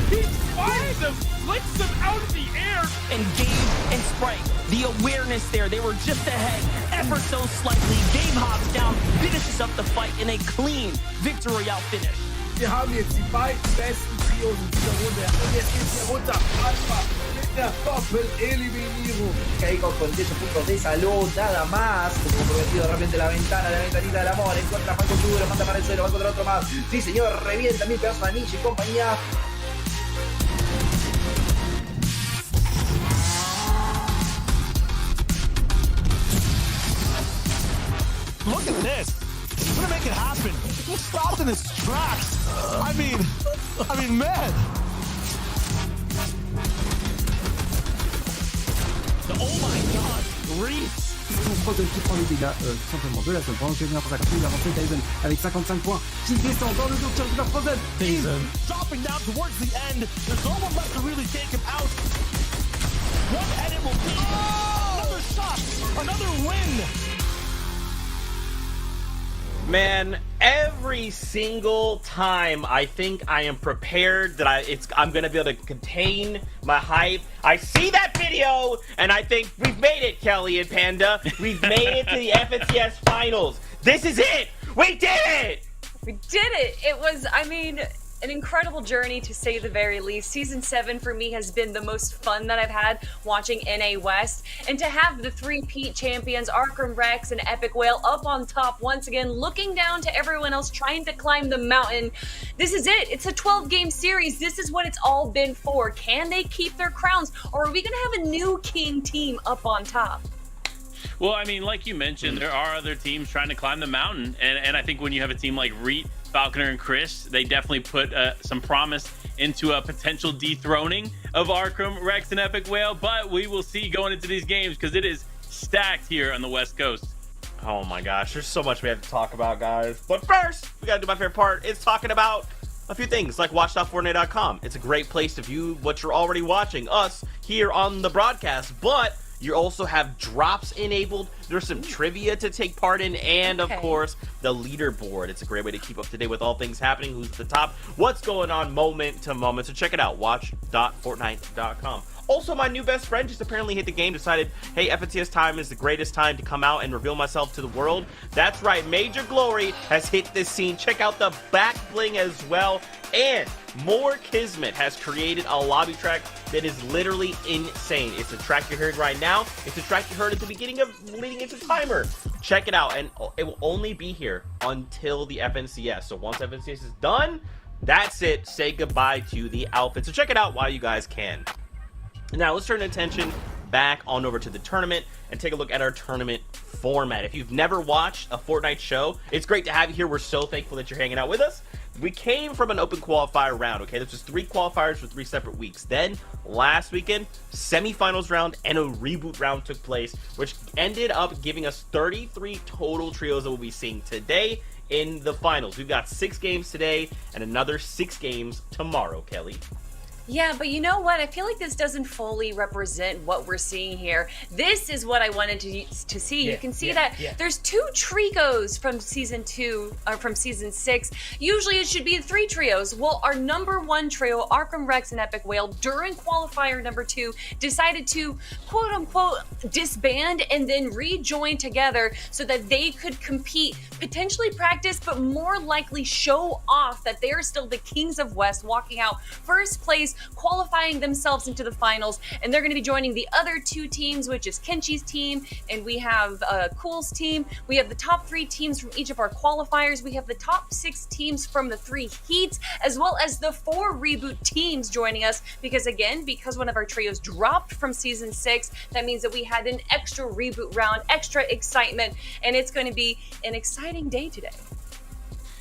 He finds them, flicks them out of the air. And Gabe and Sprite, the awareness there, they were just ahead ever so slightly. Gabe hops down, finishes up the fight in a clean Victory Royale finish. Wir haben jetzt die beiden besten Trios in dieser Runde. Und jetzt geht's hier runter. Alpha mit der Doppel-Eliminierung. Keiko con 10 puntos de salud, nada más. Como prometido, realmente la ventanita del amor. Encuentra a Marco Chudo, lo manda para el suelo, va contra otro más. Sí, señor, revienta mil pedazos a Nietzsche y compañía. Look at this. I'm gonna make it happen. He stopped in his tracks. I mean, man. Oh my god, Reese. Troisième qui prend les dégâts tout simplement de la zone pendant que vient pour attaquer l'avancée Tyson avec 55 points qui descend dans le dos de Charlie Frozen. Tyson dropping down towards the end. There's no one left to really take him out. One and it will be another shot, another win. Man, every single time I think I am prepared that I'm gonna be able to contain my hype, I see that video and I think we've made it, Kelly and Panda. We've made it to the FNCS finals. This is it. We did it. We did it. It was, I mean, an incredible journey to say the very least. Season 7 for me has been the most fun that I've had watching NA West. And to have the three-peat champions, Arkham Rex and Epic Whale, up on top once again, looking down to everyone else trying to climb the mountain. This is it. It's a 12-game series. This is what it's all been for. Can they keep their crowns? Or are we going to have a new king team up on top? Well, I mean, like you mentioned, there are other teams trying to climb the mountain. And I think when you have a team like Reet, Falconer, and Chris, they definitely put some promise into a potential dethroning of Arkham, Rex, and Epic Whale. But we will see going into these games because it is stacked here on the West Coast. Oh my gosh, there's so much we have to talk about, guys. But first, we gotta do my favorite part. It's talking about a few things like watch.fortnite.com. It's a great place to view what you're already watching, us here on the broadcast. But you also have drops enabled. There's some trivia to take part in, and of course, the leaderboard. It's a great way to keep up to date with all things happening, who's at the top, what's going on moment to moment. So check it out, watch.fortnite.com. Also, my new best friend just apparently hit the game, decided, hey, FNCS time is the greatest time to come out and reveal myself to the world. That's right, Major Glory has hit this scene. Check out the back bling as well. And More Kismet has created a lobby track that is literally insane. It's the track you heard right now. It's the track you heard at the beginning of leading into timer. Check it out, and it will only be here until the FNCS. So once FNCS is done, that's it. Say goodbye to the outfit. So check it out while you guys can. Now let's turn attention back on over to the tournament and take a look at our tournament format. If you've never watched a Fortnite show, it's great to have you here. We're so thankful that you're hanging out with us. We came from an open qualifier round, okay? This was 3 qualifiers for 3 separate weeks. Then, last weekend, semifinals round and a reboot round took place, which ended up giving us 33 total trios that we'll be seeing today in the finals. We've got 6 games today and another 6 games tomorrow, Kelly. Yeah, but you know what? I feel like this doesn't fully represent what we're seeing here. This is what I wanted to see. You can see that there's 2 trios from season 2, or from season 6. Usually it should be 3 trios. Well, our number 1 trio, Arkham Rex and Epic Whale, during qualifier number 2, decided to quote unquote disband and then rejoin together so that they could compete, potentially practice, but more likely show off that they're still the Kings of West, walking out first place, qualifying themselves into the finals. And they're going to be joining the other 2 teams, which is Kenchi's team, and we have Cool's team. We have the top 3 teams from each of our qualifiers. We have the top 6 teams from the 3 heats, as well as the 4 reboot teams joining us, because again, because one of our trios dropped from season 6, that means that we had an extra reboot round, extra excitement, and it's going to be an exciting day today.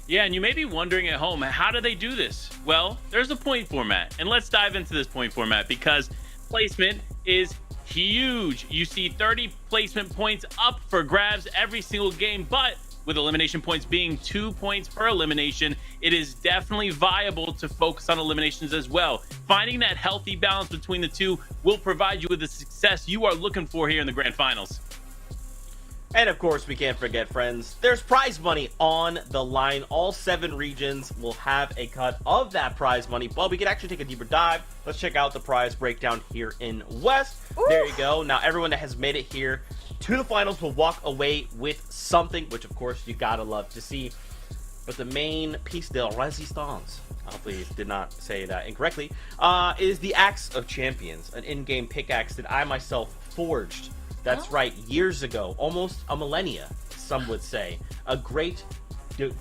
Yeah, and you may be wondering at home, how do they do this? Well, there's a point format, and let's dive into this point format because placement is huge. You see 30 placement points up for grabs every single game, but with elimination points being 2 points per elimination, it is definitely viable to focus on eliminations as well. Finding that healthy balance between the two will provide you with the success you are looking for here in the grand finals. And of course, we can't forget, friends, there's prize money on the line. All 7 regions will have a cut of that prize money. Well, we can actually take a deeper dive. Let's check out the prize breakdown here in West. Ooh. There you go. Now, everyone that has made it here to the finals will walk away with something, which of course you gotta love to see. But the main piece de resistance, hopefully did not say that incorrectly, is the Axe of Champions, an in-game pickaxe that I myself forged. That's right, years ago, almost a millennia, some would say. A great,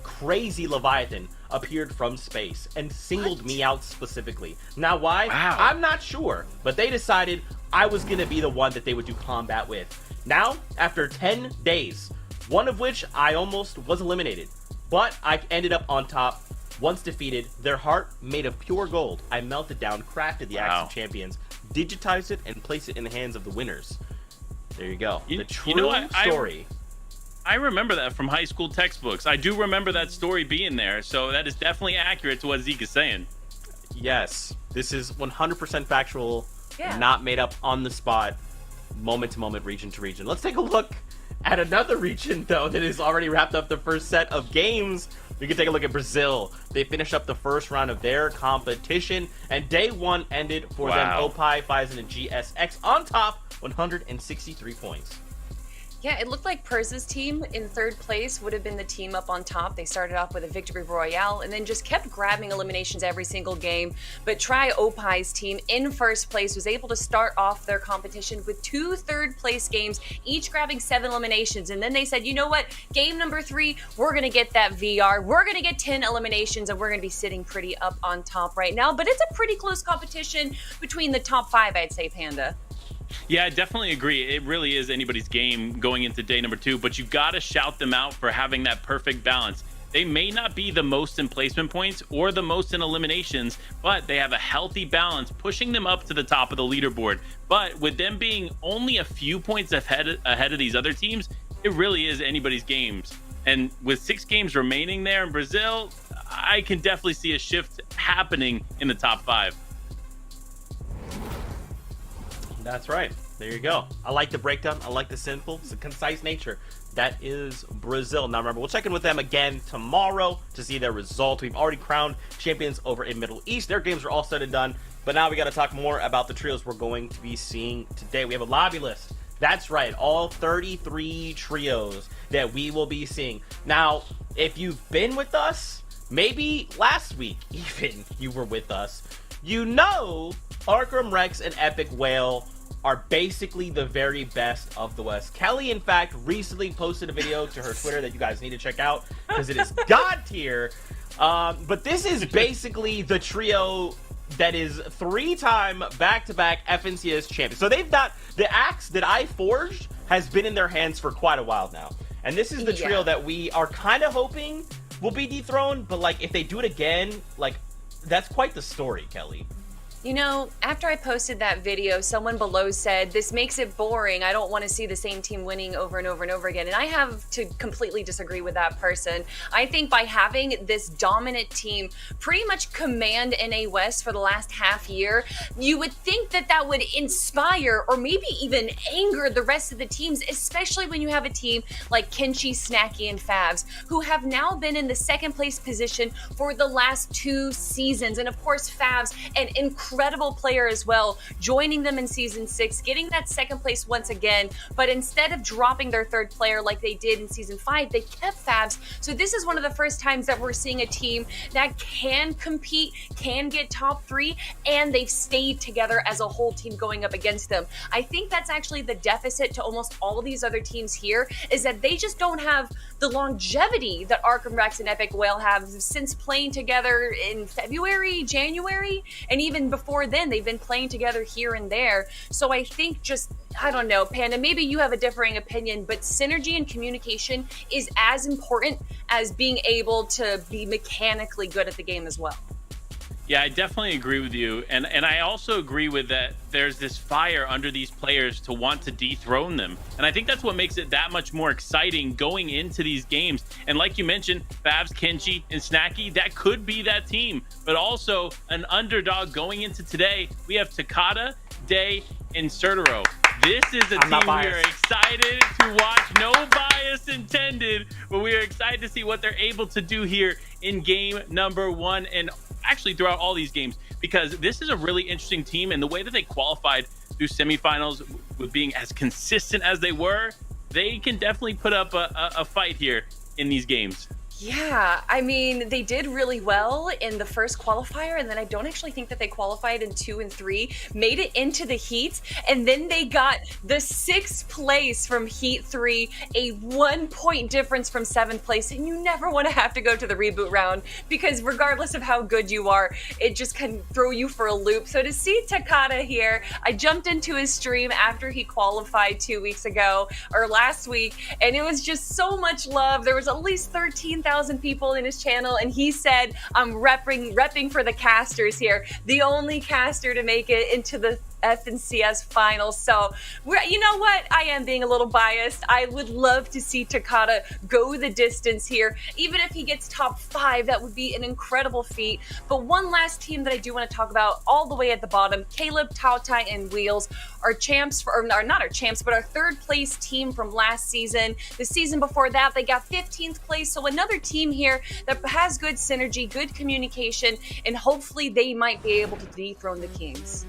crazy Leviathan appeared from space and singled me out specifically. Now, why? Wow. I'm not sure, but they decided I was going to be the one that they would do combat with. Now, after 10 days, one of which I almost was eliminated, but I ended up on top. Once defeated, their heart made of pure gold, I melted down, crafted the Axe of Champions, digitized it, and placed it in the hands of the winners. There you go. The true story. I remember that from high school textbooks. I do remember that story being there, so that is definitely accurate to what Zeke is saying. Yes, this is 100% factual, not made up on the spot, moment to moment, region to region. Let's take a look at another region, though, that has already wrapped up the first set of games. We can take a look at Brazil. They finished up the first round of their competition, and day 1 ended for them. Opie, Phison, and GSX on top, 163 points. Yeah, it looked like Perza's team in 3rd place would have been the team up on top. They started off with a victory royale and then just kept grabbing eliminations every single game. But try Opie's team in 1st place was able to start off their competition with 2 3rd-place games, each grabbing 7 eliminations. And then they said, you know what? Game number 3, we're going to get that VR. We're going to get 10 eliminations, and we're going to be sitting pretty up on top right now. But it's a pretty close competition between the top 5, I'd say, Panda. Yeah, I definitely agree. It really is anybody's game going into day number 2, but you got to shout them out for having that perfect balance. They may not be the most in placement points or the most in eliminations, but they have a healthy balance pushing them up to the top of the leaderboard. But with them being only a few points ahead of these other teams, it really is anybody's games. And with 6 games remaining there in Brazil, I can definitely see a shift happening in the top 5. That's right. There you go. I like the breakdown. I like the simple, it's a concise nature. That is Brazil. Now remember, we'll check in with them again tomorrow to see their results. We've already crowned champions over in Middle East. Their games are all said and done. But now we got to talk more about the trios we're going to be seeing today. We have a lobby list. That's right. All 33 trios that we will be seeing. Now, if you've been with us, maybe last week even you were with us, you know Arkham Rex and Epic Whale are basically the very best of the West. Kelly, in fact, recently posted a video to her Twitter that you guys need to check out because it is God tier. But this is basically the trio that is 3-time back-to-back FNCS champions. So they've got the axe that I forged has been in their hands for quite a while now. And this is the trio that we are kind of hoping will be dethroned. But like, if they do it again, like, that's quite the story, Kelly. You know, after I posted that video, someone below said, this makes it boring. I don't want to see the same team winning over and over and over again. And I have to completely disagree with that person. I think by having this dominant team pretty much command NA West for the last half year, you would think that that would inspire or maybe even anger the rest of the teams, especially when you have a team like Kenshi, Snacky, and Favs, who have now been in the 2nd place position for the last 2 seasons. And of course, Favs, an incredible player as well, joining them in season 6, getting that 2nd place once again. But instead of dropping their 3rd player like they did in season 5, they kept Favs. So this is one of the first times that we're seeing a team that can compete, can get top 3, and they've stayed together as a whole team going up against them. I think that's actually the deficit to almost all of these other teams here, is that they just don't have the longevity that Arkham Rex and Epic Whale have since playing together in February, January, and even before then they've been playing together here and there. So I think just, I don't know, Panda, maybe you have a differing opinion, but synergy and communication is as important as being able to be mechanically good at the game as well. Yeah, I definitely agree with you. And I also agree with that there's this fire under these players to want to dethrone them. And I think that's what makes it that much more exciting going into these games. And like you mentioned, Favs, Kenshi, and Snacky, that could be that team. But also an underdog going into today, we have Takada, Day, and Sertero. This is a team we are excited to watch. No bias intended, but we are excited to see what they're able to do here in game number 1 and actually throughout all these games, because this is a really interesting team, and the way that they qualified through semifinals with being as consistent as they were, they can definitely put up a fight here in these games. Yeah, I mean, they did really well in the first qualifier, and then I don't actually think that they qualified in 2 and 3, made it into the heats, and then they got the 6th place from heat 3, a 1-point difference from 7th place, and you never want to have to go to the reboot round, because regardless of how good you are, it just can throw you for a loop. So to see Takada here, I jumped into his stream after he qualified 2 weeks ago, or last week, and it was just so much love. There was at least 13,000 people in his channel, and he said, I'm repping for the casters here, the only caster to make it into the FNCS finals. So you know what, I am being a little biased. I would love to see Takada go the distance here. Even if he gets top 5, that would be an incredible feat. But one last team that I do want to talk about all the way at the bottom, Caleb, Tautai, and Wheels, are champs, or not our champs, but our 3rd place team from last season. The season before that, they got 15th place. So another team here that has good synergy, good communication, and hopefully they might be able to dethrone the Kings.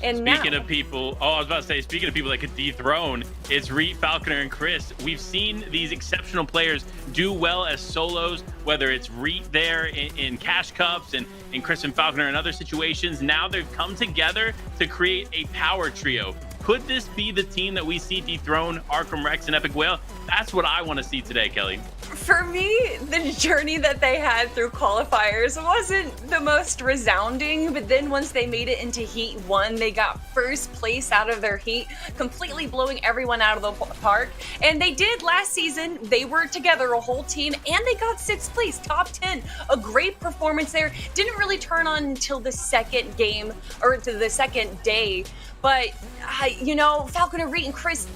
And speaking of people, I was about to say, speaking of people that could dethrone, it's Reed, Falconer, and Chris. We've seen these exceptional players do well as solos, whether it's Reed there in Cash Cups and Chris and Falconer in other situations. Now they've come together to create a power trio. Could this be the team that we see dethrone Arkham Rex and Epic Whale? That's what I want to see today, Kelly. For me, the journey that they had through qualifiers wasn't the most resounding, but then once they made it into Heat 1, they got 1st place out of their heat, completely blowing everyone out of the park. And they did last season. They were together, a whole team, and they got 6th place, top 10. A great performance there. Didn't really turn on until the 2nd game, or to the 2nd day. But, you know, Falconer, Reed, and Chris,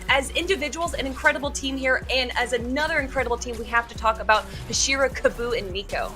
as individuals, an incredible team here. And as another incredible team, we have to talk about Hashira, Kabu, and Miko.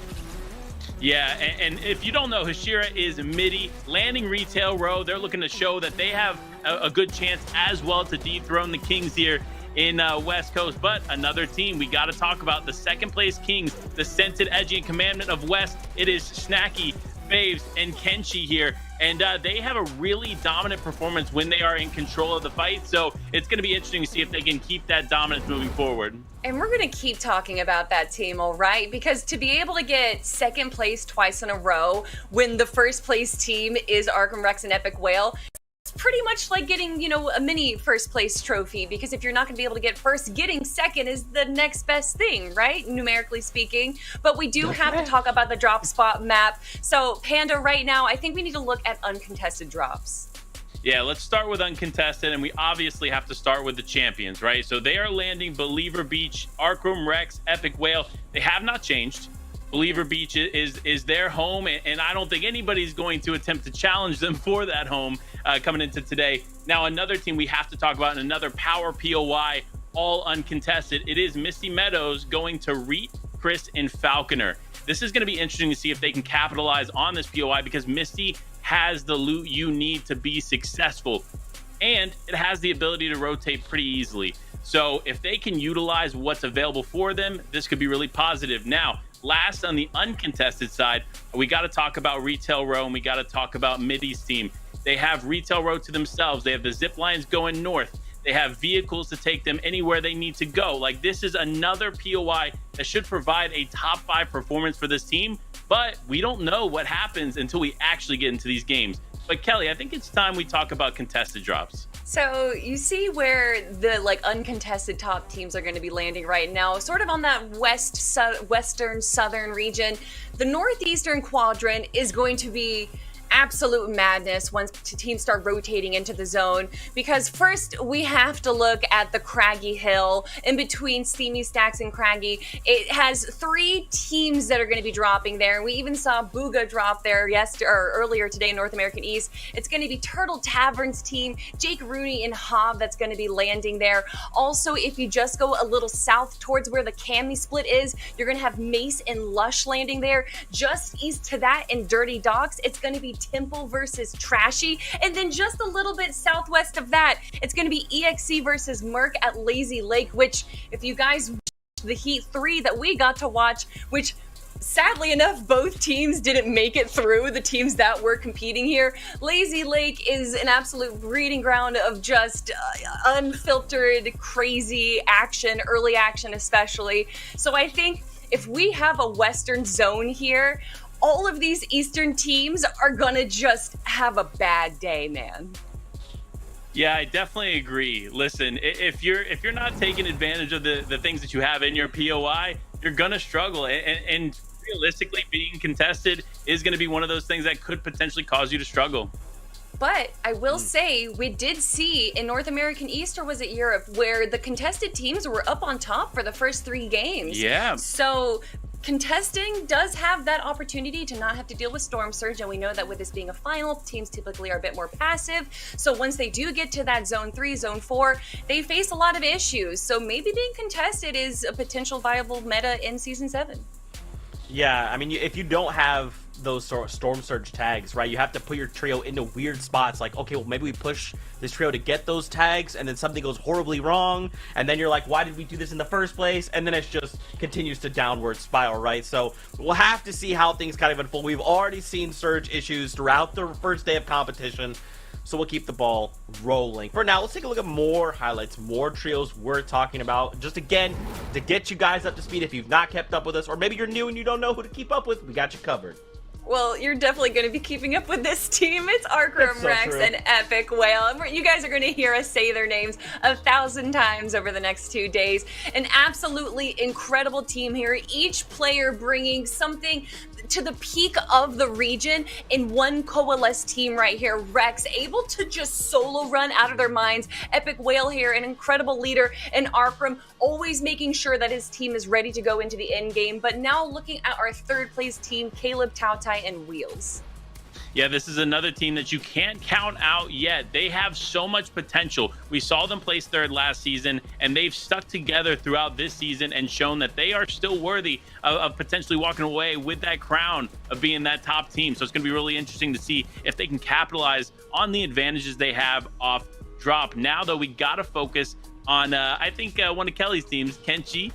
Yeah, and if you don't know, Hashira is MIDI, landing retail row. They're looking to show that they have a good chance as well to dethrone the Kings here in West Coast. But another team we got to talk about, the 2nd place Kings, the Scented, Edgy, and Commandment of West. It is Snacky, Faves, and Kenshi here. And they have a really dominant performance when they are in control of the fight. So it's going to be interesting to see if they can keep that dominance moving forward. And we're going to keep talking about that team, all right? Because to be able to get 2nd place twice in a row when the 1st place team is Arkham Rex and Epic Whale, it's pretty much like getting, you know, a mini 1st place trophy, because if you're not going to be able to get 1st, getting 2nd is the next best thing, right? Numerically speaking. But we do have to talk about the drop spot map. So Panda, right now, I think we need to look at uncontested drops. Yeah, let's start with uncontested, and we obviously have to start with the champions, right? So they are landing Believer Beach, Arkham Rex, Epic Whale. They have not changed. Believer Beach is their home, and I don't think anybody's going to attempt to challenge them for that home coming into today. Now, another team we have to talk about, and another power POI, all uncontested. It is Misty Meadows going to Reet, Chris, and Falconer. This is going to be interesting to see if they can capitalize on this POI, because Misty has the loot you need to be successful, and it has the ability to rotate pretty easily. So if they can utilize what's available for them, this could be really positive. Now, last on the uncontested side, we got to talk about Retail Row, and we got to talk about Midi's team. They have Retail Row to themselves. They have the zip lines going north. They have vehicles to take them anywhere they need to go. Like, this is another POI that should provide a top 5 performance for this team, but we don't know what happens until we actually get into these games. But Kelly, I think it's time we talk about contested drops. So you see where the uncontested top teams are going to be landing right now, sort of on that western southern region. The northeastern quadrant is going to be absolute madness once teams start rotating into the zone, because first we have to look at the Craggy Hill in between Steamy Stacks and Craggy. It has 3 teams that are going to be dropping there, and we even saw Booga drop there earlier today in North American East. It's going to be Turtle Tavern's team, Jake Rooney and Hob, that's going to be landing there. Also, if you just go a little south towards where the Cami split is, you're going to have Mace and Lush landing there. Just east to that in Dirty Docks, it's going to be Temple versus Trashy. And then just a little bit southwest of that, it's going to be EXE versus Merc at Lazy Lake, which if you guys watched the Heat 3 that we got to watch, which sadly enough, both teams didn't make it through, the teams that were competing here. Lazy Lake is an absolute breeding ground of just unfiltered, crazy action, early action especially. So I think if we have a Western zone here, all of these Eastern teams are gonna just have a bad day, man. Yeah, I definitely agree. Listen, if you're not taking advantage of the things that you have in your POI, you're gonna struggle. And realistically, being contested is going to be one of those things that could potentially cause you to struggle. But I will say, we did see in North American East, or was it Europe, where the contested teams were up on top for the first 3 games. Yeah. So contesting does have that opportunity to not have to deal with Storm Surge, and we know that with this being a final, teams typically are a bit more passive. So once they do get to that Zone 3, Zone 4, they face a lot of issues. So maybe being contested is a potential viable meta in Season 7. Yeah, I mean, if you don't have those Storm Surge tags, right, you have to put your trio into weird spots. Like, okay, well, maybe we push this trio to get those tags, and then something goes horribly wrong, and then you're like, why did we do this in the first place? And then it just continues to downward spiral, right? So we'll have to see how things kind of unfold. We've already seen Surge issues throughout the first day of competition, so we'll keep the ball rolling. For now, let's take a look at more highlights, more trios we're talking about. Just again, to get you guys up to speed if you've not kept up with us, or maybe you're new and you don't know who to keep up with, we got you covered. Well, you're definitely going to be keeping up with this team. It's Arkham Rex and Epic Whale. And you guys are going to hear us say their names 1,000 times over the next 2 days. An absolutely incredible team here. Each player bringing something to the peak of the region in one coalesced team right here. Rex able to just solo run out of their minds. Epic Whale here, an incredible leader. And Arkham always making sure that his team is ready to go into the end game. But now looking at our 3rd place team, Caleb, Tautai, and Wheels. Yeah, this is another team that you can't count out yet. They have so much potential. We saw them place 3rd last season, and they've stuck together throughout this season and shown that they are still worthy of potentially walking away with that crown of being that top team. So it's going to be really interesting to see if they can capitalize on the advantages they have off drop. Now, though, we got to focus on, I think, one of Kelly's teams, Kenshi,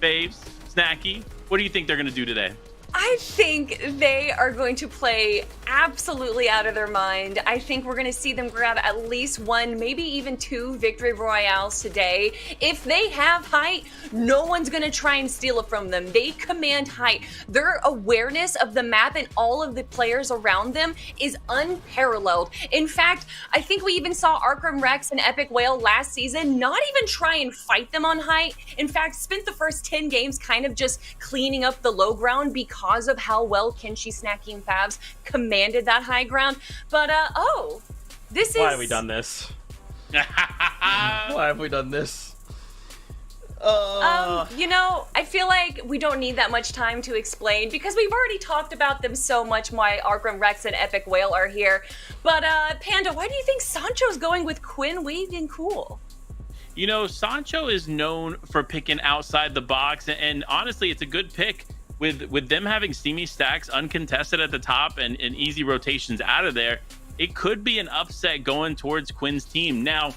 Faves, Snacky. What do you think they're going to do today? I think they are going to play absolutely out of their mind. I think we're going to see them grab at least 1, maybe even 2 victory royales today. If they have height, no one's going to try and steal it from them. They command height. Their awareness of the map and all of the players around them is unparalleled. In fact, I think we even saw Arkham Rex and Epic Whale last season not even try and fight them on height. In fact, spent the first 10 games kind of just cleaning up the low ground because of how well Kenshi, Snacky, and Fabs commanded that high ground. But, this is... Why have we done this? Why have we done this? You know, I feel like we don't need that much time to explain because we've already talked about them so much why Arkham Rex and Epic Whale are here. But, Panda, why do you think Sancho's going with Quinn, Wade, and Cool? You know, Sancho is known for picking outside the box, and honestly, it's a good pick. With them having steamy stacks uncontested at the top and easy rotations out of there, it could be an upset going towards Quinn's team. Now,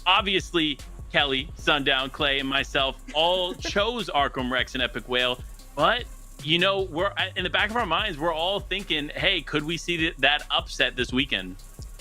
obviously, Kelly, Sundown, Clay, and myself all chose Arkham Rex and Epic Whale, but you know, we're in the back of our minds, we're all thinking, hey, could we see that upset this weekend?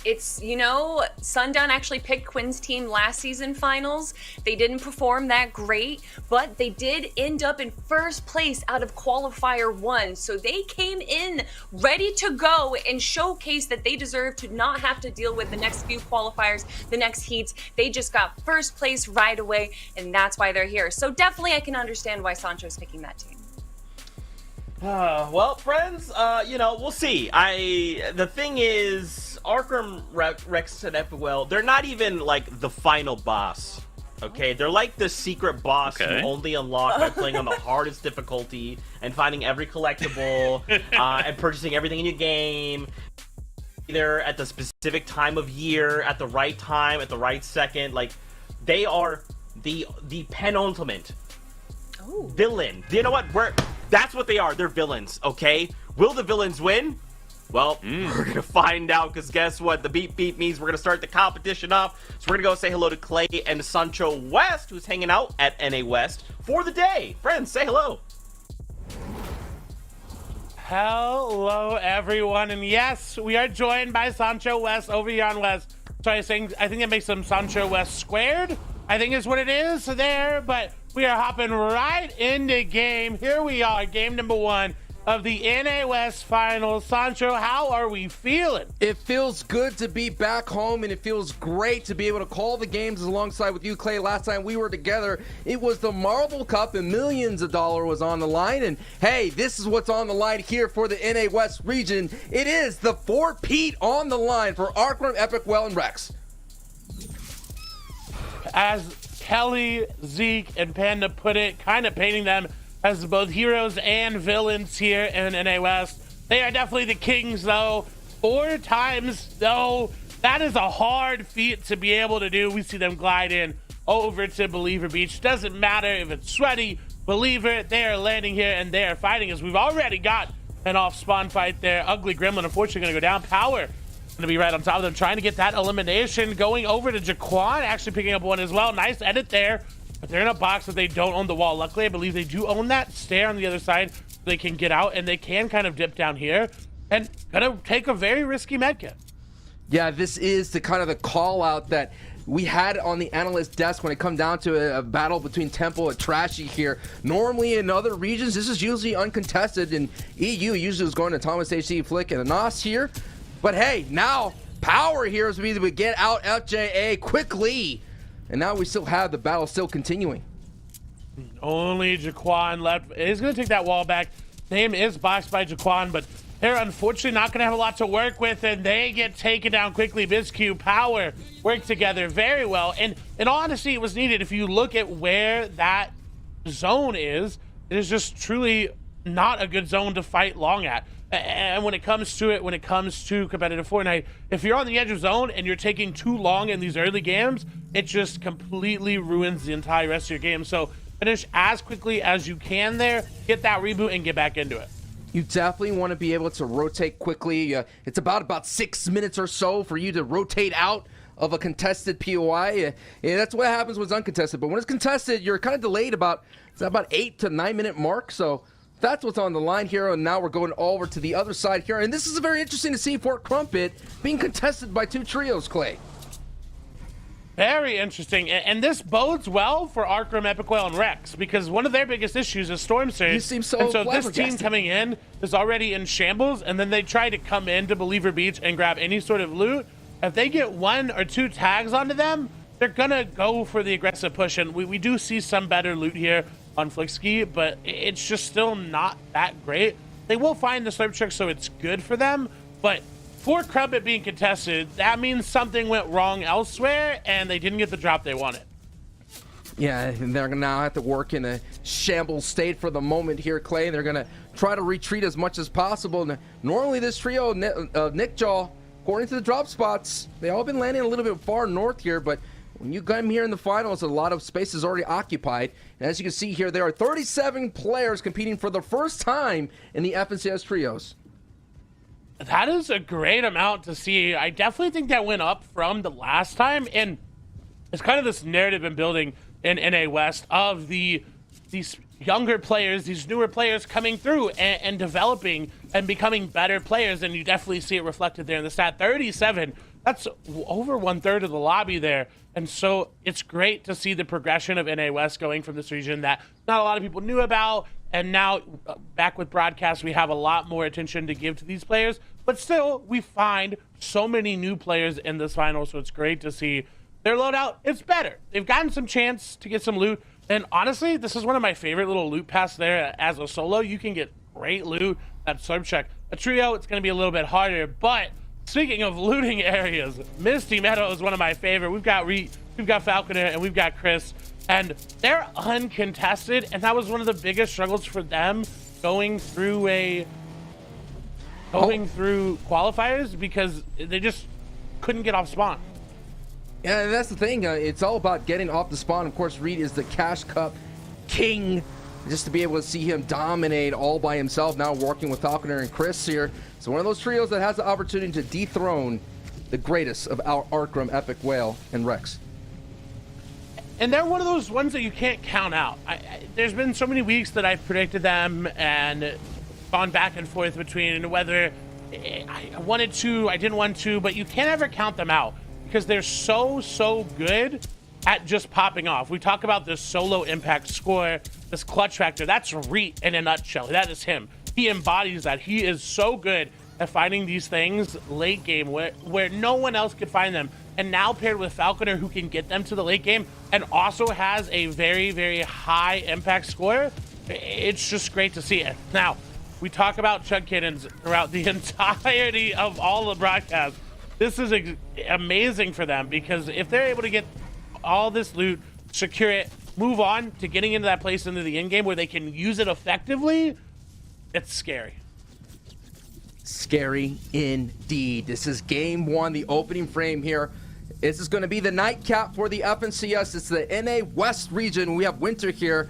It's, you know, Sundown actually picked Quinn's team last season finals. They didn't perform that great, but they did end up in 1st place out of qualifier 1. So they came in ready to go and showcase that they deserve to not have to deal with the next few qualifiers, the next heats. They just got 1st place right away, and that's why they're here. So definitely I can understand why Sancho's picking that team. Well, friends, you know, we'll see. The thing is, Arkham Rex and Epic Whale, they're not even like the final boss. Okay, they're like the secret boss you only unlock by playing on the hardest difficulty and finding every collectible and purchasing everything in your game. Either at the specific time of year, at the right time, at the right second. Like, they are the penultimate villain. Do you know what? That's what they are. They're villains. Okay, will the villains win? Well, we're gonna find out, because guess what? The beep beep means we're gonna start the competition off. So we're gonna go say hello to Clay and Sancho West, who's hanging out at NA West for the day. Friends, say hello. Hello, everyone, and yes, we are joined by Sancho West over here on West. So I think that makes them Sancho West squared, I think is what it is there, but we are hopping right into game. Here we are, game number 1 of the NA West Finals. Sancho, how are we feeling? It feels good to be back home, and it feels great to be able to call the games alongside with you, Clay. Last time we were together, it was the Marble Cup, and millions of dollars was on the line. And hey, this is what's on the line here for the NA West region. It is the Fort Pete on the line for Arcrum, Epic, Well, and Rex. As Kelly, Zeke, and Panda put it, kind of painting them as both heroes and villains here in NA West. They are definitely the kings, though. 4 times, though. That is a hard feat to be able to do. We see them glide in over to Believer Beach. Doesn't matter if it's sweaty, Believer, they are landing here and they are fighting, as we've already got an off-spawn fight there. Ugly Gremlin, unfortunately, going to go down. Power going to be right on top of them, trying to get that elimination. Going over to Jaquan, actually picking up one as well. Nice edit there. But they're in a box that they don't own the wall. Luckily, I believe they do own that stair on the other side. So they can get out, and they can kind of dip down here. And gonna take a very risky medkit. Yeah, this is the kind of the call out that we had on the analyst desk when it come down to a battle between Temple and Trashy here. Normally in other regions, this is usually uncontested, and EU usually is going to Thomas HC, Flick, and Anas here. But hey, now Power here is we get out FJA quickly. And now we still have the battle still continuing. Only Jaquan left. He's going to take that wall back. Name is boxed by Jaquan, but they're unfortunately not going to have a lot to work with, and they get taken down quickly. BizQ, Power work together very well. And in all honesty, it was needed. If you look at where that zone is, it is just truly not a good zone to fight long at. And when it comes to competitive Fortnite, if you're on the edge of zone and you're taking too long in these early games, it just completely ruins the entire rest of your game. So finish as quickly as you can there, get that reboot, and get back into it. You definitely want to be able to rotate quickly. It's about 6 minutes or so for you to rotate out of a contested POI. That's what happens when it's uncontested. But when it's contested, you're kind of delayed about 8 to 9 minute mark. So that's what's on the line here, and now we're going over to the other side here. And this is very interesting to see Fort Crumpet being contested by 2 trios, Clay. Very interesting, and this bodes well for Arcrum, Epic Whale, and Rex, because one of their biggest issues is Storm Surge. You seem so and so this flabbergasted. team coming in is already in shambles, and then they try to come into Believer Beach and grab any sort of loot. If they get 1 or 2 tags onto them, they're gonna go for the aggressive push, and we do see some better loot here on Flickski, but it's just still not that great. They will find the slurp trick, so it's good for them, but for Crumpet being contested, that means something went wrong elsewhere, and they didn't get the drop they wanted. Yeah, and they're gonna now have to work in a shambles state for the moment here, Clay. They're gonna try to retreat as much as possible. And normally this trio, Nick Jaw, according to the drop spots, they all been landing a little bit far north here, but when you come here in the finals, a lot of space is already occupied. And as you can see here, there are 37 players competing for the first time in the FNCS trios. That is a great amount to see. I definitely think that went up from the last time, and it's kind of this narrative been building in NA West of these younger players, these newer players coming through and developing and becoming better players, and you definitely see it reflected there in the stat. 37, that's over 1/3 of the lobby there, and so it's great to see the progression of NA West going from this region that not a lot of people knew about, and now back with broadcast, we have a lot more attention to give to these players, but still, we find so many new players in this final, so it's great to see their loadout. It's better. They've gotten some chance to get some loot, and honestly, this is one of my favorite little loot paths there. As a solo, you can get great loot at slurp check. A trio, it's going to be a little bit harder, but speaking of looting areas, Misty Meadow is one of my favorite. We've got Falconer, and we've got Chris, and they're uncontested, and that was one of the biggest struggles for them going through qualifiers, because they just couldn't get off spawn. Yeah, and that's the thing. It's all about getting off the spawn. Of course, Reed is the Cash Cup king just to be able to see him dominate all by himself, now working with Falconer and Chris here. So one of those trios that has the opportunity to dethrone the greatest of our Arcrum, Epic Whale, and Rex. And they're one of those ones that you can't count out. There's been so many weeks that I've predicted them and gone back and forth between whether I wanted to, I didn't want to, but you can't ever count them out because they're so good at just popping off. We talk about this solo impact score, this clutch factor. That's Reet in a nutshell. That is him. He embodies that. He is so good at finding these things late game where no one else could find them. And now paired with Falconer, who can get them to the late game and also has a very high impact score, it's just great to see it. Now, we talk about Chug Kittens throughout the entirety of all the broadcasts. This is amazing for them because if they're able to get all this loot, secure it, move on to getting into that place into the end game where they can use it effectively, it's scary. Scary indeed. This is game one, the opening frame here. This is going to be the nightcap for the FNCS. It's the NA West region. We have Winter here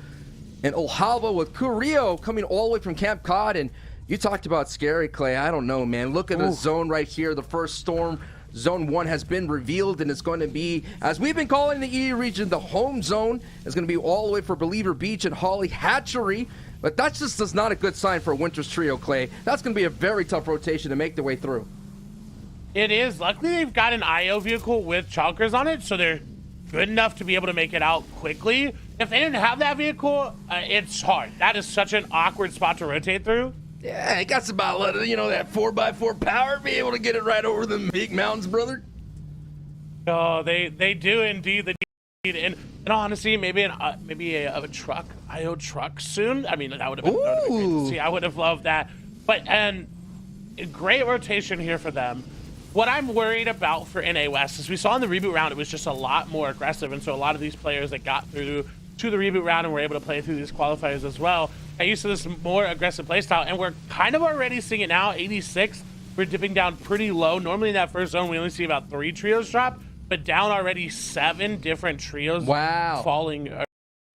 and Olhalva with Curio coming all the way from Camp Cod. And you talked about scary, Clay. I don't know, man. Look at the zone right here. The first storm, Zone 1, has been revealed, and it's going to be, as we've been calling the EE region, the home zone. It's going to be all the way for Believer Beach and Holly Hatchery. But that just is not a good sign for Winter's trio, Clay. That's going to be a very tough rotation to make their way through. It is. Luckily, they've got an IO vehicle with Chalkers on it, so they're good enough to be able to make it out quickly. If they didn't have that vehicle, it's hard. That is such an awkward spot to rotate through. Yeah, it got about, that 4x4 power, be able to get it right over the big mountains, brother. Oh, they do indeed. And honestly, maybe a truck, IO truck soon. I mean, that would have been great to see. I would have loved that. But a great rotation here for them. What I'm worried about for NA West is we saw in the reboot round, it was just a lot more aggressive. And so a lot of these players that got through to the reboot round and were able to play through these qualifiers as well, got used to this more aggressive playstyle. And we're kind of already seeing it now. 86, we're dipping down pretty low. Normally in that first zone, we only see about 3 trios drop, but down already 7 different trios falling.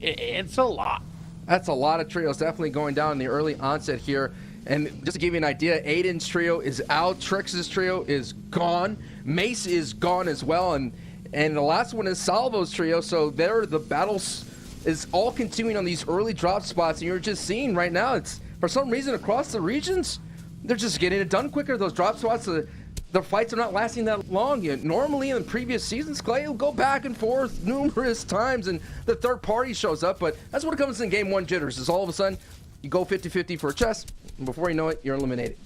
It's a lot. That's a lot of trios definitely going down in the early onset here. And just to give you an idea, Aiden's trio is out, Trix's trio is gone, Mace is gone as well, and the last one is Salvo's trio. So there, the battles is all continuing on these early drop spots, and you're just seeing right now, it's for some reason across the regions, they're just getting it done quicker. Those drop spots, the fights are not lasting that long. Normally in previous seasons, Clay will go back and forth numerous times, and the third party shows up. But that's what comes in game one jitters. Is all of a sudden you go 50-50 for a chest, and before you know it, you're eliminated.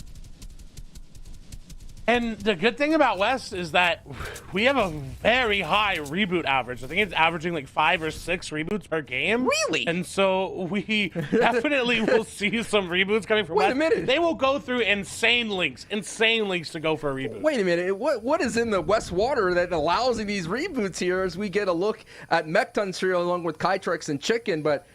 And the good thing about West is that we have a very high reboot average. I think it's averaging like 5 or 6 reboots per game. Really? And so we definitely will see some reboots coming from Wait West. a minute. They will go through insane links to go for a reboot. Wait a minute. What is in the West water that allows these reboots here as we get a look at Mechton's trio along with Kytrex and Chicken, but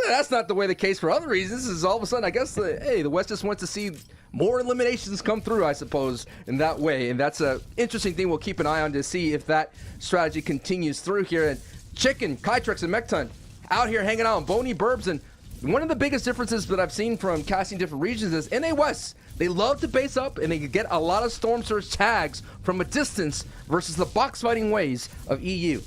that's not the way the case for other reasons. This is all of a sudden, I guess, the West just wants to see more eliminations come through, I suppose, in that way. And that's an interesting thing we'll keep an eye on to see if that strategy continues through here. And Chicken, Kytrex, and Mechton out here hanging out on Bony Burbs. And one of the biggest differences that I've seen from casting different regions is NA West, they love to base up and they can get a lot of Storm Surge tags from a distance versus the box fighting ways of EU.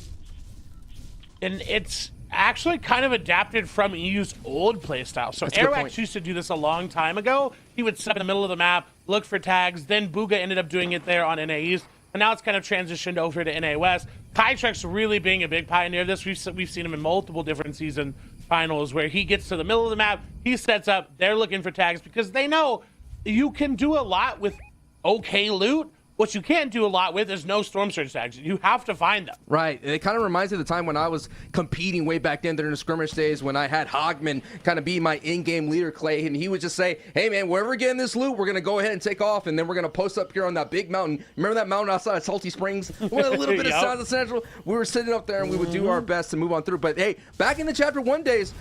And it's actually kind of adapted from EU's old playstyle. So Airwax used to do this a long time ago. He would set up in the middle of the map, look for tags, then Booga ended up doing it there on NA East, and now it's kind of transitioned over to NA West. Kytrex really being a big pioneer of this. We've seen him in multiple different season finals where he gets to the middle of the map, he sets up, they're looking for tags because they know you can do a lot with okay loot. What you can't do a lot with is no Storm Surge tags. You have to find them. Right. It kind of reminds me of the time when I was competing way back then during the skirmish days when I had Hogman kind of be my in-game leader, Clay, and he would just say, hey, man, wherever we're getting this loot, we're going to go ahead and take off, and then we're going to post up here on that big mountain. Remember that mountain outside of Salty Springs? With a little bit of South Central. We were sitting up there, and we would do our best to move on through. But, hey, back in the Chapter 1 days,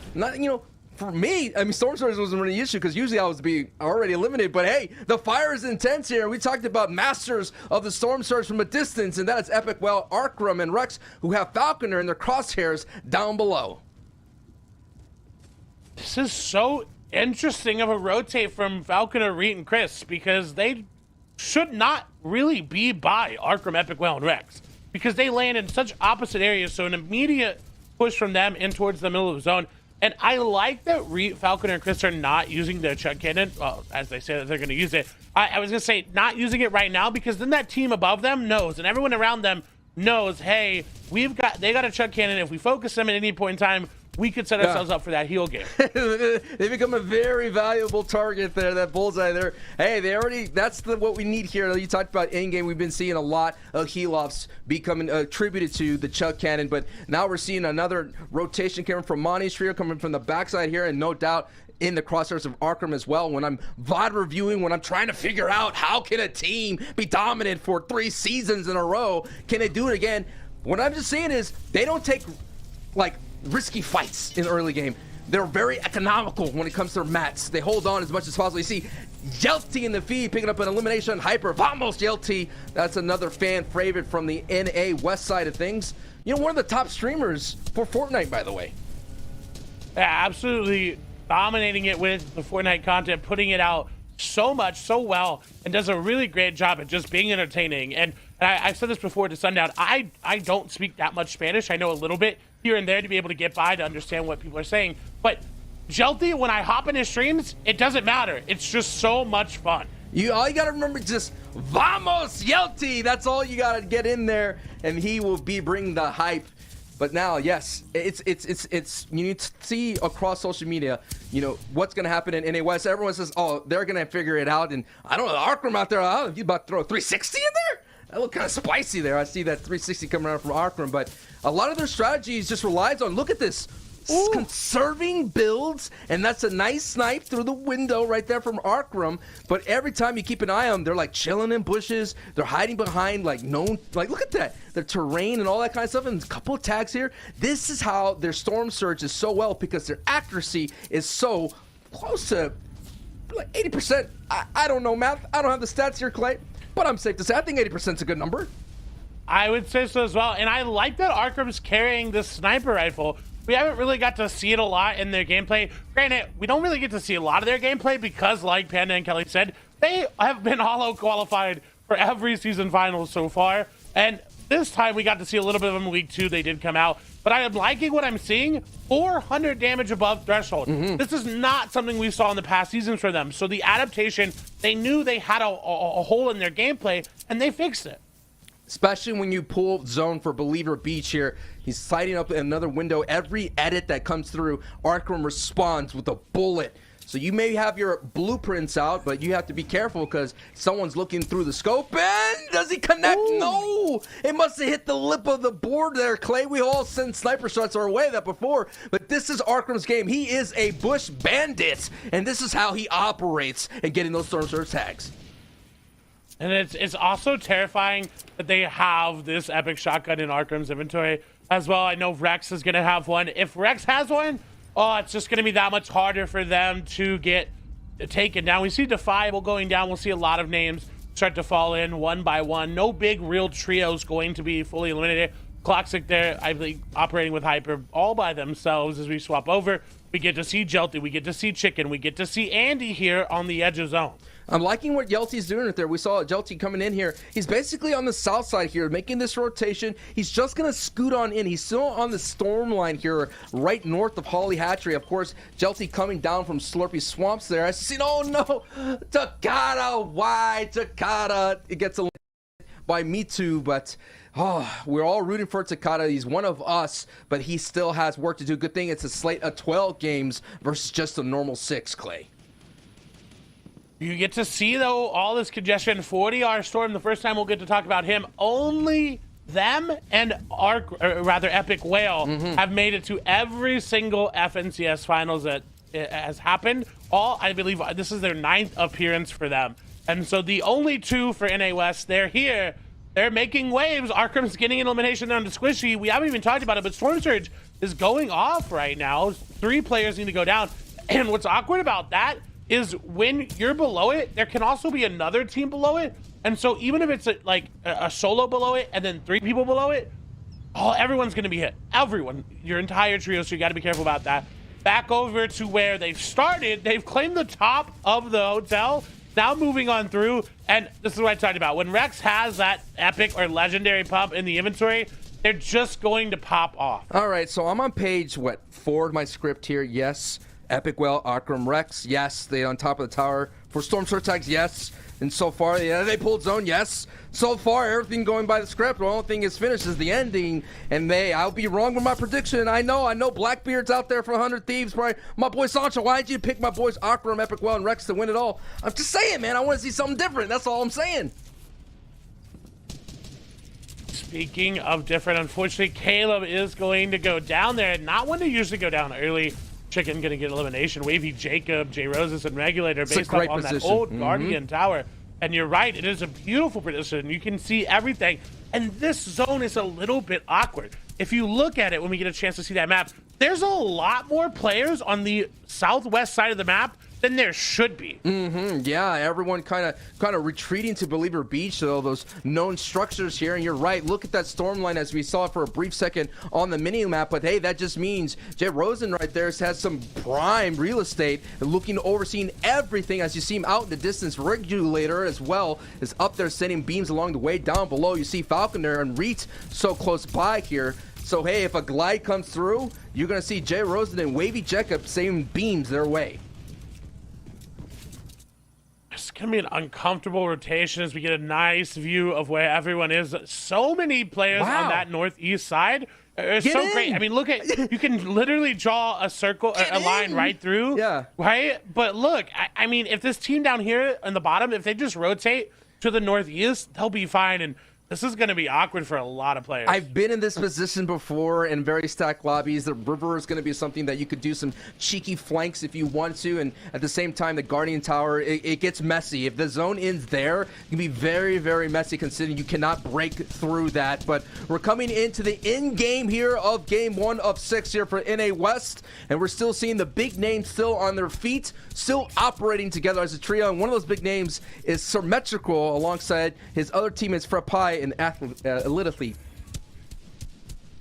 for me, I mean, Storm Surge wasn't really an issue because usually I was already eliminated. But hey, the fire is intense here. We talked about masters of the Storm Surge from a distance, and that's Epic Well, Arcrum, and Rex, who have Falconer in their crosshairs down below. This is so interesting of a rotate from Falconer, Reet, and Chris, because they should not really be by Arkham, Epic Whale, and Rex, because they land in such opposite areas. So an immediate push from them in towards the middle of the zone. And I like that Falconer and Chris are not using their Chug Cannon, well, as they say that they're going to use it. I was going to say not using it right now, because then that team above them knows, and everyone around them knows, hey, they got a Chug Cannon. If we focus them at any point in time, we could set ourselves up for that heal game. They become a very valuable target there, that bullseye there. Hey, that's what we need here. You talked about in-game. We've been seeing a lot of heal-offs becoming attributed to the Chug Cannon, but now we're seeing another rotation coming from Monty's trio, coming from the backside here, and no doubt in the crosshairs of Arkham as well. When I'm VOD reviewing, when I'm trying to figure out how can a team be dominant for 3 seasons in a row, can they do it again? What I'm just saying is they don't take, like, risky fights in the early game. They're very economical when it comes to their mats. They hold on as much as possible. You see Yelty in the feed picking up an elimination. Hyper Vamos Yelty. That's another fan favorite from the NA West side of things. You know, one of the top streamers for Fortnite, by the way. Yeah, absolutely dominating it with the Fortnite content, putting it out so much, so well, and does a really great job at just being entertaining. And I've said this before to Sundown, I don't speak that much Spanish. I know a little bit here and there to be able to get by, to understand what people are saying. But Jelty, when I hop in his streams, it doesn't matter. It's just so much fun. All you gotta remember, just Vamos Yelty. That's all you gotta get in there, and he will be bringing the hype. But now, yes, it's you need to see across social media, you know, what's going to happen in NA West. Everyone says, oh, they're going to figure it out. And I don't know, Arkham out there, I don't know if you about to throw a 360 in there? That looked kind of spicy there. I see that 360 coming around from Arkham. But a lot of their strategies just relies on, look at this, conserving builds. And that's a nice snipe through the window right there from Arkham. But every time you keep an eye on them, they're like chilling in bushes. They're hiding behind like look at that. Their terrain and all that kind of stuff. And a couple of tags here. This is how their Storm Surge is so well, because their accuracy is so close to like 80%. I don't know math. I don't have the stats here, Clay. But I'm safe to say I think 80% is a good number. I would say so as well. And I like that Arkham's carrying this sniper rifle. We haven't really got to see it a lot in their gameplay. Granted, we don't really get to see a lot of their gameplay because, like Panda and Kelly said, they have been hollow qualified for every season finals so far. And this time we got to see a little bit of them in week 2. They did come out. But I am liking what I'm seeing. 400 damage above threshold. This is not something we saw in the past seasons for them. So the adaptation, they knew they had a hole in their gameplay, and they fixed it. Especially when you pull zone for Believer Beach here. He's sighting up another window. Every edit that comes through, Arkham responds with a bullet. So you may have your blueprints out, but you have to be careful because someone's looking through the scope. And does he connect? Ooh. No! It must have hit the lip of the board there, Clay. We all sent sniper shots our way that before, but this is Arkham's game. He is a bush bandit, and this is how he operates in getting those Storm Surge tags. And it's also terrifying that they have this epic shotgun in Arkham's inventory as well. I know Rex is going to have one. If Rex has one, it's just going to be that much harder for them to get taken down. We see Defiable going down. We'll see a lot of names start to fall in one by one. No big real trios going to be fully eliminated. Cloxic there, I believe, operating with Hyper all by themselves as we swap over. We get to see Jelty. We get to see Chicken. We get to see Andy here on the edge of zone. I'm liking what Yelty's doing right there. We saw Jelty coming in here. He's basically on the south side here, making this rotation. He's just going to scoot on in. He's still on the storm line here, right north of Holly Hatchery. Of course, Jelty coming down from Slurpy Swamps there. I see, oh no, Takada, why? Takada, it gets eliminated by Me Too, but we're all rooting for Takada. He's one of us, but he still has work to do. Good thing it's a slate of 12 games versus just a normal 6, Clay. You get to see, though, all this congestion. 40R Storm, the first time we'll get to talk about him. Only them and Epic Whale have made it to every single FNCS finals that has happened. I believe this is their 9th appearance for them. And so the only 2 for NA West, they're here. They're making waves. Arkham's getting an elimination down to Squishy. We haven't even talked about it, but Storm Surge is going off right now. 3 players need to go down. And what's awkward about that is when you're below it, there can also be another team below it. And so even if it's a solo below it and then 3 people below it, everyone's going to be hit. Everyone. Your entire trio, so you got to be careful about that. back over to where they've started. They've claimed the top of the hotel. Now moving on through, and this is what I talked about. When Rex has that epic or legendary pump in the inventory, they're just going to pop off. All right, so I'm on page, 4 of my script here. Yes. Epic Well, Akram Rex. Yes. They on top of the tower. For Storm Surge tags, yes. And so far, yeah, they pulled zone, yes. So far, everything going by the script. The only thing is finished is the ending. And I'll be wrong with my prediction. I know Blackbeard's out there for 100 Thieves. Probably my boy Sancho, why'd you pick my boys Akram, Epic Well, and Rex to win it all? I'm just saying, man, I want to see something different. That's all I'm saying. Speaking of different, unfortunately, Caleb is going to go down there. Not one to usually go down early. Chicken going to get elimination. Wavy Jacob, J Roses, and Regulator based off on that old Guardian tower. And you're right, it is a beautiful position. You can see everything. And this zone is a little bit awkward. If you look at it when we get a chance to see that map, there's a lot more players on the southwest side of the map than there should be. Yeah, everyone kind of retreating to Believer Beach, though, those known structures here. And you're right, look at that storm line as we saw it for a brief second on the mini map. But hey, that just means Jay Rosen right there has some prime real estate, looking, overseeing everything as you see him out in the distance. Regulator as well is up there sending beams along the way. Down below, you see Falconer and Reet so close by here. So hey, if a glide comes through, you're going to see Jay Rosen and Wavy Jacob sending beams their way. It's going to be an uncomfortable rotation as we get a nice view of where everyone is. So many players on that northeast side. It's so great. I mean, look at, you can literally draw a circle, a line right through. Yeah. Right? But look, I mean, if this team down here in the bottom, if they just rotate to the northeast, they'll be fine. And this is going to be awkward for a lot of players. I've been in this position before in very stacked lobbies. The river is going to be something that you could do some cheeky flanks if you want to, and at the same time, the Guardian Tower, it gets messy. If the zone ends there, it can be very, very messy considering you cannot break through that. But we're coming into the end game here of game 1 of 6 here for NA West, and we're still seeing the big names still on their feet, still operating together as a trio, and one of those big names is Symmetrical alongside his other teammates Frappai and Elite.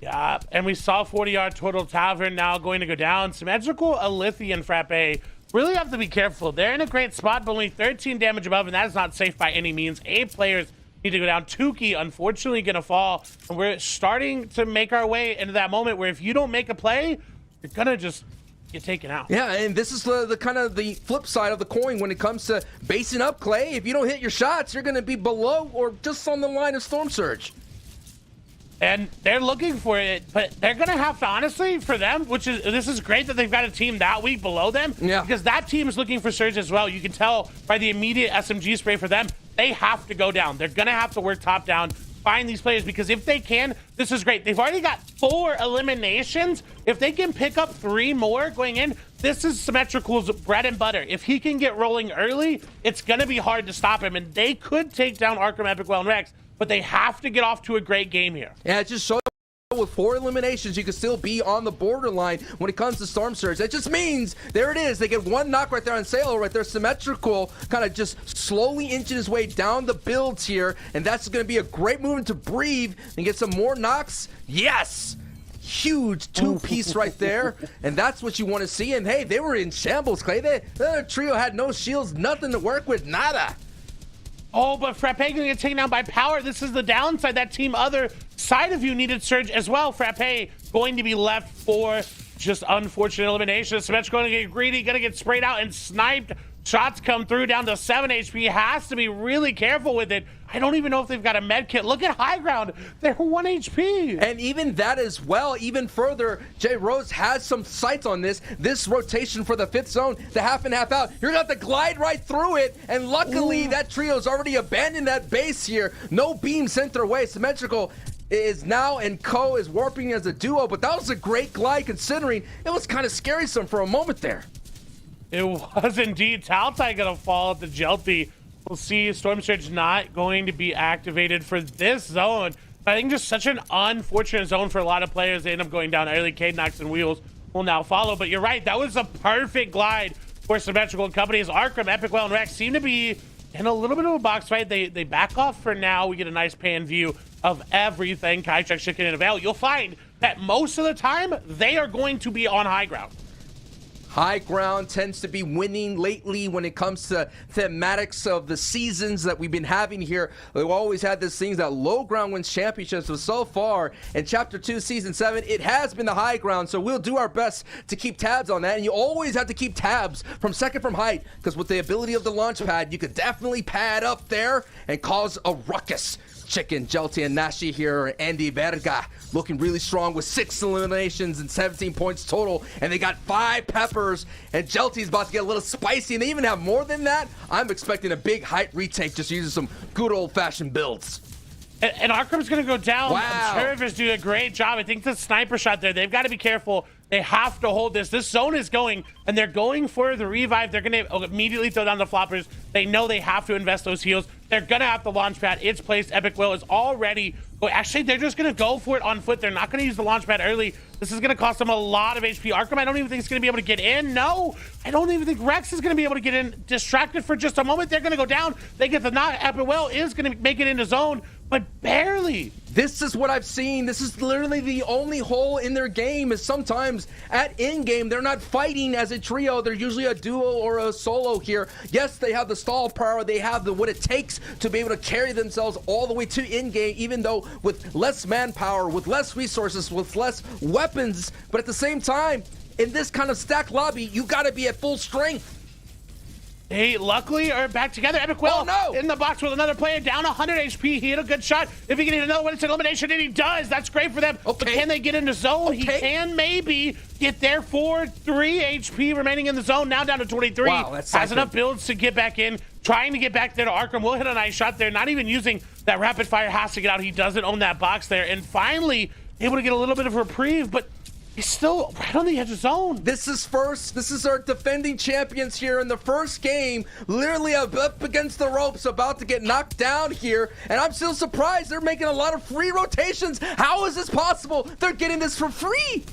Yeah, and we saw 40-yard Total Tavern now going to go down. Symmetrical, Alithy, and Frappe really have to be careful. They're in a great spot, but only 13 damage above, and that is not safe by any means. 8 players need to go down. Tuki, unfortunately, going to fall. And we're starting to make our way into that moment where if you don't make a play, you're going to just get taken out. Yeah, and this is the kind of the flip side of the coin when it comes to basing up, Clay. If you don't hit your shots, you're going to be below or just on the line of Storm Surge. And they're looking for it, but they're going to have to, honestly, for them, this is great that they've got a team that weak below them. Yeah. Because that team is looking for Surge as well. You can tell by the immediate SMG spray for them, they have to go down. They're going to have to work top down, find these players, because if they can, this is great. They've already got 4 eliminations. If they can pick up 3 more going in, this is Symmetrical's bread and butter. If he can get rolling early, it's going to be hard to stop him, and they could take down Arkham, Epic Well, and Rex, but they have to get off to a great game here. Yeah, it just shows with 4 eliminations, you can still be on the borderline when it comes to Storm Surge. That just means, there it is, they get 1 knock right there on Sailor right there. Symmetrical kind of just slowly inching his way down the builds here, and that's going to be a great movement to breathe and get some more knocks. Yes! Huge 2-piece right there, and that's what you want to see. And hey, they were in shambles, Clay. The trio had no shields, nothing to work with, nada. Oh, but Frappe going to get taken down by Power. This is the downside. That team other side of you needed Surge as well. Frappe going to be left for just unfortunate elimination. Symmetrical going to get greedy, going to get sprayed out and sniped. Shots come through down to 7 HP. Has to be really careful with it. I don't even know if they've got a med kit. Look at high ground. They're 1 HP. And even that as well, even further, Jay Rose has some sights on this. This rotation for the 5th zone, the half and half out. You're going to have to glide right through it. And luckily, that trio's already abandoned that base here. No beam sent their way. Symmetrical is now and Co is warping as a duo, but that was a great glide considering it was kind of scary for a moment there. It was indeed. Taltai gonna fall at the Jelty. We'll see Storm Surge not going to be activated for this zone. I think just such an unfortunate zone for a lot of players. They end up going down early. Cade Knox and Wheels will now follow. But you're right, that was a perfect glide for Symmetrical Companies. Arkham, Epic Well, and Rex seem to be in a little bit of a box fight. They back off for now. We get a nice pan view of everything. Kaichek, Chicken, and Avail. You'll find that most of the time, they are going to be on high ground. High ground tends to be winning lately when it comes to thematics of the seasons that we've been having here. We've always had this thing that low ground wins championships, but so far in Chapter 2, Season 7, it has been the high ground, so we'll do our best to keep tabs on that, and you always have to keep tabs from second from height, because with the ability of the launch pad, you could definitely pad up there and cause a ruckus. Chicken, Jelty, and Nashi here. Andy Verga looking really strong with 6 eliminations and 17 points total. And they got 5 peppers. And Jelty's about to get a little spicy. And they even have more than that. I'm expecting a big height retake just using some good old-fashioned builds. And Arkham's going to go down. Wow. Observer's doing a great job. I think the sniper shot there, they've got to be careful. They have to hold this. This zone is going, and they're going for the revive. They're going to immediately throw down the floppers. They know they have to invest those heals. They're going to have the launch pad. It's placed. Epic Will is already... Oh, actually, they're just going to go for it on foot. They're not going to use the launch pad early. This is going to cost them a lot of HP. Arkham, I don't even think is going to be able to get in. No, I don't even think Rex is going to be able to get in. Distracted for just a moment. They're going to go down. They get the knock. Epic Will is going to make it into zone, but barely. This is what I've seen. This is literally the only hole in their game is sometimes at in-game, they're not fighting as a trio. They're usually a duo or a solo here. Yes, they have the stall power. They have what it takes to be able to carry themselves all the way to in-game, even though with less manpower, with less resources, with less weapons. But at the same time, in this kind of stacked lobby, you got to be at full strength. They luckily are back together. Epic Will in the box with another player down 100 HP. He hit a good shot. If he can hit another one, it's an elimination, and he does. That's great for them. Okay. But can they get into zone? He can maybe get there for 3 HP remaining in the zone. Now down to 23. Wow, that's has enough builds to get back in. Trying to get back there to Arkham. Will hit a nice shot there. Not even using that rapid fire. Has to get out. He doesn't own that box there. And finally able to get a little bit of reprieve, but he's still right on the edge of zone. This is our defending champions here in the first game, literally up against the ropes, about to get knocked down here. And I'm still surprised they're making a lot of free rotations. How is this possible? They're getting this for free.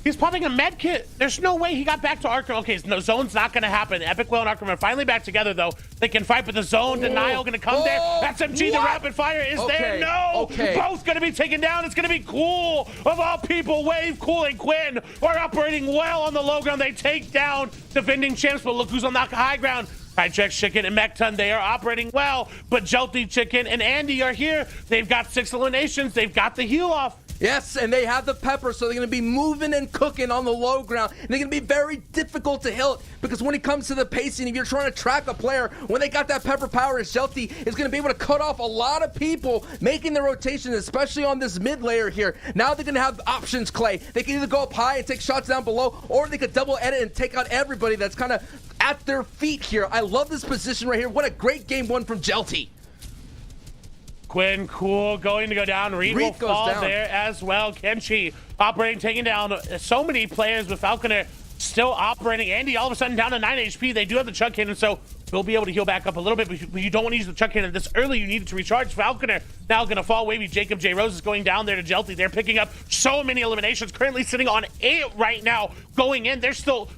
He's popping a med kit. There's no way he got back to Arkham. Okay, no, zone's not going to happen. Epic Will and Arkham are finally back together, though. They can fight, but the zone denial going to come there. SMG, the rapid fire is there. No! Both going to be taken down. It's going to be Cool. Of all people, Wave, Cool, and Quinn are operating well on the low ground. They take down defending champs, but look who's on the high ground. Hijack, Chicken, and Mechton, they are operating well, but Jelty, Chicken, and Andy are here. They've got 6 eliminations. They've got the heal off. Yes, and they have the pepper, so they're going to be moving and cooking on the low ground. And they're going to be very difficult to hit because when it comes to the pacing, if you're trying to track a player, when they got that pepper power, Jelty is going to be able to cut off a lot of people making the rotation, especially on this mid layer here. Now they're going to have options, Clay. They can either go up high and take shots down below, or they could double edit and take out everybody that's kind of at their feet here. I love this position right here. What a great game one from Jelty. Quinn, Cool, going to go down. Reed will fall down there as well. Kenshi operating, taking down so many players with Falconer still operating. Andy all of a sudden down to 9 HP. They do have the Chug Cannon, so we'll be able to heal back up a little bit, but you don't want to use the Chug Cannon this early. You need it to recharge. Falconer now going to fall. Wavy Jacob J. Rose is going down there to Jelty. They're picking up so many eliminations. Currently sitting on 8 right now. Going in, there's still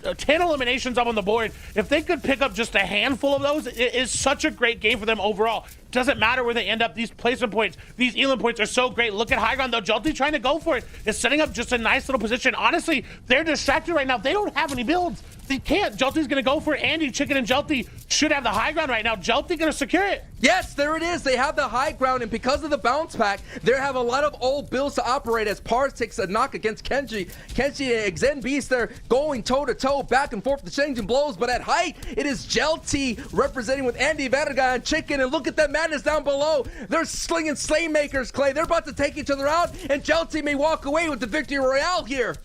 10 eliminations up on the board. If they could pick up just a handful of those, it is such a great game for them overall. Doesn't matter where they end up. These placement points, these Elam points are so great. Look at high ground though. Jelty trying to go for it. Is setting up just a nice little position. Honestly, they're distracted right now. They don't have any builds. They can't. Jelty's going to go for it. Andy, Chicken, and Jelty should have the high ground right now. Jelty going to secure it. Yes, there it is. They have the high ground, and because of the bounce pack, they have a lot of old builds to operate as Pars takes a knock against Kenji. Kenji and Xen Beast, they're going toe-to-toe, back and forth, exchanging blows, but at height, it is Jelty representing with Andy Verga and Chicken, and look at that madness down below. They're slinging Slaymakers, Clay. They're about to take each other out, and Jelty may walk away with the victory royale here.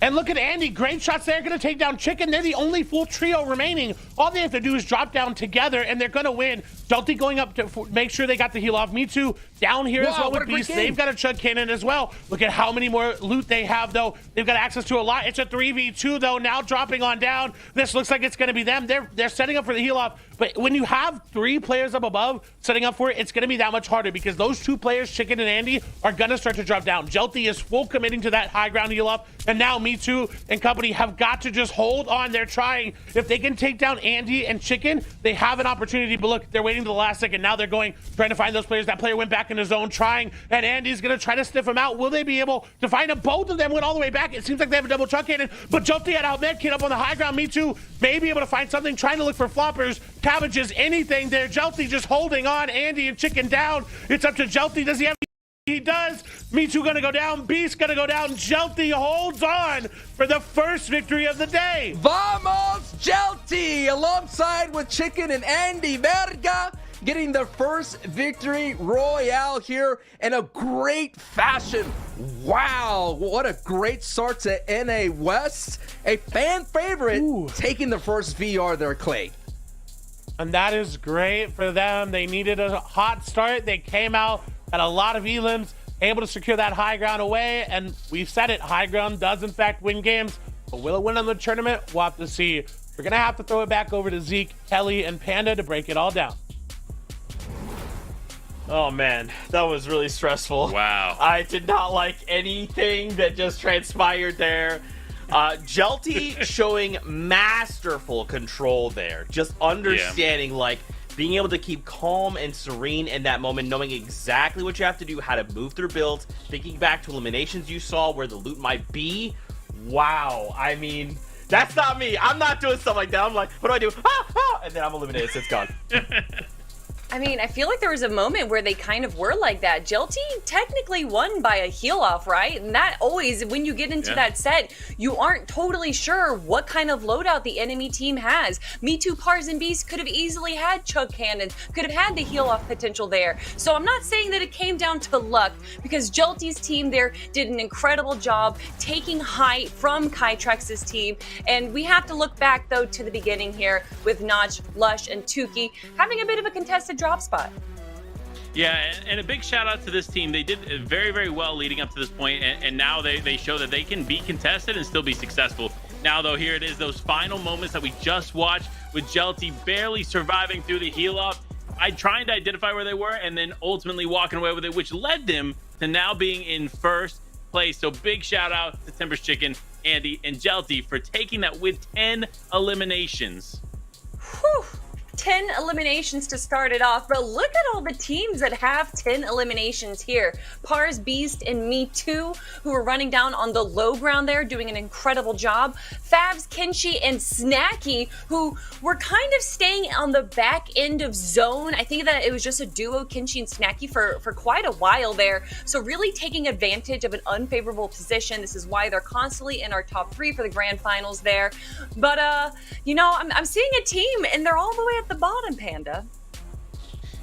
And look at Andy, great shots there, gonna take down Chicken. They're the only full trio remaining. All they have to do is drop down together and they're gonna win. Jelty going up to make sure they got the heal off. Me Too down here as well with Beast. They've got a Chug Cannon as well. Look at how many more loot they have though. They've got access to a lot. It's a 3v2 though, now dropping on down. This looks like it's gonna be them. They're setting up for the heal off. But when you have 3 players up above setting up for it, it's going to be that much harder because those 2 players, Chicken and Andy, are going to start to drop down. Jelty is full committing to that high ground heal up, and now Me Too and company have got to just hold on. They're trying. If they can take down Andy and Chicken, they have an opportunity, but look, they're waiting to the last second. Now they're trying to find those players. That player went back in his zone trying, and Andy's going to try to sniff him out. Will they be able to find him? Both of them went all the way back. It seems like they have a double truck cannon, but Jelty had out med kid up on the high ground. Me Too may be able to find something, trying to look for floppers, cabbages, anything there. Jelty just holding on. Andy and Chicken down. It's up to Jelty. Does he have? He does. Me Too gonna go down. Beast gonna go down. Jelty holds on for the first victory of the day. Vamos, Jelty, alongside with Chicken and Andy Verga, getting their first victory royale here in a great fashion. Wow, what a great start to NA West. A fan favorite. Taking the first VR there, Clay. And that is great for them. They needed a hot start. They came out at a lot of elims, able to secure that high ground away. And we've said it, high ground does in fact win games. But will it win on the tournament? We'll have to see. We're going to have to throw it back over to Zeke, Kelly, and Panda to break it all down. Oh man, that was really stressful. Wow. I did not like anything that just transpired there. Jelty showing masterful control there. Just understanding, like, being able to keep calm and serene in that moment, knowing exactly what you have to do, how to move through builds, thinking back to eliminations you saw, where the loot might be. Wow. I mean, that's not me. I'm not doing stuff like that. I'm like, what do? And then I'm eliminated, so it's gone. I mean, I feel like there was a moment where they kind of were like that. Jelty technically won by a heal off, right? And that always, when you get into that set, you aren't totally sure what kind of loadout the enemy team has. Me Too, Pars, and Beast could have easily had chug cannons, could have had the heal off potential there. So I'm not saying that it came down to luck, because Jelty's team there did an incredible job taking height from Kytrex's team. And we have to look back, though, to the beginning here with Notch, Lush, and Tuki having a bit of a contested drop spot. Yeah, and a big shout out to this team. They did very, very well leading up to this point, and now they show that they can be contested and still be successful. Now, though, here it is, those final moments that we just watched with Jelty barely surviving through the heal off. I trying to identify where they were and then ultimately walking away with it, which led them to now being in first place. So big shout out to Timbers Chicken, Andy, and Jelty for taking that with 10 eliminations. Whew. 10 eliminations to start it off, but look at all the teams that have 10 eliminations here. Pars, Beast, and Me Too, who are running down on the low ground there, doing an incredible job. Favs, Kenshi, and Snacky, who were kind of staying on the back end of zone. I think that it was just a duo, Kenshi and Snacky, for quite a while there. So really taking advantage of an unfavorable position. This is why they're constantly in our top 3 for the grand finals there. But, you know, I'm seeing a team, and they're all the way at the bottom, Panda.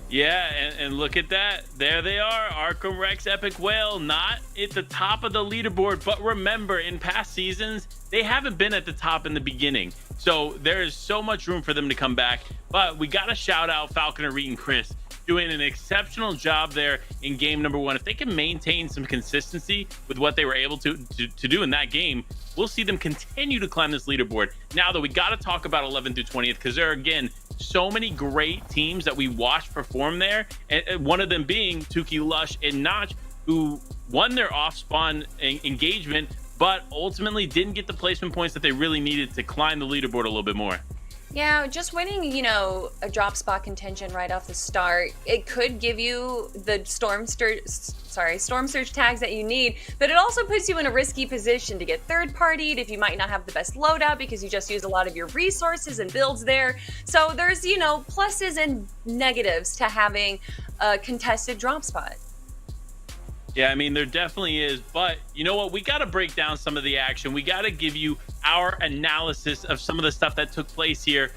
Yeah, and look at that. There they are. Arkham Rex, Epic Whale, not at the top of the leaderboard. But remember, in past seasons, they haven't been at the top in the beginning. So there is so much room for them to come back. But we got to shout out Falconer, Reed, and Chris, doing an exceptional job there in game number 1. If they can maintain some consistency with what they were able to do in that game, we'll see them continue to climb this leaderboard. Now, though, we got to talk about 11th through 20th, because there are, again, so many great teams that we watched perform there. And one of them being Tuki, Lush, and Notch, who won their off-spawn engagement, but ultimately didn't get the placement points that they really needed to climb the leaderboard a little bit more. Yeah, just winning, you know, a drop spot contention right off the start, it could give you the storm surge tags that you need, but it also puts you in a risky position to get third-partied if you might not have the best loadout because you just used a lot of your resources and builds there. So there's, you know, pluses and negatives to having a contested drop spot. Yeah, I mean, there definitely is, but you know what? We got to break down some of the action. We got to give you our analysis of some of the stuff that took place here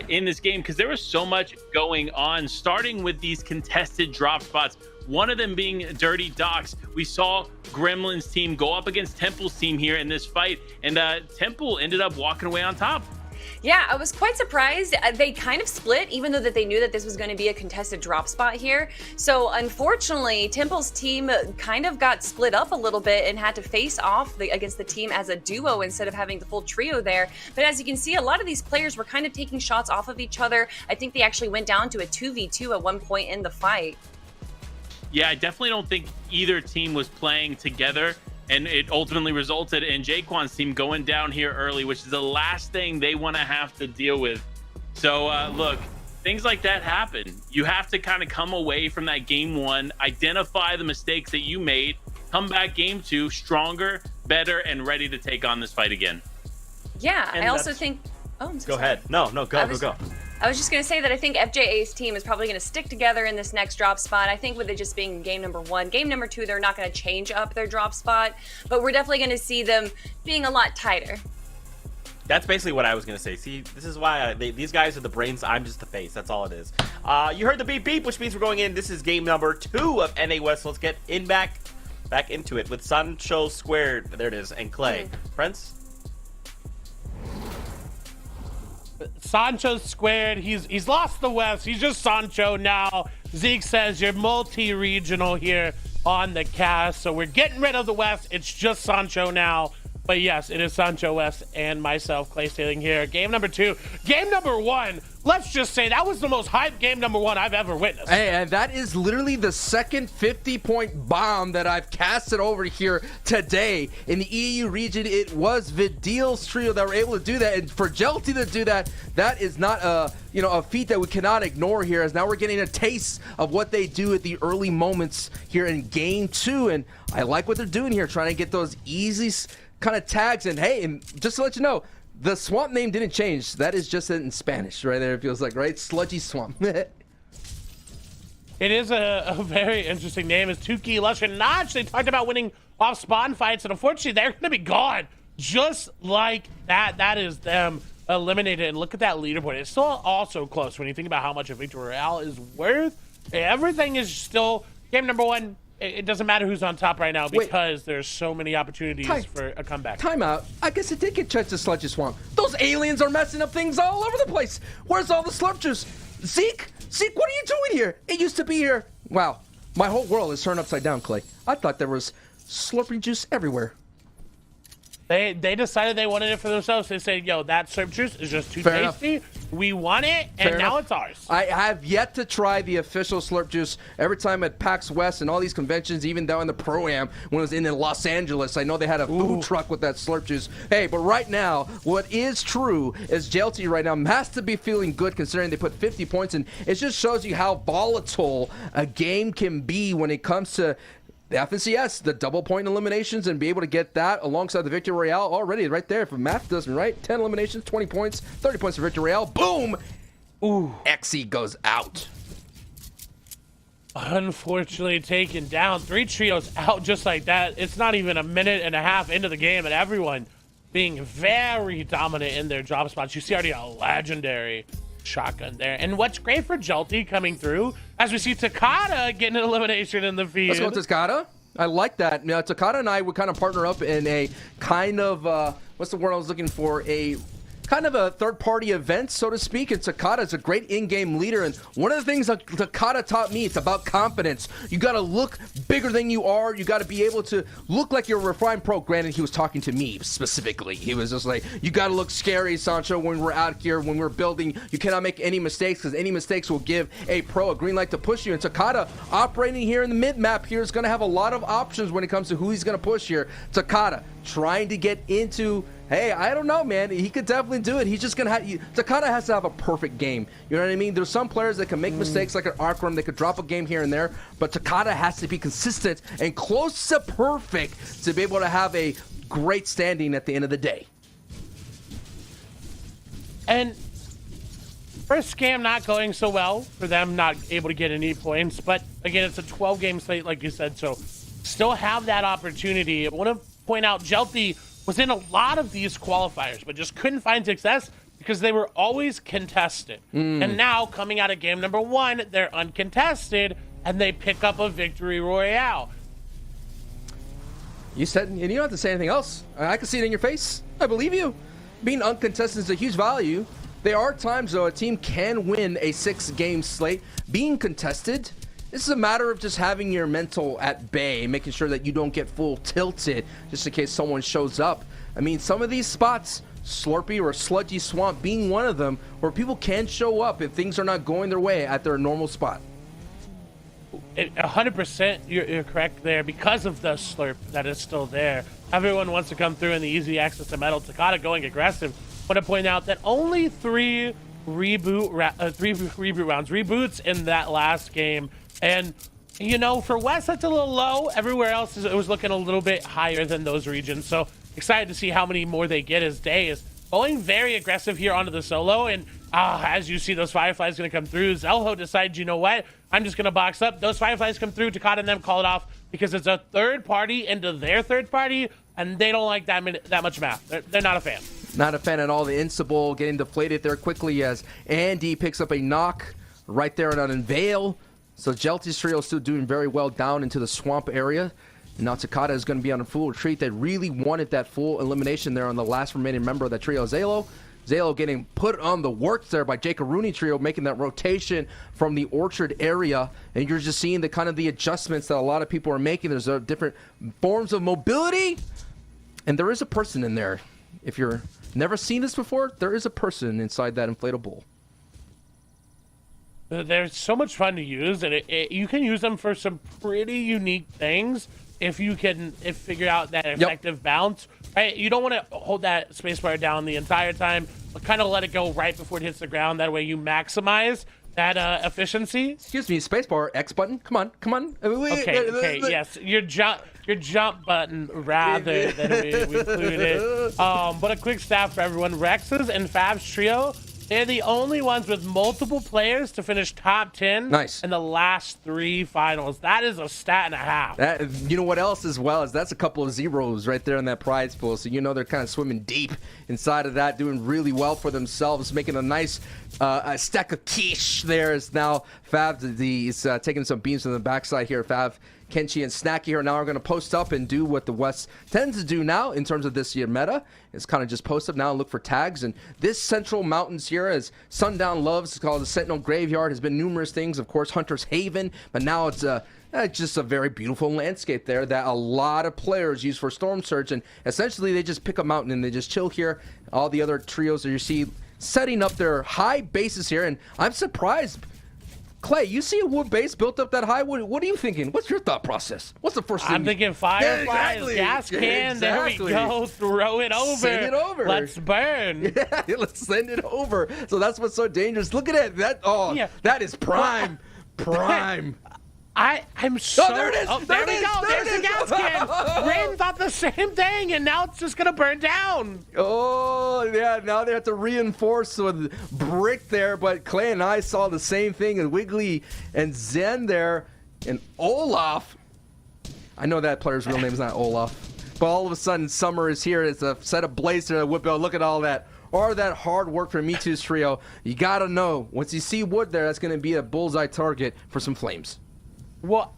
in this game, because there was so much going on, starting with these contested drop spots. One of them being Dirty Docks. We saw Gremlin's team go up against Temple's team here in this fight, and Temple ended up walking away on top. Yeah, I was quite surprised. They kind of split, even though that they knew that this was going to be a contested drop spot here. So unfortunately, Temple's team kind of got split up a little bit and had to face off against the team as a duo instead of having the full trio there. But as you can see, a lot of these players were kind of taking shots off of each other. I think they actually went down to a 2v2 at one point in the fight. Yeah, I definitely don't think either team was playing together. And it ultimately resulted in Jaquan's team going down here early, which is the last thing they want to have to deal with. So, look, things like that happen. You have to kind of come away from that game one, identify the mistakes that you made, come back game two stronger, better, and ready to take on this fight again. Yeah, I also think... Oh, I'm so Go sorry. ahead. No, go. I was just going to say that I think FJA's team is probably going to stick together in this next drop spot. I think with it just being game number one, game number two, they're not going to change up their drop spot, but we're definitely going to see them being a lot tighter. That's basically what I was going to say. See, this is why these guys are the brains. I'm just the face. That's all it is. You heard the beep beep, which means we're going in. This is game number 2 of NA West. Let's get back into it with Sancho Squared. There it is. And Clay. Prince? Sancho Squared. He's lost the West. He's just Sancho now. Zeke says you're multi-regional here on the cast, so we're getting rid of the West. It's just Sancho now. But yes, it is Sancho West and myself, Clay Staling here. Game number 2. Game number 1. Let's just say that was the most hyped game number 1 I've ever witnessed. Hey, and that is literally the second 50-point bomb that I've casted over here today. In the EU region, it was Vidil's trio that were able to do that. And for Jelty to do that, that is not a feat that we cannot ignore here, as now we're getting a taste of what they do at the early moments here in game 2. And I like what they're doing here, trying to get those easy kind of tags. And hey, and just to let you know, the swamp name didn't change. That is just in Spanish right there, it feels like, right? Sludgy Swamp. It is a very interesting name. It's Tuki, Lush, and Notch. They talked about winning off spawn fights, and unfortunately, they're going to be gone just like that. That is them eliminated. And look at that leaderboard. It's still also close when you think about how much a Victory Royale is worth. Everything is still game number 1. It doesn't matter who's on top right now because there's so many opportunities for a comeback. Timeout. I guess it did get checked to Sludgy Swamp. Those aliens are messing up things all over the place. Where's all the slurp juice? Zeke, what are you doing here? It used to be here. Wow, my whole world is turned upside down, Clay. I thought there was slurping juice everywhere. They decided they wanted it for themselves. They said, yo, that slurp juice is just too tasty. We want it, and now it's ours. I have yet to try the official slurp juice. Every time at PAX West and all these conventions, even down in the Pro-Am, when it was in Los Angeles, I know they had a food truck with that slurp juice. Hey, but right now, what is true is JLT right now has to be feeling good considering they put 50 points in. It just shows you how volatile a game can be when it comes to the FNCS, the double point eliminations, and be able to get that alongside the Victory Royale already right there. If math does me right, 10 eliminations, 20 points, 30 points for Victory Royale. Boom! Ooh, XE goes out. Unfortunately taken down. 3 trios out just like that. It's not even a minute and a half into the game, and everyone being very dominant in their drop spots. You see already a legendary shotgun there. And what's great for Jelty coming through, as we see Takada getting an elimination in the field. Let's go, Takada. I like that. Now, Takada and I would kind of partner up in a kind of, what's the word I was looking for? A kind of a third-party event, so to speak. And Takada is a great in-game leader. And one of the things that Takada taught me, it's about confidence. You got to look bigger than you are. You got to be able to look like you're a refined pro. Granted, he was talking to me specifically. He was just like, you got to look scary, Sancho, when we're out here, when we're building. You cannot make any mistakes, because any mistakes will give a pro a green light to push you. And Takada, operating here in the mid-map here, is going to have a lot of options when it comes to who he's going to push here. Takada, trying to get into... Hey, I don't know, man. He could definitely do it. He's just going to have... Takada has to have a perfect game. You know what I mean? There's some players that can make mistakes like an Arkram. They could drop a game here and there. But Takada has to be consistent and close to perfect to be able to have a great standing at the end of the day. And first scam not going so well for them, not able to get any points. But again, it's a 12-game slate, like you said. So still have that opportunity. I want to point out Jelty was in a lot of these qualifiers, but just couldn't find success because they were always contested. And now, coming out of game number 1, they're uncontested, and they pick up a Victory Royale. You said, and you don't have to say anything else. I can see it in your face. I believe you. being uncontested is a huge value. There are times, though, a team can win a 6-game slate. Being contested, this is a matter of just having your mental at bay, making sure that you don't get full tilted just in case someone shows up. I mean, some of these spots, Slurpee or Sludgy Swamp being one of them, where people can show up if things are not going their way at their normal spot. 100%, you're correct there. Because of the slurp that is still there, everyone wants to come through in the easy access to metal. Takada going aggressive. I want to point out that only three reboots in that last game, and you know, for West that's a little low. Everywhere else it was looking a little bit higher than those regions. So excited to see how many more they get as Day is going very aggressive here onto the solo. And as you see, those Fireflies going to come through. Zelho decides, you know what, I'm just going to box up. Those Fireflies come through. Takada and them call it off because it's a third party into their third party, and they don't like that much math. They're not a fan. Not a fan at all. The Instable getting deflated there quickly as Andy picks up a knock right there on Unveil. So Jelty's trio still doing very well down into the swamp area. And now Takada is going to be on a full retreat. They really wanted that full elimination there on the last remaining member of that trio, Zalo. Zalo getting put on the works there by Jacob Rooney trio, making that rotation from the Orchard area. And you're just seeing the kind of the adjustments that a lot of people are making. There's different forms of mobility. And there is a person in there. If you're never seen this before, there is a person inside that inflatable. They're so much fun to use, and you can use them for some pretty unique things if you can figure out that effective bounce. Right? You don't want to hold that spacebar down the entire time, but kind of let it go right before it hits the ground. That way you maximize that efficiency. Excuse me, spacebar, X button. Come on. Okay, yes, your jump button rather than we included. But a quick stat for everyone: Rex's and Fab's trio. They're the only ones with multiple players to finish top 10 in the last 3 finals. That is a stat and a half. You know what else as well is that's a couple of zeros right there in that prize pool. So you know they're kind of swimming deep inside of that, doing really well for themselves, making a nice a stack of quiche there. Is now Fab is taking some beams from the backside here. Fab, Kenshi, and Snacky here now are going to post up and do what the West tends to do now in terms of this year meta. It's kind of just post up now and look for tags. And this Central Mountains here, as Sundown loves, it's called the Sentinel Graveyard, has been numerous things. Of course, Hunter's Haven, but now it's just a very beautiful landscape there that a lot of players use for Storm Surge. And essentially, they just pick a mountain and they just chill here. All the other trios that you see setting up their high bases here. And I'm surprised. Clay, you see a wood base built up that high? What are you thinking? What's your thought process? What's the first thing? I'm thinking Fireflies, gas can, there we go, throw it over. Send it over. Let's burn. Yeah, let's send it over. So that's what's so dangerous. Look at it. That is prime. Prime. I'm so... Oh, there it is. Oh, there we go. There's the gas can. Rain thought the same thing, and now it's just going to burn down. Oh, yeah. Now they have to reinforce with brick there, but Clay and I saw the same thing, and Wiggly and Zen there, and Olaf. I know that player's real name is not Olaf, but all of a sudden Summer is here. It's a set of blades to whip out. Look at all that. Or that hard work from Me2's trio. You got to know, once you see wood there, that's going to be a bullseye target for some flames. Well,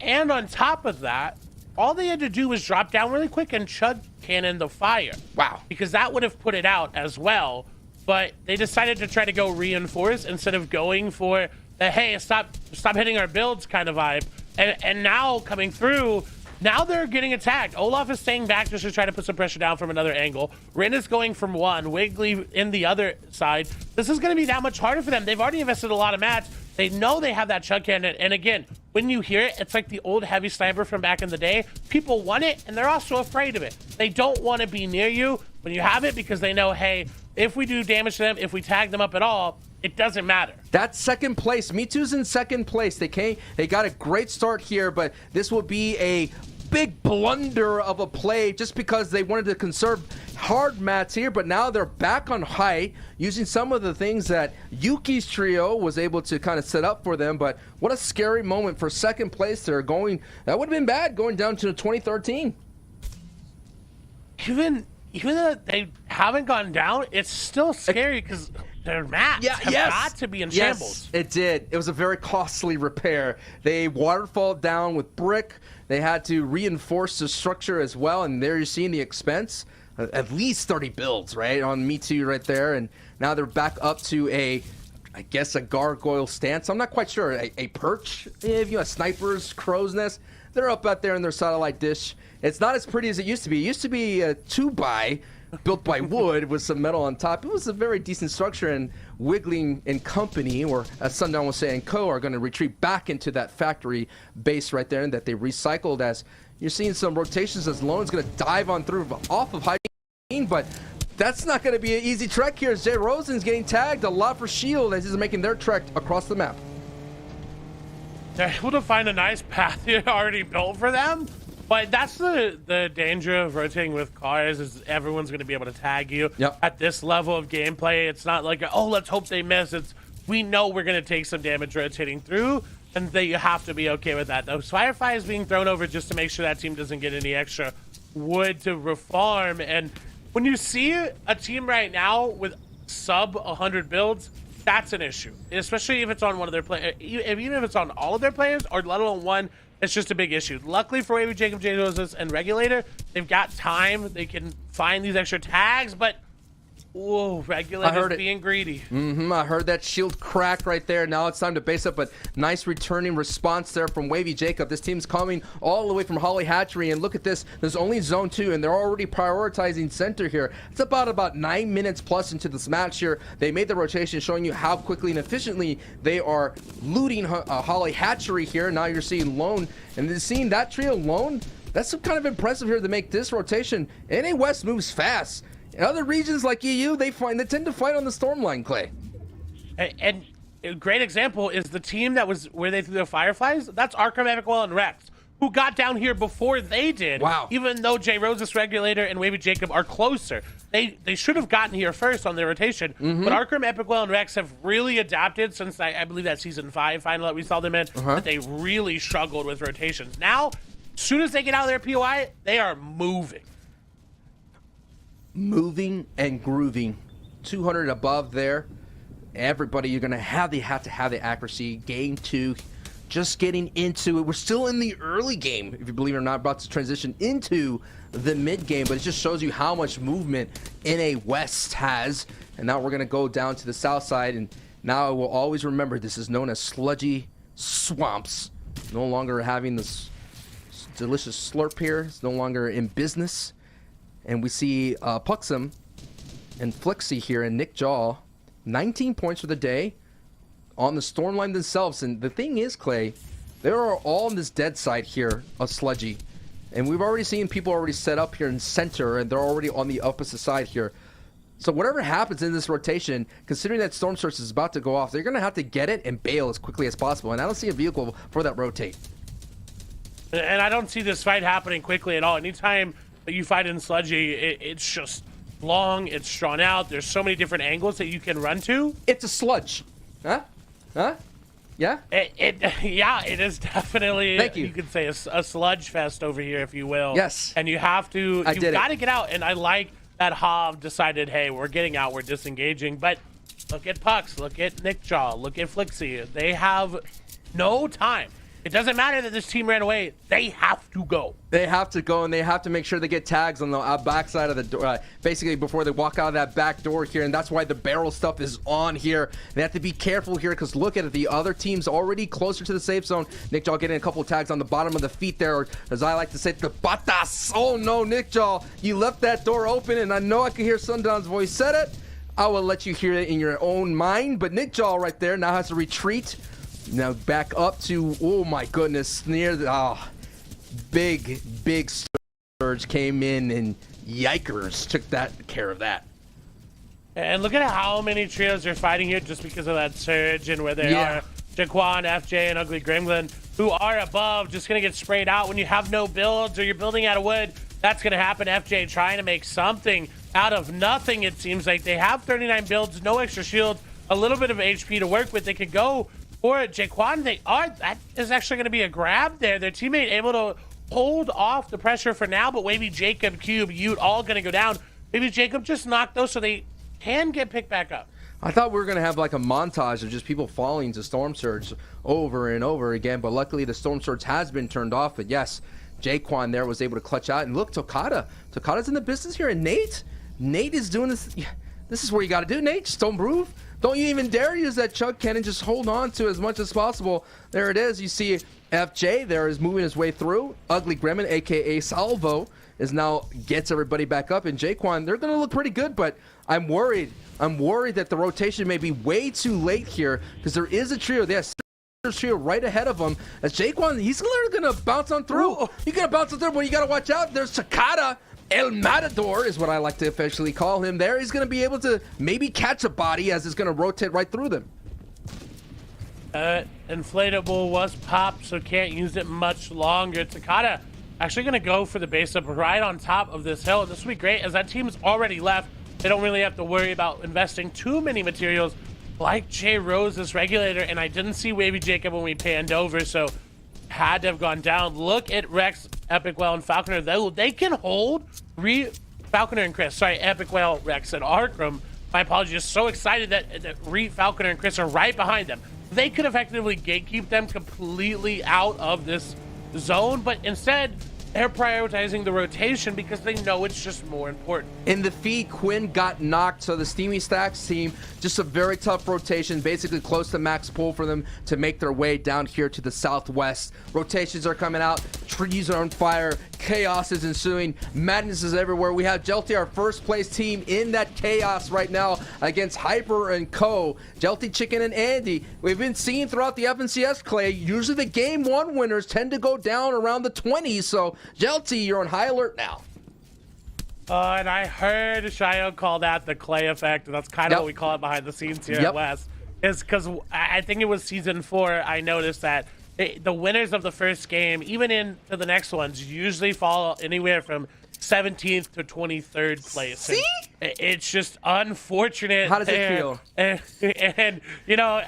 and on top of that, all they had to do was drop down really quick and chug cannon the fire. Wow. Because that would have put it out as well. But they decided to try to go reinforce instead of going for the, hey, stop hitting our builds kind of vibe. And now coming through, now they're getting attacked. Olaf is staying back just to try to put some pressure down from another angle. Rin is going from one, Wiggly in the other side. This is going to be that much harder for them. They've already invested a lot of mats. They know they have that chug cannon. And again, when you hear it, it's like the old heavy sniper from back in the day. People want it, and they're also afraid of it. They don't want to be near you when you have it because they know, hey, if we do damage to them, if we tag them up at all, it doesn't matter. That's second place. Me2's in second place. They got a great start here, but this will be a big blunder of a play just because they wanted to conserve hard mats here, but now they're back on height using some of the things that Yuki's trio was able to kind of set up for them. But what a scary moment for second place. They're going, that would have been bad going down to 2013. Even though they haven't gone down, it's still scary because their mats have got to be in shambles. Yes, it did. It was a very costly repair. They waterfall down with brick. They had to reinforce the structure as well, and there you're seeing the expense. at least 30 builds, right, on Me Too right there. And now they're back up to I guess a gargoyle stance. I'm not quite sure. A perch, if you have snipers, crow's nest. They're up out there in their satellite dish. It's not as pretty as it used to be. It used to be a 2x built by wood with some metal on top. It was a very decent structure, and Wiggling and Company, or as Sundown will say, and Co, are going to retreat back into that factory base right there, and that they recycled. As you're seeing some rotations as Lone's going to dive on through off of high, but that's not going to be an easy trek here. Jay Rosen's getting tagged a lot for Shield as he's making their trek across the map. They're able to find a nice path here already built for them, but that's the danger of rotating with cars, is everyone's going to be able to tag you. At this level of gameplay. It's not like, oh, let's hope they miss. It's, we know we're going to take some damage rotating through, and that you have to be okay with that. Those Firefly is being thrown over just to make sure that team doesn't get any extra wood to reform. And when you see a team right now with sub 100 builds, that's an issue, especially if it's on one of their players. Even if it's on all of their players, or let alone one, it's just a big issue. Luckily for Wavy, Jacob, J. Roses, and Regulator, they've got time. They can find these extra tags, but whoa, Regulator's being greedy. I heard that shield crack right there. Now it's time to base up, but nice returning response there from Wavy Jacob. This team's coming all the way from Holly Hatchery, and look at this. There's only zone 2, and they're already prioritizing center here. It's about 9 minutes plus into this match here. They made the rotation, showing you how quickly and efficiently they are looting Holly Hatchery here. Now you're seeing Lone, and then seeing that trio Lone, that's kind of impressive here to make this rotation. NA West moves fast. In other regions like EU, they tend to fight on the storm line, Clay. And a great example is the team that was where they threw the Fireflies. That's Arkham, Epicwell, and Rex, who got down here before they did. Wow. Even though J. Roses, Regulator, and Wavy Jacob are closer. They should have gotten here first on their rotation. But Arkham, Epicwell, and Rex have really adapted since, I believe, that Season 5 final that we saw them in, that they really struggled with rotations. Now, as soon as they get out of their POI, they are moving. Moving and grooving. 200 above there. Everybody, you're going to have to have the accuracy. Game 2, just getting into it. We're still in the early game, if you believe it or not, about to transition into the mid game, but it just shows you how much movement NA West has. And now we're going to go down to the south side, and now I will always remember this is known as Sludgy Swamps. No longer having this delicious slurp here. It's no longer in business. And we see Puxum and Flixie here and Nick Jaw, 19 points for the day on the storm line themselves. And the thing is, Clay, they are all on this dead side here of Sludgy. And we've already seen people already set up here in center, and they're already on the opposite side here. So whatever happens in this rotation, considering that Storm Surge is about to go off, they're going to have to get it and bail as quickly as possible. And I don't see a vehicle for that rotate. And I don't see this fight happening quickly at all. Anytime that you fight in Sludgy, it's just long, it's drawn out. There's so many different angles that you can run to. It's a sludge. Huh? Yeah? Yeah, it is definitely, Thank you. You could say a sludge fest over here, if you will. Yes. And you have to, you've got to get out. And I like that Hav decided, hey, we're getting out, we're disengaging. But look at Pucks, look at Nickjaw, look at Flixie. They have no time. It doesn't matter that this team ran away. They have to go. They have to go, and they have to make sure they get tags on the backside of the door, basically before they walk out of that back door here, and that's why the barrel stuff is on here. They have to be careful here, because look at it. The other team's already closer to the safe zone. Nick Jaw getting a couple of tags on the bottom of the feet there, or as I like to say, the patas. Oh no, Nick Jaw, you left that door open, and I know I can hear Sundown's voice said it. I will let you hear it in your own mind, but Nick Jaw right there now has to retreat. Now back up to, oh my goodness, near the big surge came in, and yikers took care of that. And look at how many trios are fighting here just because of that surge, and where they are. Jaquan, FJ, and Ugly Gremlin, who are above, just going to get sprayed out when you have no builds or you're building out of wood. That's going to happen. FJ trying to make something out of nothing, it seems like. They have 39 builds, no extra shields, a little bit of HP to work with. They could go for it. Jaquan, that is actually going to be a grab there. Their teammate able to hold off the pressure for now, but Wavy Jacob, Cube, Ute, all going to go down. Wavy Jacob just knocked those so they can get picked back up. I thought we were going to have like a montage of just people falling to Storm Surge over and over again, but luckily the Storm Surge has been turned off. But yes, Jaquan there was able to clutch out. And look, Tokata's in the business here. And Nate is doing this. Yeah, this is where you got to do, Nate. Just don't move. Don't you even dare use that chug cannon. Just hold on to as much as possible. There it is. You see FJ there is moving his way through. Ugly Gremlin, a.k.a. Salvo, is now gets everybody back up. And Jaquan, they're going to look pretty good, but I'm worried. I'm worried that the rotation may be way too late here because there is a trio. They have trio right ahead of him. As Jaquan, he's literally going to bounce on through. You're going to bounce on through, but you got to watch out. There's Takata. El Matador is what I like to officially call him there. He's going to be able to maybe catch a body as it's going to rotate right through them. Inflatable was popped, so can't use it much longer. Takata actually going to go for the base up right on top of this hill. This will be great as that team's already left. They don't really have to worry about investing too many materials like J Rose, this regulator, and I didn't see Wavy Jacob when we panned over, so had to have gone down. Look at Rex, Epic Whale, and Falconer. They can hold Falconer and Chris. Sorry, Epic Whale, Rex, and Arkram. My apologies. So excited that Falconer and Chris are right behind them. They could effectively gatekeep them completely out of this zone, but instead, they're prioritizing the rotation because they know it's just more important. In the feed, Quinn got knocked, so the Steamy Stacks team, just a very tough rotation, basically close to max pull for them to make their way down here to the southwest. Rotations are coming out, trees are on fire, chaos is ensuing, madness is everywhere. We have Jelty, our first place team, in that chaos right now against Hyper and Co. Jelty, Chicken, and Andy. We've been seeing throughout the FNCS, Clay, usually the game one winners tend to go down around the 20s, so Jelty, you're on high alert now. And I heard Shio call that the Clay effect. That's kind of what we call it behind the scenes here at West. Is because I think it was season 4, I noticed that the winners of the first game, even into the next ones, usually fall anywhere from 17th to 23rd place. See? And it's just unfortunate. How does it feel? And you know,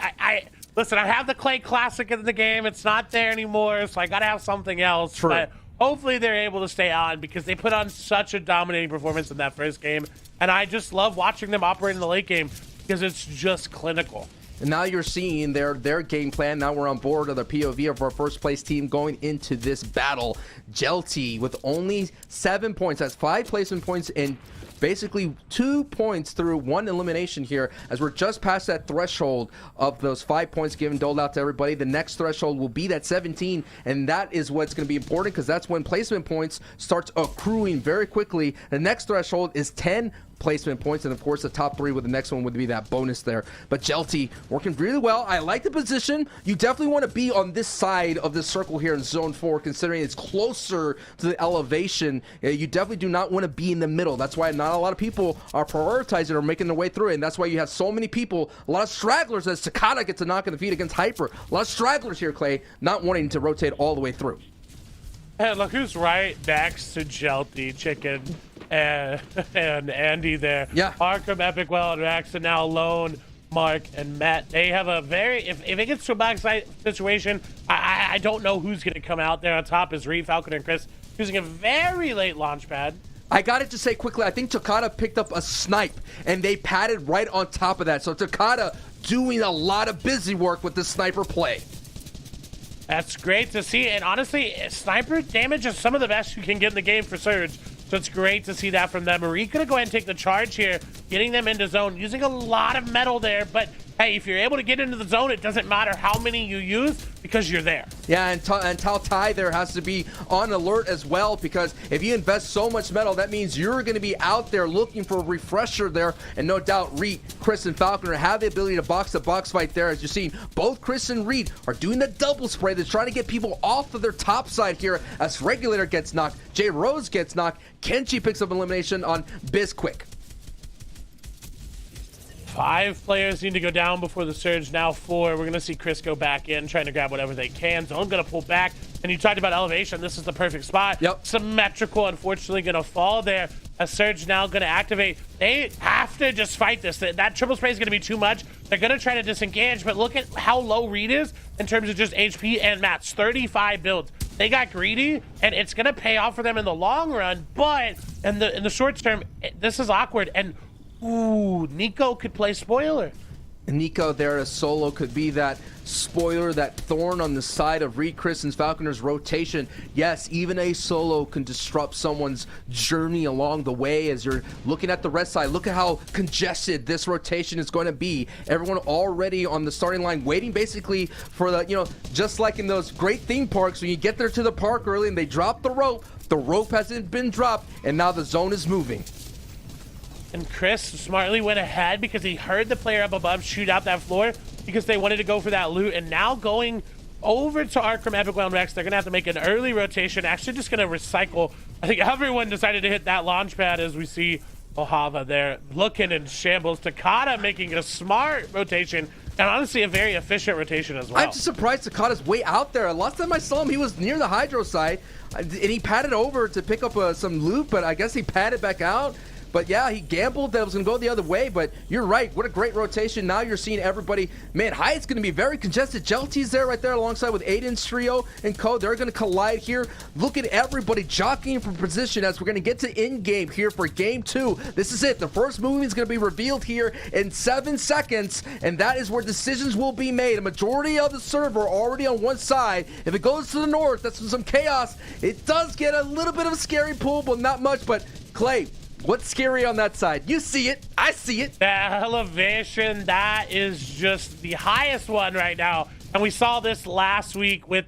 listen, I have the Clay Classic in the game. It's not there anymore, so I got to have something else. True. But hopefully they're able to stay on because they put on such a dominating performance in that first game. And I just love watching them operate in the late game because it's just clinical. And now you're seeing their game plan. Now we're on board of the POV of our first place team going into this battle. Jelty with only 7 points. That's 5 placement points and basically 2 points through 1 elimination here, as we're just past that threshold of those 5 points given doled out to everybody. The next threshold will be that 17, and that is what's going to be important because that's when placement points starts accruing very quickly. The next threshold is 10 placement points, and of course the top 3 with the next one would be that bonus there. But Jelty working really well. I like the position. You definitely want to be on this side of this circle here in zone 4, considering it's closer to the elevation. You definitely do not want to be in the middle. That's why not a lot of people are prioritizing or making their way through it, and that's why you have so many people, a lot of stragglers, as Takata gets a knock in the feet against Hyper. A lot of stragglers here, Clay, not wanting to rotate all the way through. Hey, look who's right next to Jelty, Chicken, and Andy there. Yeah. Arkham, Epic Well, and Rax, and now Lone, Mark, and Matt. They have a very, if it gets to a backside situation, I don't know who's going to come out there on top. Is Reed, Falcon, and Chris using a very late launch pad. I got to just say quickly, I think Takata picked up a snipe, and they padded right on top of that. So Takata doing a lot of busy work with the sniper play. That's great to see, and honestly, sniper damage is some of the best you can get in the game for Surge. So it's great to see that from them. Marie gonna go ahead and take the charge here, getting them into zone, using a lot of metal there. But hey, if you're able to get into the zone, it doesn't matter how many you use because you're there. Yeah, and Tao Tai there has to be on alert as well, because if you invest so much metal, that means you're going to be out there looking for a refresher there. And no doubt, Reed, Chris, and Falconer have the ability to box-to-box fight there. As you're seeing, both Chris and Reed are doing the double spray. They're trying to get people off of their top side here as Regulator gets knocked, J Rose gets knocked, Kenchi picks up elimination on Bizquick. 5 players need to go down before the Surge, now 4. We're going to see Chris go back in, trying to grab whatever they can. Zone going to pull back. And you talked about elevation. This is the perfect spot. Yep. Symmetrical, unfortunately, going to fall there. A Surge now going to activate. They have to just fight this. That triple spray is going to be too much. They're going to try to disengage, but look at how low Reed is in terms of just HP and mats. 35 builds. They got greedy, and it's going to pay off for them in the long run, but in the short term, this is awkward. And ooh, Nico could play spoiler. Nico there as solo could be that spoiler, that thorn on the side of Reed, Chris, and Falconer's rotation. Yes, even a solo can disrupt someone's journey along the way. As you're looking at the red side, look at how congested this rotation is going to be. Everyone already on the starting line waiting basically for the, you know, just like in those great theme parks when you get there to the park early and they drop the rope hasn't been dropped, and now the zone is moving. And Chris smartly went ahead because he heard the player up above shoot out that floor because they wanted to go for that loot. And now going over to Arkham, Epic Whale, and Rex, they're going to have to make an early rotation. Actually just going to recycle. I think everyone decided to hit that launch pad as we see Ohava there looking in shambles. Takada making a smart rotation and honestly a very efficient rotation as well. I'm just surprised Takada's way out there. Last time I saw him, he was near the Hydro side and he padded over to pick up some loot, but I guess he padded back out. But yeah, he gambled that it was going to go the other way, but you're right. What a great rotation. Now you're seeing everybody. Man, Hyatt's going to be very congested. Jelty's there right there alongside with Aiden's trio and Co. They're going to collide here. Look at everybody jockeying for position as we're going to get to in-game here for Game 2. This is it. The first movie is going to be revealed here in 7 seconds, and that is where decisions will be made. A majority of the server already on one side. If it goes to the north, that's some chaos. It does get a little bit of a scary pull, but not much. But Clay, what's scary on that side? You see it. I see it. The elevation, that is just the highest one right now. And we saw this last week with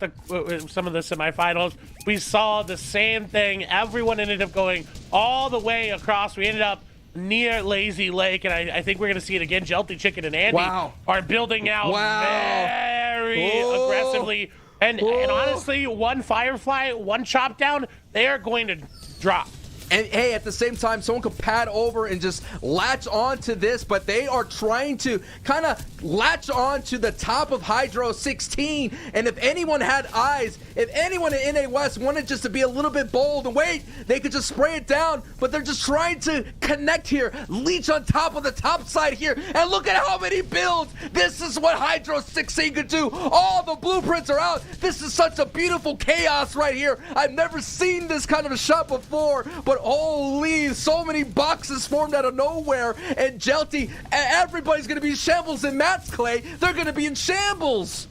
some of the semifinals. We saw the same thing. Everyone ended up going all the way across. We ended up near Lazy Lake, and I think we're going to see it again. Jelty Chicken and Andy are building out very aggressively. And honestly, one Firefly, one Chop Down, they are going to drop. And hey, at the same time, someone could pad over and just latch on to this, but they are trying to kind of latch on to the top of Hydro 16. And if anyone had eyes, if anyone in NA West wanted just to be a little bit bold and wait, they could just spray it down, but they're just trying to connect here, leech on top of the top side here, and look at how many builds. This is what Hydro 16 could do. All the blueprints are out. This is such a beautiful chaos right here. I've never seen this kind of a shot before, but holy, so many boxes formed out of nowhere, and Jelty, everybody's going to be in shambles in Matt's Clay. They're going to be in shambles.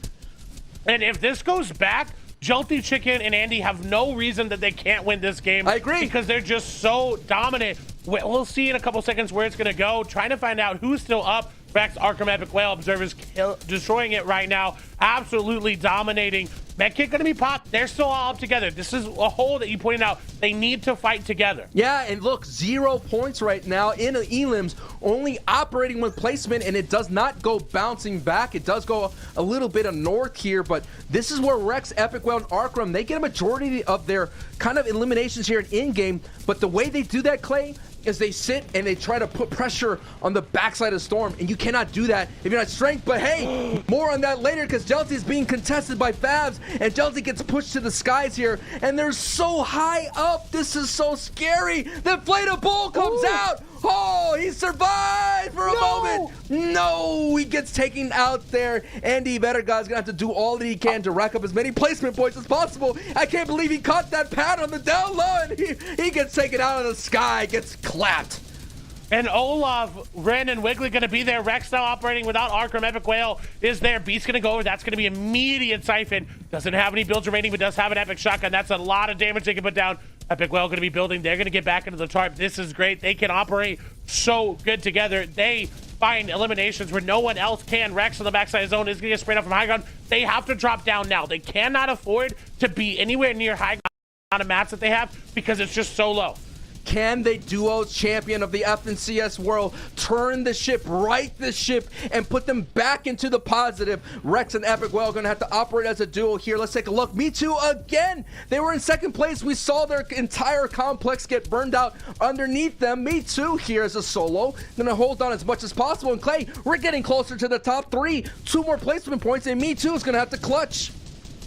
And if this goes back, Jelty Chicken and Andy have no reason that they can't win this game. I agree. Because they're just so dominant. We'll see in a couple seconds where it's going to go. Trying to find out who's still up. Rex, Arkham, Epic Whale, Observers destroying it right now. Absolutely dominating. Medkit going to be popped. They're still all up together. This is a hole that you pointed out. They need to fight together. Yeah, and look, 0 points right now in Elims, only operating with placement, and it does not go bouncing back. It does go a little bit of north here, but this is where Rex, Epic Whale, and Arkham, they get a majority of their kind of eliminations here in-game, but the way they do that, Clay, is they sit and they try to put pressure on the backside of Storm, and you cannot do that if you're not strength. But hey, more on that later because Jelty is being contested by Fabs, and Jelty gets pushed to the skies here, and they're so high up. This is so scary. The inflatable comes out. Oh, he survived for a moment. No, he gets taken out there. Andy Vettergaard's gonna have to do all that he can to rack up as many placement points as possible. I can't believe he caught that pad on the down low, and he gets taken out of the sky, gets clapped. And Olaf, Ren, and Wiggly going to be there. Rex now operating without Arkham. Epic Whale is there. Beast going to go over. That's going to be immediate siphon. Doesn't have any builds remaining, but does have an epic shotgun. That's a lot of damage they can put down. Epic Whale going to be building. They're going to get back into the tarp. This is great. They can operate so good together. They find eliminations where no one else can. Rex on the backside of the zone is going to get sprayed out from high ground. They have to drop down now. They cannot afford to be anywhere near high ground of mats that they have because it's just so low. Can they duo champion of the FNCS world turn the ship, right the ship, and put them back into the positive? Rex and Epic Whale going to have to operate as a duo here. Let's take a look. Me Too again. They were in second place. We saw their entire complex get burned out underneath them. Me Too here as a solo. Going to hold on as much as possible. And Clay, we're getting closer to the top 3. 2 more placement points, and Me Too is going to have to clutch.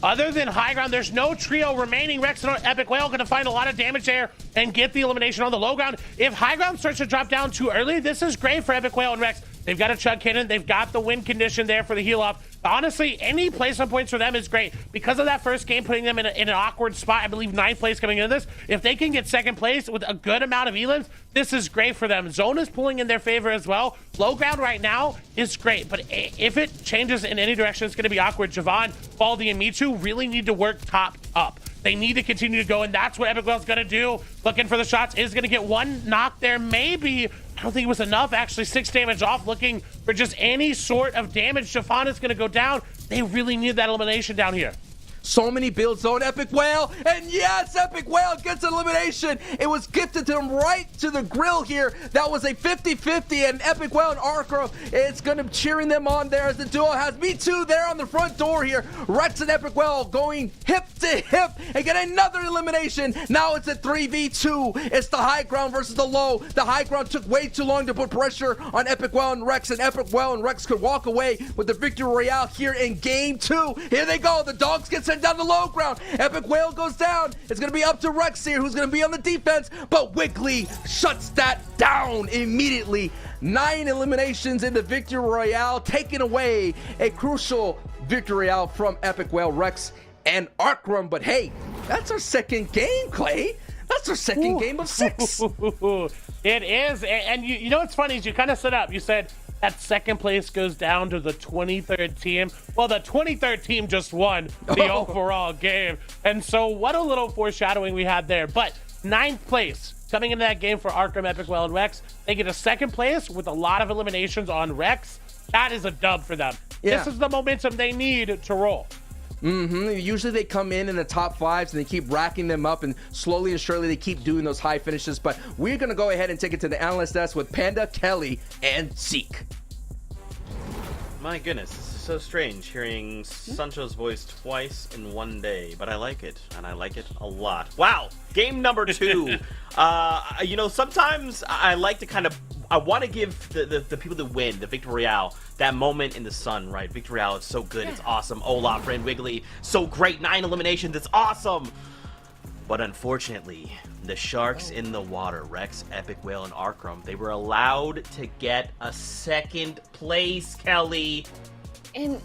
Other than high ground, there's no trio remaining. Rex and Epic Whale going to find a lot of damage there and get the elimination on the low ground. If high ground starts to drop down too early, this is great for Epic Whale and Rex. They've got a Chug Cannon. They've got the win condition there for the heal off. Honestly, any placement points for them is great. Because of that first game, putting them in an awkward spot, I believe 9th place coming into this. If they can get 2nd place with a good amount of elims, this is great for them. Zone is pulling in their favor as well. Low ground right now is great, but if it changes in any direction, it's going to be awkward. Javon, Baldy, and Mitu really need to work top up. They need to continue to go, and that's what Epic Whale's going to do. Looking for the shots, is going to get one knock there, maybe. I don't think it was enough, actually. 6 damage off, looking for just any sort of damage. Javon is going to go down. They really need that elimination down here. So many builds on Epic Whale, and yes, Epic Whale gets an elimination. It was gifted to him right to the grill here. That was a 50-50, and Epic Whale and Arkra, it's going to be cheering them on there as the duo has Me Too there on the front door here. Rex and Epic Whale going hip to hip and get another elimination. Now it's a 3v2. It's the high ground versus the low. The high ground took way too long to put pressure on Epic Whale and Rex, and Epic Whale and Rex could walk away with the victory royale here in game 2. Here they go. The dogs get sent down the low ground. Epic Whale goes down. It's going to be up to Rex here, who's going to be on the defense, but Wiggly shuts that down immediately. 9 eliminations in the victory royale, taking away a crucial victory royale from Epic Whale, Rex, and Arkrum. But hey, that's our 2nd game, Clay. That's our 2nd game of 6. It is, and you know what's funny is you kind of set up. You said that 2nd place goes down to the 23rd team. Well, the 23rd team just won the overall game. And so what a little foreshadowing we had there. But 9th place coming into that game for Arkham, Epic Whale, and Rex. They get a 2nd place with a lot of eliminations on Rex. That is a dub for them. Yeah. This is the momentum they need to roll. Usually they come in the top 5s and they keep racking them up, and slowly and surely they keep doing those high finishes. But we're going to go ahead and take it to the analyst desk with Panda, Kelly, and Zeke. My goodness, this is so strange hearing Sancho's voice twice in one day, but I like it, and I like it a lot. Wow, game number 2. You know, sometimes I like to I want to give the people that win, the Victory Royale, that moment in the sun, right? Victory Royale is so good, it's awesome. Olaf, Ren, Wiggly, so great, 9 eliminations, it's awesome! But unfortunately, the sharks in the water, Rex, Epic Whale, and Arkrum, they were allowed to get a 2nd place, Kelly. And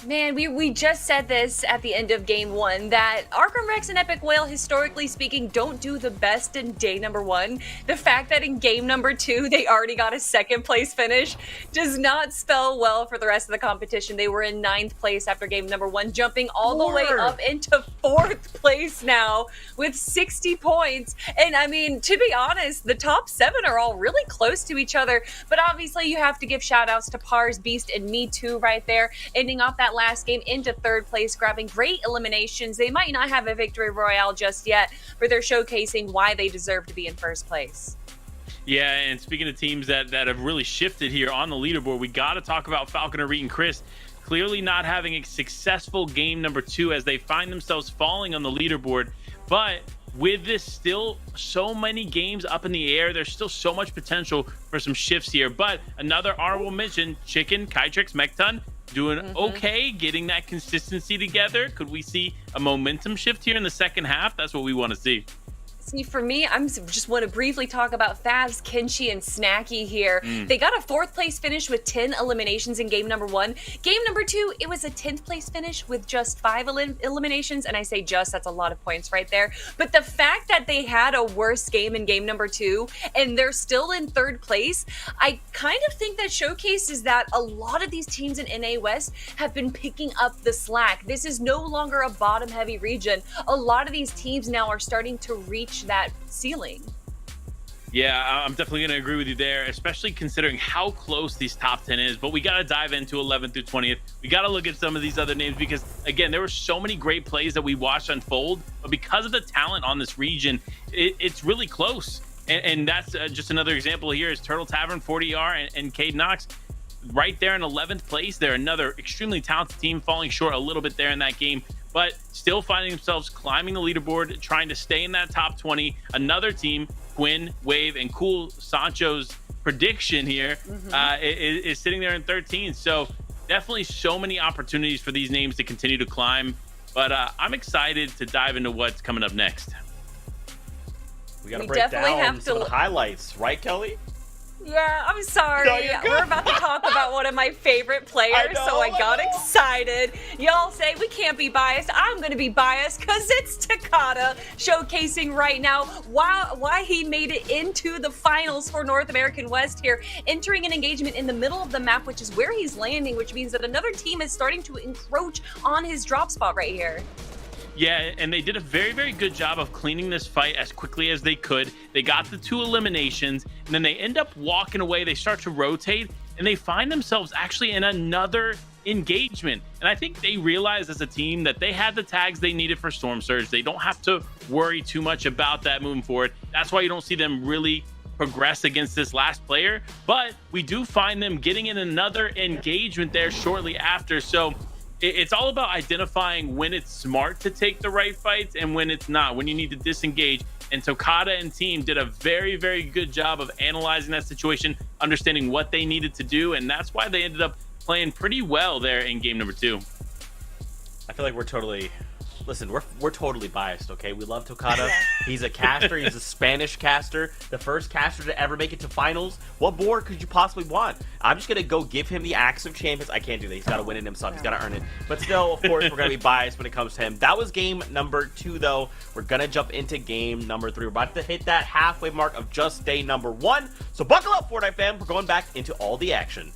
man, we just said this at the end of game 1 that Arkham, Rex, and Epic Whale, historically speaking, don't do the best in day number 1. The fact that in game number 2 they already got a 2nd place finish does not spell well for the rest of the competition. They were in 9th place after game number 1, jumping all the way up into 4th place now with 60 points. And I mean, to be honest, the top 7 are all really close to each other, but obviously you have to give shout outs to Pars, Beast, and Me Too right there, ending off that last game into 3rd place, grabbing great eliminations. They might not have a victory royale just yet, but they're showcasing why they deserve to be in 1st place. Yeah, and speaking of teams that have really shifted here on the leaderboard, we got to talk about Falconer, Reed, and Chris clearly not having a successful game number 2 as they find themselves falling on the leaderboard. But with this still so many games up in the air, there's still so much potential for some shifts here. But another honorable mention, Chicken, Kytrix, Mekton, doing okay, getting that consistency together. Could we see a momentum shift here in the 2nd half? That's what we want to see. See, for me, I'm just want to briefly talk about Favs, Kenshi, and Snacky here. They got a 4th place finish with 10 eliminations in game number 1. Game number 2, it was a 10th place finish with just 5 eliminations, and I say just, that's a lot of points right there. But the fact that they had a worse game in game number 2, and they're still in 3rd place, I kind of think that showcases that a lot of these teams in NA West have been picking up the slack. This is no longer a bottom-heavy region. A lot of these teams now are starting to reach that ceiling. Yeah, I'm definitely going to agree with you there, especially considering how close these top 10 is. But we got to dive into 11th through 20th. We got to look at some of these other names because, again, there were so many great plays that we watched unfold. But because of the talent on this region, it's really close. And that's just another example here is Turtle Tavern, 40R, and Cade Knox right there in 11th place. They're another extremely talented team, falling short a little bit there in that game, but still finding themselves climbing the leaderboard, trying to stay in that top 20. Another team, Quinn, Wave, and Cool, Sancho's prediction here, is sitting there in 13. So definitely so many opportunities for these names to continue to climb. But I'm excited to dive into what's coming up next. We got to break down some of the highlights, right, Kelly? Yeah, I'm sorry. We're about to talk about one of my favorite players, so I got excited. Y'all say we can't be biased. I'm going to be biased because it's Takada showcasing right now why he made it into the finals for North American West here, entering an engagement in the middle of the map, which is where he's landing, which means that another team is starting to encroach on his drop spot right here. Yeah, and they did a very, very good job of cleaning this fight as quickly as they could. They got the 2 eliminations, and then they end up walking away. They start to rotate, and they find themselves actually in another engagement. And I think they realized as a team that they had the tags they needed for Storm Surge. They don't have to worry too much about that moving forward. That's why you don't see them really progress against this last player. But we do find them getting in another engagement there shortly after. So it's all about identifying when it's smart to take the right fights and when it's not, when you need to disengage. And Tokata and team did a very, very good job of analyzing that situation, understanding what they needed to do, and that's why they ended up playing pretty well there in game number 2. I feel like we're totally biased, okay? We love Tokata. He's a caster. He's a Spanish caster. The first caster to ever make it to finals. What more could you possibly want? I'm just going to go give him the Axe of Champions. I can't do that. He's got to win it himself. He's got to earn it. But still, of course, we're going to be biased when it comes to him. That was game number 2, though. We're going to jump into game number 3. We're about to hit that halfway mark of just day number 1. So buckle up, Fortnite fam. We're going back into all the action.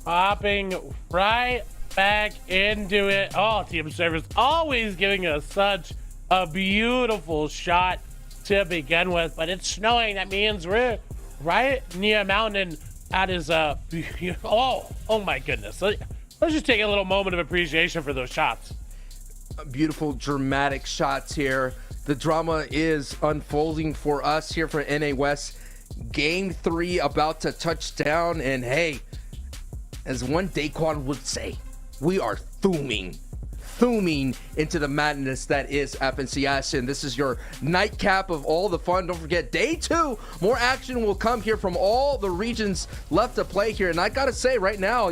Hopping right back into it. Oh, Team Service always giving us such a beautiful shot to begin with, but it's snowing. That means we're right near a mountain. That is oh my goodness. Let's just take a little moment of appreciation for those shots. Beautiful dramatic shots here. The drama is unfolding for us here for NA West. Game 3 about to touch down, and hey, as one Daquan would say, we are thuming into the madness that is FNCS, and this is your nightcap of all the fun. Don't forget, day 2, more action will come here from all the regions left to play here. And I gotta say right now,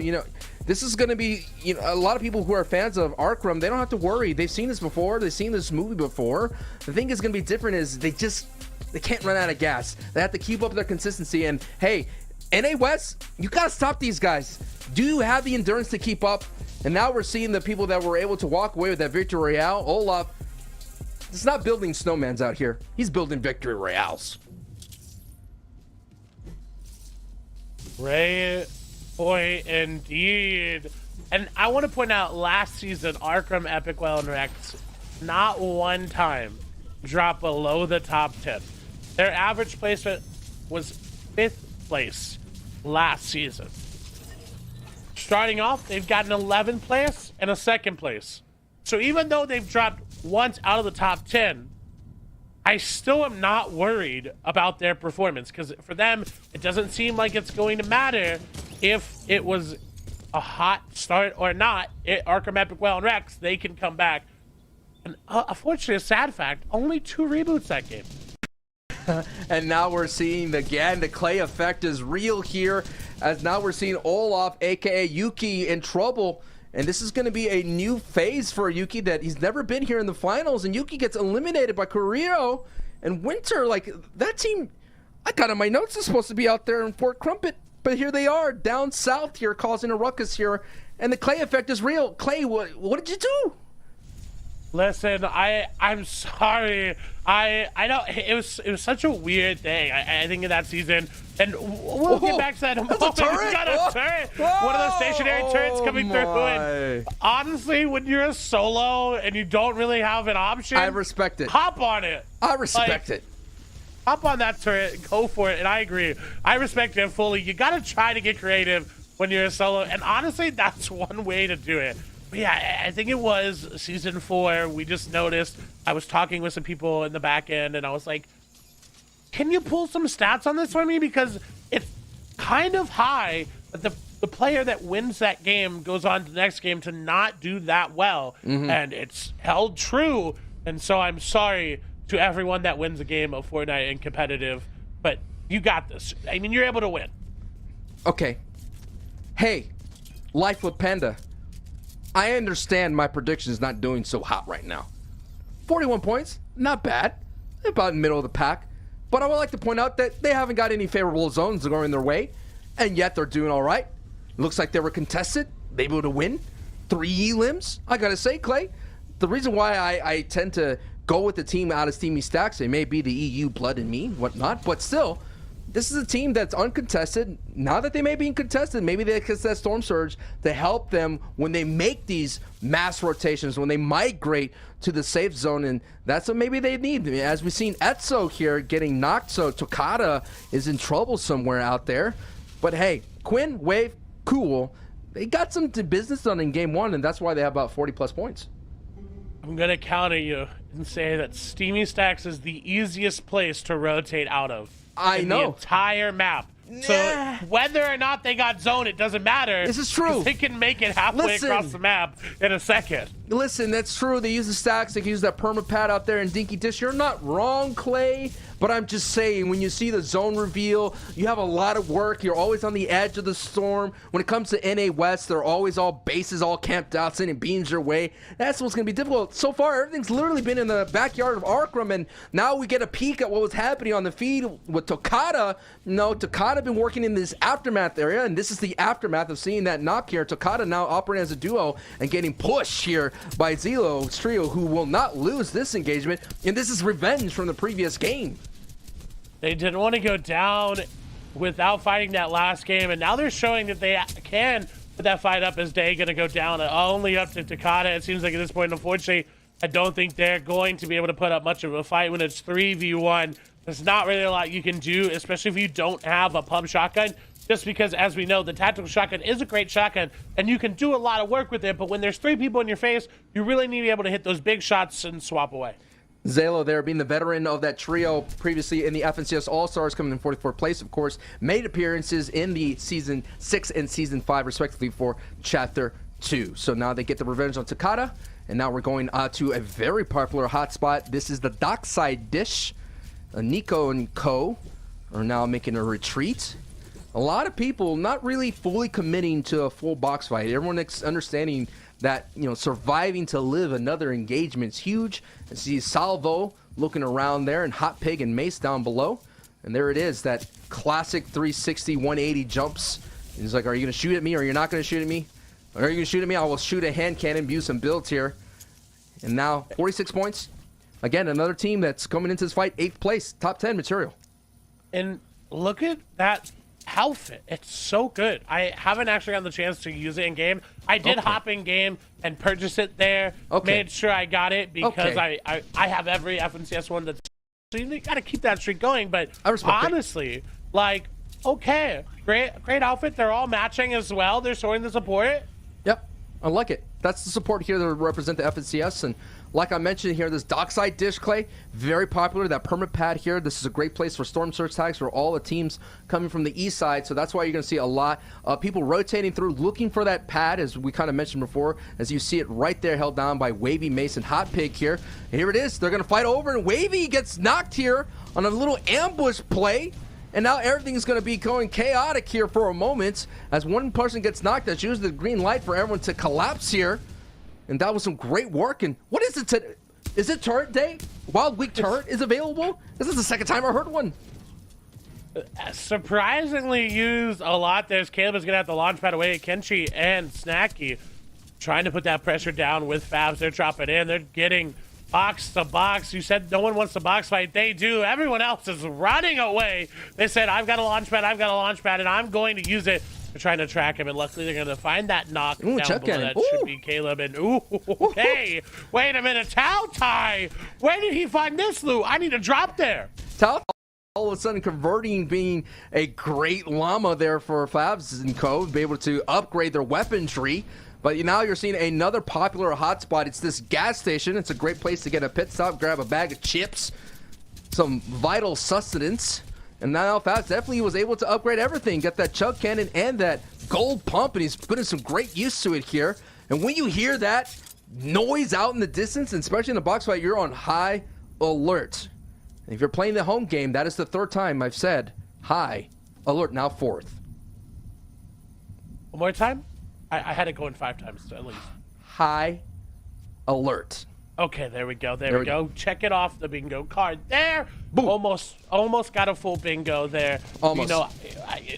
this is gonna be, a lot of people who are fans of Arkham, they don't have to worry. They've seen this before. They've seen this movie before. The thing is gonna be different is they can't run out of gas. They have to keep up their consistency. And hey, NA West, you gotta stop these guys. Do you have the endurance to keep up? And now we're seeing the people that were able to walk away with that victory royale. Olaf is not building snowmans out here. He's building victory royales. Great point indeed. And I want to point out, last season, Arkham, Epic, Well, and Rex, not one time dropped below the top 10. Their average placement was 5th place last season. Starting off, they've got an 11th place and a 2nd place. So even though they've dropped once out of the top 10, I still am not worried about their performance, because for them, it doesn't seem like it's going to matter if it was a hot start or not. Arkham, Epic, Well, and Rex, they can come back. And unfortunately, a sad fact, only 2 reboots that game. And now we're seeing the Clay effect is real here, as now we're seeing Olaf, aka Yuki, in trouble. And this is going to be a new phase for Yuki, that he's never been here in the finals, and Yuki gets eliminated by Carrillo and Winter. Like, that team, I got on my notes, is supposed to be out there in Fort Crumpet, but here they are down south here, causing a ruckus here, and the Clay effect is real. Clay, what did you do? Listen, I'm sorry. I know it was such a weird thing. I think in that season, and we'll get back to that in a moment. We got a turret, one of those stationary turrets coming through. And honestly, when you're a solo and you don't really have an option, I respect it. Hop on it. I respect it. Hop on that turret, go for it. And I agree. I respect it fully. You gotta try to get creative when you're a solo, and honestly, that's one way to do it. Yeah, I think it was season 4. We just noticed, I was talking with some people in the back end, and I was like, can you pull some stats on this for me? Because it's kind of high, but the player that wins that game goes on to the next game to not do that well. And it's held true. And so I'm sorry to everyone that wins a game of Fortnite and competitive, but you got this. I mean, you're able to win. Okay. Hey, Life with Panda. I understand my prediction is not doing so hot right now. 41 points, not bad. About middle of the pack. But I would like to point out that they haven't got any favorable zones going their way, and yet they're doing all right. Looks like they were contested, able to win. 3 elims, I gotta say, Clay. The reason why I tend to go with the team out of Steamy Stacks, it may be the EU blood in me, whatnot, but still, this is a team that's uncontested. Now that they may be contested, maybe they contest Storm Surge to help them when they make these mass rotations, when they migrate to the safe zone, and that's what maybe they need. As we've seen Etso here getting knocked, so Tokata is in trouble somewhere out there. But hey, Quinn, Wave, cool. They got some business done in game 1, and that's why they have about 40+ points. I'm going to counter you and say that Steamy Stacks is the easiest place to rotate out of. I know. The entire map. So whether or not they got zone, it doesn't matter. This is true. They can make it halfway across the map in a second. Listen, that's true. They use the stacks. They can use that perma pad out there in Dinky Dish. You're not wrong, Clay. But I'm just saying, when you see the zone reveal, you have a lot of work. You're always on the edge of the storm. When it comes to NA West, they're always all bases all camped out, sending beams your way. That's what's going to be difficult. So far, everything's literally been in the backyard of Arkham, and now we get a peek at what was happening on the feed with Tokata. No, Tokata been working in this aftermath area, and this is the aftermath of seeing that knock here. Tokata now operating as a duo and getting pushed here by Zelo's trio, who will not lose this engagement, and this is revenge from the previous game. They didn't want to go down without fighting that last game, and now they're showing that they can put that fight up as Day going to go down only up to Takata. It seems like at this point, unfortunately, I don't think they're going to be able to put up much of a fight when it's 3v1. There's not really a lot you can do, especially if you don't have a pump shotgun, just because, as we know, the tactical shotgun is a great shotgun, and you can do a lot of work with it, but when there's 3 people in your face, you really need to be able to hit those big shots and swap away. Zalo there being the veteran of that trio previously in the FNCS All-Stars, coming in 44th place, of course, made appearances in the Season 6 and Season 5, respectively, for Chapter 2. So now they get the revenge on Takata, and now we're going to a very popular hotspot. This is the Dockside Dish. Nico and Co. are now making a retreat. A lot of people not really fully committing to a full box fight. Everyone understanding that, you know, surviving to live another engagement is huge. And see Salvo looking around there, and Hot Pig and Mace down below. And there it is, that classic 360, 180 jumps. He's like, are you going to shoot at me, or you're not going to shoot at me? Or are you going to shoot at me? I will shoot a hand cannon, use some builds here. And now 46 points. Again, another team that's coming into this fight 8th place, top 10 material. And look at that outfit. It's so good. I haven't actually gotten the chance to use it in game. I did hop in game and purchase it there. Made sure I got it because I have every FNCS one that's, so you got to keep that streak going. But honestly, like, okay, great outfit. They're all matching as well. They're showing the support. Yep, I like it. That's the support here that represent the FNCS. And like I mentioned here, this Dockside Dish, Clay, very popular. That permit pad here, this is a great place for storm surge tags for all the teams coming from the east side. So that's why you're going to see a lot of people rotating through, looking for that pad, as we kind of mentioned before, as you see it right there held down by Wavy, Mace, and Hot Pig here. And here it is. They're going to fight over, and Wavy gets knocked here on a little ambush play. And now everything's going to be going chaotic here for a moment. As one person gets knocked, that's usually the green light for everyone to collapse here. And that was some great work. And what is it today? Is it turret day? Wild Week turret is available? This is the second time I heard one. Surprisingly used a lot. There's Caleb is going to have to launch pad away at Kenshi and Snacky, trying to put that pressure down with Fabs. They're dropping in. They're getting box to box. You said no one wants to box fight. They do. Everyone else is running away. They said, I've got a launch pad, and I'm going to use it. They're trying to track him, and luckily they're going to find that knock down below. That should be Caleb. And okay, wait a minute, Tao Tai. Where did he find this loot? I need to drop there. Tao all of a sudden converting, being a great llama there for Fabs and Co. Be able to upgrade their weaponry. But now you're seeing another popular hotspot. It's this gas station. It's a great place to get a pit stop, grab a bag of chips, some vital sustenance. And now Fabs definitely was able to upgrade everything, get that chug cannon and that gold pump, and he's putting some great use to it here. And when you hear that noise out in the distance, and especially in the box fight, you're on high alert. And if you're playing the home game, that is the 3rd time I've said high alert, now 4th. One more time? I had it going 5 times at least. High alert. Okay, there we go. There we go. Check it off the bingo card there. Boom. Almost got a full bingo there. Almost. You know,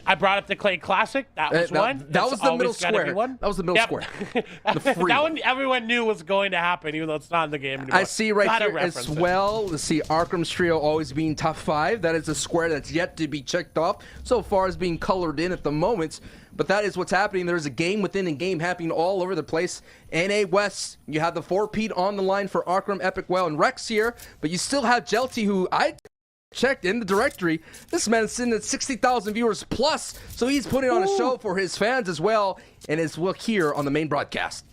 I brought up the Clay Classic. That was one. That was the middle square. That was the middle square. That one everyone knew was going to happen, even though it's not in the game anymore. I see right here as well. Let's see, Arkham's trio always being top 5. That is a square that's yet to be checked off so far as being colored in at the moment. But that is what's happening. There's a game within a game happening all over the place. NA West, you have the 4-peat on the line for Arkham, Epic Well, and Rex here. But you still have Jelty, who I checked in the directory. This man's sitting at 60,000 viewers plus. So he's putting on a show for his fans as well. And as well here on the main broadcast.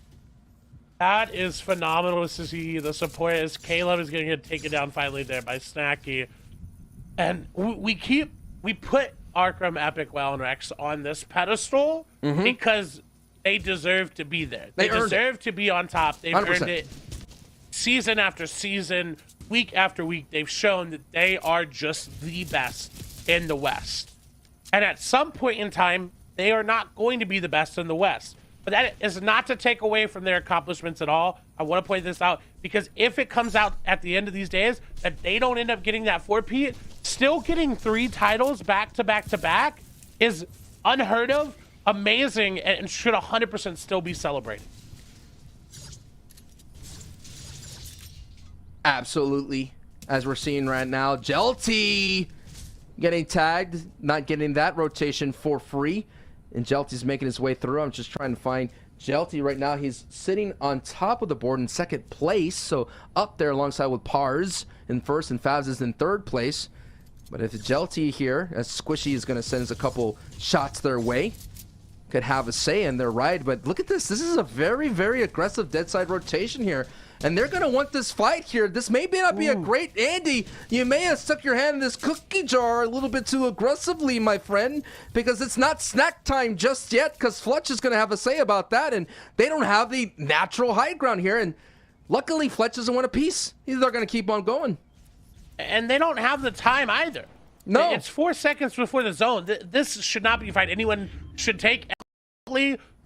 That is phenomenal to see the support as Caleb is going to get taken down finally there by Snacky. And we put Arkham, Epic, Well, and Rex on this pedestal because they deserve to be there. They deserve to be on top. They've 100%. earned it season after season, week after week. They've shown that they are just the best in the West. And at some point in time, they are not going to be the best in the West. But that is not to take away from their accomplishments at all. I want to point this out because if it comes out at the end of these days that they don't end up getting that 4-peat, still getting 3 titles back to back to back is unheard of, amazing, and should 100% still be celebrated. Absolutely. As we're seeing right now, Jelty getting tagged, not getting that rotation for free. And Jelty's making his way through. I'm just trying to find Jelty right now. He's sitting on top of the board in 2nd place, so up there alongside with Pars in 1st and Favs is in 3rd place. But if Jelty here, as Squishy is going to send us a couple shots their way, could have a say in their ride. But look at this. This is a very, very aggressive dead side rotation here. And they're going to want this fight here. This may not be a great... Andy, you may have stuck your hand in this cookie jar a little bit too aggressively, my friend, because it's not snack time just yet, because Fletch is going to have a say about that, and they don't have the natural high ground here. And luckily, Fletch doesn't want a piece. They're going to keep on going. And they don't have the time either. No. It's 4 seconds before the zone. This should not be a fight anyone should take.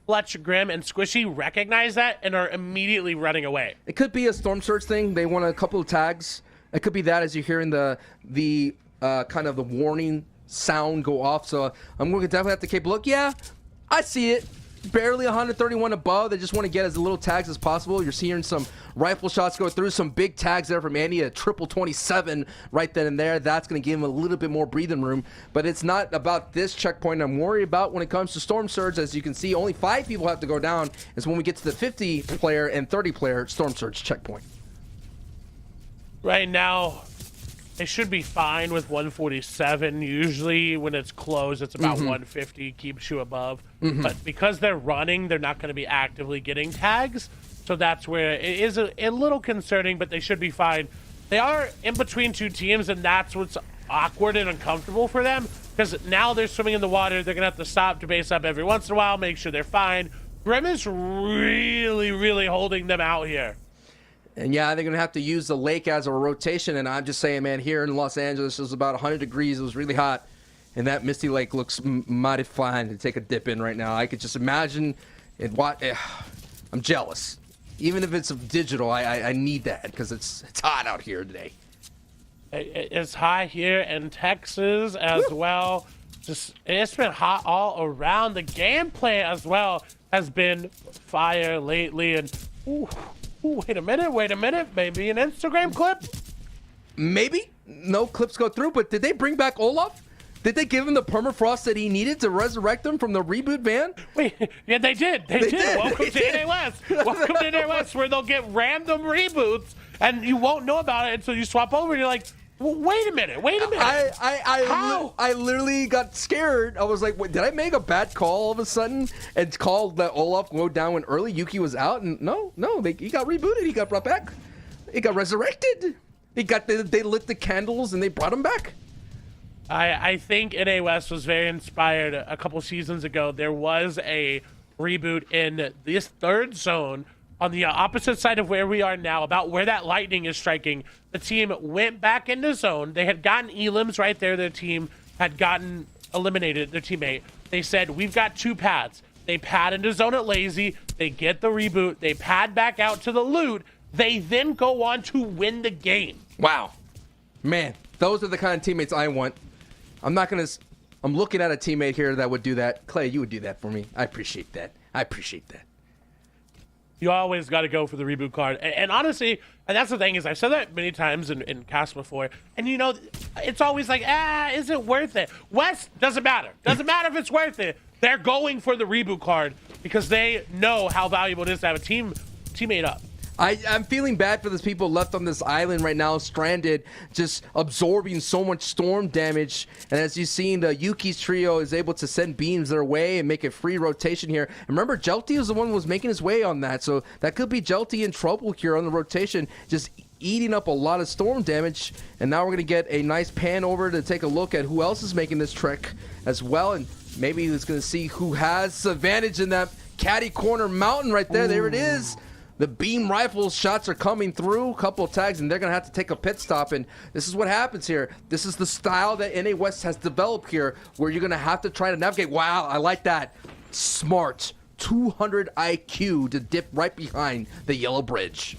Fletch, Grim, and Squishy recognize that and are immediately running away. It could be a Storm Surge thing. They want a couple of tags. It could be that as you're hearing the kind of the warning sound go off. So I'm going to definitely have to keep a look. Yeah, I see it. Barely 131 above. They just want to get as little tags as possible. You're seeing some rifle shots go through, some big tags there from Andy, a triple 27 right then and there. That's going to give him a little bit more breathing room. But it's not about this checkpoint I'm worried about when it comes to Storm Surge. As you can see, only 5 people have to go down. Is when we get to the 50-player and 30-player Storm Surge checkpoint. Right now, they should be fine with 147. Usually when it's closed, it's about 150, keeps you above. But because they're running, they're not going to be actively getting tags. So that's where it is a little concerning, but they should be fine. They are in between 2 teams, and that's what's awkward and uncomfortable for them. Because now they're swimming in the water. They're going to have to stop to base up every once in a while, make sure they're fine. Grim is really, really holding them out here. And yeah, they're going to have to use the lake as a rotation. And I'm just saying, man, here in Los Angeles, it was about 100 degrees. It was really hot. And that Misty Lake looks mighty fine to take a dip in right now. I could just imagine it. I'm jealous. Even if it's digital, I need that because it's hot out here today. It's hot here in Texas as well. It's been hot all around. The gameplay as well has been fire lately. And wait a minute. Maybe an Instagram clip? Maybe. No clips go through, but did they bring back Olaf? Did they give him the permafrost that he needed to resurrect him from the reboot van? Wait, yeah, they did. They did. Welcome to NA West. Welcome to NA West, where they'll get random reboots, and you won't know about it until you swap over, and you're like, well, wait a minute. I literally got scared. I was like, wait, did I make a bad call all of a sudden and called that Olaf go down when early Yuki was out? And no, he got rebooted. He got brought back. He got resurrected. They lit the candles and they brought him back. I think NA West was very inspired. A couple seasons ago, there was a reboot in this 3rd zone on the opposite side of where we are now, about where that lightning is striking. The team went back into zone. They had gotten elims right there. Their team had gotten eliminated, their teammate. They said, we've got 2 pads. They pad into zone at Lazy. They get the reboot. They pad back out to the loot. they then go on to win the game. Wow. Man, those are the kind of teammates I want. I'm looking at a teammate here that would do that. Clay, you would do that for me. I appreciate that. You always got to go for the reboot card. And honestly, and that's the thing is I've said that many times in cast before. And, you know, it's always like, is it worth it? West, doesn't matter. Doesn't matter if it's worth it. They're going for the reboot card because they know how valuable it is to have a teammate up. I'm feeling bad for those people left on this island right now, stranded, just absorbing so much storm damage. And as you've seen, the Yuki's trio is able to send beams their way and make a free rotation here. And remember, Jelty was the one who was making his way on that, so that could be Jelty in trouble here on the rotation, just eating up a lot of storm damage. And now we're going to get a nice pan over to take a look at who else is making this trek as well. And maybe he's going to see who has advantage in that caddy corner mountain right there. Ooh. There it is. The beam rifle shots are coming through, a couple of tags, and they're going to have to take a pit stop. And this is what happens here. This is the style that NA West has developed here, where you're going to have to try to navigate. Wow, I like that. Smart. 200 IQ to dip right behind the yellow bridge.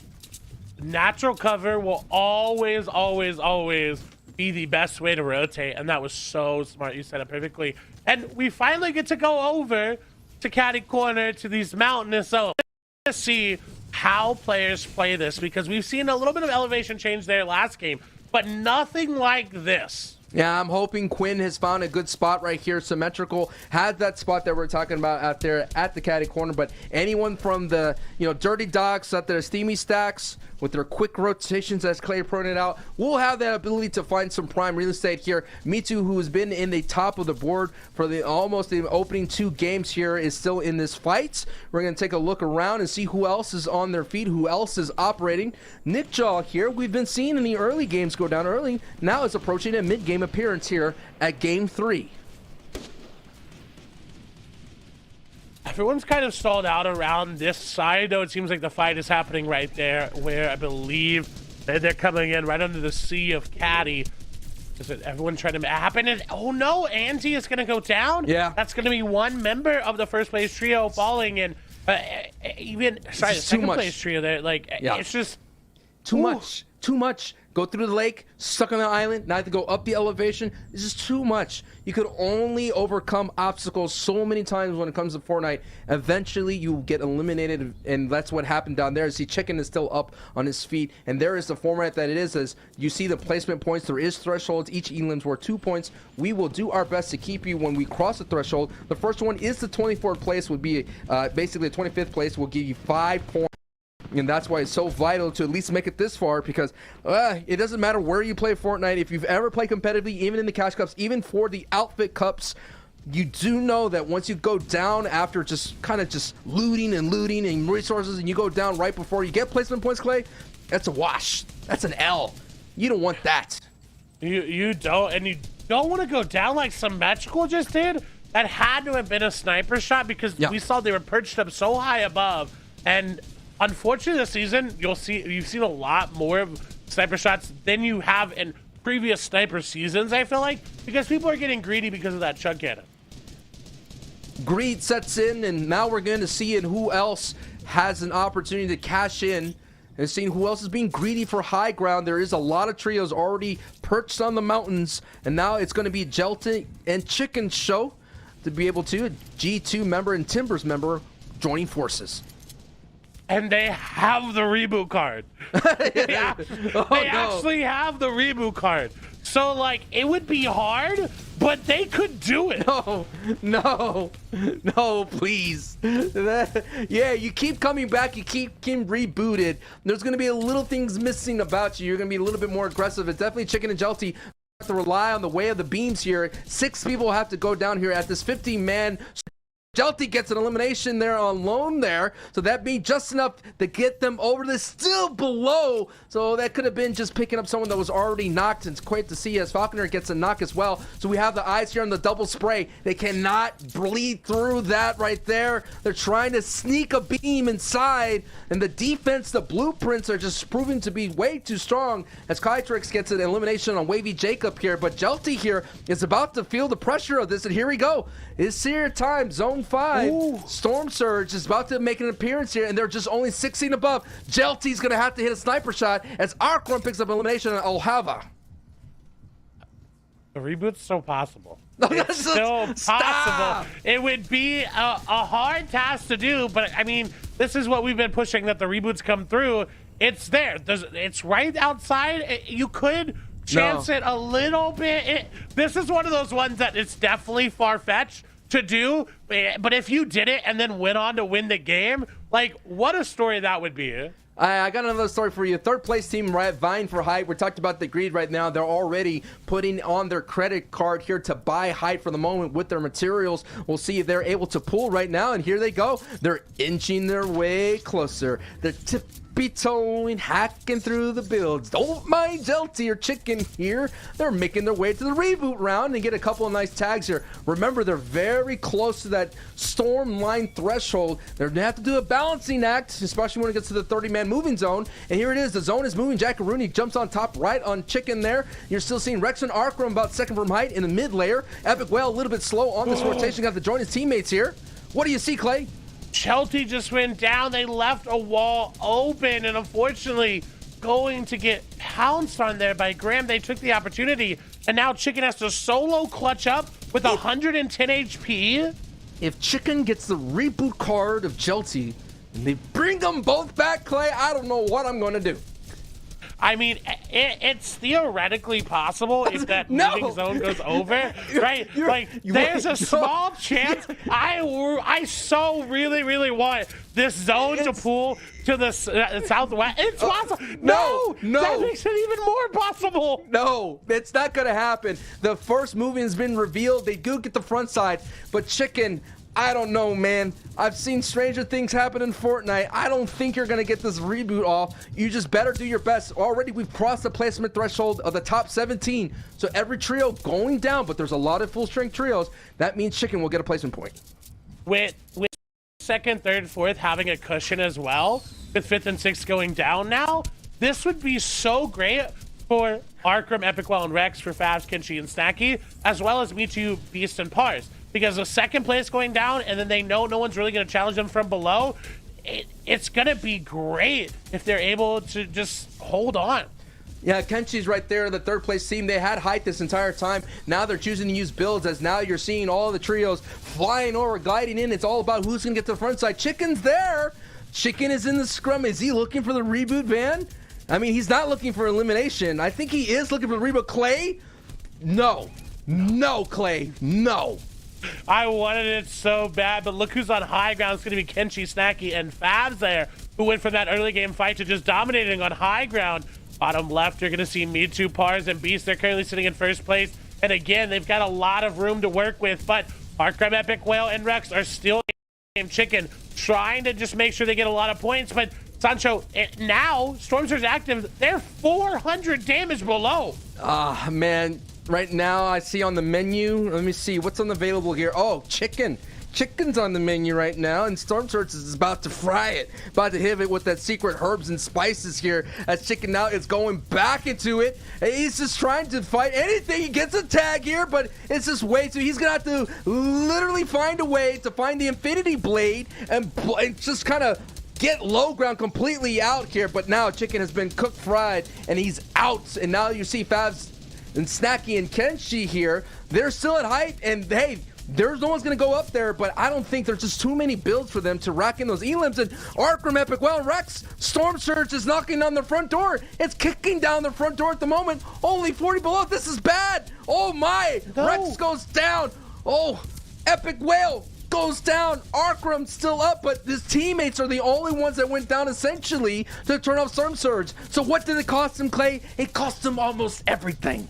Natural cover will always, always, always be the best way to rotate, and that was so smart. You said it perfectly. And we finally get to go over to caddy corner to these mountainous zones to see how players play this, because we've seen a little bit of elevation change there last game, but nothing like this. Yeah, I'm hoping Quinn has found a good spot right here. Symmetrical had that spot that we're talking about out there at the caddy corner, but anyone from the Dirty Dogs at their Steamy Stacks with their quick rotations, as Clay pointed out, will have that ability to find some prime real estate here. Mitu, who has been in the top of the board for almost the opening 2 games here, is still in this fight. We're going to take a look around and see who else is on their feet, who else is operating. Nickjaw here, we've been seeing in the early games go down early. Now it's approaching a mid-game appearance here at Game 3. Everyone's kind of stalled out around this side, though. It seems like the fight is happening right there, where I believe that they're coming in right under the sea of caddy. Is it everyone trying to happen? And oh no, Angie is going to go down. Yeah, that's going to be one member of the first place trio falling, and the second place trio there. Like, it's just too much. Go through the lake, stuck on the island, now have to go up the elevation. This is too much. You could only overcome obstacles so many times when it comes to Fortnite. Eventually, you get eliminated, and that's what happened down there. See, Chicken is still up on his feet, and there is the format that it is. As you see the placement points, there is thresholds. Each elims worth 2 points. We will do our best to keep you when we cross the threshold. The first one is the 24th place, would be basically the 25th place will give you 5 points. And that's why it's so vital to at least make it this far, because it doesn't matter where you play Fortnite. If you've ever played competitively, even in the Cash Cups, even for the Outfit Cups, you do know that once you go down after just looting and resources, and you go down right before you get placement points, Clay, that's a wash. That's an L. You don't want that. You don't, and you don't want to go down like Symmetrical just did. That had to have been a sniper shot, because we saw they were perched up so high above. And unfortunately, this season, you've seen a lot more of sniper shots than you have in previous sniper seasons, I feel like, because people are getting greedy because of that chug cannon. Greed sets in, and now we're going to see who else has an opportunity to cash in, and seeing who else is being greedy for high ground. There is a lot of trios already perched on the mountains, and now it's going to be Jelton and Chicken show to be able to, a G2 member and Timbers member, joining forces. And they have the reboot card. They actually have the reboot card. So, like, it would be hard, but they could do it. No, please. Yeah, you keep coming back. You keep getting rebooted. There's going to be a little things missing about you. You're going to be a little bit more aggressive. It's definitely Chicken and Jelty have to rely on the way of the beams here. 6 people have to go down here at this 15-man. Jelty gets an elimination there on loan there, so that being just enough to get them over this, still below. So that could have been just picking up someone that was already knocked. And it's great to see as Falconer gets a knock as well. So we have the eyes here on the double spray. They cannot bleed through that right there. They're trying to sneak a beam inside, and the defense, the blueprints are just proving to be way too strong as Kytrix gets an elimination on Wavy Jacob here. But Jelty here is about to feel the pressure of this, and here we go. It's here time, zone 5. Ooh. Storm Surge is about to make an appearance here, and they're just only 16 above. Jelty's going to have to hit a sniper shot as Arcrum picks up elimination on Alhava. The reboot's so possible. No, It's still possible. It would be a hard task to do, but I mean, this is what we've been pushing, that the reboots come through. It's there. It's right outside. You could chance it a little bit. This is one of those ones that it's definitely far-fetched to do, but if you did it and then went on to win the game, like, what a story that would be. I got another story for you. Third place team, right, vying for height. We're talking about the greed right now. They're already putting on their credit card here to buy height for the moment with their materials. We'll see if they're able to pull right now, and here they go. They're inching their way closer. They're tippy-toeing, hacking through the builds. Don't mind Jelty or Chicken here. They're making their way to the reboot round and get a couple of nice tags here. Remember, they're very close to that storm line threshold. They're going to have to do a balancing act, especially when it gets to the 30-man moving zone. And here it is. The zone is moving. Jackaroonie jumps on top right on Chicken there. You're still seeing Rex and Arcrum about second from height in the mid layer. Epic Whale a little bit slow on this rotation. Got to join his teammates here. What do you see, Clay? Jelty just went down. They left a wall open, and unfortunately going to get pounced on there by Graham. They took the opportunity, and now Chicken has to solo clutch up with 110 HP. If Chicken gets the reboot card of Jelty and they bring them both back, Clay, I don't know what I'm going to do. I mean, it's theoretically possible if that moving zone goes over, right? There's a small chance. I so really want this zone to pull to the southwest. It's possible. No, that makes it even more possible. No, it's not going to happen. The first moving has been revealed. They do get the front side, but Chicken, I don't know, man. I've seen stranger things happen in Fortnite. I don't think you're going to get this reboot off. You just better do your best. Already, we've crossed the placement threshold of the top 17. So every trio going down, but there's a lot of full-strength trios. That means Chicken will get a placement point. With second, third, fourth having a cushion as well, with fifth and sixth going down now, this would be so great for Arcrum, Epic Well, and Rex, for Favs, Kenshi, and Snacky, as well as Mitu, Beast, and Pars. Because the second place going down, and then they know no one's really going to challenge them from below, it's going to be great if they're able to just hold on. Yeah, Kenshi's right there, the third place team. They had height this entire time. Now they're choosing to use builds, as now you're seeing all the trios flying over, gliding in. It's all about who's going to get to the front side. Chicken's there. Chicken is in the scrum. Is he looking for the reboot van? I mean, he's not looking for elimination. I think he is looking for the reboot. Clay? No. No, Clay. No. I wanted it so bad, but look who's on high ground. It's going to be Kenshi, Snacky, and Favs there, who went from that early game fight to just dominating on high ground. Bottom left, you're going to see Mitu, Pars, and Beast. They're currently sitting in first place. And again, they've got a lot of room to work with, but Arcrum, Epic Whale, and Rex are still in Chicken, trying to just make sure they get a lot of points. But Sancho, now Storm Surge active, they're 400 damage below. Ah, man. Right now, I see on the menu, let me see, what's on available here? Oh, Chicken. Chicken's on the menu right now, and Storm Surge is about to fry it. About to hit it with that secret herbs and spices here, as Chicken now is going back into it. And he's just trying to fight anything. He gets a tag here, but it's just way too... He's going to have to literally find a way to find the Infinity Blade and just kind of get low ground completely out here. But now Chicken has been cooked fried, and he's out. And now you see Favs and Snacky and Kenshi here. They're still at height, and hey, there's no one's going to go up there, but I don't think there's just too many builds for them to rack in those elims. And Arcrum, Epic Well, and Rex, Storm Surge is knocking on the front door. It's kicking down the front door at the moment. Only 40 below. This is bad. Oh my. No. Rex goes down. Oh, Epic Whale goes down. Arcrum still up, but his teammates are the only ones that went down essentially to turn off Storm Surge. So what did it cost him, Clay? It cost him almost everything.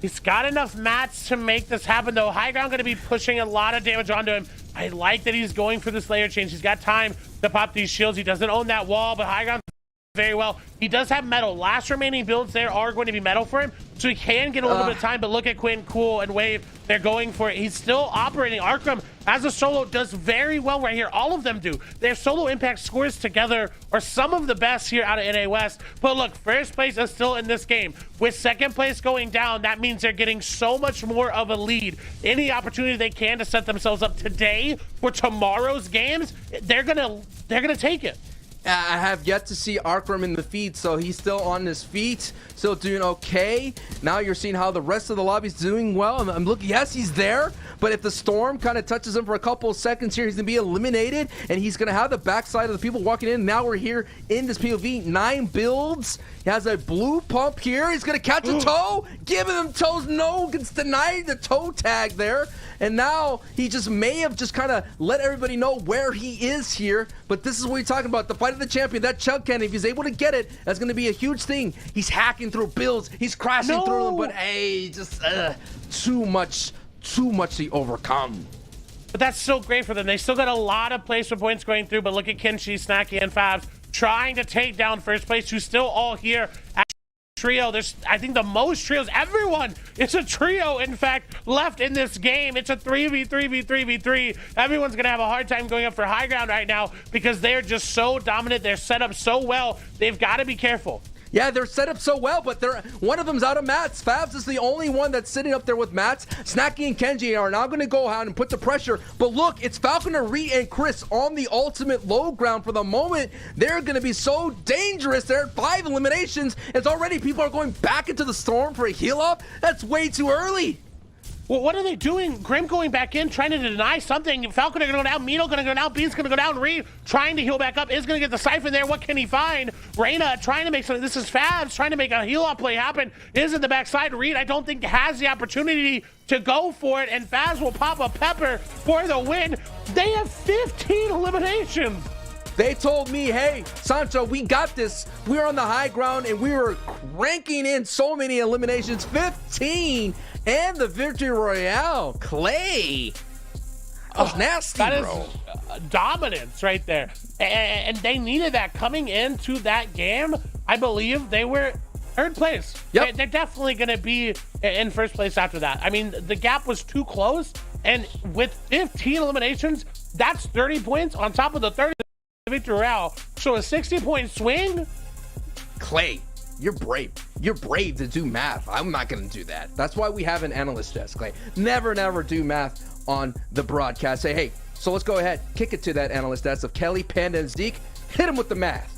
He's got enough mats to make this happen, though. High ground going to be pushing a lot of damage onto him. I like that he's going for this layer change. He's got time to pop these shields. He doesn't own that wall, but high ground very well. He does have metal. Last remaining builds there are going to be metal for him, so he can get a little bit of time. But look at Quinn, Cool, and Wave. They're going for it. He's still operating. Arkham, as a solo, does very well right here. All of them do. Their solo impact scores together are some of the best here out of NA West. But look, first place is still in this game. With second place going down, that means they're getting so much more of a lead. Any opportunity they can to set themselves up today for tomorrow's games, they're gonna take it. I have yet to see Arkram in the feed, so he's still on his feet, still doing okay. Now you're seeing how the rest of the lobby's doing well. I'm looking, yes, he's there, but if the storm kind of touches him for a couple of seconds here, he's going to be eliminated, and he's going to have the backside of the people walking in. Now we're here in this POV, 9 builds. He has a blue pump here. He's going to catch a toe, giving him toes. No, gets denied the toe tag there. And now he just may have just kind of let everybody know where he is here. But this is what we're talking about. The fight of the champion, that chug cannon, if he's able to get it, that's going to be a huge thing. He's hacking through builds. He's crashing through them. But hey, just too much to overcome. But that's still great for them. They still got a lot of placement points going through. But look at Kenshi, Snacky, and Fabs trying to take down first place, who's still all here at trio. There's, I think, the most trios. Everyone is a trio, in fact, left in this game. It's a 3v3v3v3. Everyone's gonna have a hard time going up for high ground right now because they're just so dominant. They're set up so well. They've got to be careful. Yeah, they're set up so well, but one of them's out of mats. Fabs is the only one that's sitting up there with mats. Snacky and Kenji are now going to go out and put the pressure. But look, it's Falconer, Reed, and Chris on the ultimate low ground for the moment. They're going to be so dangerous. They're at 5 eliminations. It's already people are going back into the storm for a heal up. That's way too early. Well, what are they doing? Grim going back in, trying to deny something. Falconer gonna go down, Mino gonna go down, Beast gonna go down, Reed trying to heal back up, is gonna get the Siphon there. What can he find? Reyna trying to make something. This is Fabs trying to make a heal-up play happen. Is in the backside. Reed, I don't think, has the opportunity to go for it, and Fabs will pop a pepper for the win. They have 15 eliminations. They told me, hey, Sancho, we got this. We're on the high ground, and we were cranking in so many eliminations. 15, and the Victory Royale. Clay. That was nasty, that bro. Is dominance right there. And they needed that coming into that game. I believe they were third place. Yep. They're definitely going to be in first place after that. I mean, the gap was too close, and with 15 eliminations, that's 30 points on top of the 30 Victory Royale. So a 60-point swing. Clay, you're brave. You're brave to do math. I'm not going to do that. That's why we have an analyst desk, Clay. Never do math on the broadcast. Say, hey, so let's go ahead, kick it to that analyst desk of Kelly, Panda, and Zeke. Hit him with the math.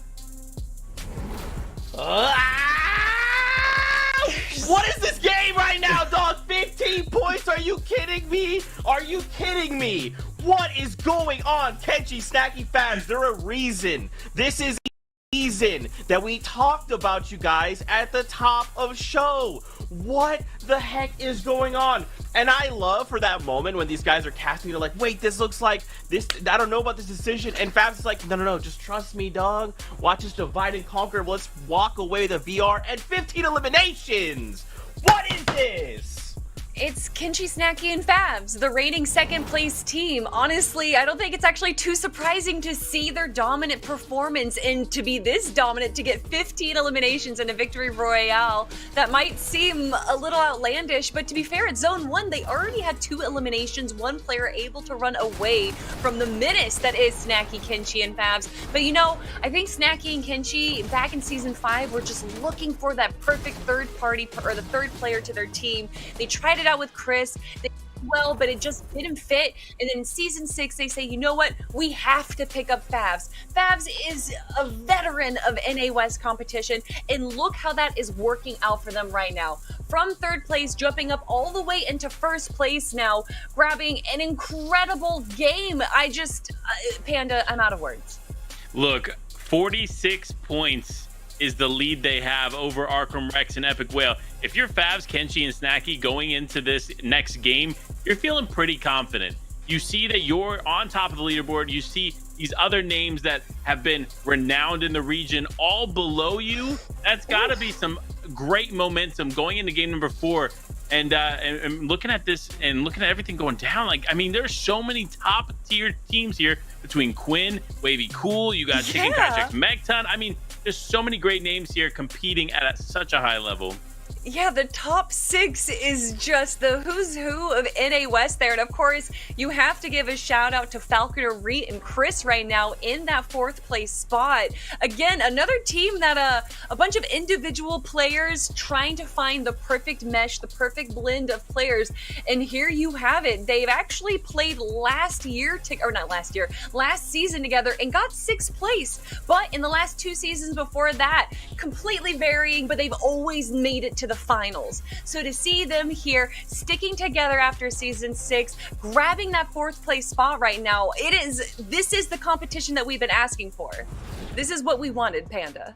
What is this game right now, dog? 15 points? Are you kidding me? Are you kidding me? What is going on? Kenji, Snacky, Fabs, there a reason. This is reason that we talked about you guys at the top of show. What the heck is going on? And I love for that moment when these guys are casting, they're like, wait, this looks like this, I don't know about this decision. And Fabs is like, no, just trust me, dog. Watch us divide and conquer. Let's walk away the VR and 15 eliminations. What is this? It's Kenshi, Snacky, and Fabs, the rating second place team. Honestly, I don't think it's actually too surprising to see their dominant performance and to be this dominant to get 15 eliminations in a Victory Royale. That might seem a little outlandish, but to be fair, at Zone 1, they already had 2 eliminations, 1 player able to run away from the menace that is Snacky, Kenshi, and Fabs. But you know, I think Snacky and Kenshi back in Season 5 were just looking for that perfect third party, or the third player to their team. They tried it out with Chris. They did well, but it just didn't fit. And then in Season 6, they say, you know what? We have to pick up Fabs. Fabs is a veteran of NA West competition, and look how that is working out for them right now. From third place, jumping up all the way into first place now, grabbing an incredible game. I just, Panda, I'm out of words. Look, 46 points is the lead they have over Arkham Rex and Epic Whale. If you're Fabs, Kenshi, and Snacky going into this next game, you're feeling pretty confident. You see that you're on top of the leaderboard. You see these other names that have been renowned in the region all below you. That's got to be some great momentum going into game number 4. And looking at this and looking at everything going down, like, I mean, there's so many top tier teams here between Quinn, Wavy Cool, you got Chicken Project, Megton. I mean, There's so many great names here competing at such a high level. Yeah, the top 6 is just the who's who of NA West there. And of course, you have to give a shout out to Falconer, Reet, and Chris right now in that 4th place spot. Again, another team that a bunch of individual players trying to find the perfect mesh, the perfect blend of players. And here you have it. They've actually played last season together and got 6th place. But in the last 2 seasons before that, completely varying, but they've always made it to the finals. So to see them here sticking together after season 6, grabbing that 4th place spot right now, this is the competition that we've been asking for. This is what we wanted, Panda.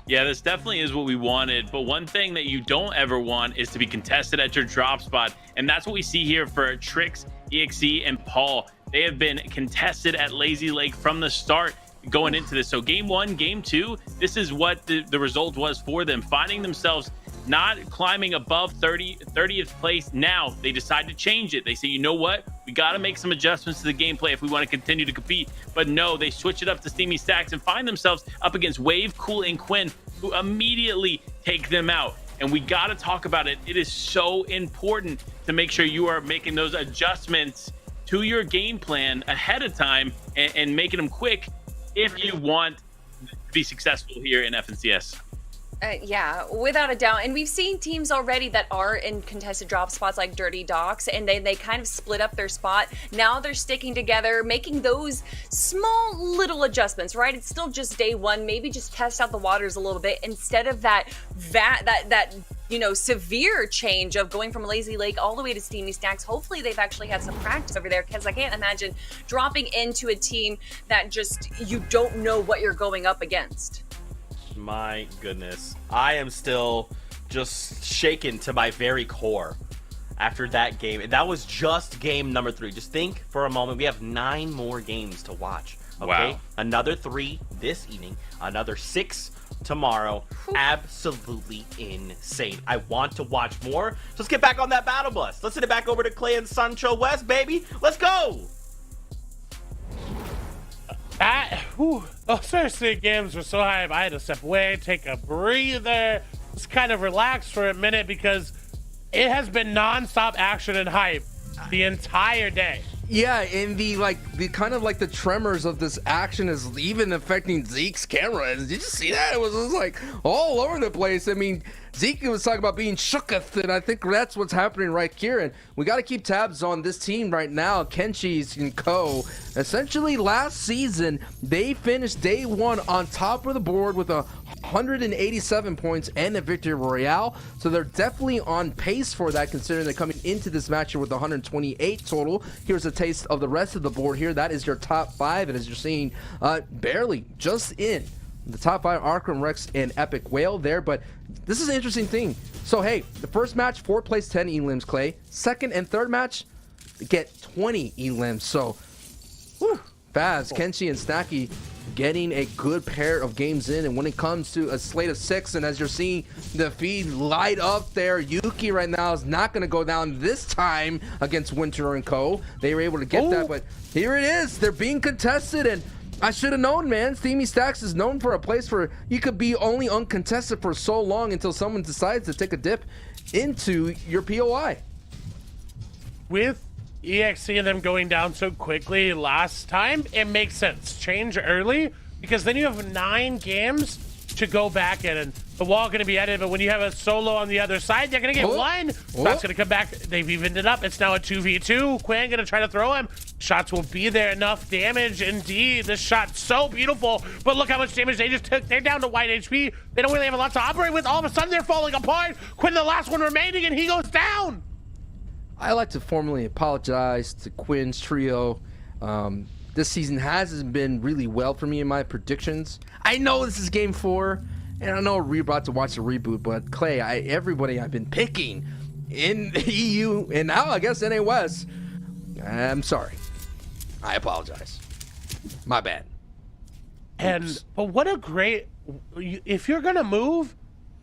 Yeah, this definitely is what we wanted, but one thing that you don't ever want is to be contested at your drop spot, and that's what we see here for Trix, EXE, and Paul. They have been contested at Lazy Lake from the start going into this. So game 1, game 2, this is what the result was for them, finding themselves not climbing above 30th place. Now they decide to change it. They say, you know what, we got to make some adjustments to the gameplay if we want to continue to compete. But no, they switch it up to Steamy Stacks and find themselves up against Wave, Cool, and Quinn, who immediately take them out. And we got to talk about it. It is so important to make sure you are making those adjustments to your game plan ahead of time and making them quick if you want to be successful here in FNCS. Yeah, without a doubt. And we've seen teams already that are in contested drop spots like Dirty Docks, and they kind of split up their spot. Now they're sticking together, making those small little adjustments, right? It's still just day 1. Maybe just test out the waters a little bit instead of that severe change of going from Lazy Lake all the way to Steamy Stacks. Hopefully they've actually had some practice over there, because I can't imagine dropping into a team that just you don't know what you're going up against. My goodness. I am still just shaken to my very core after that game. And that was just game number 3. Just think for a moment. We have 9 more games to watch. Okay? Wow. Another 3 this evening. Another 6 tomorrow. Absolutely insane. I want to watch more. So let's get back on that battle bus. Let's send it back over to Clay and Sancho West, baby. Let's go. Seriously, games were so hype. I had to step away, take a breather, just kind of relax for a minute, because it has been non-stop action and hype the entire day. Yeah, and the kind of like the tremors of this action is even affecting Zeke's camera. Did you see that? It was just like all over the place. I mean, Zeke was talking about being shooketh, and I think that's what's happening right here. And we got to keep tabs on this team right now. Kenshi's and Co. Essentially, last season, they finished day 1 on top of the board with 187 points and a victory royale. So they're definitely on pace for that, considering they're coming into this matchup with 128 total. Here's a taste of the rest of the board here. That is your top 5, and as you're seeing, barely just in the top 5, Arkham, Rex, and Epic Whale there. But this is an interesting thing. So hey, the first match, 4 plays 10 elims, Clay. Second and third match, get 20 elims. So Faz, Kenshi, and Snacky getting a good pair of games in. And when it comes to a slate of 6, and as you're seeing the feed light up there, Yuki right now is not going to go down this time against Winter and Co. They were able to get that, but here it is. They're being contested, and I should have known, man. Steamy Stacks is known for a place where you could be only uncontested for so long until someone decides to take a dip into your POI. With EXE and them going down so quickly last time, it makes sense. Change early, because then you have 9 games to go back in, and the wall going to be edited. But when you have a solo on the other side, they're going to get 1. That's going to come back. They've evened it up. It's now a 2v2. Quinn going to try to throw him. Shots will be there. Enough damage indeed. This shot so beautiful, but look how much damage they just took. They're down to white HP. They don't really have a lot to operate with. All of a sudden, they're falling apart. Quinn, the last one remaining, and he goes down. I like to formally apologize to Quinn's trio. This season hasn't been really well for me in my predictions. I know this is game 4, and I know we're about to watch the reboot, but Clay, everybody I've been picking in the EU, and now I guess NA West, I'm sorry. I apologize. My bad. But what a great, if you're gonna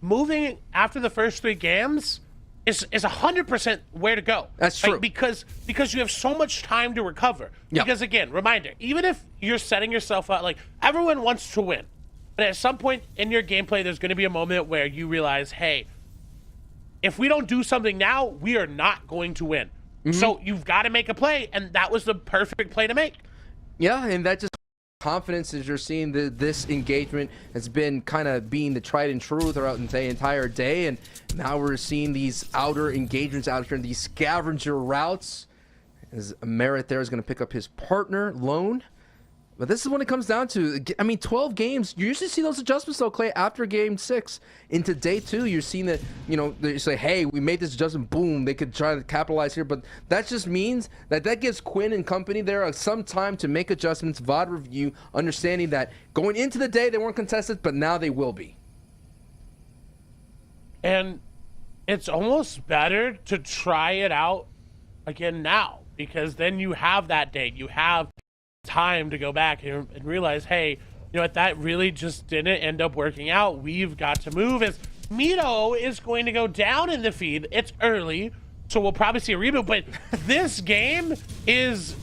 moving after the first 3 games is 100% where to go. That's true. Like, because you have so much time to recover. Yeah. Because again, reminder, even if you're setting yourself up, like, everyone wants to win. But at some point in your gameplay, there's going to be a moment where you realize, hey, if we don't do something now, we are not going to win. So you've got to make a play, and that was the perfect play to make. Yeah, and that just confidence as you're seeing this engagement has been kind of being the tried and true throughout the entire day, and now we're seeing these outer engagements out here in these scavenger routes as Merit there is going to pick up his partner Lone. But this is when it comes down to, I mean, 12 games. You usually see those adjustments, though, Clay, after game 6 into day 2. You're seeing that, you know, they say, hey, we made this adjustment, boom, they could try to capitalize here. But that just means that gives Quinn and company there some time to make adjustments, VOD review, understanding that going into the day they weren't contested, but now they will be. And it's almost better to try it out again now, because then you have that day. You have time to go back and realize, hey, you know what, that really just didn't end up working out. We've got to move. As Mito is going to go down in the feed. It's early, so we'll probably see a reboot, but this game is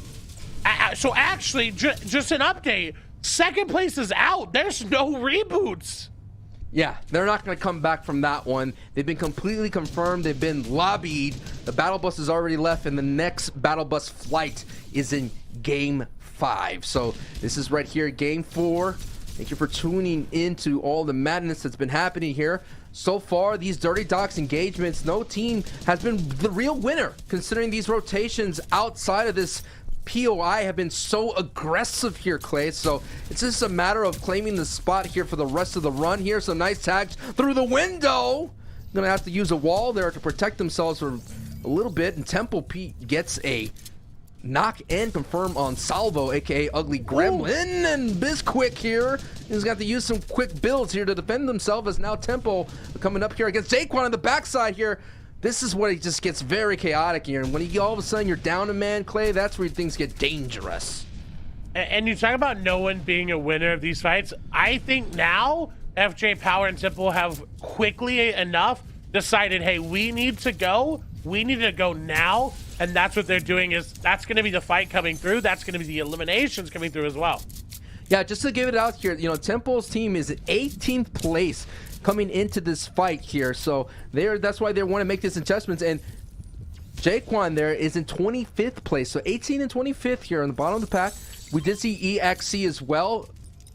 so actually just an update. Second place is out. There's no reboots. Yeah, they're not going to come back from that one. They've been completely confirmed. They've been lobbied. The battle bus has already left, and the next battle bus flight is in game 5. So this is right here, game 4. Thank you for tuning into all the madness that's been happening here. So far, these Dirty Docks engagements, no team has been the real winner, considering these rotations outside of this POI have been so aggressive here, Clay. So it's just a matter of claiming the spot here for the rest of the run here. Some nice tags through the window. Gonna have to use a wall there to protect themselves for a little bit. And Temple Pete gets a knock and confirm on Salvo, aka Ugly Gremlin. Ooh. And Bizquick here is got to use some quick builds here to defend themselves, as now Temple coming up here against Jaquan on the backside here. This is where it just gets very chaotic here. And when you all of a sudden you're down a man, Clay, that's where things get dangerous. And you talk about no one being a winner of these fights. I think now FJ Power and Temple have quickly enough decided, hey, we need to go. We need to go now. And that's what they're doing. Is that's going to be the fight coming through. That's going to be the eliminations coming through as well. Yeah, just to give it out here, you know, Temple's team is 18th place coming into this fight here, so that's why they want to make these adjustments. And Jaquan there is in 25th place, so 18 and 25th here on the bottom of the pack. We did see EXC as well,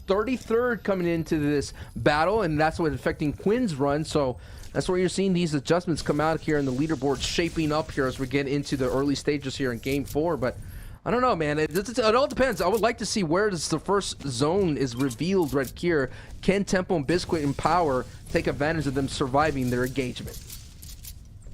33rd coming into this battle, and that's what's affecting Quinn's run. So that's where you're seeing these adjustments come out here, and the leaderboard shaping up here as we get into the early stages here in game 4. But I don't know, man. It all depends. I would like to see where the first zone is revealed right here. Can Temple and Biscuit and Power take advantage of them surviving their engagement?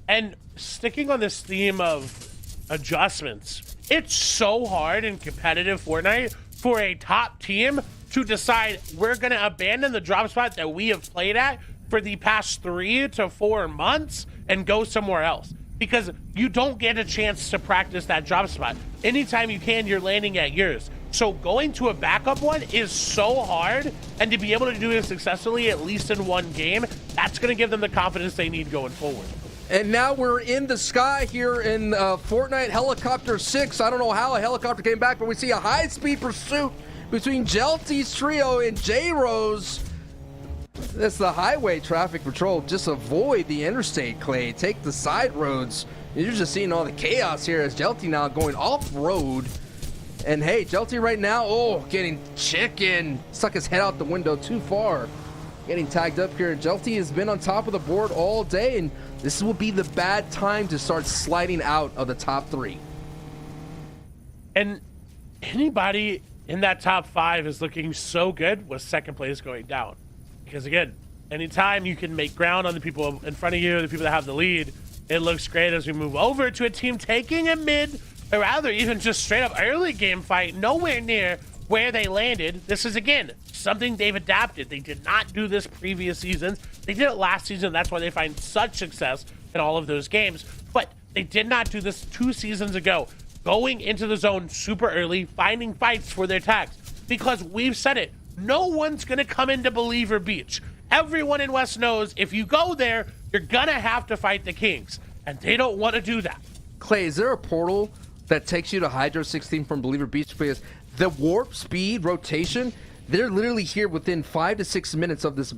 And sticking on this theme of adjustments, it's so hard in competitive Fortnite for a top team to decide we're going to abandon the drop spot that we have played at for the past 3 to 4 months and go somewhere else. Because you don't get a chance to practice that drop spot. Anytime you can, you're landing at yours. So going to a backup one is so hard, and to be able to do it successfully, at least in one game, that's going to give them the confidence they need going forward. And now we're in the sky here in Fortnite Helicopter 6. I don't know how a helicopter came back, but we see a high-speed pursuit between Jelty's trio and J-Rose. That's the highway traffic patrol. Just avoid the interstate, Clay. Take the side roads. You're just seeing all the chaos here as Jelty now going off-road. And hey, Jelty right now, getting chicken. Stuck his head out the window too far. Getting tagged up here. Jelty has been on top of the board all day, and this will be the bad time to start sliding out of the top 3. And anybody in that top 5 is looking so good with second place going down. Because again, anytime you can make ground on the people in front of you, the people that have the lead, it looks great as we move over to a team taking a mid, or rather even just straight up early game fight, nowhere near where they landed. This is, again, something they've adapted. They did not do this previous seasons. They did it last season. That's why they find such success in all of those games. But they did not do this 2 seasons ago, going into the zone super early, finding fights for their tags. Because we've said it, no one's going to come into Believer Beach. Everyone in West knows if you go there, you're going to have to fight the Kings. And they don't want to do that. Clay, is there a portal that takes you to Hydro 16 from Believer Beach? Because the warp speed rotation, They're literally here within 5 to 6 minutes of this,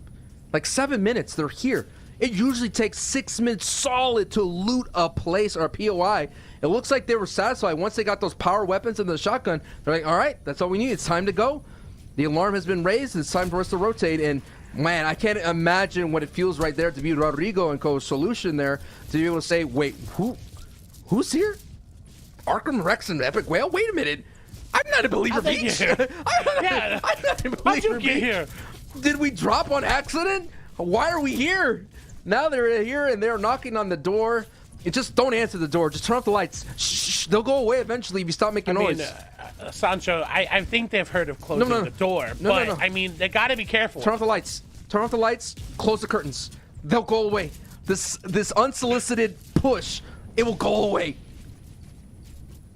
like 7 minutes. They're here. It usually takes 6 minutes solid to loot a place or a POI. It looks like they were satisfied once they got those power weapons and the shotgun. They're like, all right, that's all we need. It's time to go. The alarm has been raised. It's time for us to rotate. And man, I can't imagine what it feels right there to be Rodrigo and co-solution there to be able to say, wait, who's here? Arkham Rex and Epic Whale? Wait a minute. I'm not a believer beach. I'm not a believer beach. Here? Did we drop on accident? Why are we here? Now they're here and they're knocking on the door. You just don't answer the door. Just turn off the lights. Shh. They'll go away eventually if you stop making noise. Sancho, I think they've heard of closing the door. But I mean, they got to be careful. Turn off the lights. Turn off the lights. Close the curtains. They'll go away. This unsolicited push, it will go away.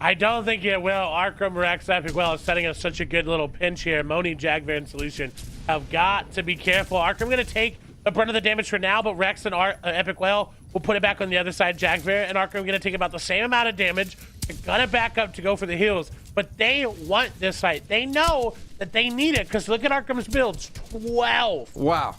I don't think it will. Arkham Rex Epic Well is setting us such a good little pinch here. Moni, Jagver, and Solution have got to be careful. Arkham going to take the brunt of the damage for now, but Rex and Epic Well will put it back on the other side. Jagver and Arkham going to take about the same amount of damage. They're going to back up to go for the heals, but they want this fight. They know that they need it because look at Arkham's builds. 12. Wow.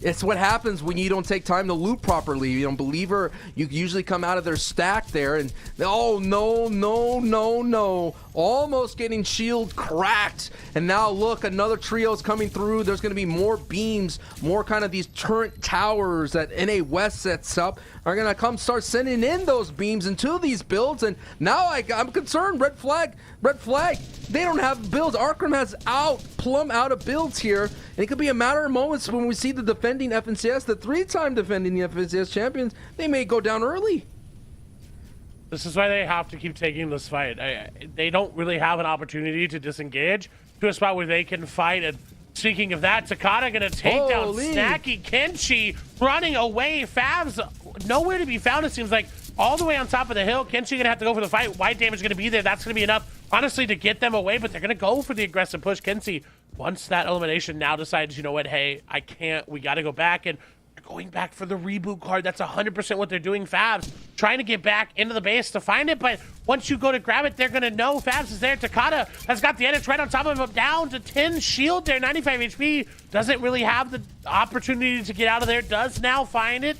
It's what happens when you don't take time to loot properly. You don't believe her. You usually come out of their stack there and, oh, no. Almost getting shield cracked. And now look, another trio's coming through. There's going to be more beams, more kind of these turret towers that NA West sets up are going to come start sending in those beams into these builds. And now I'm concerned. Red flag. They don't have builds. Arkham has plumb out of builds here. And it could be a matter of moments when we see the defending FNCS, the 3-time defending FNCS champions, they may go down early. This is why they have to keep taking this fight. They don't really have an opportunity to disengage to a spot where they can fight. And speaking of that, Takada going to take down Snacky. Kenshi running away. Favs nowhere to be found, it seems like. All the way on top of the hill. Kenshi going to have to go for the fight. White damage going to be there. That's going to be enough, honestly, to get them away, but they're going to go for the aggressive push. Kenshi, once that elimination, now decides, you know what, hey, I can't. We got to go back, and they're going back for the reboot card. That's 100% what they're doing. Favs trying to get back into the base to find it, but once you go to grab it, they're going to know Favs is there. Takada has got the edge right on top of him, down to 10 shield there, 95 HP. Doesn't really have the opportunity to get out of there. Does now find it.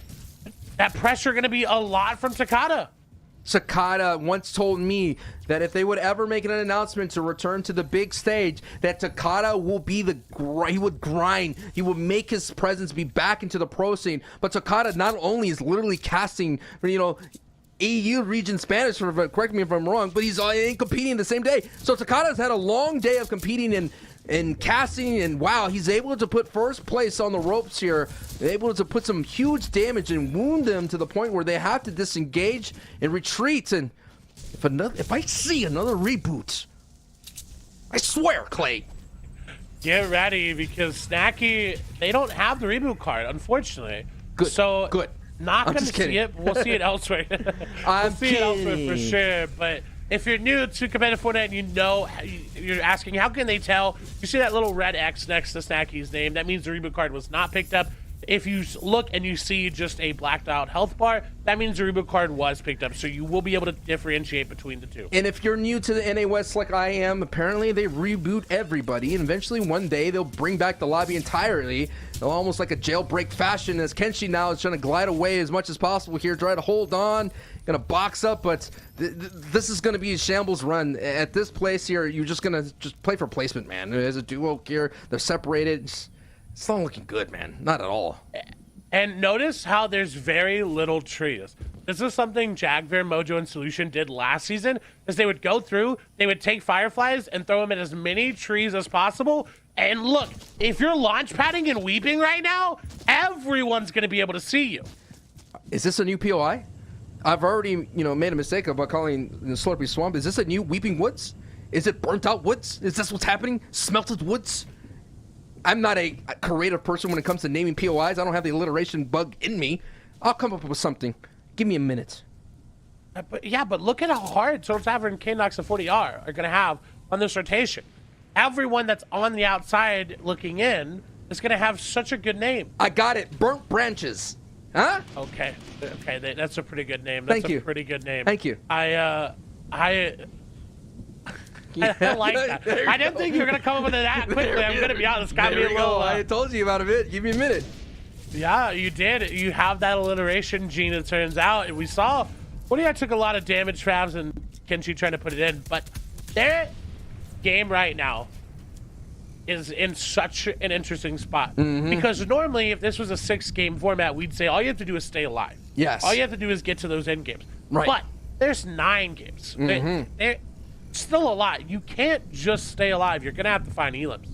That pressure going to be a lot from Takada. Takada once told me that if they would ever make an announcement to return to the big stage, that Takada will be he would grind. He would make his presence be back into the pro scene. But Takada not only is literally casting, EU region Spanish, correct me if I'm wrong, but he's competing the same day. So Takada's had a long day of competing and casting, and wow, he's able to put first place on the ropes here, able to put some huge damage and wound them to the point where they have to disengage and retreat. And if I see another reboot, I swear, Clay. Get ready, because Snacky, they don't have the reboot card, unfortunately. Good. So good. Not going to see it. We'll see it elsewhere. We'll see it elsewhere for sure. But if you're new to competitive Fortnite and you're asking, how can they tell? You see that little red X next to Snacky's name. That means the reboot card was not picked up. If you look and you see just a blacked out health bar, that means the reboot card was picked up. So you will be able to differentiate between the two. And if you're new to the NA West like I am, apparently they reboot everybody. And eventually one day they'll bring back the lobby entirely. Almost like a jailbreak fashion, as Kenshi now is trying to glide away as much as possible here. Try to hold on. Going to box up, but this is going to be a shambles run. At this place here, you're just going to play for placement, man. As a duo here, they're separated. It's not looking good, man. Not at all. And notice how there's very little trees. This is something Jagver, Mojo, and Solution did last season, is they would go through, they would take Fireflies and throw them in as many trees as possible. And look, if you're launch padding and weeping right now, everyone's going to be able to see you. Is this a new POI? I've already, made a mistake about calling the Slurpy Swamp. Is this a new Weeping Woods? Is it burnt out woods? Is this what's happening? Smelted woods? I'm not a creative person when it comes to naming POIs. I don't have the alliteration bug in me. I'll come up with something. Give me a minute. But look at how hard Soul Tavern and K-Nox and 40R are going to have on this rotation. Everyone that's on the outside looking in is going to have such a good name. I got it. Burnt Branches. Huh? Okay, that's a pretty good name. Thank you. Pretty good name. Thank you. I like that. I didn't think you were going to come up with it that quickly. I'm going to be honest. Got me a little. I told you about it. Give me a minute. Yeah, you did. You have that alliteration gene, it turns out. And we saw Woody took a lot of damage, Favs, and Kenshi trying to put it in. But their game right now is in such an interesting spot. Because normally, if this was a 6-game format, we'd say all you have to do is stay alive. Yes. All you have to do is get to those end games. Right. But there's 9 games. They're still a lot. You can't just stay alive. You're going to have to find elims.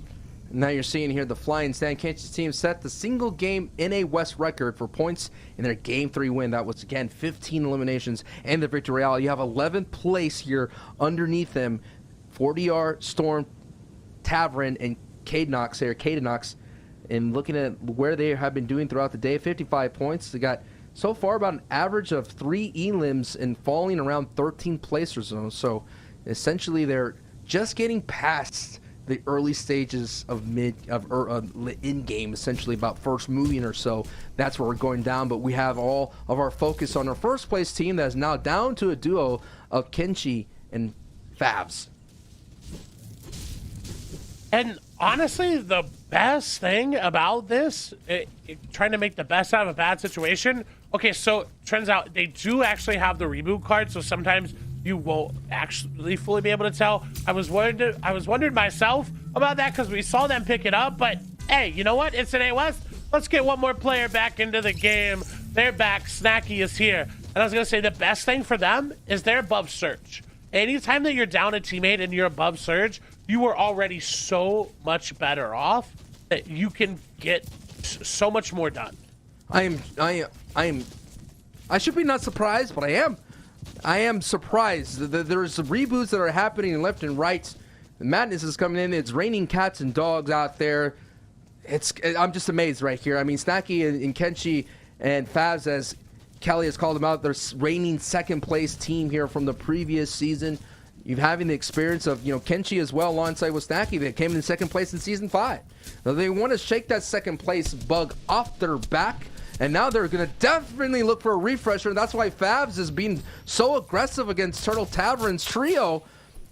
Now you're seeing here the Flying Stan Kenshi team set the single game NA West record for points in their Game 3 win. That was, again, 15 eliminations and the Victory Royale. You have 11th place here underneath them. 40R, Storm, Tavern, and Cadenox. And looking at where they have been doing throughout the day, 55 points. They got so far about an average of 3 elims and falling around 13th place or so. So essentially they're just getting past the early stages of in-game, essentially about first moving or so. That's where we're going down, but we have all of our focus on our first place team that is now down to a duo of Kenshi and Favs. And honestly, the best thing about this, trying to make the best out of a bad situation. Okay, so turns out they do actually have the reboot card, so sometimes you won't actually fully be able to tell. I was wondering myself about that because we saw them pick it up, but hey, you know what? It's an NA West. Let's get one more player back into the game. They're back. Snacky is here. And I was going to say the best thing for them is they're above Surge. Anytime that you're down a teammate and you're above Surge, you are already so much better off that you can get so much more done. I should be not surprised, but I am surprised that there's reboots that are happening left and right. The madness is coming in. It's raining cats and dogs out there. I'm just amazed right here. I mean, Snacky and Kenshi and Favs, as Kelly has called them out, they're reigning second place team here from the previous season. You're having the experience of, Kenshi as well alongside with Snacky that came in second place in season 5. Now they want to shake that second place bug off their back. And now they're going to definitely look for a refresher. And that's why Favs is being so aggressive against Turtle Tavern's trio.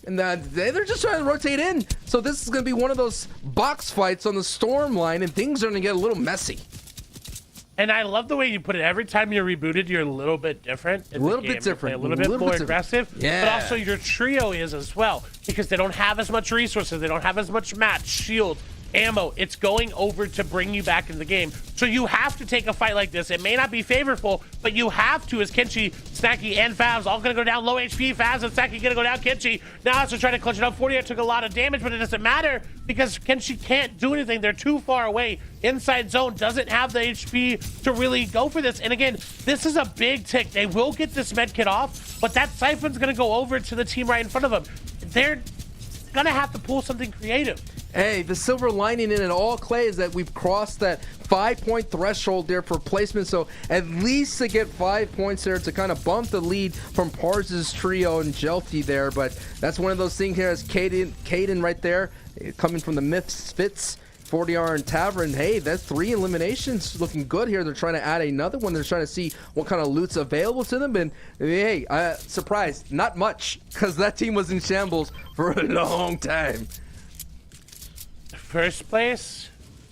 And they're just trying to rotate in. So this is going to be one of those box fights on the Storm line. And things are going to get a little messy. And I love the way you put it. Every time you're rebooted, you're a little bit different. A little bit different. A little bit more aggressive. Yeah. But also your trio is as well. Because they don't have as much resources. They don't have as much match, shield, ammo. It's going over to bring you back into the game. So you have to take a fight like this. It may not be favorable, but you have to, as Kenshi, Snacky, and Favs all going to go down low HP. Favs and Snacky going to go down. Kenshi now has to try to clutch it up. 48 took a lot of damage, but it doesn't matter because Kenshi can't do anything. They're too far away. Inside zone doesn't have the HP to really go for this. And again, this is a big tick. They will get this med kit off, but that Siphon's going to go over to the team right in front of them. They're going to have to pull something creative. Hey, the silver lining in it all, Clay, is that we've crossed that 5-point threshold there for placement. So at least to get 5 points there to kind of bump the lead from Pars's trio and Jelty there. But that's one of those things here as Caden right there coming from the Misfits, 40R and Tavern. Hey, that's 3 eliminations looking good here. They're trying to add another one. They're trying to see what kind of loot's available to them. And hey, surprised, not much, because that team was in shambles for a long time. First place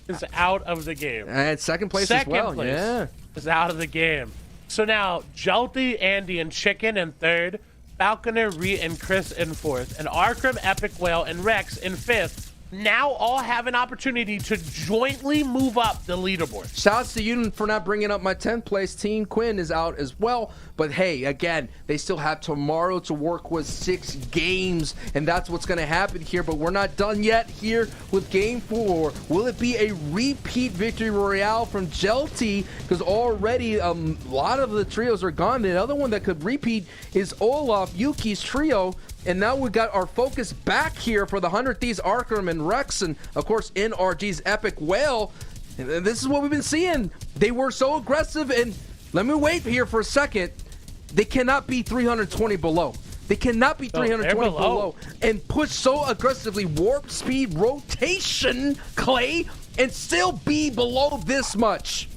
is out of the game. And second place as well. Second Yeah. place is out of the game. So now, Jelty, Andy, and Chicken in third, Falconer, Rhea, and Chris in fourth, and Arkram, Epic Whale, and Rex in fifth. Now all have an opportunity to jointly move up the leaderboard. Shouts to you for not bringing up my 10th place team. Quinn is out as well. But hey, again, they still have tomorrow to work with 6 games. And that's what's going to happen here. But we're not done yet here with Game 4. Will it be a repeat victory royale from Jelty? Because already a lot of the trios are gone. The other one that could repeat is Olaf, Yuki's trio. And now we've got our focus back here for the 100 Thieves, Arkram and Rex, and of course NRG's Epic Whale. And this is what we've been seeing. They were so aggressive, and let me wait here for a second. They cannot be 320 below. They cannot be 320 below and push so aggressively, warp speed, rotation, Clay, and still be below this much.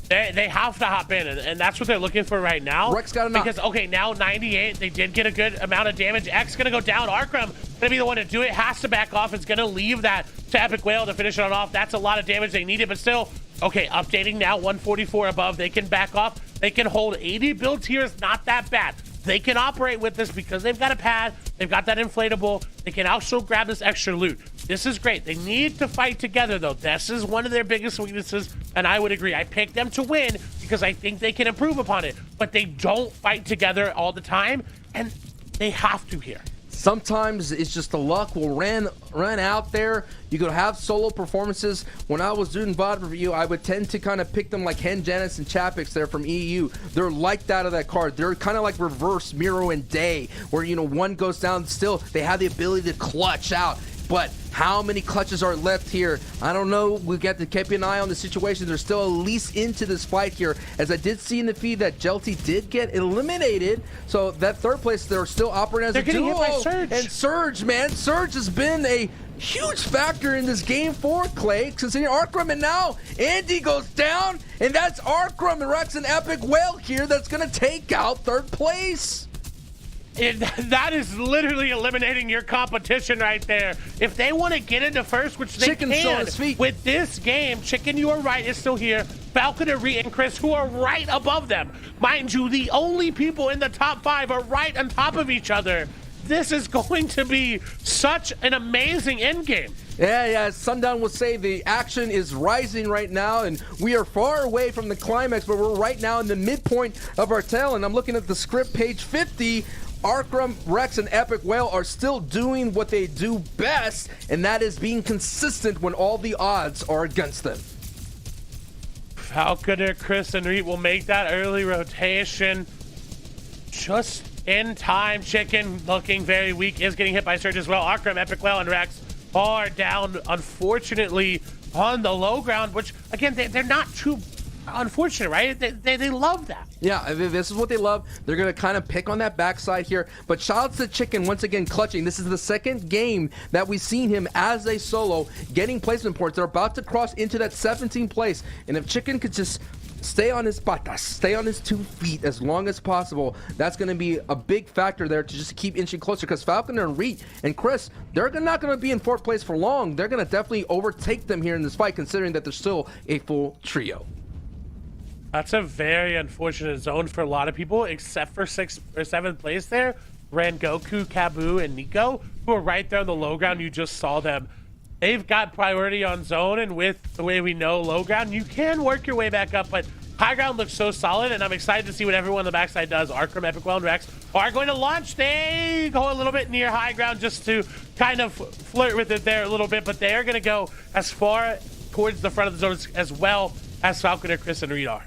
They have to hop in, and that's what they're looking for right now. Rex got a knock. Because, okay, now 98, they did get a good amount of damage. X going to go down. Arkram going to be the one to do it. Has to back off. It's going to leave that to Epic Whale to finish it off. That's a lot of damage they needed, but still, okay, updating now, 144 above. They can back off. They can hold 80 build tiers. Not that bad. They can operate with this because they've got a pad. They've got that inflatable. They can also grab this extra loot. This is great. They need to fight together, though. This is one of their biggest weaknesses, and I would agree. I picked them to win because I think they can improve upon it, but they don't fight together all the time, and they have to here. Sometimes it's just the luck will run out there. You could have solo performances. When I was doing VOD review, I would tend to kind of pick them like Hen Janice and Chapix there from EU. They're like that of that card. They're kind of like reverse Miro and Day, where, you know, one goes down, still they have the ability to clutch out. But how many clutches are left here? I don't know. We've got to keep an eye on the situation. They're still at least into this fight here. As I did see in the feed that Jelty did get eliminated. So that third place, they're still operating as a duo. They're getting hit by Surge. And Surge, man. Surge has been a huge factor in this game for Clay. Considering Arkram, and now Andy goes down. And that's Arkram and Rex and Epic Whale here that's going to take out third place. That is literally eliminating your competition right there. If they want to get into first, which they Chicken's still on can his feet. with this game, Chicken, you are right, is still here. Falcon and Reed and Chris, who are right above them. Mind you, the only people in the top 5 are right on top of each other. This is going to be such an amazing endgame. Yeah, Sundown will say the action is rising right now, and we are far away from the climax, but we're right now in the midpoint of our tale, and I'm looking at the script, page 50. Arkram, Rex, and Epic Whale are still doing what they do best, and that is being consistent when all the odds are against them. Falconer, Chris, and Reed will make that early rotation just in time. Chicken looking very weak, is getting hit by Surge as well. Arkram, Epic Whale, and Rex are down, unfortunately, on the low ground, which, again, they're not too unfortunate, right? They love that. Yeah, this is what they love. They're going to kind of pick on that backside here. But shout out to Chicken once again clutching. This is the second game that we've seen him as a solo getting placement points. They're about to cross into that 17th place. And if Chicken could just stay on his patas, stay on his 2 feet as long as possible, that's going to be a big factor there to just keep inching closer. Because Falcon and Reed and Chris, they're not going to be in 4th place for long. They're going to definitely overtake them here in this fight, considering that they're still a full trio. That's a very unfortunate zone for a lot of people, except for 6th or 7th place there. Rangoku, Kabu, and Nico, who are right there on the low ground. You just saw them. They've got priority on zone, and with the way we know low ground, you can work your way back up, but high ground looks so solid, and I'm excited to see what everyone on the backside does. Arkram, Epic Whale, and Rex are going to launch. They go a little bit near high ground just to kind of flirt with it there a little bit, but they are going to go as far towards the front of the zone as well as Falconer, Chris, and Reed are.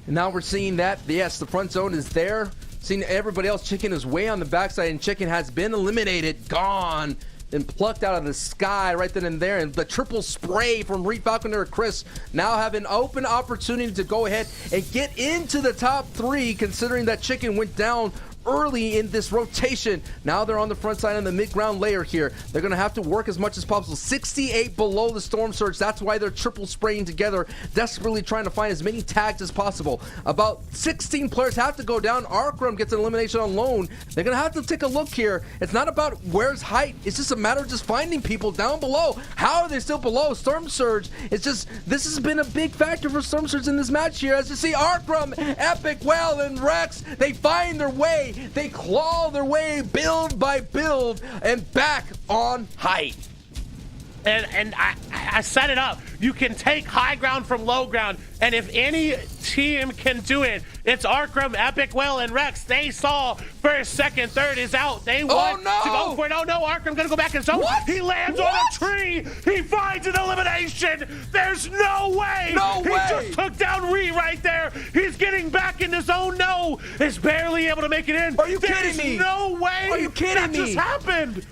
And now we're seeing that, yes, the front zone is there. Seeing everybody else, Chicken is way on the backside, and Chicken has been eliminated, gone, and plucked out of the sky right then and there. And the triple spray from Reed, Falconer, Chris now have an open opportunity to go ahead and get into the top 3, considering that Chicken went down early in this rotation. Now they're on the front side on the mid-ground layer here. They're going to have to work as much as possible. 68 below the Storm Surge. That's why they're triple spraying together, desperately trying to find as many tags as possible. About 16 players have to go down. Arkram gets an elimination on loan. They're going to have to take a look here. It's not about where's height. It's just a matter of just finding people down below. How are they still below Storm Surge? It's just, this has been a big factor for Storm Surge in this match here. As you see, Arkram, Epic Whale, and Rex, they find their way. They claw their way build by build and back on height. And I set it up. You can take high ground from low ground, and if any team can do it, it's Arkram, Epic Whale, and Rex. They saw first, second, third is out. They want to go for it. Oh no, Arkram gonna go back in zone. He lands on a tree. He finds an elimination. There's no way. No way. He just took down Ree right there. He's getting back in the zone. No, is barely able to make it in. Are you kidding me? No way. Are you kidding me? That just happened.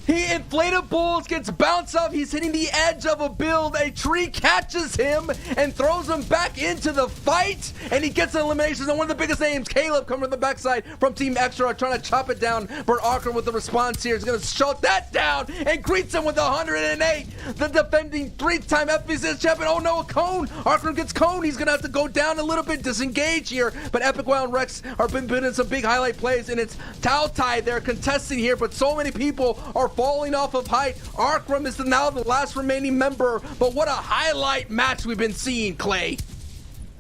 He inflated bulls, gets bounced off. He's hitting the edge of a build. A tree catches him and throws him back into the fight. And he gets an elimination. And one of the biggest names, Caleb, coming from the backside from Team Extra, trying to chop it down. But Arkham with the response here is going to shut that down and greets him with 108. The defending 3-time FBCS champion. Oh no, a cone. Arkham gets cone. He's going to have to go down a little bit, disengage here. But Epic Wow and Rex are been putting some big highlight plays. And it's Tao they're contesting here. But so many people are falling off of height. Arkram is now the last remaining member, but what a highlight match we've been seeing, Clay.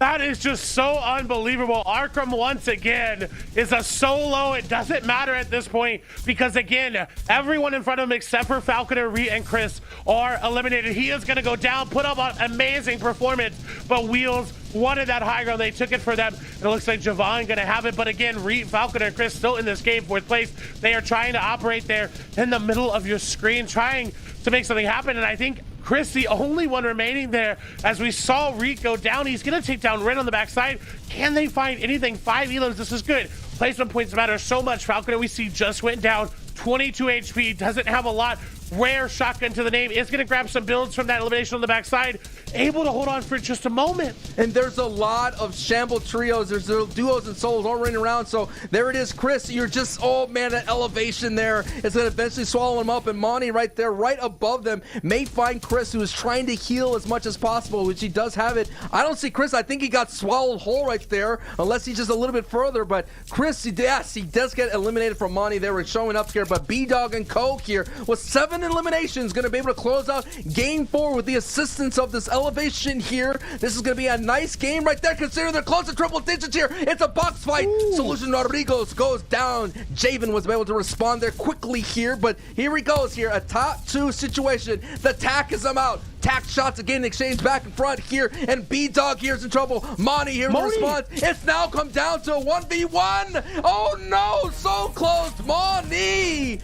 That is just so unbelievable. Arkram once again is a solo. It doesn't matter at this point because again, everyone in front of him except for Falconer, Reet, and Chris are eliminated. He is going to go down, put up an amazing performance, but Wheels wanted that high ground. They took it for them. And it looks like Javon going to have it, but again, Reet, Falconer, and Chris still in this game, 4th place. They are trying to operate there in the middle of your screen, trying to make something happen, and I think Chris, the only one remaining there, as we saw Reet go down. He's going to take down Ren on the backside. Can they find anything? 5 elims. This is good. Placement points matter so much. Falconer, we see, just went down. 22 HP. Doesn't have a lot. Rare shotgun to the name. Is going to grab some builds from that elimination on the backside. Able to hold on for just a moment. And there's a lot of shamble trios. There's duos and solos all running around. So there it is, Chris. You're just, oh man, that elevation there is going to eventually swallow him up. And Monty right there, right above them, may find Chris, who is trying to heal as much as possible, which he does have it. I don't see Chris. I think he got swallowed whole right there, unless he's just a little bit further. But Chris, yes, he does get eliminated from Monty. They were showing up here. But B-Dog and Coke here with 7 eliminations, going to be able to close out game 4 with the assistance of this elevation here. This is going to be a nice game right there, considering they're close to triple digits here. It's a box fight. Ooh. Solution Rodriguez goes down. Javen was able to respond there quickly here, but here he goes here. A top 2 situation. The tack is him out. Tack shots again exchanged back and front here, and B-Dog here is in trouble. Monty here with response. It's now come down to a 1v1. Oh no, so close. Monty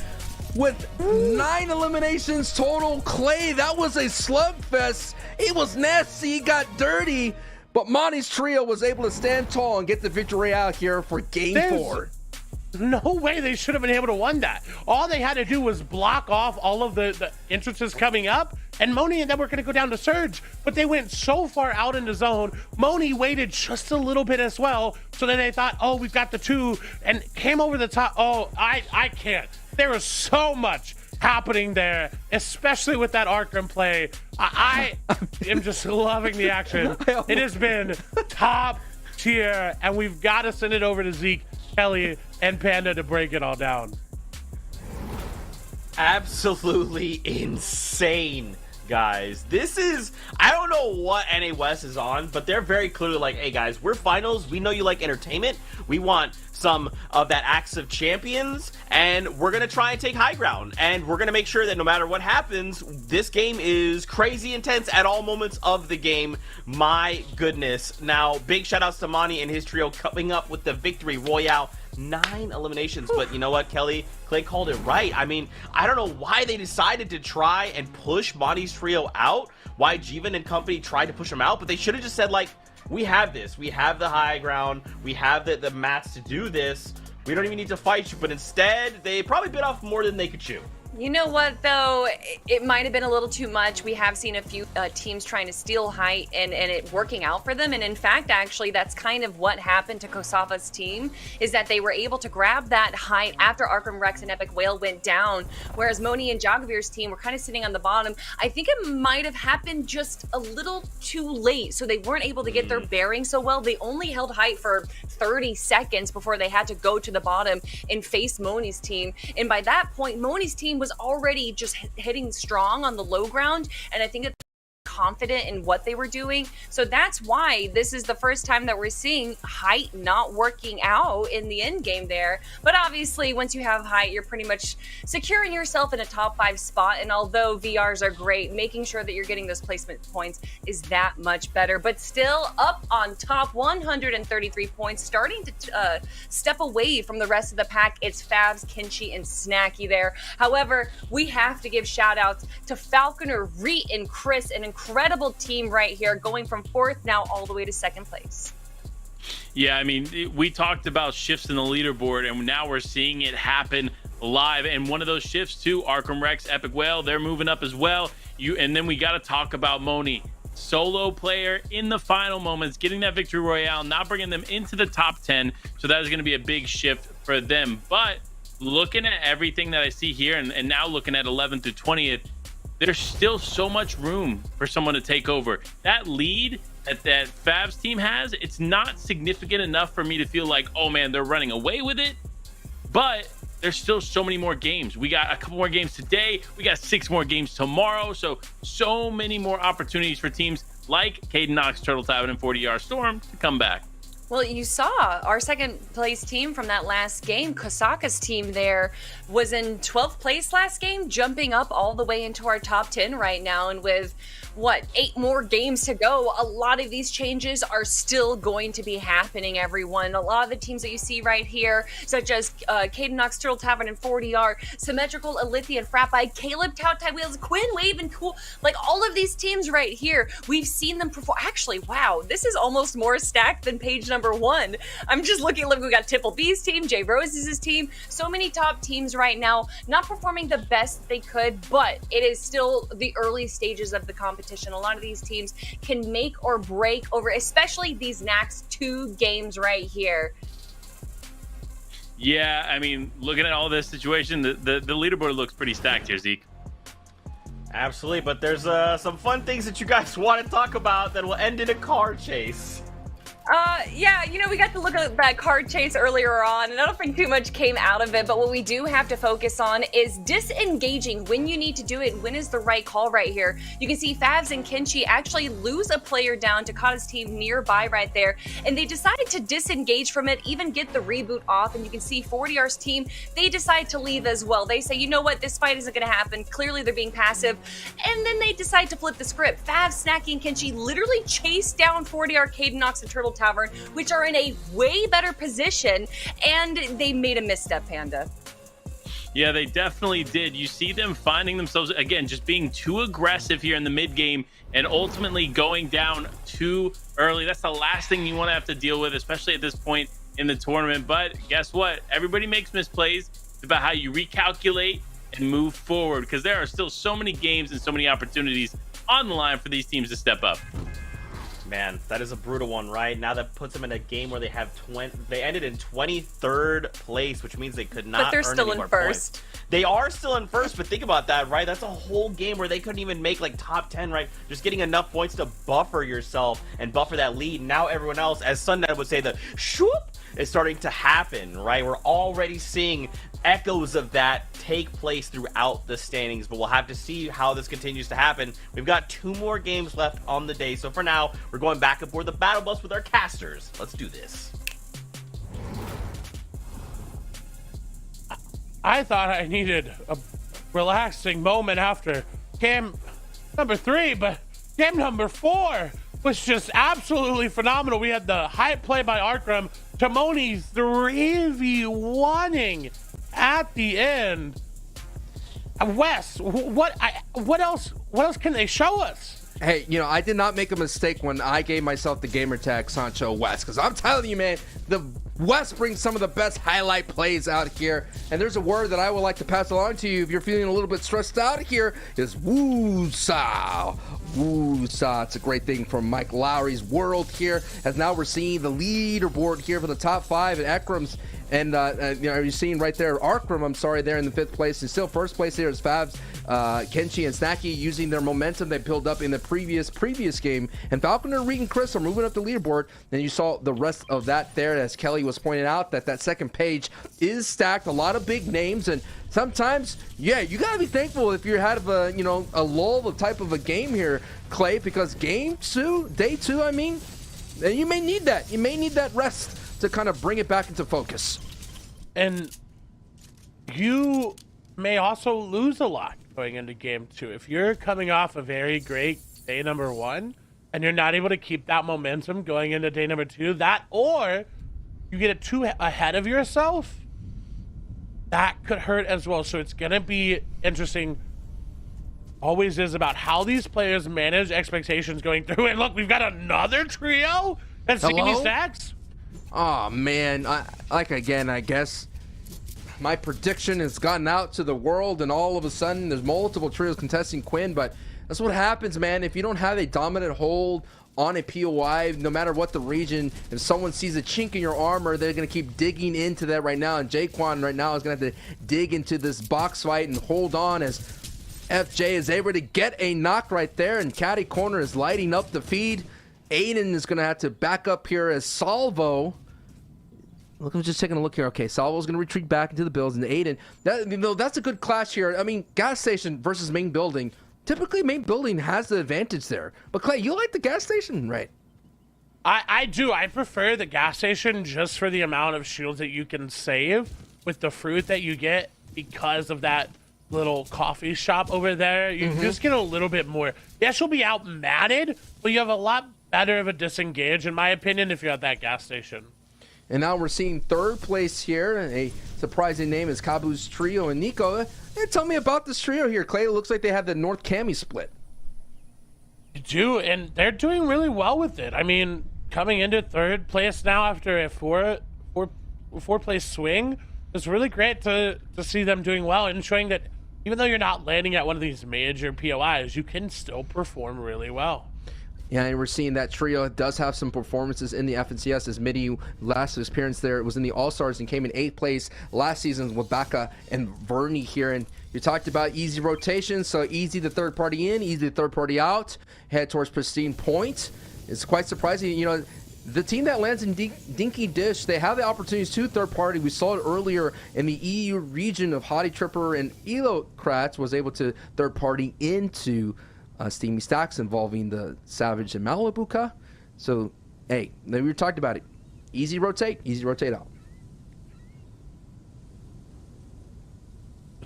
with 9 eliminations total. Clay, that was a slugfest. It was nasty. He got dirty. But Monty's trio was able to stand tall and get the victory out here for game 4. No way they should have been able to win that. All they had to do was block off all of the entrances coming up, and Moni and them were going to go down to Surge, but they went so far out in the zone. Moni waited just a little bit as well, so then they thought, oh, we've got the 2, and came over the top. Oh, I can't. There was so much happening there, especially with that Arkham play. I am just loving the action. It has been top tier, and we've got to send it over to Zeke, Kelly, and Panda to break it all down. Absolutely insane, guys. This is, I don't know what NA West is on, but they're very clearly like, hey guys, we're finals. We know you like entertainment. We want some of that Axe of Champions, and we're gonna try and take high ground, and we're gonna make sure that no matter what happens, this game is crazy intense at all moments of the game. My goodness. Now, big shout outs to Monty and his trio coming up with the victory royale. 9 eliminations, but you know what, Kelly? Clay called it right. I mean, I don't know why they decided to try and push Monty's trio out, why Jeevan and company tried to push him out, but they should have just said, like, we have this. We have the high ground. We have the mats to do this. We don't even need to fight you, but instead, they probably bit off more than they could chew. You know what, though? It might have been a little too much. We have seen a few teams trying to steal height and it working out for them. And in fact, actually, that's kind of what happened to Kosafa's team, is that they were able to grab that height after Arkham Rex and Epic Whale went down, whereas Moni and Jagavir's team were kind of sitting on the bottom. I think it might have happened just a little too late, so they weren't able to get their bearings so well. They only held height for 30 seconds before they had to go to the bottom and face Moni's team. And by that point, Moni's team was already just hitting strong on the low ground, and I think it's confident in what they were doing. So that's why this is the first time that we're seeing height not working out in the end game there. But obviously, once you have height, you're pretty much securing yourself in a top 5 spot. And although VRs are great, making sure that you're getting those placement points is that much better. But still up on top, 133 points, starting to step away from the rest of the pack. It's Fabs, Kinchi, and Snacky there. However, we have to give shout outs to Falconer, Reet, and Chris, an incredible team right here, going from 4th now all the way to 2nd place. Yeah, I mean, we talked about shifts in the leaderboard, and now we're seeing it happen live. And one of those shifts too, Arkham Rex, Epic Whale, they're moving up as well. And then we got to talk about Moni, solo player in the final moments, getting that victory royale, not bringing them into the top 10. So that is going to be a big shift for them. But looking at everything that I see here, and now looking at 11th through 20th, there's still so much room for someone to take over. That lead that Favs team has, it's not significant enough for me to feel like, oh man, they're running away with it. But there's still so many more games. We got a couple more games today. We got 6 more games tomorrow. So many more opportunities for teams like Caden Knox, Turtle Tavern, and 40R Storm to come back. Well, you saw our second place team from that last game, Kosaka's team there, was in 12th place last game, jumping up all the way into our top 10 right now. And with, 8 more games to go, a lot of these changes are still going to be happening, everyone. A lot of the teams that you see right here, such as Caden Knox, Turtle Tavern, and 40R, Symmetrical, Alithia, and Frappi, Caleb, Tautai Wheels, Quinn, Wave, and Cool, like all of these teams right here, we've seen them perform. Actually, wow, this is almost more stacked than page number 1. I'm just looking, look, we got Tipple B's team, Jay Rose's team, so many top teams right now, not performing the best they could, but it is still the early stages of the competition. A lot of these teams can make or break over, especially these next 2 games right here. Yeah, I mean, looking at all this situation, the leaderboard looks pretty stacked here, Zeke. Absolutely, but there's some fun things that you guys want to talk about that will end in a car chase. Yeah, we got to look at that card chase earlier on, and I don't think too much came out of it, but what we do have to focus on is disengaging when you need to do it, when is the right call right here. You can see Favs and Kenshi actually lose a player down to Kata's team nearby right there, and they decided to disengage from it, even get the reboot off, and you can see 40R's team, they decide to leave as well. They say, you know what, this fight isn't going to happen. Clearly they're being passive, and then they decide to flip the script. Favs, Snacky, and Kenshi literally chase down 40R, Caden Knox, and Turtle Tavern, which are in a way better position, and they made a misstep, Panda. Yeah, they definitely did. You see them finding themselves, again, just being too aggressive here in the mid game and ultimately going down too early. That's the last thing you want to have to deal with, especially at this point in the tournament. But guess what? Everybody makes misplays. It's about how you recalculate and move forward, because there are still so many games and so many opportunities on the line for these teams to step up. Man, that is a brutal one, right? Now that puts them in a game where they have they ended in 23rd place, which means they could not. But they're earn still any more in first. Points. They are still in first, but think about that, right? That's a whole game where they couldn't even make like top 10, right? Just getting enough points to buffer yourself and buffer that lead. Now everyone else, as Sunday would say, the shoop is starting to happen, right? We're already seeing echoes of that take place throughout the standings, but we'll have to see how this continues to happen. We've got 2 more games left on the day, so for now, we're going back aboard the battle bus with our casters. Let's do this. I thought I needed a relaxing moment after game number 3, but game number 4 was just absolutely phenomenal. We had the hype play by Arkham, Timoni 3v1ing at the end. Wes, what else can they show us? Hey, I did not make a mistake when I gave myself the gamer tag Sancho West, because I'm telling you, man, the West brings some of the best highlight plays out here. And there's a word that I would like to pass along to you if you're feeling a little bit stressed out here, is woosah. Woosah. It's a great thing from Mike Lowry's world here, as now we're seeing the leaderboard here for the top 5 and Ekram's. And you're seeing right there, Arkham, I'm sorry, there in the 5th place. And still first place here is Favs, Kenshi, and Snacky using their momentum they built up in the previous game. And Falconer, Reed, and Chris are moving up the leaderboard. And you saw the rest of that there, as Kelly was pointing out, that second page is stacked. A lot of big names. And sometimes, yeah, you got to be thankful if you're out of a lull type of a game here, Clay, because day 2, I mean, you may need that. You may need that rest to kind of bring it back into focus. And you may also lose a lot going into game 2. If you're coming off a very great day number 1 and you're not able to keep that momentum going into day number 2, that, or you get it too ahead of yourself, that could hurt as well. So it's going to be interesting, always is, about how these players manage expectations going through. And look, we've got another trio that's taking these stacks. Oh man, I guess my prediction has gotten out to the world, and all of a sudden there's multiple trios contesting Quinn, but that's what happens, man. If you don't have a dominant hold on a POI, no matter what the region, if someone sees a chink in your armor, they're going to keep digging into that right now, and Jaquan right now is going to have to dig into this box fight and hold on as FJ is able to get a knock right there, and Caddy Corner is lighting up the feed. Aiden is going to have to back up here as Salvo. Look, I'm just taking a look here. Okay, Salvo's going to retreat back into the buildings, and Aiden, that's a good clash here. I mean, gas station versus main building. Typically, main building has the advantage there. But Clay, you like the gas station, right? I do. I prefer the gas station just for the amount of shields that you can save with the fruit that you get because of that little coffee shop over there. You just get a little bit more. Yes, you'll be outmatted, but you have a lot better of a disengage, in my opinion, if you're at that gas station. And now we're seeing third place here. A surprising name is Kabu's Trio. And Nico, tell me about this trio here. Clay, it looks like they have the North Cami split. You do, and they're doing really well with it. I mean, coming into third place now after a four place swing, it's really great to see them doing well and showing that even though you're not landing at one of these major POIs, you can still perform really well. Yeah, and we're seeing that trio does have some performances in the FNCS, as Midi last appearance there was in the All-Stars and came in 8th place last season with Baka and Vernie here. And you talked about easy rotation, so easy the third party in, easy the third party out, head towards pristine point. It's quite surprising. You know, the team that lands in Dinky Dish, they have the opportunities to third party. We saw it earlier in the EU region of Hottie Tripper and Elocrats was able to third party into Steamy Stacks involving the Savage and Malibuka. So, hey, we were talking about it. Easy rotate out.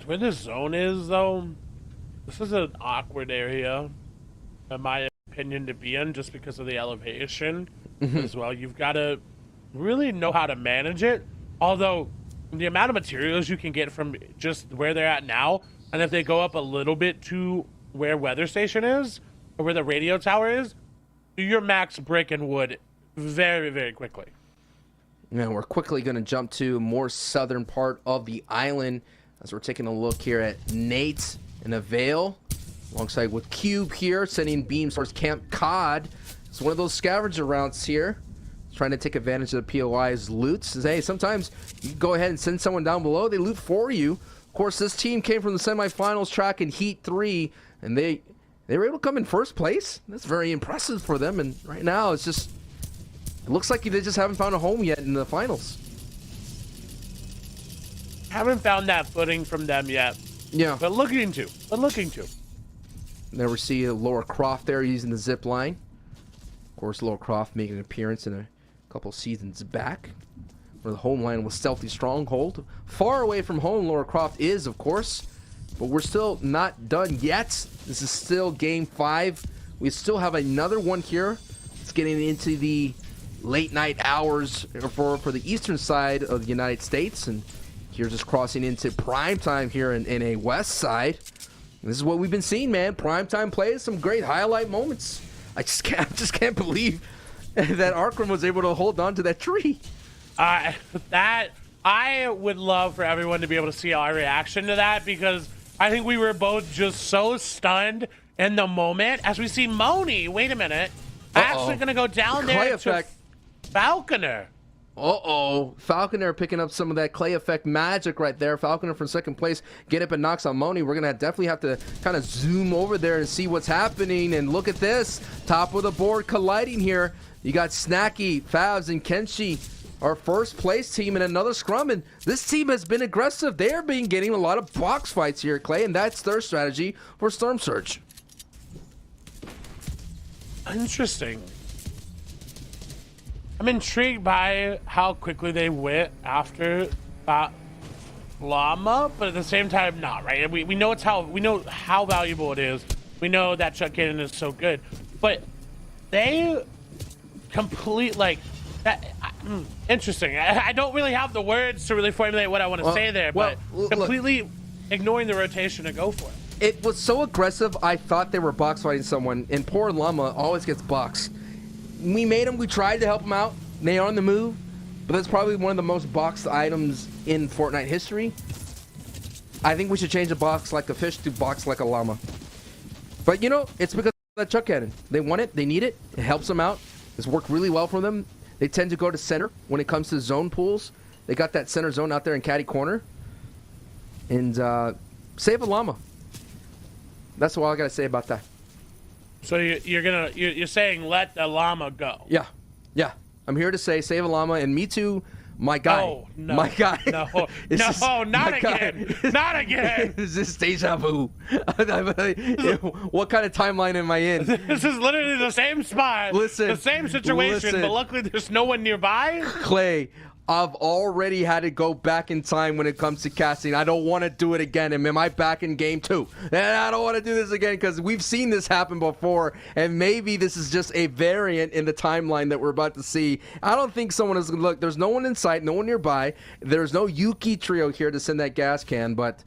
Where the zone is, though, this is an awkward area, in my opinion, to be in just because of the elevation as well. You've got to really know how to manage it. Although, the amount of materials you can get from just where they're at now, and if they go up a little bit to where weather station is or where the radio tower is, your max brick and wood very, very quickly. Now we're quickly going to jump to more southern part of the island as we're taking a look here at Nate and Avail alongside with Cube here sending beams towards Camp Cod. It's one of those scavenger routes here, trying to take advantage of the POI's loot. Says, hey, sometimes you go ahead and send someone down below, they loot for you. Of course, this team came from the semifinals track in Heat 3, and they were able to come in first place. That's very impressive for them. And right now, it looks like they just haven't found a home yet in the finals. Haven't found that footing from them yet. Yeah. But looking to. There we see Laura Croft there using the zip line. Of course, Laura Croft making an appearance in a couple seasons back, where the home line was Stealthy Stronghold. Far away from home, Laura Croft is, of course, but we're still not done yet. This is still game 5. We still have another one here. It's getting into the late night hours for the eastern side of the United States, and you're just crossing into prime time here in a west side. This is what we've been seeing, man. Prime time plays, some great highlight moments. I just can't believe that Arkram was able to hold on to that tree. I would love for everyone to be able to see our reaction to that, because I think we were both just so stunned in the moment as we see Moni. Wait a minute. Actually going to go down there to Falconer. Falconer picking up some of that clay effect magic right there. Falconer from second place. Get up and knocks on Moni. We're going to definitely have to kind of zoom over there and see what's happening. And look at this. Top of the board colliding here. You got Snacky, Favs, and Kenshi, our first place team in another scrum. And this team has been aggressive. They are getting a lot of box fights here, Clay, and that's their strategy for Storm Surge. Interesting. I'm intrigued by how quickly they went after Llama, but at the same time, not right. We know how valuable it is. We know that Chuck Cannon is so good, but they complete like that. Interesting. I don't really have the words to really formulate what I want to say there, but completely ignoring the rotation to go for it. It was so aggressive, I thought they were box fighting someone, and poor Llama always gets boxed. We tried to help them out. They are on the move, but that's probably one of the most boxed items in Fortnite history. I think we should change a box like a fish to box like a llama. But you know, it's because of that chuck cannon. They want it, they need it, it helps them out. It's worked really well for them. They tend to go to center when it comes to zone pools. They got that center zone out there in caddy corner. And save a llama. That's all I gotta say about that. So you're saying let the llama go? Yeah. I'm here to say save a llama, and me too. My guy. Oh, no. My guy. No, not again. Not again. Is this deja vu? What kind of timeline am I in? This is literally the same spot. Listen. The same situation, but luckily there's no one nearby. Clay, I've already had to go back in time when it comes to casting. I don't want to do it again. Am I back in game 2? And I don't want to do this again because we've seen this happen before, and maybe this is just a variant in the timeline that we're about to see. I don't think someone is... Look, there's no one in sight, no one nearby. There's no Yuki trio here to send that gas can, but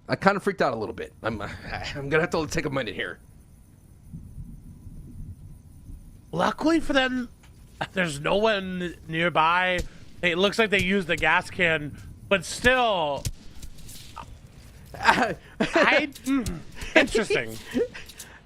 I kind of freaked out a little bit. I'm going to have to take a minute here. Luckily for them, there's no one nearby. It looks like they used the gas can, but still, interesting.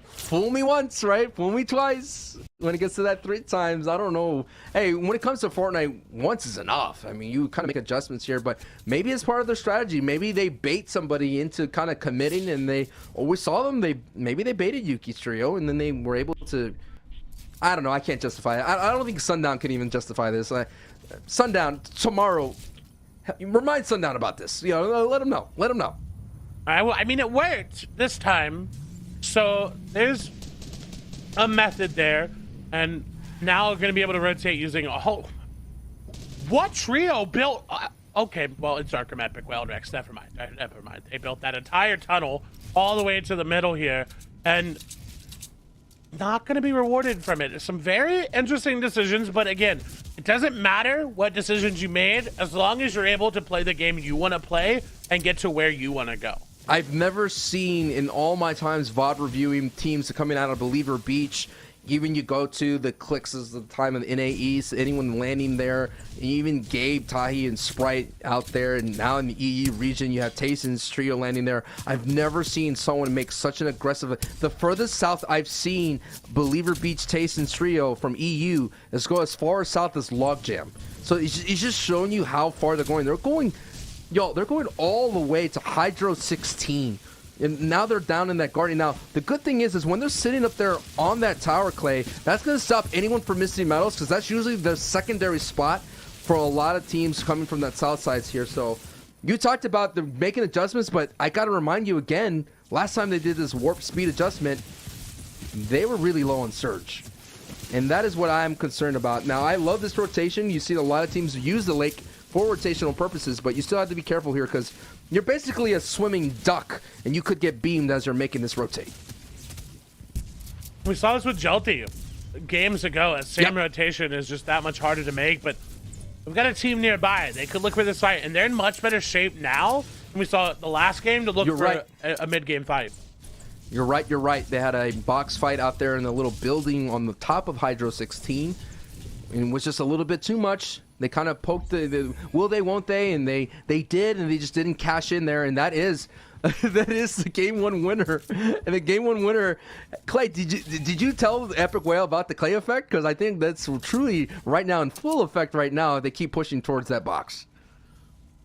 Fool me once, right? Fool me twice. When it gets to that 3 times, I don't know. Hey, when it comes to Fortnite, once is enough. I mean, you kind of make adjustments here, but maybe it's part of their strategy. Maybe they bait somebody into kind of committing, and we saw them. Maybe they baited Yuki's trio, and then they were able to. I don't know. I can't justify it. I don't think Sundown can even justify this. Sundown, tomorrow, remind Sundown about this. You know, let him know. Let him know. I mean, it worked this time. So there's a method there. And now we're going to be able to rotate using a whole... What trio built... okay, well, it's Arkham Epic Whale Rex. Never mind. They built that entire tunnel all the way to the middle here. And... not going to be rewarded from it. There's some very interesting decisions, but again, it doesn't matter what decisions you made as long as you're able to play the game you want to play and get to where you want to go. I've never seen in all my times VOD reviewing teams coming out of Believer Beach. Even you go to the clicks as the time of the NAEs, anyone landing there, even Gabe, Tahi, and Sprite out there, and now in the EU region, you have Tayson's trio landing there. I've never seen someone make such an aggressive... The furthest south I've seen Believer Beach Tayson's trio from EU is go as far south as Logjam. So it's just showing you how far they're going. They're going all the way to Hydro 16. And now they're down in that Guardian. Now, the good thing is when they're sitting up there on that tower, Clay, that's going to stop anyone from missing medals because that's usually the secondary spot for a lot of teams coming from that south side here. So you talked about making adjustments, but I got to remind you again, last time they did this warp speed adjustment, they were really low on surge. And that is what I'm concerned about. Now, I love this rotation. You see a lot of teams use the lake for rotational purposes, but you still have to be careful here because you're basically a swimming duck, and you could get beamed as you're making this rotate. We saw this with Jelty games ago. That same rotation is just that much harder to make, but we've got a team nearby. They could look for this fight, and they're in much better shape now than we saw the last game to look for a mid-game fight. You're right. They had a box fight out there in the little building on the top of Hydro 16, and it was just a little bit too much. They kind of poked the will they, won't they, and they did, and they just didn't cash in there, and that is the game 1 winner. And the game 1 winner, Clay, did you tell Epic Whale about the Clay effect? Because I think that's truly right now in full effect right now. They keep pushing towards that box.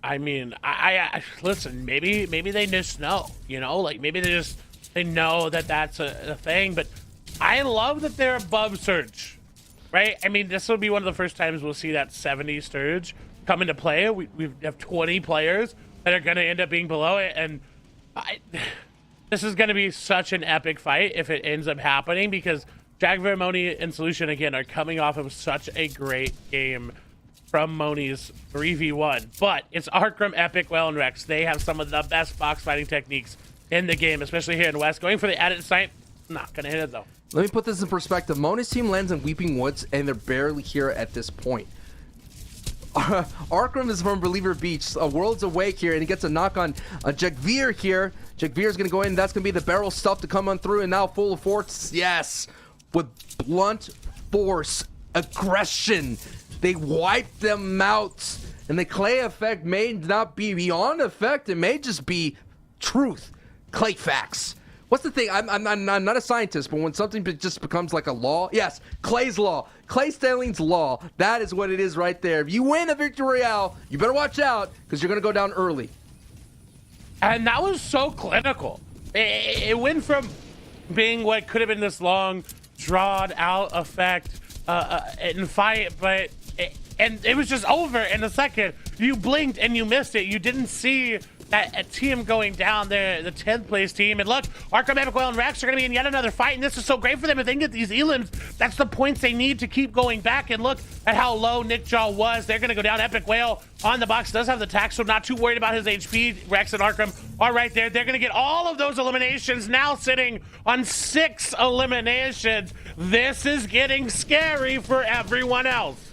I mean, I listen, maybe they just know, you know, like maybe they know that that's a thing, but I love that they're above surge. Right? I mean, this will be one of the first times we'll see that 70 surge come into play. We have 20 players that are going to end up being below it, and this is going to be such an epic fight if it ends up happening because Jaguar, Moni, and Solution, again, are coming off of such a great game from Moni's 3v1. But it's Arkham, Epic, Whale, and Rex. They have some of the best box fighting techniques in the game, especially here in West. Going for the added sight, not going to hit it, though. Let me put this in perspective. Moni's team lands in Weeping Woods, and they're barely here at this point. Arkham is from Believer Beach. A World's Awake here, and he gets a knock on Jagveer here. Jagveer's going to go in. That's going to be the barrel stuff to come on through, and now full of force. Yes, with blunt force, aggression. They wiped them out. And the Clay effect may not be beyond effect. It may just be truth. Clay facts. What's the thing? I'm not a scientist, but when something just becomes like a law, yes, Clay's law. Clay Stanley's law. That is what it is right there. If you win a Victory Royale, you better watch out because you're going to go down early. And that was so clinical. It went from being what could have been this long, drawn out effect and fight, but it was just over in a second. You blinked and you missed it. You didn't see a team going down there, the 10th place team. And look, Arkham, Epic Whale, and Rex are going to be in yet another fight, and this is so great for them. If they can get these elims, that's the points they need to keep going back. And look at how low NickJaw was. They're going to go down. Epic Whale on the box does have the tax, so not too worried about his HP. Rex and Arkham are right there. They're going to get all of those eliminations, now sitting on 6 eliminations. This is getting scary for everyone else.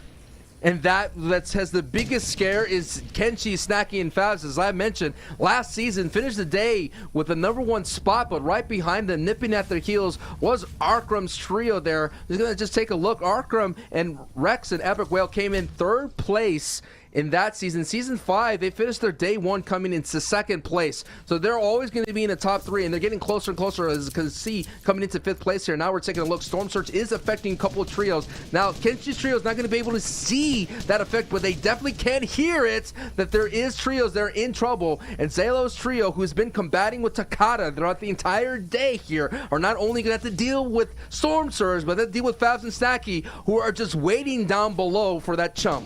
And that has the biggest scare is Kenshi, Snacky, and Fabs. As I mentioned, last season finished the day with the #1 spot, but right behind them, nipping at their heels, was Arkram's trio there. We're going to just take a look. Arkram and Rex and Epic Whale came in 3rd place in that season. Season 5, they finished their day 1 coming into 2nd place. So they're always going to be in the top 3, and they're getting closer and closer, as you can see, coming into 5th place here. Now we're taking a look. Storm Surge is affecting a couple of trios. Now, Kenshi's trio is not going to be able to see that effect, but they definitely can hear it, that there is trios that are in trouble. And Zalo's trio, who's been combating with Takada throughout the entire day here, are not only going to have to deal with Storm Surge, but they have to deal with Fabs and Snacky, who are just waiting down below for that chum.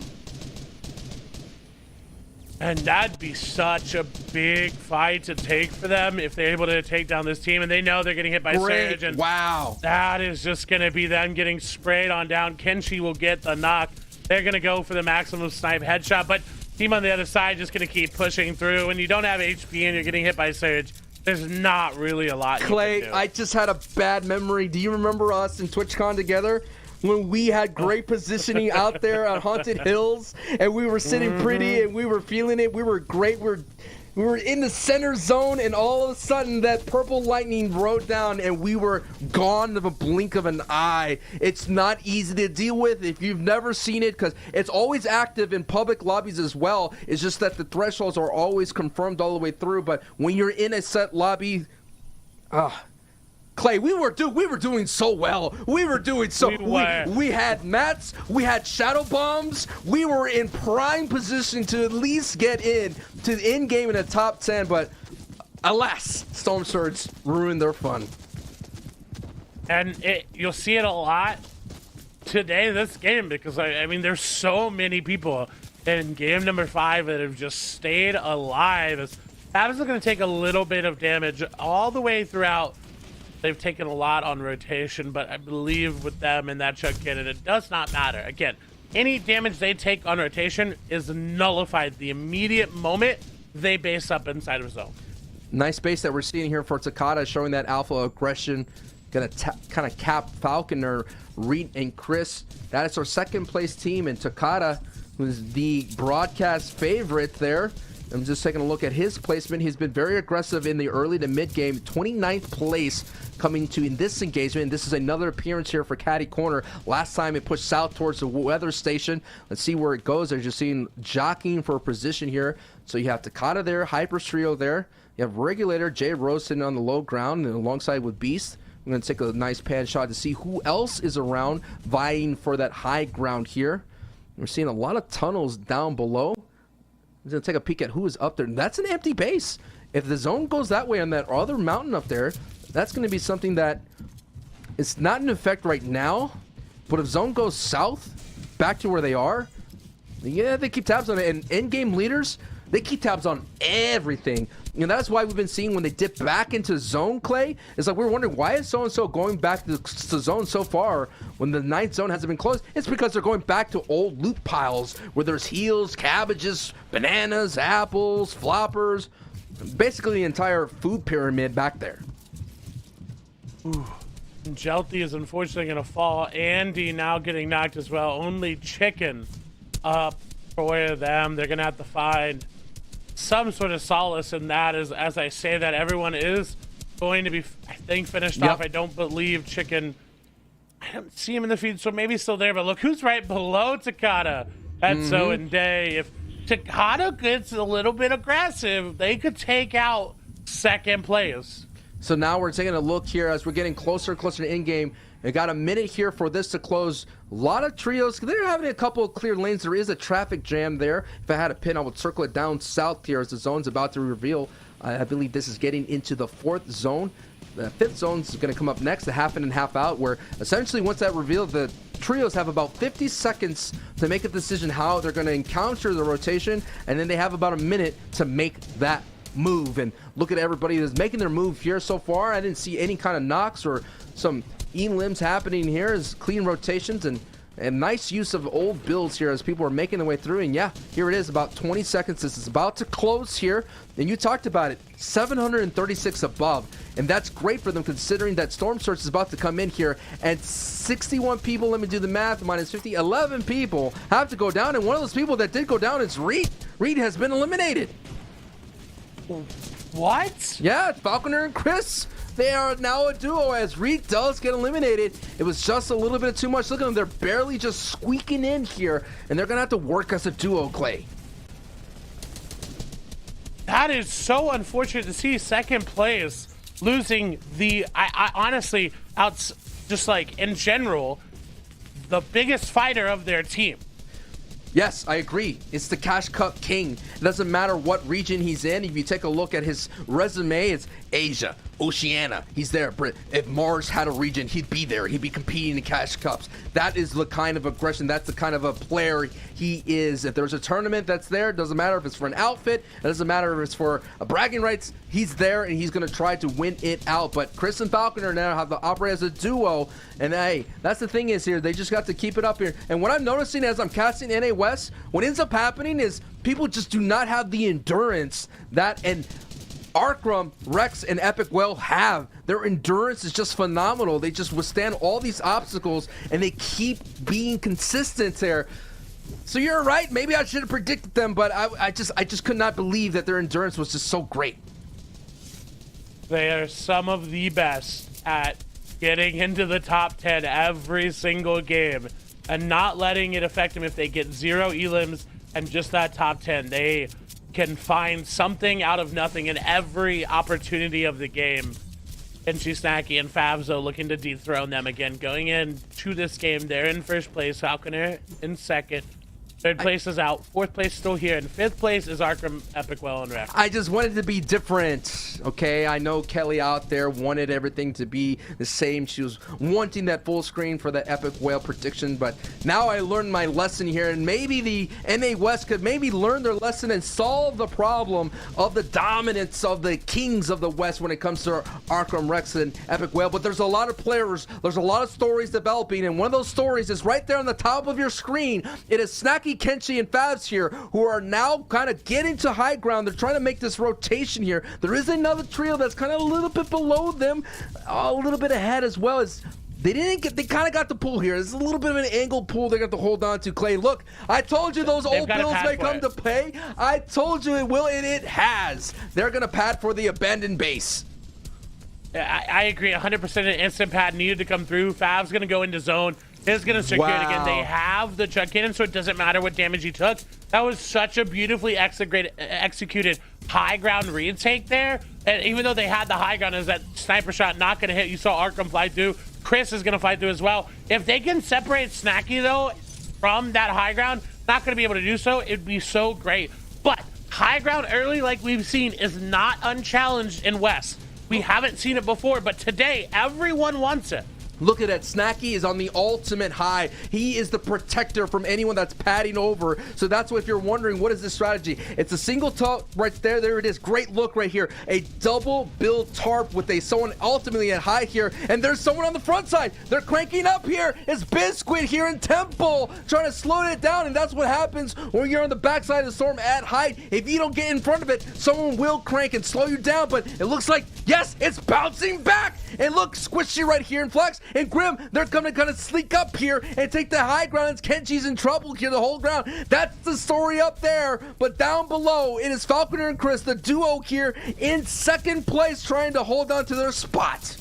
And that'd be such a big fight to take for them if they're able to take down this team. And they know they're getting hit by Surge. And wow. That is just going to be them getting sprayed on down. Kenshi will get the knock. They're going to go for the maximum snipe headshot. But team on the other side just going to keep pushing through. When you don't have HP and you're getting hit by Surge, there's not really a lot Clay, you can do. I just had a bad memory. Do you remember us in TwitchCon together? When we had great positioning out there on Haunted Hills, and we were sitting pretty, and we were feeling it. We were great. We were in the center zone, and all of a sudden, that purple lightning rode down, and we were gone of a blink of an eye. It's not easy to deal with if you've never seen it, because it's always active in public lobbies as well. It's just that the thresholds are always confirmed all the way through. But when you're in a set lobby, Clay, we were doing so well. We were doing so. We had mats. We had shadow bombs. We were in prime position to at least get in to the end game in the top 10. But alas, Storm Surge ruined their fun. And you'll see it a lot today, this game, because I mean, there's so many people in game number 5 that have just stayed alive. Fabs are going to take a little bit of damage all the way throughout. They've taken a lot on rotation, but I believe with them in that chuck cannon, it does not matter. Again, any damage they take on rotation is nullified the immediate moment they base up inside of zone. Nice base that we're seeing here for Takada, showing that alpha aggression. Gonna kind of cap Falconer, Reed, and Chris. That is our 2nd place team, and Takada, who's the broadcast favorite there. I'm just taking a look at his placement. He's been very aggressive in the early to mid game. 29th place coming to in this engagement. And this is another appearance here for Caddy Corner. Last time it pushed south towards the weather station. Let's see where it goes. There's just seeing jockeying for a position here. So you have Takada there, Hyper's trio there. You have Regulator, Jay Rose sitting on the low ground and alongside with Beast. I'm going to take a nice pan shot to see who else is around vying for that high ground here. We're seeing a lot of tunnels down below. I'm going to take a peek at who is up there. That's an empty base. If the zone goes that way on that other mountain up there, that's going to be something that is not in effect right now. But if zone goes south, back to where they are, yeah, they keep tabs on it. And in-game leaders, they keep tabs on everything. And that's why we've been seeing when they dip back into zone, Clay, it's like we're wondering, why is so-and-so going back to zone so far when the 9th zone hasn't been closed? It's because they're going back to old loot piles where there's heels, cabbages, bananas, apples, floppers, basically the entire food pyramid back there. Ooh. Jelty is unfortunately going to fall. Andy now getting knocked as well. Only Chicken up for them. They're going to have to find some sort of solace in that. As I say that, everyone is going to be, I think, finished off. I don't believe Chicken I don't see him in the feed, so maybe he's still there. But look who's right below Takada. Etso and Day. If Takada gets a little bit aggressive, they could take out second place. So now we're taking a look here as we're getting closer and closer to in-game. We got a minute here for this to close. A lot of trios. They're having a couple of clear lanes. There is a traffic jam there. If I had a pin, I would circle it down south here as the zone's about to reveal. I believe this is getting into the 4th zone. The 5th zone is going to come up next, the half in and half out, where essentially once that revealed, the trios have about 50 seconds to make a decision how they're going to encounter the rotation, and then they have about a minute to make that move. And look at everybody that's making their move here so far. I didn't see any kind of knocks or some limbs happening here. As clean rotations and nice use of old builds here as people are making their way through. And yeah, here it is, about 20 seconds. This is about to close here. And you talked about it, 736 above. And that's great for them considering that Storm Surge is about to come in here. And 61 people, let me do the math, minus 50, 11 people have to go down. And one of those people that did go down is Reed. Reed has been eliminated. What? Yeah, it's Falconer and Chris. They are now a duo as Reed does get eliminated. It was just a little bit too much. Look at them. They're barely just squeaking in here, and they're going to have to work as a duo, Clay. That is so unfortunate to see second place losing the, I honestly, just like in general, the biggest fighter of their team. Yes, I agree. It's the Cash Cup King. It doesn't matter what region he's in. If you take a look at his resume, it's Asia, Oceania. He's there. If Mars had a region, he'd be there. He'd be competing in Cash Cups. That is the kind of aggression. That's the kind of a player he is. If there's a tournament that's there, it doesn't matter if it's for an outfit. It doesn't matter if it's for a bragging rights. He's there, and he's going to try to win it out. But Chris and Falconer now have to operate as a duo. And, hey, that's the thing is here. They just got to keep it up here. And what I'm noticing as I'm casting NA West, what ends up happening is people just do not have the endurance that and Arkram, Rex, and Epic Well have. Their endurance is just phenomenal. They just withstand all these obstacles, and they keep being consistent there. So you're right. Maybe I should have predicted them, but I just could not believe that their endurance was just so great. They are some of the best at getting into the top 10 every single game and not letting it affect them if they get 0 elims and just that top 10. They can find something out of nothing in every opportunity of the game. And Snacky and Favzo looking to dethrone them again. Going into this game, they're in first place. Falconer in second. Third place is out. Fourth place still here. And fifth place is Arkram, Epic Well, and Rex. I just wanted to be different, okay? I know Kelly out there wanted everything to be the same. She was wanting that full screen for the Epic Whale prediction, but now I learned my lesson here, and maybe the NA West could maybe learn their lesson and solve the problem of the dominance of the kings of the West when it comes to Arkram, Rex, and Epic Whale. But there's a lot of players, there's a lot of stories developing, and one of those stories is right there on the top of your screen. It is Snacky, Kenshi, and Favs here who are now kind of getting to high ground. They're trying to make this rotation here. There is another trio that's kind of a little bit below them, a little bit ahead as well. As they kind of got the pull here. It's a little bit of an angled pull they got to hold on to. Clay, look, I told you those old bills may come to pay. I told you it will, and it has. They're going to pad for the abandoned base. I agree 100%. An instant pad needed to come through. Fav's going to go into zone. Is going to secure it again. They have the chuck cannon, so it doesn't matter what damage he took. That was such a beautifully executed high ground retake there. And even though they had the high ground, is that sniper shot not going to hit? You saw Arkram fly through. Chris is going to fly through as well. If they can separate Snacky, though, from that high ground, not going to be able to do so. It'd be so great. But high ground early, like we've seen, is not unchallenged in West. We haven't seen it before, but today, everyone wants it. Look at that. Snacky is on the ultimate high. He is the protector from anyone that's padding over. So that's what, if you're wondering, what is this strategy? It's a single top right there. There it is. Great look right here. A double build tarp with someone ultimately at high here. And there's someone on the front side. They're cranking up here. It's Biscuit here in Temple trying to slow it down. And that's what happens when you're on the backside of the storm at height. If you don't get in front of it, someone will crank and slow you down. But it looks like, yes, it's bouncing back. And look, Squishy right here in Flex. And Grim, they're going to kind of sneak up here and take the high ground. And Kenshi's in trouble here, the whole ground. That's the story up there. But down below, it is Falconer and Chris, the duo here in second place, trying to hold on to their spot.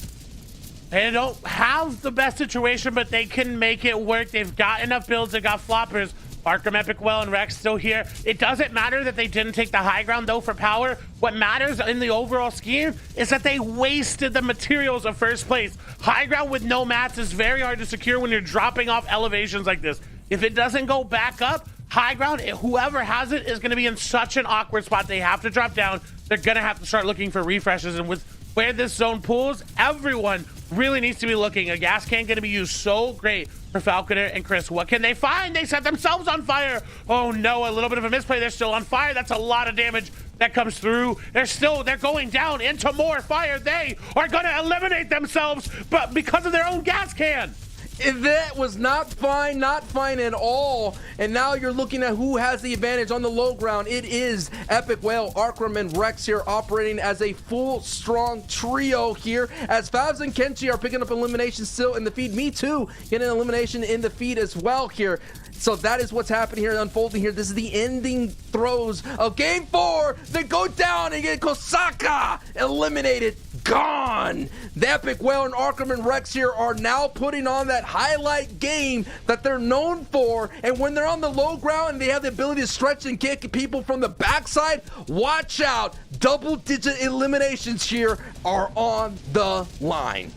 They don't have the best situation, but they can make it work. They've got enough builds. They've got floppers. Arkham, Epic Well, and Rex still here. It doesn't matter that they didn't take the high ground, though, for power. What matters in the overall scheme is that they wasted the materials of first place. High ground with no mats is very hard to secure when you're dropping off elevations like this. If it doesn't go back up, high ground, whoever has it is going to be in such an awkward spot. They have to drop down. They're going to have to start looking for refreshes. And with where this zone pulls, everyone really needs to be looking. A gas can going to be used so great for Falconer and Chris. What can they find? They set themselves on fire. Oh no, a little bit of a misplay. They're still on fire. That's a lot of damage that comes through. They're going down into more fire. They are going to eliminate themselves, but because of their own gas can. That was not fine at all. And now you're looking at who has the advantage on the low ground. It is Epic Whale, Arkram, and Rex here operating as a full, strong trio here. As Favs and Kenshi are picking up elimination still in the feed. Me too, getting an elimination in the feed as well here. So that is what's happening here, unfolding here. This is the ending throws of Game 4. They go down and get Kosaka eliminated. Gone. The Epic Whale and Arkham and Rex here are now putting on that highlight game that they're known for. And when they're on the low ground and they have the ability to stretch and kick people from the backside, watch out. Double-digit eliminations here are on the line.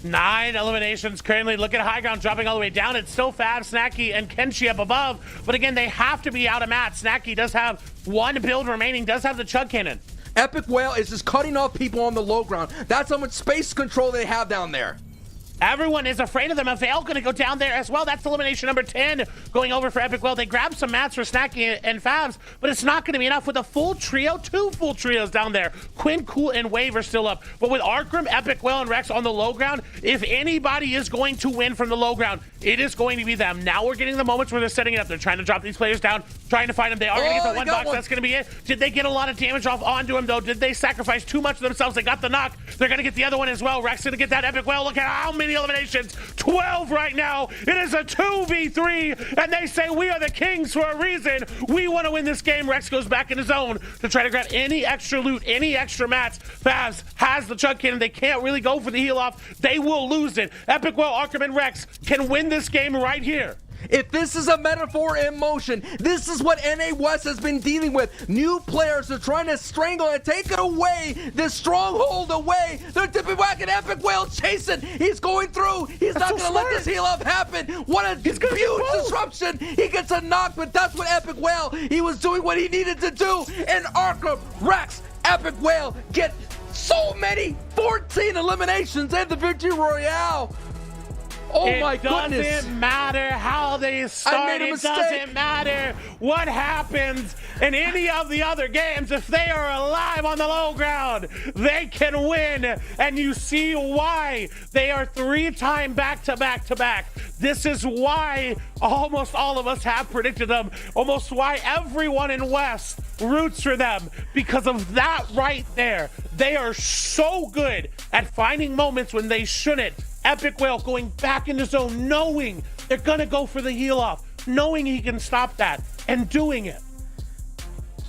9 eliminations currently. Look at high ground dropping all the way down. It's still Fab, Snacky, and Kenshi up above. But again, they have to be out of mats. Snacky does have one build remaining, does have the chug cannon. Epic Whale is just cutting off people on the low ground. That's how much space control they have down there. Everyone is afraid of them. Avail going to go down there as well. That's elimination number 10 going over for Epic Well. They grab some mats for Snacky and Favs, but it's not going to be enough with a full trio. 2 full trios down there. Quinn, Cool, and Wave are still up. But with Arkram, Epic Well, and Rex on the low ground, if anybody is going to win from the low ground, it is going to be them. Now we're getting the moments where they're setting it up. They're trying to drop these players down, trying to find them. They are going to get the one box. That's going to be it. Did they get a lot of damage off onto him, though? Did they sacrifice too much of themselves? They got the knock. They're going to get the other one as well. Rex going to get that Epic Well. Look at how many eliminations. 12 right now. It is a 2v3, and they say we are the kings for a reason. We want to win this game. Rex goes back in his zone to try to grab any extra loot, any extra mats. Favs has the chug cannon. They can't really go for the heal off. They will lose it. Epic Well, Arkham, and Rex can win this game right here. If this is a metaphor in motion, this is what NA West has been dealing with. New players are trying to strangle and take it away, this stronghold away. They're dipping whacking Epic Whale chasing. He's going through. He's not going to let this heal up happen. What a huge disruption. He gets a knock, but that's what Epic Whale, he was doing what he needed to do. And Arkham, Rex, Epic Whale get so many 14 eliminations in the Victory Royale. Oh my goodness. It doesn't matter how they start. It doesn't matter what happens in any of the other games. If they are alive on the low ground, they can win. And you see why they are 3-time back-to-back-to-back. This is why almost all of us have predicted them. Almost why everyone in West roots for them. Because of that right there. They are so good at finding moments when they shouldn't. Epic Whale going back into zone, knowing they're gonna go for the heal off, knowing he can stop that, and doing it.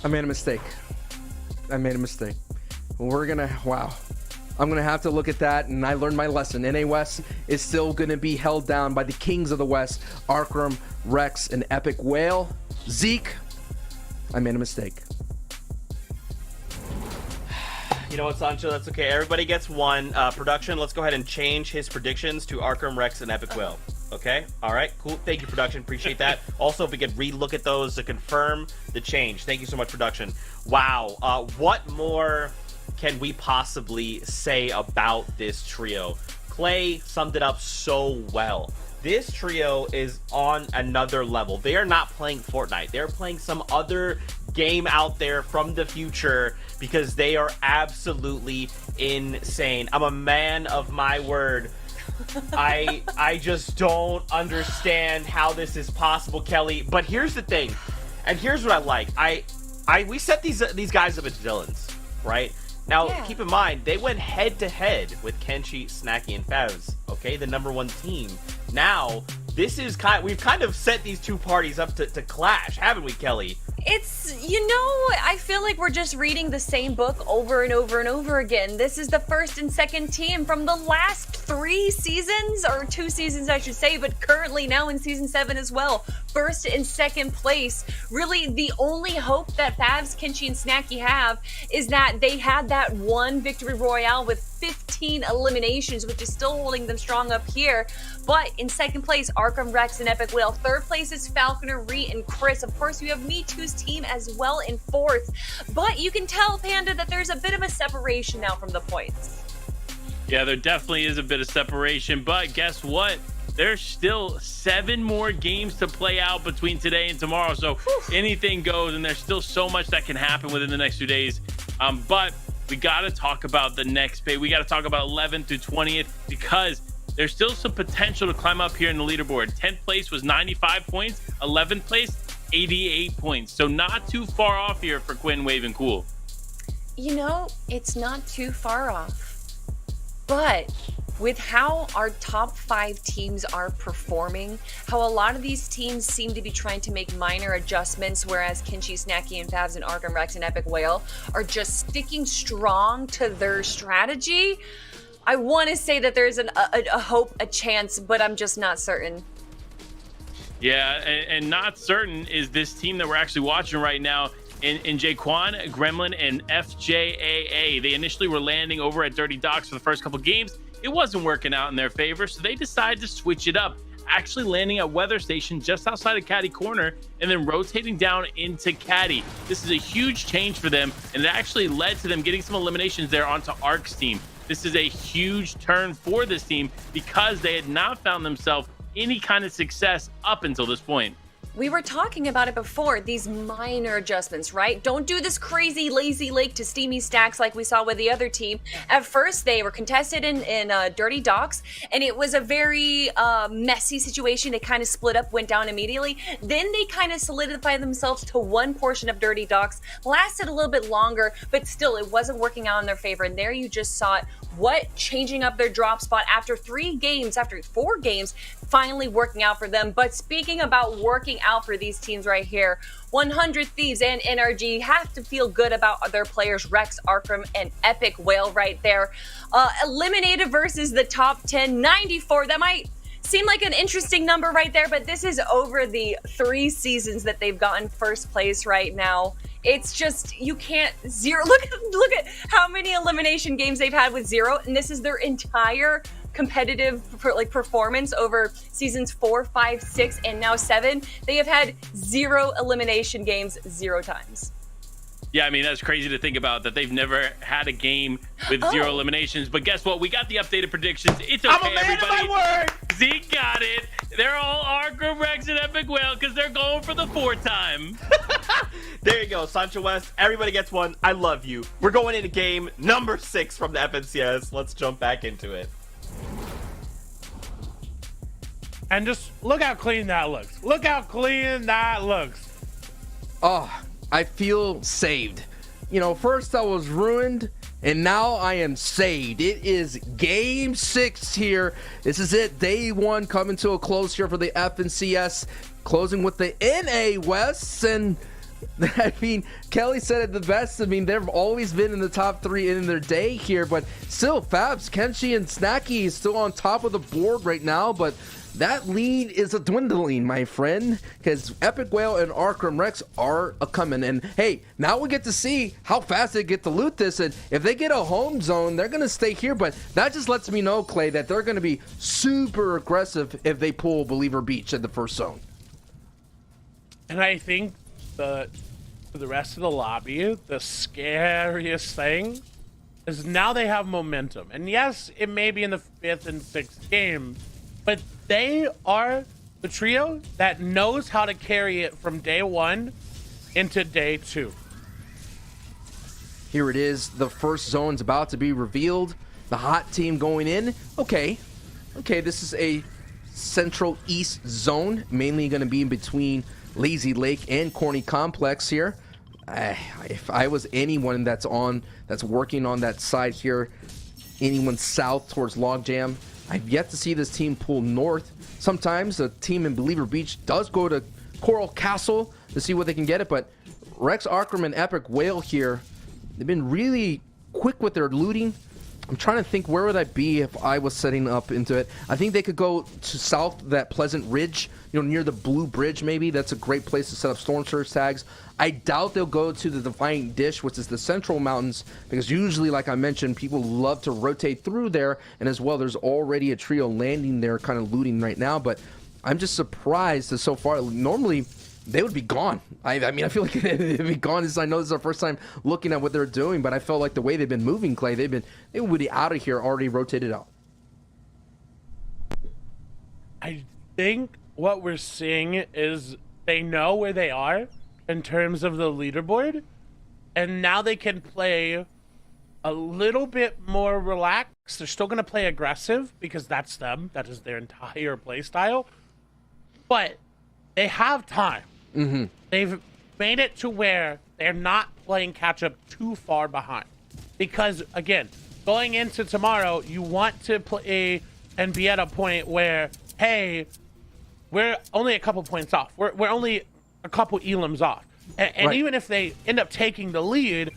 I made a mistake. We're gonna, wow. I'm gonna have to look at that, and I learned my lesson. NA West is still gonna be held down by the kings of the West, Arkram, Rex, and Epic Whale. Zeke, I made a mistake. You know what, Sancho? That's okay. Everybody gets one. Production, let's go ahead and change his predictions to Arkham, Rex, and Epic Whale. Okay? All right, cool. Thank you, Production. Appreciate that. Also, if we could re-look at those to confirm the change. Thank you so much, Production. Wow. What more can we possibly say about this trio? Clay summed it up so well. This trio is on another level. They are not playing Fortnite. They're playing some other game out there from the future because they are absolutely insane. I'm a man of my word. I just don't understand how this is possible, Kelly. But here's the thing, and here's what I like. We set these guys up as villains, right? Now, keep in mind, they went head-to-head with Kenshi, Snacky, and Favs, okay? The #1 team. Now, this is we've kind of set these two parties up to clash, haven't we, Kelly? It's, you know, I feel like we're just reading the same book over and over and over again. This is the first and second team from the last 3 seasons, or 2 seasons I should say, but currently now in season 7 as well. First and second place. Really, the only hope that Favs, Kenshi, and Snacky have is that they had that one victory royale with 15 eliminations, which is still holding them strong up here. But in second place, Arkham, Rex, and Epic Whale. Third place is Falconer, Ree, and Chris. Of course, we have Me Too's team as well in fourth. But you can tell, Panda, that there's a bit of a separation now from the points. Yeah, there definitely is a bit of separation, but guess what? There's still 7 more games to play out between today and tomorrow, so anything goes, and there's still so much that can happen within the next 2 days. But we got to talk about the next pay. We got to talk about 11th through 20th, because there's still some potential to climb up here in the leaderboard. 10th place was 95 points, 11th place 88 points, so not too far off here for Quinn, Wave, and Cool. You know, it's not too far off. But with how our top 5 teams are performing, how a lot of these teams seem to be trying to make minor adjustments, whereas Kenshi, Snacky, and Favs, and Arkham, Rex, and Epic Whale are just sticking strong to their strategy, I want to say that there's a hope, a chance, but I'm just not certain. Yeah, and not certain is this team that we're actually watching right now. In Jaquan, Gremlin, and FJAA. They initially were landing over at Dirty Docks for the first couple games. It wasn't working out in their favor, so they decided to switch it up, actually landing at Weather Station just outside of Caddy Corner and then rotating down into Caddy. This is a huge change for them, and it actually led to them getting some eliminations there onto Ark's team. This is a huge turn for this team because they had not found themselves any kind of success up until this point. We were talking about it before, these minor adjustments, right? Don't do this crazy lazy lake to steamy stacks like we saw with the other team. At first, they were contested in Dirty Docks, and it was a very messy situation. They kind of split up, went down immediately. Then they kind of solidified themselves to one portion of Dirty Docks. Lasted a little bit longer, but still, it wasn't working out in their favor. And there you just saw it. What changing up their drop spot after 4 games, finally working out for them. But speaking about working out for these teams right here, 100 Thieves and NRG have to feel good about their players, Rex, Arkham, and Epic Whale right there. Eliminated versus the top 10, 94. That might seem like an interesting number right there, but this is over the 3 seasons that they've gotten first place right now. It's just, you can't zero. Look at how many elimination games they've had with 0, and this is their entire competitive performance over seasons 4, 5, 6, and now 7. They have had 0 elimination games 0 times. Yeah, I mean, that's crazy to think about, that they've never had a game with 0 eliminations. But guess what? We got the updated predictions. It's okay, I'm a man everybody. of my word. Zeke got it. They're all Arkham, Rex, and Epic Whale because they're going for the 4th time. There you go, Sancho West. Everybody gets one. I love you. We're going into game number 6 from the FNCS. Let's jump back into it. And just look how clean that looks. Look how clean that looks. Oh, I feel saved. You know, first I was ruined, and now I am saved. It is game 6 here. This is it. Day 1 coming to a close here for the FNCS, closing with the NA West. And I mean, Kelly said it the best. I mean, they've always been in the top 3 in their day here, but still, Fabs, Kenshi, and Snacky is still on top of the board right now, but that lead is a dwindling, my friend, because Epic Whale and Arkham Rex are a coming. And hey, now we get to see how fast they get to loot this. And if they get a home zone, they're going to stay here. But that just lets me know, Clay, that they're going to be super aggressive if they pull Believer Beach at the first zone. And I think for the rest of the lobby, the scariest thing is now they have momentum. And yes, it may be in the 5th and 6th game, but they are the trio that knows how to carry it from day 1 into day 2. Here it is. The first zone's about to be revealed. The hot team going in. Okay, this is a Central East zone, mainly going to be in between Lazy Lake and Corny Complex here. If I was anyone that's working on that side here, anyone south towards Logjam, I've yet to see this team pull north. Sometimes a team in Believer Beach does go to Coral Castle to see what they can get it, but Rex, Arkham, and Epic Whale here, they've been really quick with their looting. I'm trying to think, where would I be if I was setting up into it? I think they could go to south, that Pleasant Ridge, near the Blue Bridge maybe. That's a great place to set up Storm Surge tags. I doubt they'll go to the Defiant Dish, which is the central mountains, because usually, like I mentioned, people love to rotate through there, and as well, there's already a trio landing there kind of looting right now, but I'm just surprised that so far. Normally, they would be gone. I mean, I feel like they'd be gone. I know this is our first time looking at what they're doing, but I felt like the way they've been moving, Clay, they would be out of here, already rotated out. I think what we're seeing is they know where they are in terms of the leaderboard, and now they can play a little bit more relaxed. They're still going to play aggressive because that's them. That is their entire play style. But they have time. Mm-hmm. They've made it to where they're not playing catch up too far behind. Because, again, going into tomorrow, you want to play and be at a point where, hey, we're only a couple points off. We're only a couple elims off. And Right. even if they end up taking the lead,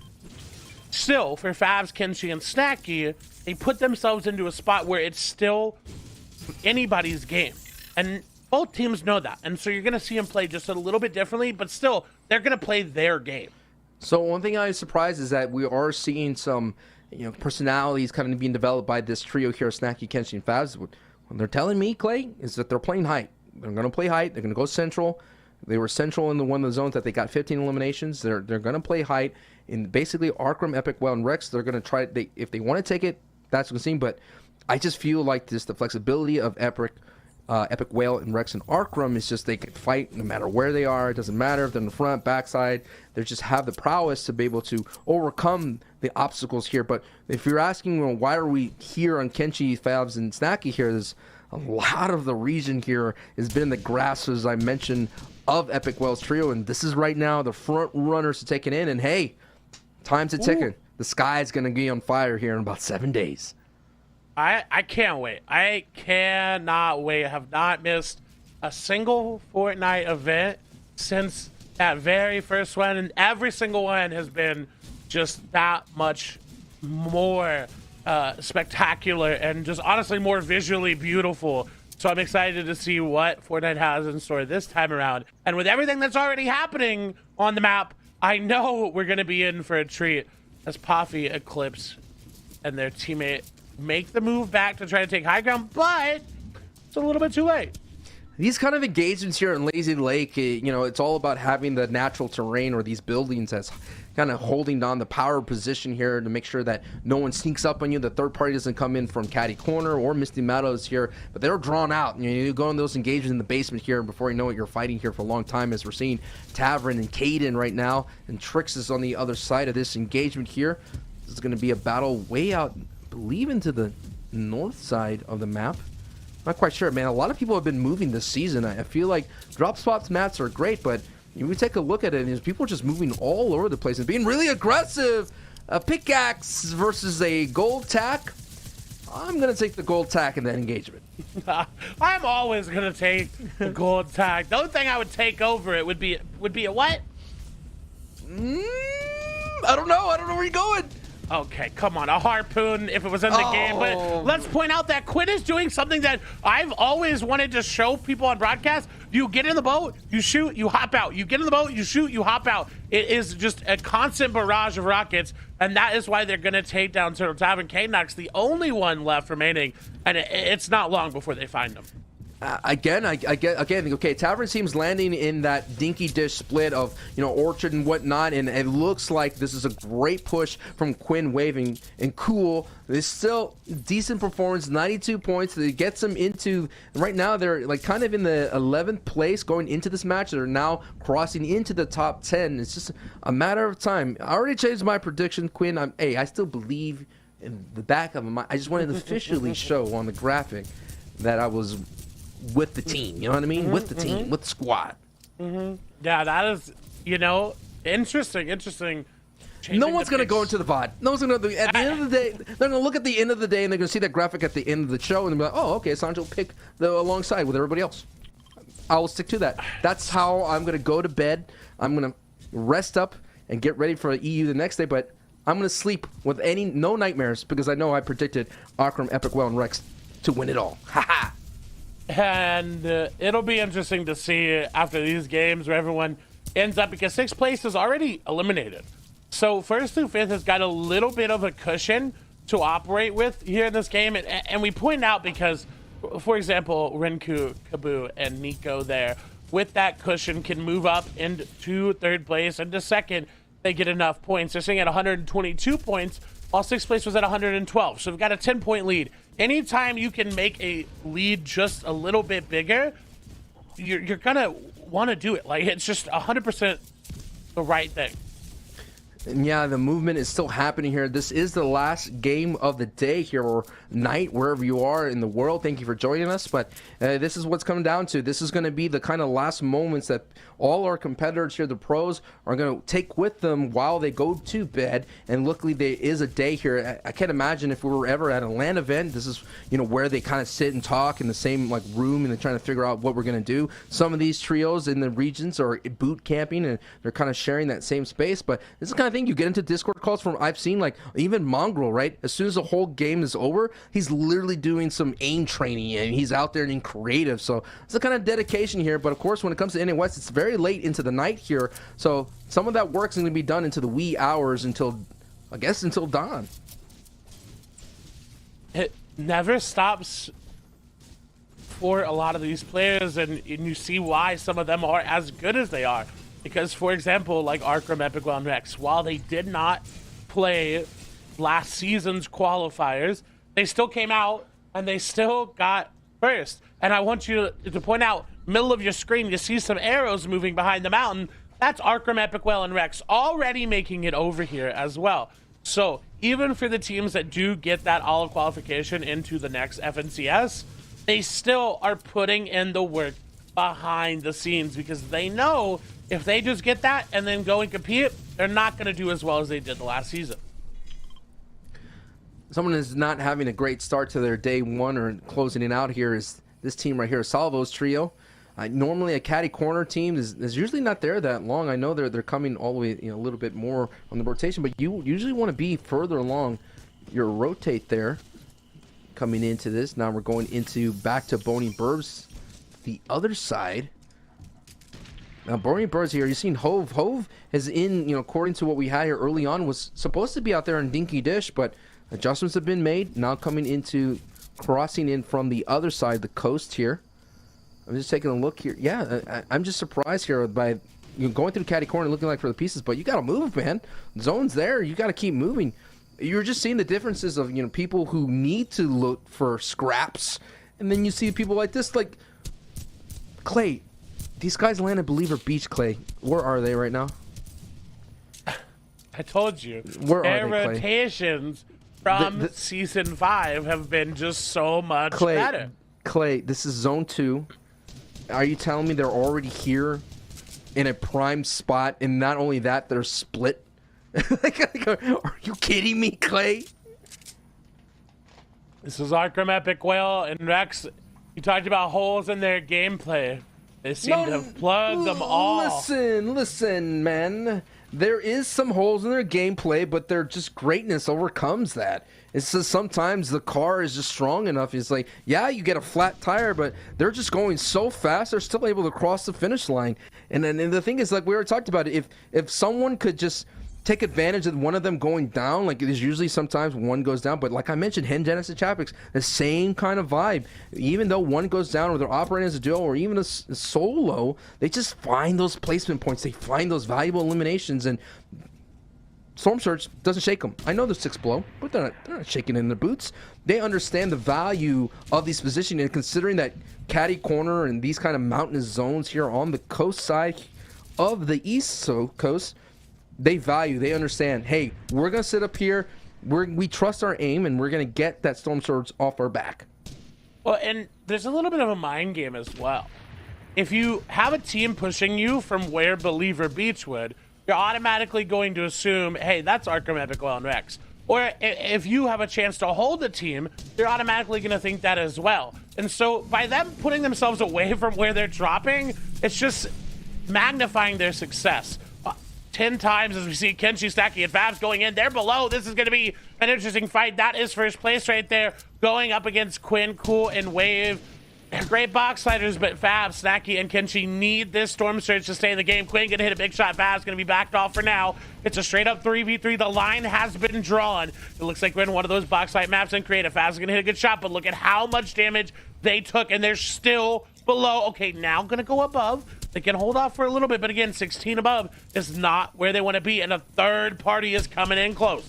still, for Favs, Kenshi, and Snacky, they put themselves into a spot where it's still anybody's game. And both teams know that. And so you're going to see them play just a little bit differently, but still, they're going to play their game. So one thing I was surprised is that we are seeing some, personalities kind of being developed by this trio here, Snacky, Kenshi, and Favs. What they're telling me, Clay, is that they're playing height. They're going to play height. They're going to go central. They were central in one of the zones that they got 15 eliminations. They're going to play height. In basically Arkham, Epic Well, and Rex, they're going to try. If they want to take it, that's what I'm seeing. But I just feel like the flexibility of Epic Whale, and Rex and Arkham is just they can fight no matter where they are. It doesn't matter if they're in the front, backside. They just have the prowess to be able to overcome the obstacles here. But if you're asking, why are we here on Kenshi, Favs, and Snacky here, there's a lot of the region here has been in the grasp, as I mentioned, of Epic Whale's trio. And this is right now the front runners to take it in. And hey, time's a ticking. The sky's going to be on fire here in about 7 days. I can't wait. I cannot wait. I have not missed a single Fortnite event since that very first one, and every single one has been just that much more spectacular and just honestly more visually beautiful. So I'm excited to see what Fortnite has in store this time around. And with everything that's already happening on the map, I know we're going to be in for a treat as Poffy, Eclipse, and their teammate make the move back to try to take high ground, but it's a little bit too late. These kind of engagements here in Lazy Lake, it's all about having the natural terrain or these buildings as kind of holding on the power position here to make sure that no one sneaks up on you. The third party doesn't come in from Caddy Corner or Misty Meadows here, but they're drawn out. You go in those engagements in the basement here, and before you know it, you're fighting here for a long time, as we're seeing Tavern and Caden right now, and Trix is on the other side of this engagement here. This is going to be a battle way out, I believe, into the north side of the map. Not quite sure, man. A lot of people have been moving this season. I feel like drop spots maps are great, but if we take a look at it, and people are just moving all over the place and being really aggressive. A pickaxe versus a gold tack. I'm going to take the gold tack in that engagement. I'm always going to take the gold tack. The only thing I would take over it would be a what? I don't know. I don't know where you're going. Okay, come on, a harpoon if it was in the game. But let's point out that Quinn is doing something that I've always wanted to show people on broadcast. You get in the boat, you shoot, you hop out. You get in the boat, you shoot, you hop out. It is just a constant barrage of rockets, and that is why they're going to take down Turtle Tavern. K-Nox, the only one left remaining, and it's not long before they find them. Again, okay, Tavern seems landing in that dinky dish split of, Orchard and whatnot, and it looks like this is a great push from Quinn Waving and Cool. It's still decent performance, 92 points. That gets them into, right now they're like kind of in the 11th place going into this match. They're now crossing into the top 10. It's just a matter of time. I already changed my prediction, Quinn. I still believe in the back of my, I just wanted to officially show on the graphic that I was with the team, you know what I mean? With the team, with the squad. Yeah, that is, interesting. No one's going to go into the VOD. No one's going to, at the end of the day, they're going to look at the end of the day and they're going to see that graphic at the end of the show and they'll be like, oh, okay, Sancho will pick alongside with everybody else. I will stick to that. That's how I'm going to go to bed. I'm going to, rest up and get ready for EU the next day. But I'm going to sleep with no nightmares because I know I predicted Akram, Epic Well, and Rex to win it all. Ha-ha! And it'll be interesting to see after these games where everyone ends up, because 6th place is already eliminated. So 1st through 5th has got a little bit of a cushion to operate with here in this game. And we point out because, for example, Rinku, Kabu, and Nico there, with that cushion, can move up into 3rd place. And to 2nd, they get enough points. They're sitting at 122 points, while 6th place was at 112. So we've got a 10-point lead. Anytime you can make a lead just a little bit bigger, you're gonna want to do it. Like, it's just 100% the right thing. And yeah, the movement is still happening here. This is the last game of the day here, or night, wherever you are in the world. Thank you for joining us. But this is what's coming down to. This is going to be the kind of last moments that all our competitors here, the pros, are going to take with them while they go to bed. And luckily, there is a day here. I can't imagine if we were ever at a LAN event. This is, where they kind of sit and talk in the same room, and they're trying to figure out what we're going to do. Some of these trios in the regions are boot camping, and they're kind of sharing that same space. But this is the kind of thing you get into Discord calls from. I've seen even Mongrel, right? As soon as the whole game is over, he's literally doing some aim training, and he's out there and in creative. So it's the kind of dedication here. But of course, when it comes to NA West, it's very late into the night here. So some of that work's going to be done into the wee hours until dawn. It never stops for a lot of these players, and you see why some of them are as good as they are. Because, for example, like Arkram, Epic Well, and Rex, while they did not play last season's qualifiers, they still came out and they still got first. And I want you to point out, middle of your screen, you see some arrows moving behind the mountain. That's Arkram, Epic Well, and Rex already making it over here as well. So even for the teams that do get that olive qualification into the next FNCS, they still are putting in the work behind the scenes, because they know if they just get that and then go and compete, they're not going to do as well as they did the last season. Someone is not having a great start to their day one or closing it out here is this team right here, Salvo's trio. Normally a caddy corner team is usually not there that long. I know they're coming all the way a little bit more on the rotation, but you usually want to be further along your rotate there coming into this. Now we're going into back to Boney Burbs, the other side. Now, Boney Burbs here, you've seen Hove. Hove is in, according to what we had here early on, was supposed to be out there in Dinky Dish, but adjustments have been made. Now coming into, crossing in from the other side, the coast here. I'm just taking a look here. Yeah, I'm just surprised here by going through caddy corner looking like for the pieces, but you got to move, man. Zone's there. You got to keep moving. You're just seeing the differences of, people who need to look for scraps, and then you see people like this, like Clay. These guys landed Believer Beach, Clay. Where are they right now? I told you. Where their are they, Clay? Rotations from Season 5 have been just so much Clay, better. Clay, this is Zone 2. Are you telling me they're already here in a prime spot, and not only that, they're split? Are you kidding me, Clay? This is Arkram, Epic Well, and Rex. You talked about holes in their gameplay. They seem to have plugged them all. Listen, man. There is some holes in their gameplay, but their just greatness overcomes that. It's just sometimes the car is just strong enough. It's like, yeah, you get a flat tire, but they're just going so fast, they're still able to cross the finish line. And then the thing is, like we already talked about it, if someone could just take advantage of one of them going down, like there's usually sometimes one goes down, but like I mentioned, Hen Genesis Chapix, the same kind of vibe. Even though one goes down, or they're operating as a duo, or even a solo, they just find those placement points. They find those valuable eliminations, and Storm Surge doesn't shake them. I know they're 6 below, but they're not shaking in their boots. They understand the value of these positioning, and considering that caddy corner and these kind of mountainous zones here on the coast side of the east coast, they understand, hey, we're going to sit up here, we trust our aim, and we're going to get that Storm Surge off our back. Well, and there's a little bit of a mind game as well. If you have a team pushing you from where Believer Beach would, you're automatically going to assume, hey, that's Arkram, Epic Well, and Rex. Or if you have a chance to hold the team, you're automatically going to think that as well. And so by them putting themselves away from where they're dropping, it's just magnifying their success. 10 times as we see Kenshi, Stacky, and Fabs going in. They're below. This is going to be an interesting fight. That is first place right there, going up against Quinn, Cool, and Wave. They're great box sliders, but Fab, Snacky, and Kenshi need this Storm Surge to stay in the game. Quinn gonna hit a big shot. Fab's gonna be backed off for now. It's a straight up 3v3. The line has been drawn. It looks like we're in one of those box light maps and creative. Fab's gonna hit a good shot, but look at how much damage they took, and they're still below. Okay, now gonna go above. They can hold off for a little bit, but again, 16 above is not where they want to be, and a third party is coming in close.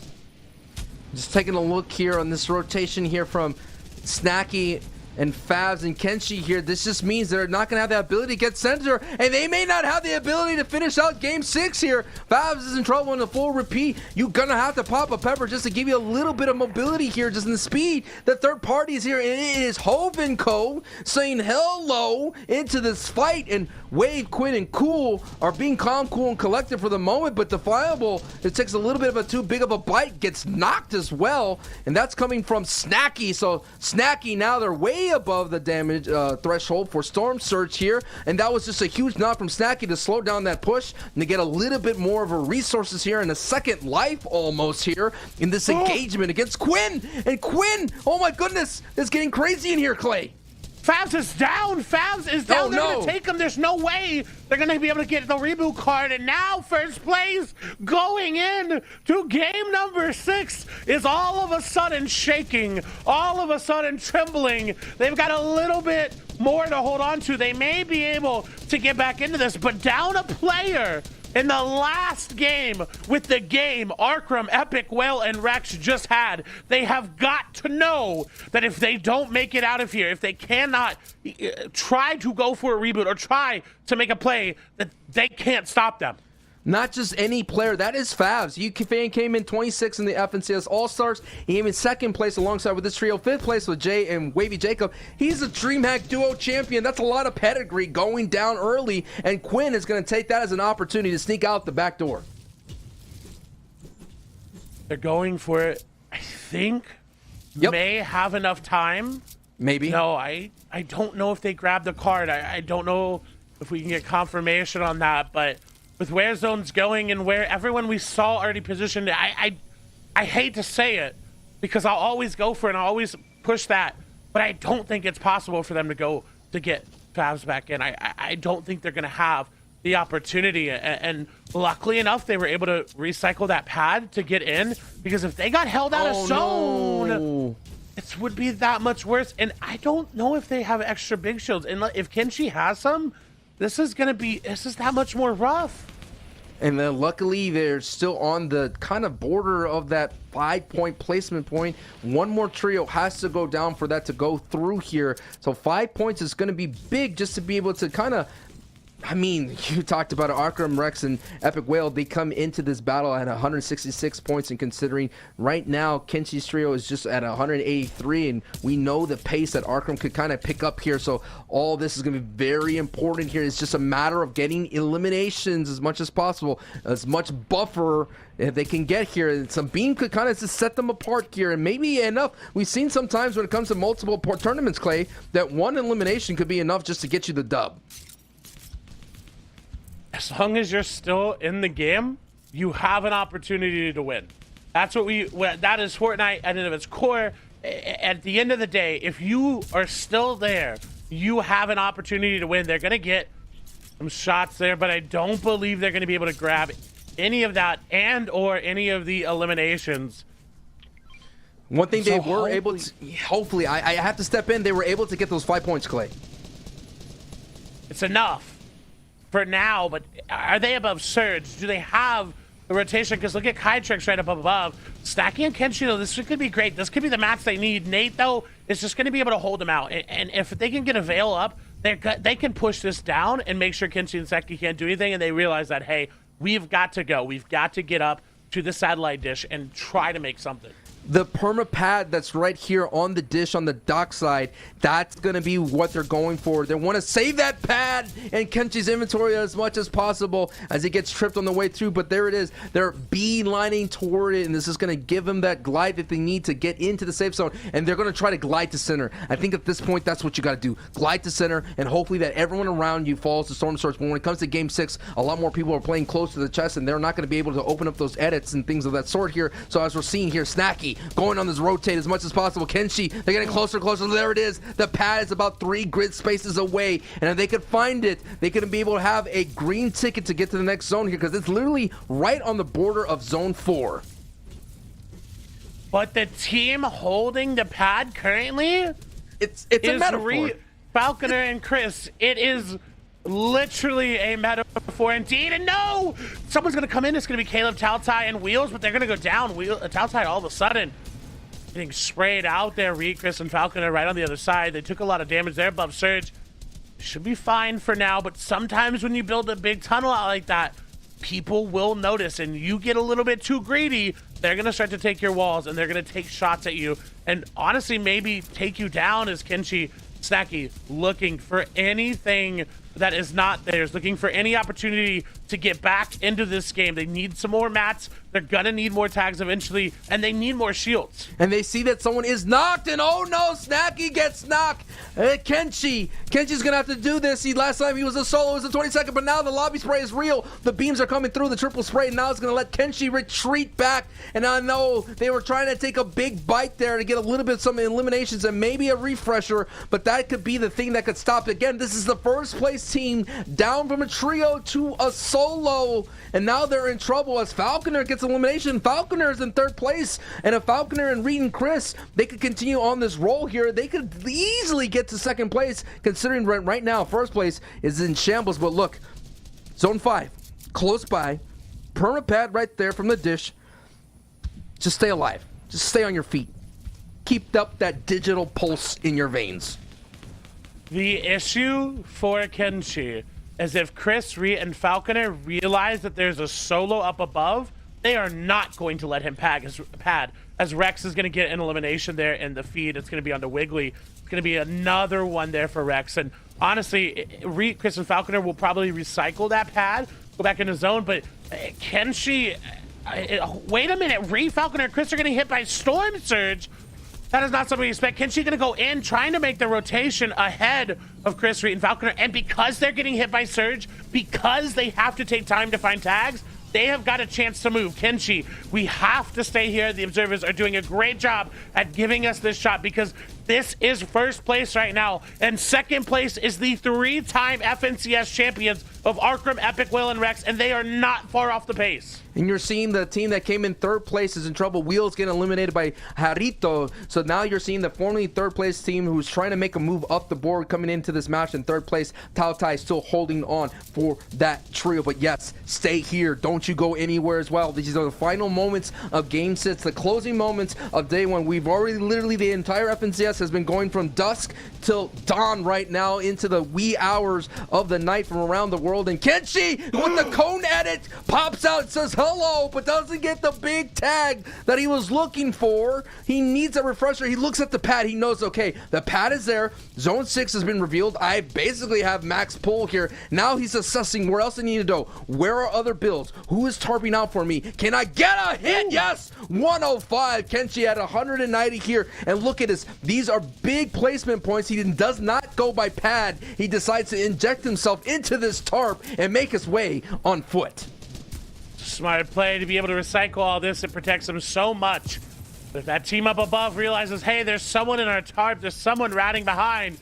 Just taking a look here on this rotation here from Snacky and Fabs and Kenshi here. This just means they're not going to have the ability to get center, and they may not have the ability to finish out game 6 here. Fabs is in trouble in the full repeat. You're going to have to pop a pepper just to give you a little bit of mobility here, just in the speed. The third party is here, and it is Hove and Co. saying hello into this fight, and Wave, Quinn, and Cool are being calm, cool, and collected for the moment, but Defiable, it takes a little bit of a too big of a bite, gets knocked as well, and that's coming from Snacky. So Snacky, now they're way above the damage threshold for Storm Surge here, and that was just a huge knock from Snacky to slow down that push and to get a little bit more of a resources here and a second life almost here in this engagement against Quinn. And Quinn, oh my goodness, it's getting crazy in here, Clay. Fabs is down. Fabs is down. They're going to take him. There's no way they're going to be able to get the reboot card. And now first place going in to game number 6 is all of a sudden shaking, all of a sudden trembling. They've got a little bit more to hold on to. They may be able to get back into this, but down a player in the last game with the game Arkram, Epic, Whale, and Rex just had. They have got to know that if they don't make it out of here, if they cannot try to go for a reboot or try to make a play, that they can't stop them. Not just any player, that is Fabs. Came in 26 in the FNCS All-Stars. He came in second place alongside with this trio, 5th place with Jay and Wavy Jacob. He's a DreamHack Duo champion. That's a lot of pedigree going down early, and Quinn is going to take that as an opportunity to sneak out the back door. They're going for it. I think may have enough time. Maybe. No, I don't know if they grab the card. I don't know if we can get confirmation on that, but with where Zone's going and where everyone we saw already positioned, I hate to say it because I'll always go for it and I'll always push that, but I don't think it's possible for them to go to get Fabs back in. I don't think they're going to have the opportunity, and luckily enough, they were able to recycle that pad to get in, because if they got held out of zone, it would be that much worse. And I don't know if they have extra big shields, and if Kenshi has some, this is that much more rough. And then luckily they're still on the kind of border of that 5-point placement point. One more trio has to go down for that to go through here. So 5 points is going to be big just to be able to kind of, I mean, you talked about Arkram, Rex, and Epic Whale. They come into this battle at 166 points, and considering right now Kenshi's trio is just at 183, and we know the pace that Arkram could kind of pick up here. So all this is going to be very important here. It's just a matter of getting eliminations as much as possible, as much buffer if they can get here. And some beam could kind of just set them apart here, and maybe enough. We've seen sometimes when it comes to multiple tournaments, Clay, that one elimination could be enough just to get you the dub. As long as you're still in the game, you have an opportunity to win. That's that is Fortnite at its core. At the end of the day, if you are still there, you have an opportunity to win. They're going to get some shots there, but I don't believe they're going to be able to grab any of that and or any of the eliminations. One thing they were able to, hopefully, I have to step in, they were able to get those 5 points, Clay. It's enough for now, but are they above Surge? Do they have the rotation? Because look at Kytrex right up above. Snacky and Kenshi, though, this could be great. This could be the match they need. Nate, though, is just going to be able to hold them out. And if they can get a Veil up, they can push this down and make sure Kenshi and Snacky can't do anything, and they realize that, hey, we've got to go. We've got to get up to the satellite dish and try to make something. The perma pad that's right here on the dish on the dock side, that's going to be what they're going for. They want to save that pad in Kenchi's inventory as much as possible as he gets tripped on the way through, but there it is. They're beelining toward it, and this is going to give them that glide that they need to get into the safe zone, and they're going to try to glide to center. I think at this point, that's what you got to do. Glide to center, and hopefully that everyone around you falls to Storm Surge. But when it comes to Game 6, a lot more people are playing close to the chest, and they're not going to be able to open up those edits and things of that sort here. So as we're seeing here, Snacky going on this rotate as much as possible. Kenshi, they're getting closer and closer. There it is. The pad is about 3 grid spaces away, and if they could find it, they could be able to have a green ticket to get to the next zone here, because it's literally right on the border of zone 4. But the team holding the pad currently, it's a metaphor. Falconer and Chris, it is literally a metaphor indeed. And no, someone's going to come in. It's going to be Caleb, Taltai, and Wheels, but they're going to go down. Taltai all of a sudden getting sprayed out there. Reed, Chris, and Falconer right on the other side. They took a lot of damage there above Surge. Should be fine for now, but sometimes when you build a big tunnel out like that, people will notice, and you get a little bit too greedy, they're going to start to take your walls, and they're going to take shots at you, and honestly maybe take you down as Kenshi Snacky looking for anything that is not theirs, looking for any opportunity to get back into this game. They need some more mats. They're gonna need more tags eventually, and they need more shields. And they see that someone is knocked, and oh no, Snacky gets knocked. Kenchi's gonna have to do this. Last time he was a solo, it was a 20-second, but now the lobby spray is real. The beams are coming through, the triple spray, and now it's gonna let Kenshi retreat back. And I know they were trying to take a big bite there to get a little bit of some eliminations and maybe a refresher, but that could be the thing that could stop it. Again, this is the first place team down from a trio to a solo, and now they're in trouble as Falconer gets elimination. Falconer is in 3rd place, and if Falconer and Reed and Chris, they could continue on this roll here, they could easily get to 2nd place, considering right now 1st place is in shambles. But look, zone 5 close by, perma pad right there from the dish. Just stay alive, just stay on your feet, keep up that digital pulse in your veins. The issue for Kenshi is if Chris, Reed, and Falconer realize that there's a solo up above, they are not going to let him pad as Rex is going to get an elimination there in the feed. It's going to be onto Wiggly. It's going to be another one there for Rex. And honestly, Reed, Chris, and Falconer will probably recycle that pad, go back in the zone. But Kenshi, wait a minute. Reed, Falconer, and Chris are getting hit by Storm Surge. That is not something we expect. Kenshi going to go in, trying to make the rotation ahead of Chris, Reed, and Falconer. And because they're getting hit by Surge, because they have to take time to find tags, they have got a chance to move. Kenshi, we have to stay here. The observers are doing a great job at giving us this shot, because this is 1st place right now, and 2nd place is the 3-time FNCS champions of Arkham, Epic, Will, and Rex, and they are not far off the pace. And you're seeing the team that came in 3rd place is in trouble. Wheels getting eliminated by Harito. So now you're seeing the formerly 3rd place team who's trying to make a move up the board coming into this match in 3rd place. Taotai still holding on for that trio. But yes, stay here. Don't you go anywhere as well. These are the final moments of Game 6, the closing moments of day 1. We've already literally, the entire FNCS has been going from dusk till dawn right now into the wee hours of the night from around the world. And Kenshi with the cone edit pops out, says hello, but doesn't get the big tag that he was looking for. He needs a refresher. He looks at the pad. He knows, okay, the pad is there. Zone 6 has been revealed. I basically have max pull here. Now he's assessing where else I need to go. Where are other builds? Who is tarping out for me? Can I get a hit? Yes! 105. Kenshi at 190 here. And look at this. These are big placement points. He does not go by pad. He decides to inject himself into this tarp and make his way on foot. Smart play to be able to recycle all this. It protects him so much. But if that team up above realizes, hey, there's someone in our tarp, there's someone ratting behind,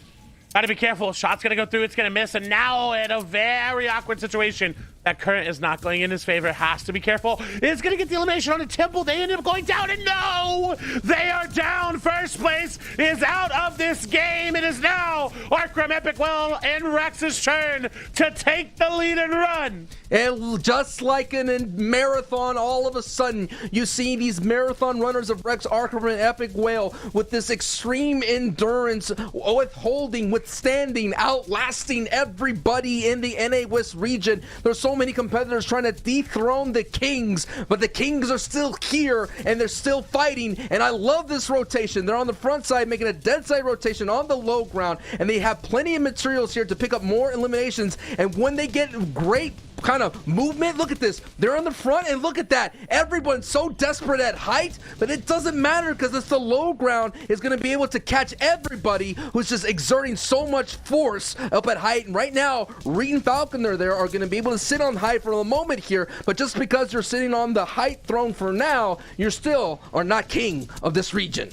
gotta be careful. Shot's gonna go through, it's gonna miss, and now in a very awkward situation, that current is not going in his favor. Has to be careful. It's gonna get the elimination on the Temple. They ended up going down, and no! They are down. First place is out of this game. It is now Arkham, Epic Well, and Rex's turn to take the lead and run. And just like in a marathon, all of a sudden, you see these marathon runners of Rex, Arkham, and Epic Whale with this extreme endurance, withholding, withstanding, outlasting everybody in the NA West region. There's so many competitors trying to dethrone the Kings, but the Kings are still here, and they're still fighting, and I love this rotation. They're on the front side, making a dead side rotation on the low ground, and they have plenty of materials here to pick up more eliminations, and when they get great kind of movement, look at this, they're on the front, and look at that, everyone's so desperate at height, but it doesn't matter because it's the low ground is going to be able to catch everybody who's just exerting so much force up at height. And right now, Reed and Falconer there are going to be able to sit on height for a moment here, but just because you're sitting on the height throne for now, you still are not king of this region.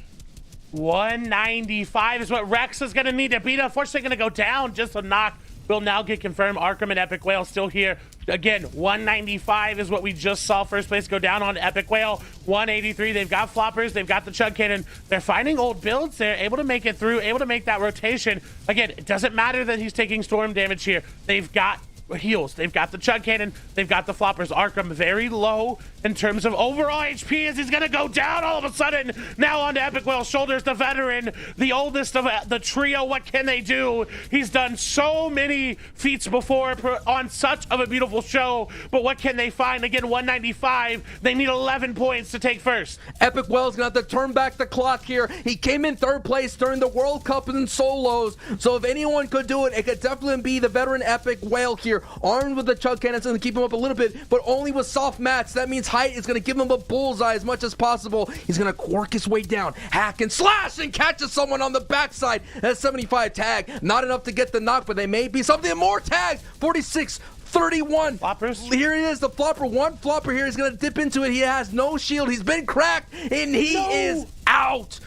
195 is what Rex is going to need to beat. Unfortunately, going to go down. Just a knock will now get confirmed. Arkham and Epic Whale still here. Again, 195 is what we just saw first place go down on Epic Whale. 183, they've got floppers, they've got the Chug Cannon. They're finding old builds. They're able to make it through, able to make that rotation. Again, it doesn't matter that he's taking storm damage here. They've got heals, they've got the Chug Cannon, they've got the floppers. Arkham very low in terms of overall HP as he's gonna go down all of a sudden. Now on to Epic Whale's shoulders, the veteran, the oldest of the trio. What can they do? He's done so many feats before on such of a beautiful show, but what can they find? Again, 195, they need 11 points to take first. Epic Whale's gonna have to turn back the clock here. He came in third place during the World Cup in solos, so if anyone could do it, it could definitely be the veteran Epic Whale here, armed with the Chug Cannons and keep him up a little bit, but only with soft mats. That means height is going to give him a bullseye as much as possible. He's going to work his way down, hack and slash, and catches someone on the backside. That 75 tag, not enough to get the knock, but they may be something more tags. 46 31. Floppers. Here it is, the flopper. One flopper here is going to dip into it. He has no shield. He's been cracked, and he is out.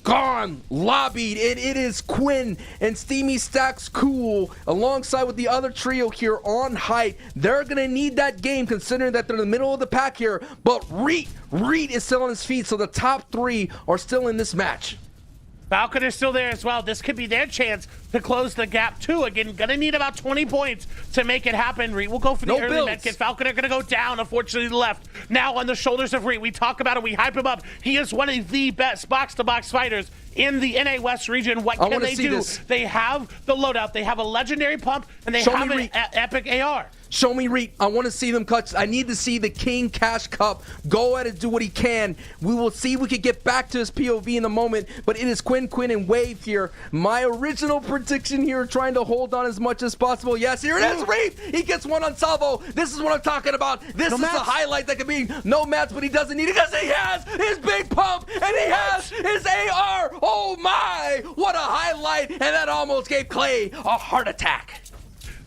Gone, lobbied, and it is Quinn and Steamy Stacks Cool alongside with the other trio here on height. They're gonna need that game considering that they're in the middle of the pack here, but Reed is still on his feet, so the top three are still in this match. Falcon is still there as well. This could be their chance to close the gap too. Again, gonna need about 20 points to make it happen. Reed will go for the early medkit. Falcon are gonna go down, unfortunately left. Now on the shoulders of Reed, we talk about him, we hype him up. He is one of the best box-to-box fighters in the NA West region. What can they do? They have the loadout, they have a legendary pump, and they have an epic AR. Show me Reed. I want to see them cuts. I need to see the King Cash Cup go ahead and do what he can. We will see if we can get back to his POV in a moment, but it is Quinn, and Wave here. My original prediction here, trying to hold on as much as possible. Yes, here it is, Reed. He gets one on Salvo. This is what I'm talking about. This is the highlight that could be no mats, but he doesn't need it because he has his big pump and he has his AR. Oh my, what a highlight. And that almost gave Clay a heart attack.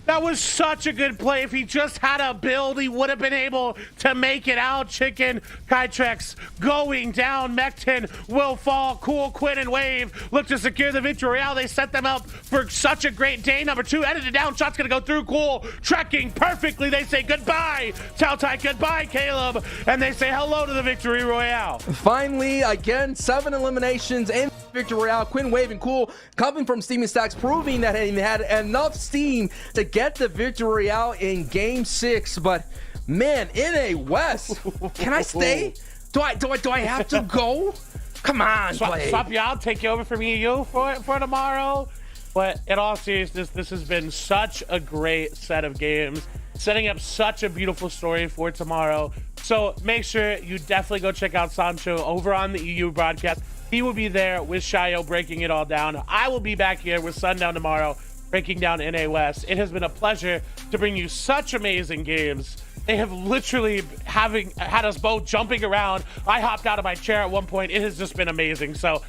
That was such a good play. If he just had a build, he would have been able to make it out. Chicken, Kytrex going down. Mekton will fall. Cool, Quinn, and Wave look to secure the victory royale. They set them up for such a great day. Number 2, edited down. Shot's going to go through. Cool, trekking perfectly. They say goodbye, Taltai, goodbye, Caleb. And they say hello to the victory royale. Finally, again, 7 eliminations in victory royale. Quinn, Wave, and Cool coming from Steamy Stacks, proving that he had enough steam to get the victory royale in game 6. But man, NA West, can I stay? Do I have to go? Come on, swap you out, take you over for me and you for tomorrow. But in all seriousness, this has been such a great set of games, setting up such a beautiful story for tomorrow. So make sure you definitely go check out Sancho over on the EU broadcast. He will be there with Shayo breaking it all down. I will be back here with Sundown tomorrow breaking down NA West. It has been a pleasure to bring you such amazing games. They have literally had us both jumping around. I hopped out of my chair at one point. It has just been amazing. So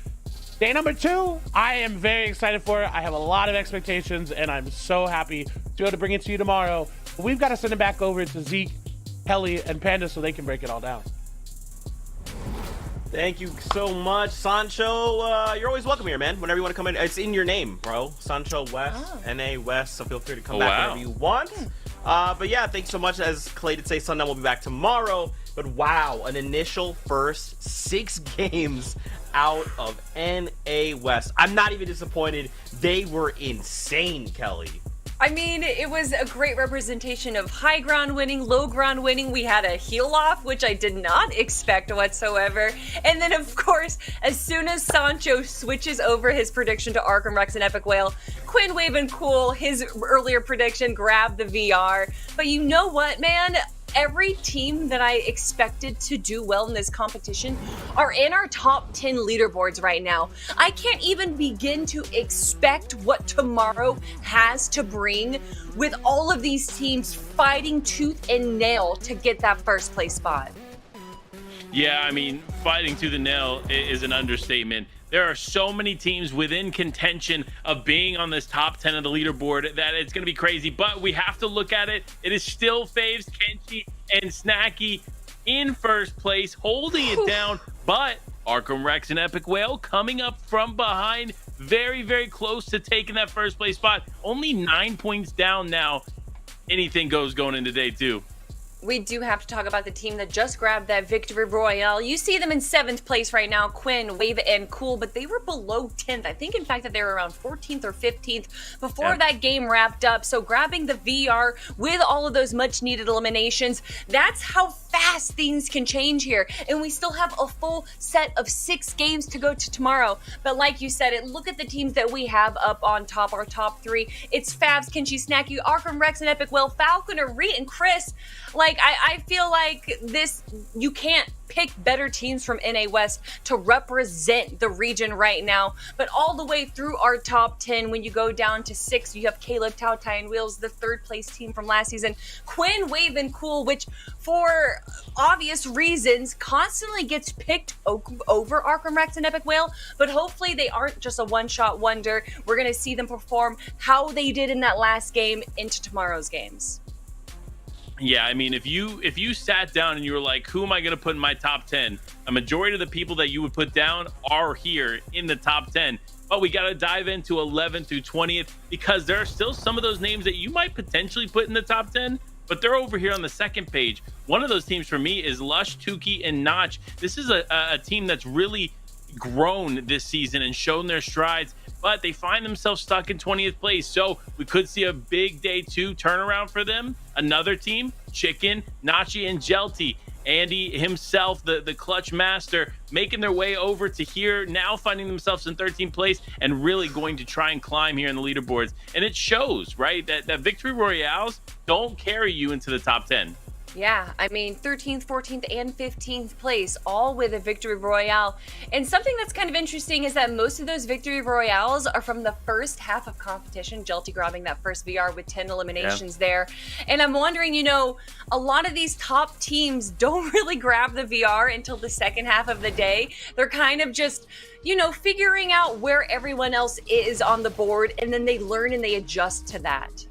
day number 2, I am very excited for it. I have a lot of expectations, and I'm so happy to be able to bring it to you tomorrow. But we've got to send it back over to Zeke, Kelly, and Panda so they can break it all down. Thank you so much, Sancho. You're always welcome here, man. Whenever you want to come in, it's in your name, bro. Sancho West, NA West. So feel free to come back whenever you want. But yeah, thanks so much. As Clay did say, Sundown will be back tomorrow. But wow, an initial first 6 games out of NA West. I'm not even disappointed. They were insane, Kelly. I mean, it was a great representation of high ground winning, low ground winning. We had a heel off, which I did not expect whatsoever. And then, of course, as soon as Sancho switches over his prediction to Arkham Rex and Epic Whale, Quinn, Wave, and Cool, his earlier prediction, grabbed the VR. But you know what, man? Every team that I expected to do well in this competition are in our top 10 leaderboards right now. I can't even begin to expect what tomorrow has to bring with all of these teams fighting tooth and nail to get that first place spot. Yeah, I mean, fighting tooth and nail is an understatement. There are so many teams within contention of being on this top 10 of the leaderboard that it's going to be crazy. But we have to look at it. It is still Faves, Kenshi, and Snacky in first place, holding it down. But Arkham Rex and Epic Whale coming up from behind, very, very close to taking that first place spot. Only 9 points down now. Anything goes going into day 2. We do have to talk about the team that just grabbed that victory royale. You see them in 7th place right now, Quinn, Wave, and Cool, but they were below 10th. I think, in fact, that they were around 14th or 15th before that game wrapped up. So grabbing the VR with all of those much-needed eliminations, that's how fast things can change here. And we still have a full set of 6 games to go to tomorrow. But like you said, look at the teams that we have up on top, our top 3. It's Favs, Kenshi, Snacky, Arkham Rex, and Epic Whale, Falconer, Reet, and Chris. Like, I feel like this, you can't pick better teams from NA West to represent the region right now. But all the way through our top 10, when you go down to 6, you have Caleb, Tao, Tai, and Wheels, the 3rd place team from last season. Quinn, Wave, and Cool, which for obvious reasons constantly gets picked over Arkham Rex and Epic Whale. But hopefully they aren't just a one-shot wonder. We're going to see them perform how they did in that last game into tomorrow's games. Yeah, I mean, if you sat down and you were like, who am I going to put in my top 10? A majority of the people that you would put down are here in the top 10. But we got to dive into 11th through 20th because there are still some of those names that you might potentially put in the top 10, but they're over here on the second page. One of those teams for me is Lush, Tuki, and Notch. This is a team that's really grown this season and shown their strides, but they find themselves stuck in 20th place. So we could see a big day 2 turnaround for them. Another team, Chicken, Nachi, and Jelty. Andy himself, the clutch master, making their way over to here, now finding themselves in 13th place and really going to try and climb here in the leaderboards. And it shows, right, that victory royales don't carry you into the top 10. Yeah, I mean, 13th, 14th, and 15th place, all with a victory royale. And something that's kind of interesting is that most of those victory royales are from the first half of competition. Jelty grabbing that first VR with 10 eliminations there. And I'm wondering, you know, a lot of these top teams don't really grab the VR until the second half of the day. They're kind of just, you know, figuring out where everyone else is on the board, and then they learn and they adjust to that.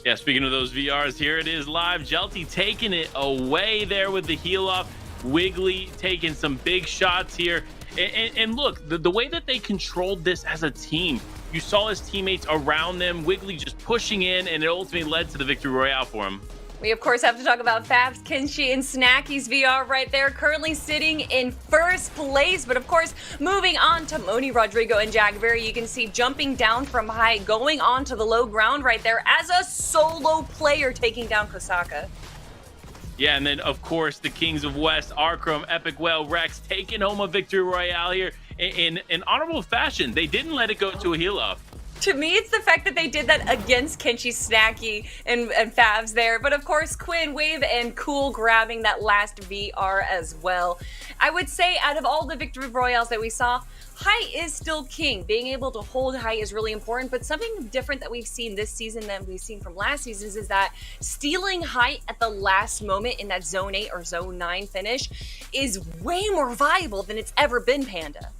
Yeah, speaking of those VRs, here it is live. Jelty taking it away there with the heel off. Wiggly taking some big shots here. And look, the way that they controlled this as a team, you saw his teammates around them, Wiggly just pushing in, and it ultimately led to the victory royale for him. We, of course, have to talk about Fabs, Kenshi, and Snacky's VR right there, currently sitting in first place. But, of course, moving on to Moni, Rodrigo, and Jagberry, you can see jumping down from high, going on to the low ground right there as a solo player taking down Kosaka. Yeah, and then, of course, the Kings of West, Arkham, Epic Whale, Rex, taking home a victory royale here in an honorable fashion. They didn't let it go to a heel-off. To me, it's the fact that they did that against Kenshi, Snacky, and Favs there. But of course, Quinn, Wave, and Cool grabbing that last VR as well. I would say out of all the victory royales that we saw, height is still king. Being able to hold height is really important, but something different that we've seen this season than we've seen from last season is that stealing height at the last moment in that Zone 8 or Zone 9 finish is way more viable than it's ever been, Panda.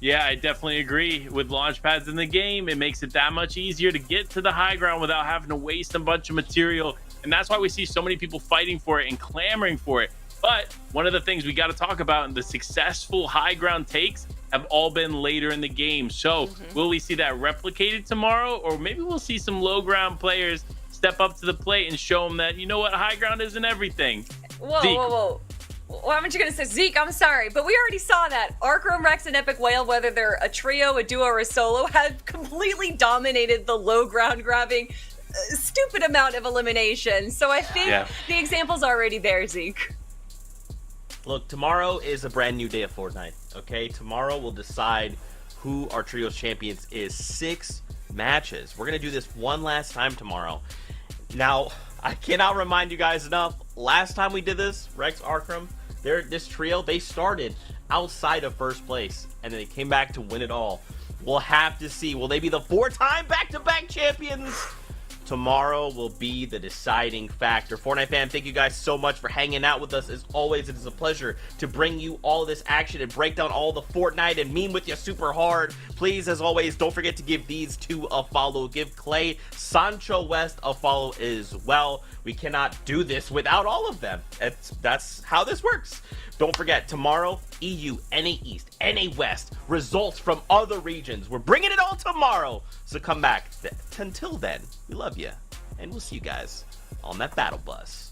Yeah, I definitely agree. With launch pads in the game, it makes it that much easier to get to the high ground without having to waste a bunch of material. And that's why we see so many people fighting for it and clamoring for it. But one of the things we got to talk about, and the successful high ground takes have all been later in the game. So will we see that replicated tomorrow? Or maybe we'll see some low ground players step up to the plate and show them that, you know what, high ground isn't everything. Whoa. Well, I'm just gonna say, Zeke, I'm sorry, but we already saw that. Arcrum, Rex, and Epic Whale, whether they're a trio, a duo, or a solo, have completely dominated the low ground grabbing stupid amount of eliminations. So I think the example's already there, Zeke. Look, tomorrow is a brand new day of Fortnite, okay? Tomorrow we'll decide who our Trios champions is. 6 matches. We're going to do this one last time tomorrow. Now, I cannot remind you guys enough. Last time we did this, Rex, Arcrum, this trio, they started outside of first place, and then they came back to win it all. We'll have to see. Will they be the 4-time back-to-back champions? Tomorrow will be the deciding factor. Fortnite fam, thank you guys so much for hanging out with us. As always, it is a pleasure to bring you all this action and break down all the Fortnite and meme with you super hard. Please, as always, don't forget to give these 2 a follow. Give Clay, Sancho West a follow as well. We cannot do this without all of them. That's how this works. Don't forget, tomorrow, EU, NA East, NA West, results from other regions. We're bringing it all tomorrow. So come back. Until then, we love you. And we'll see you guys on that battle bus.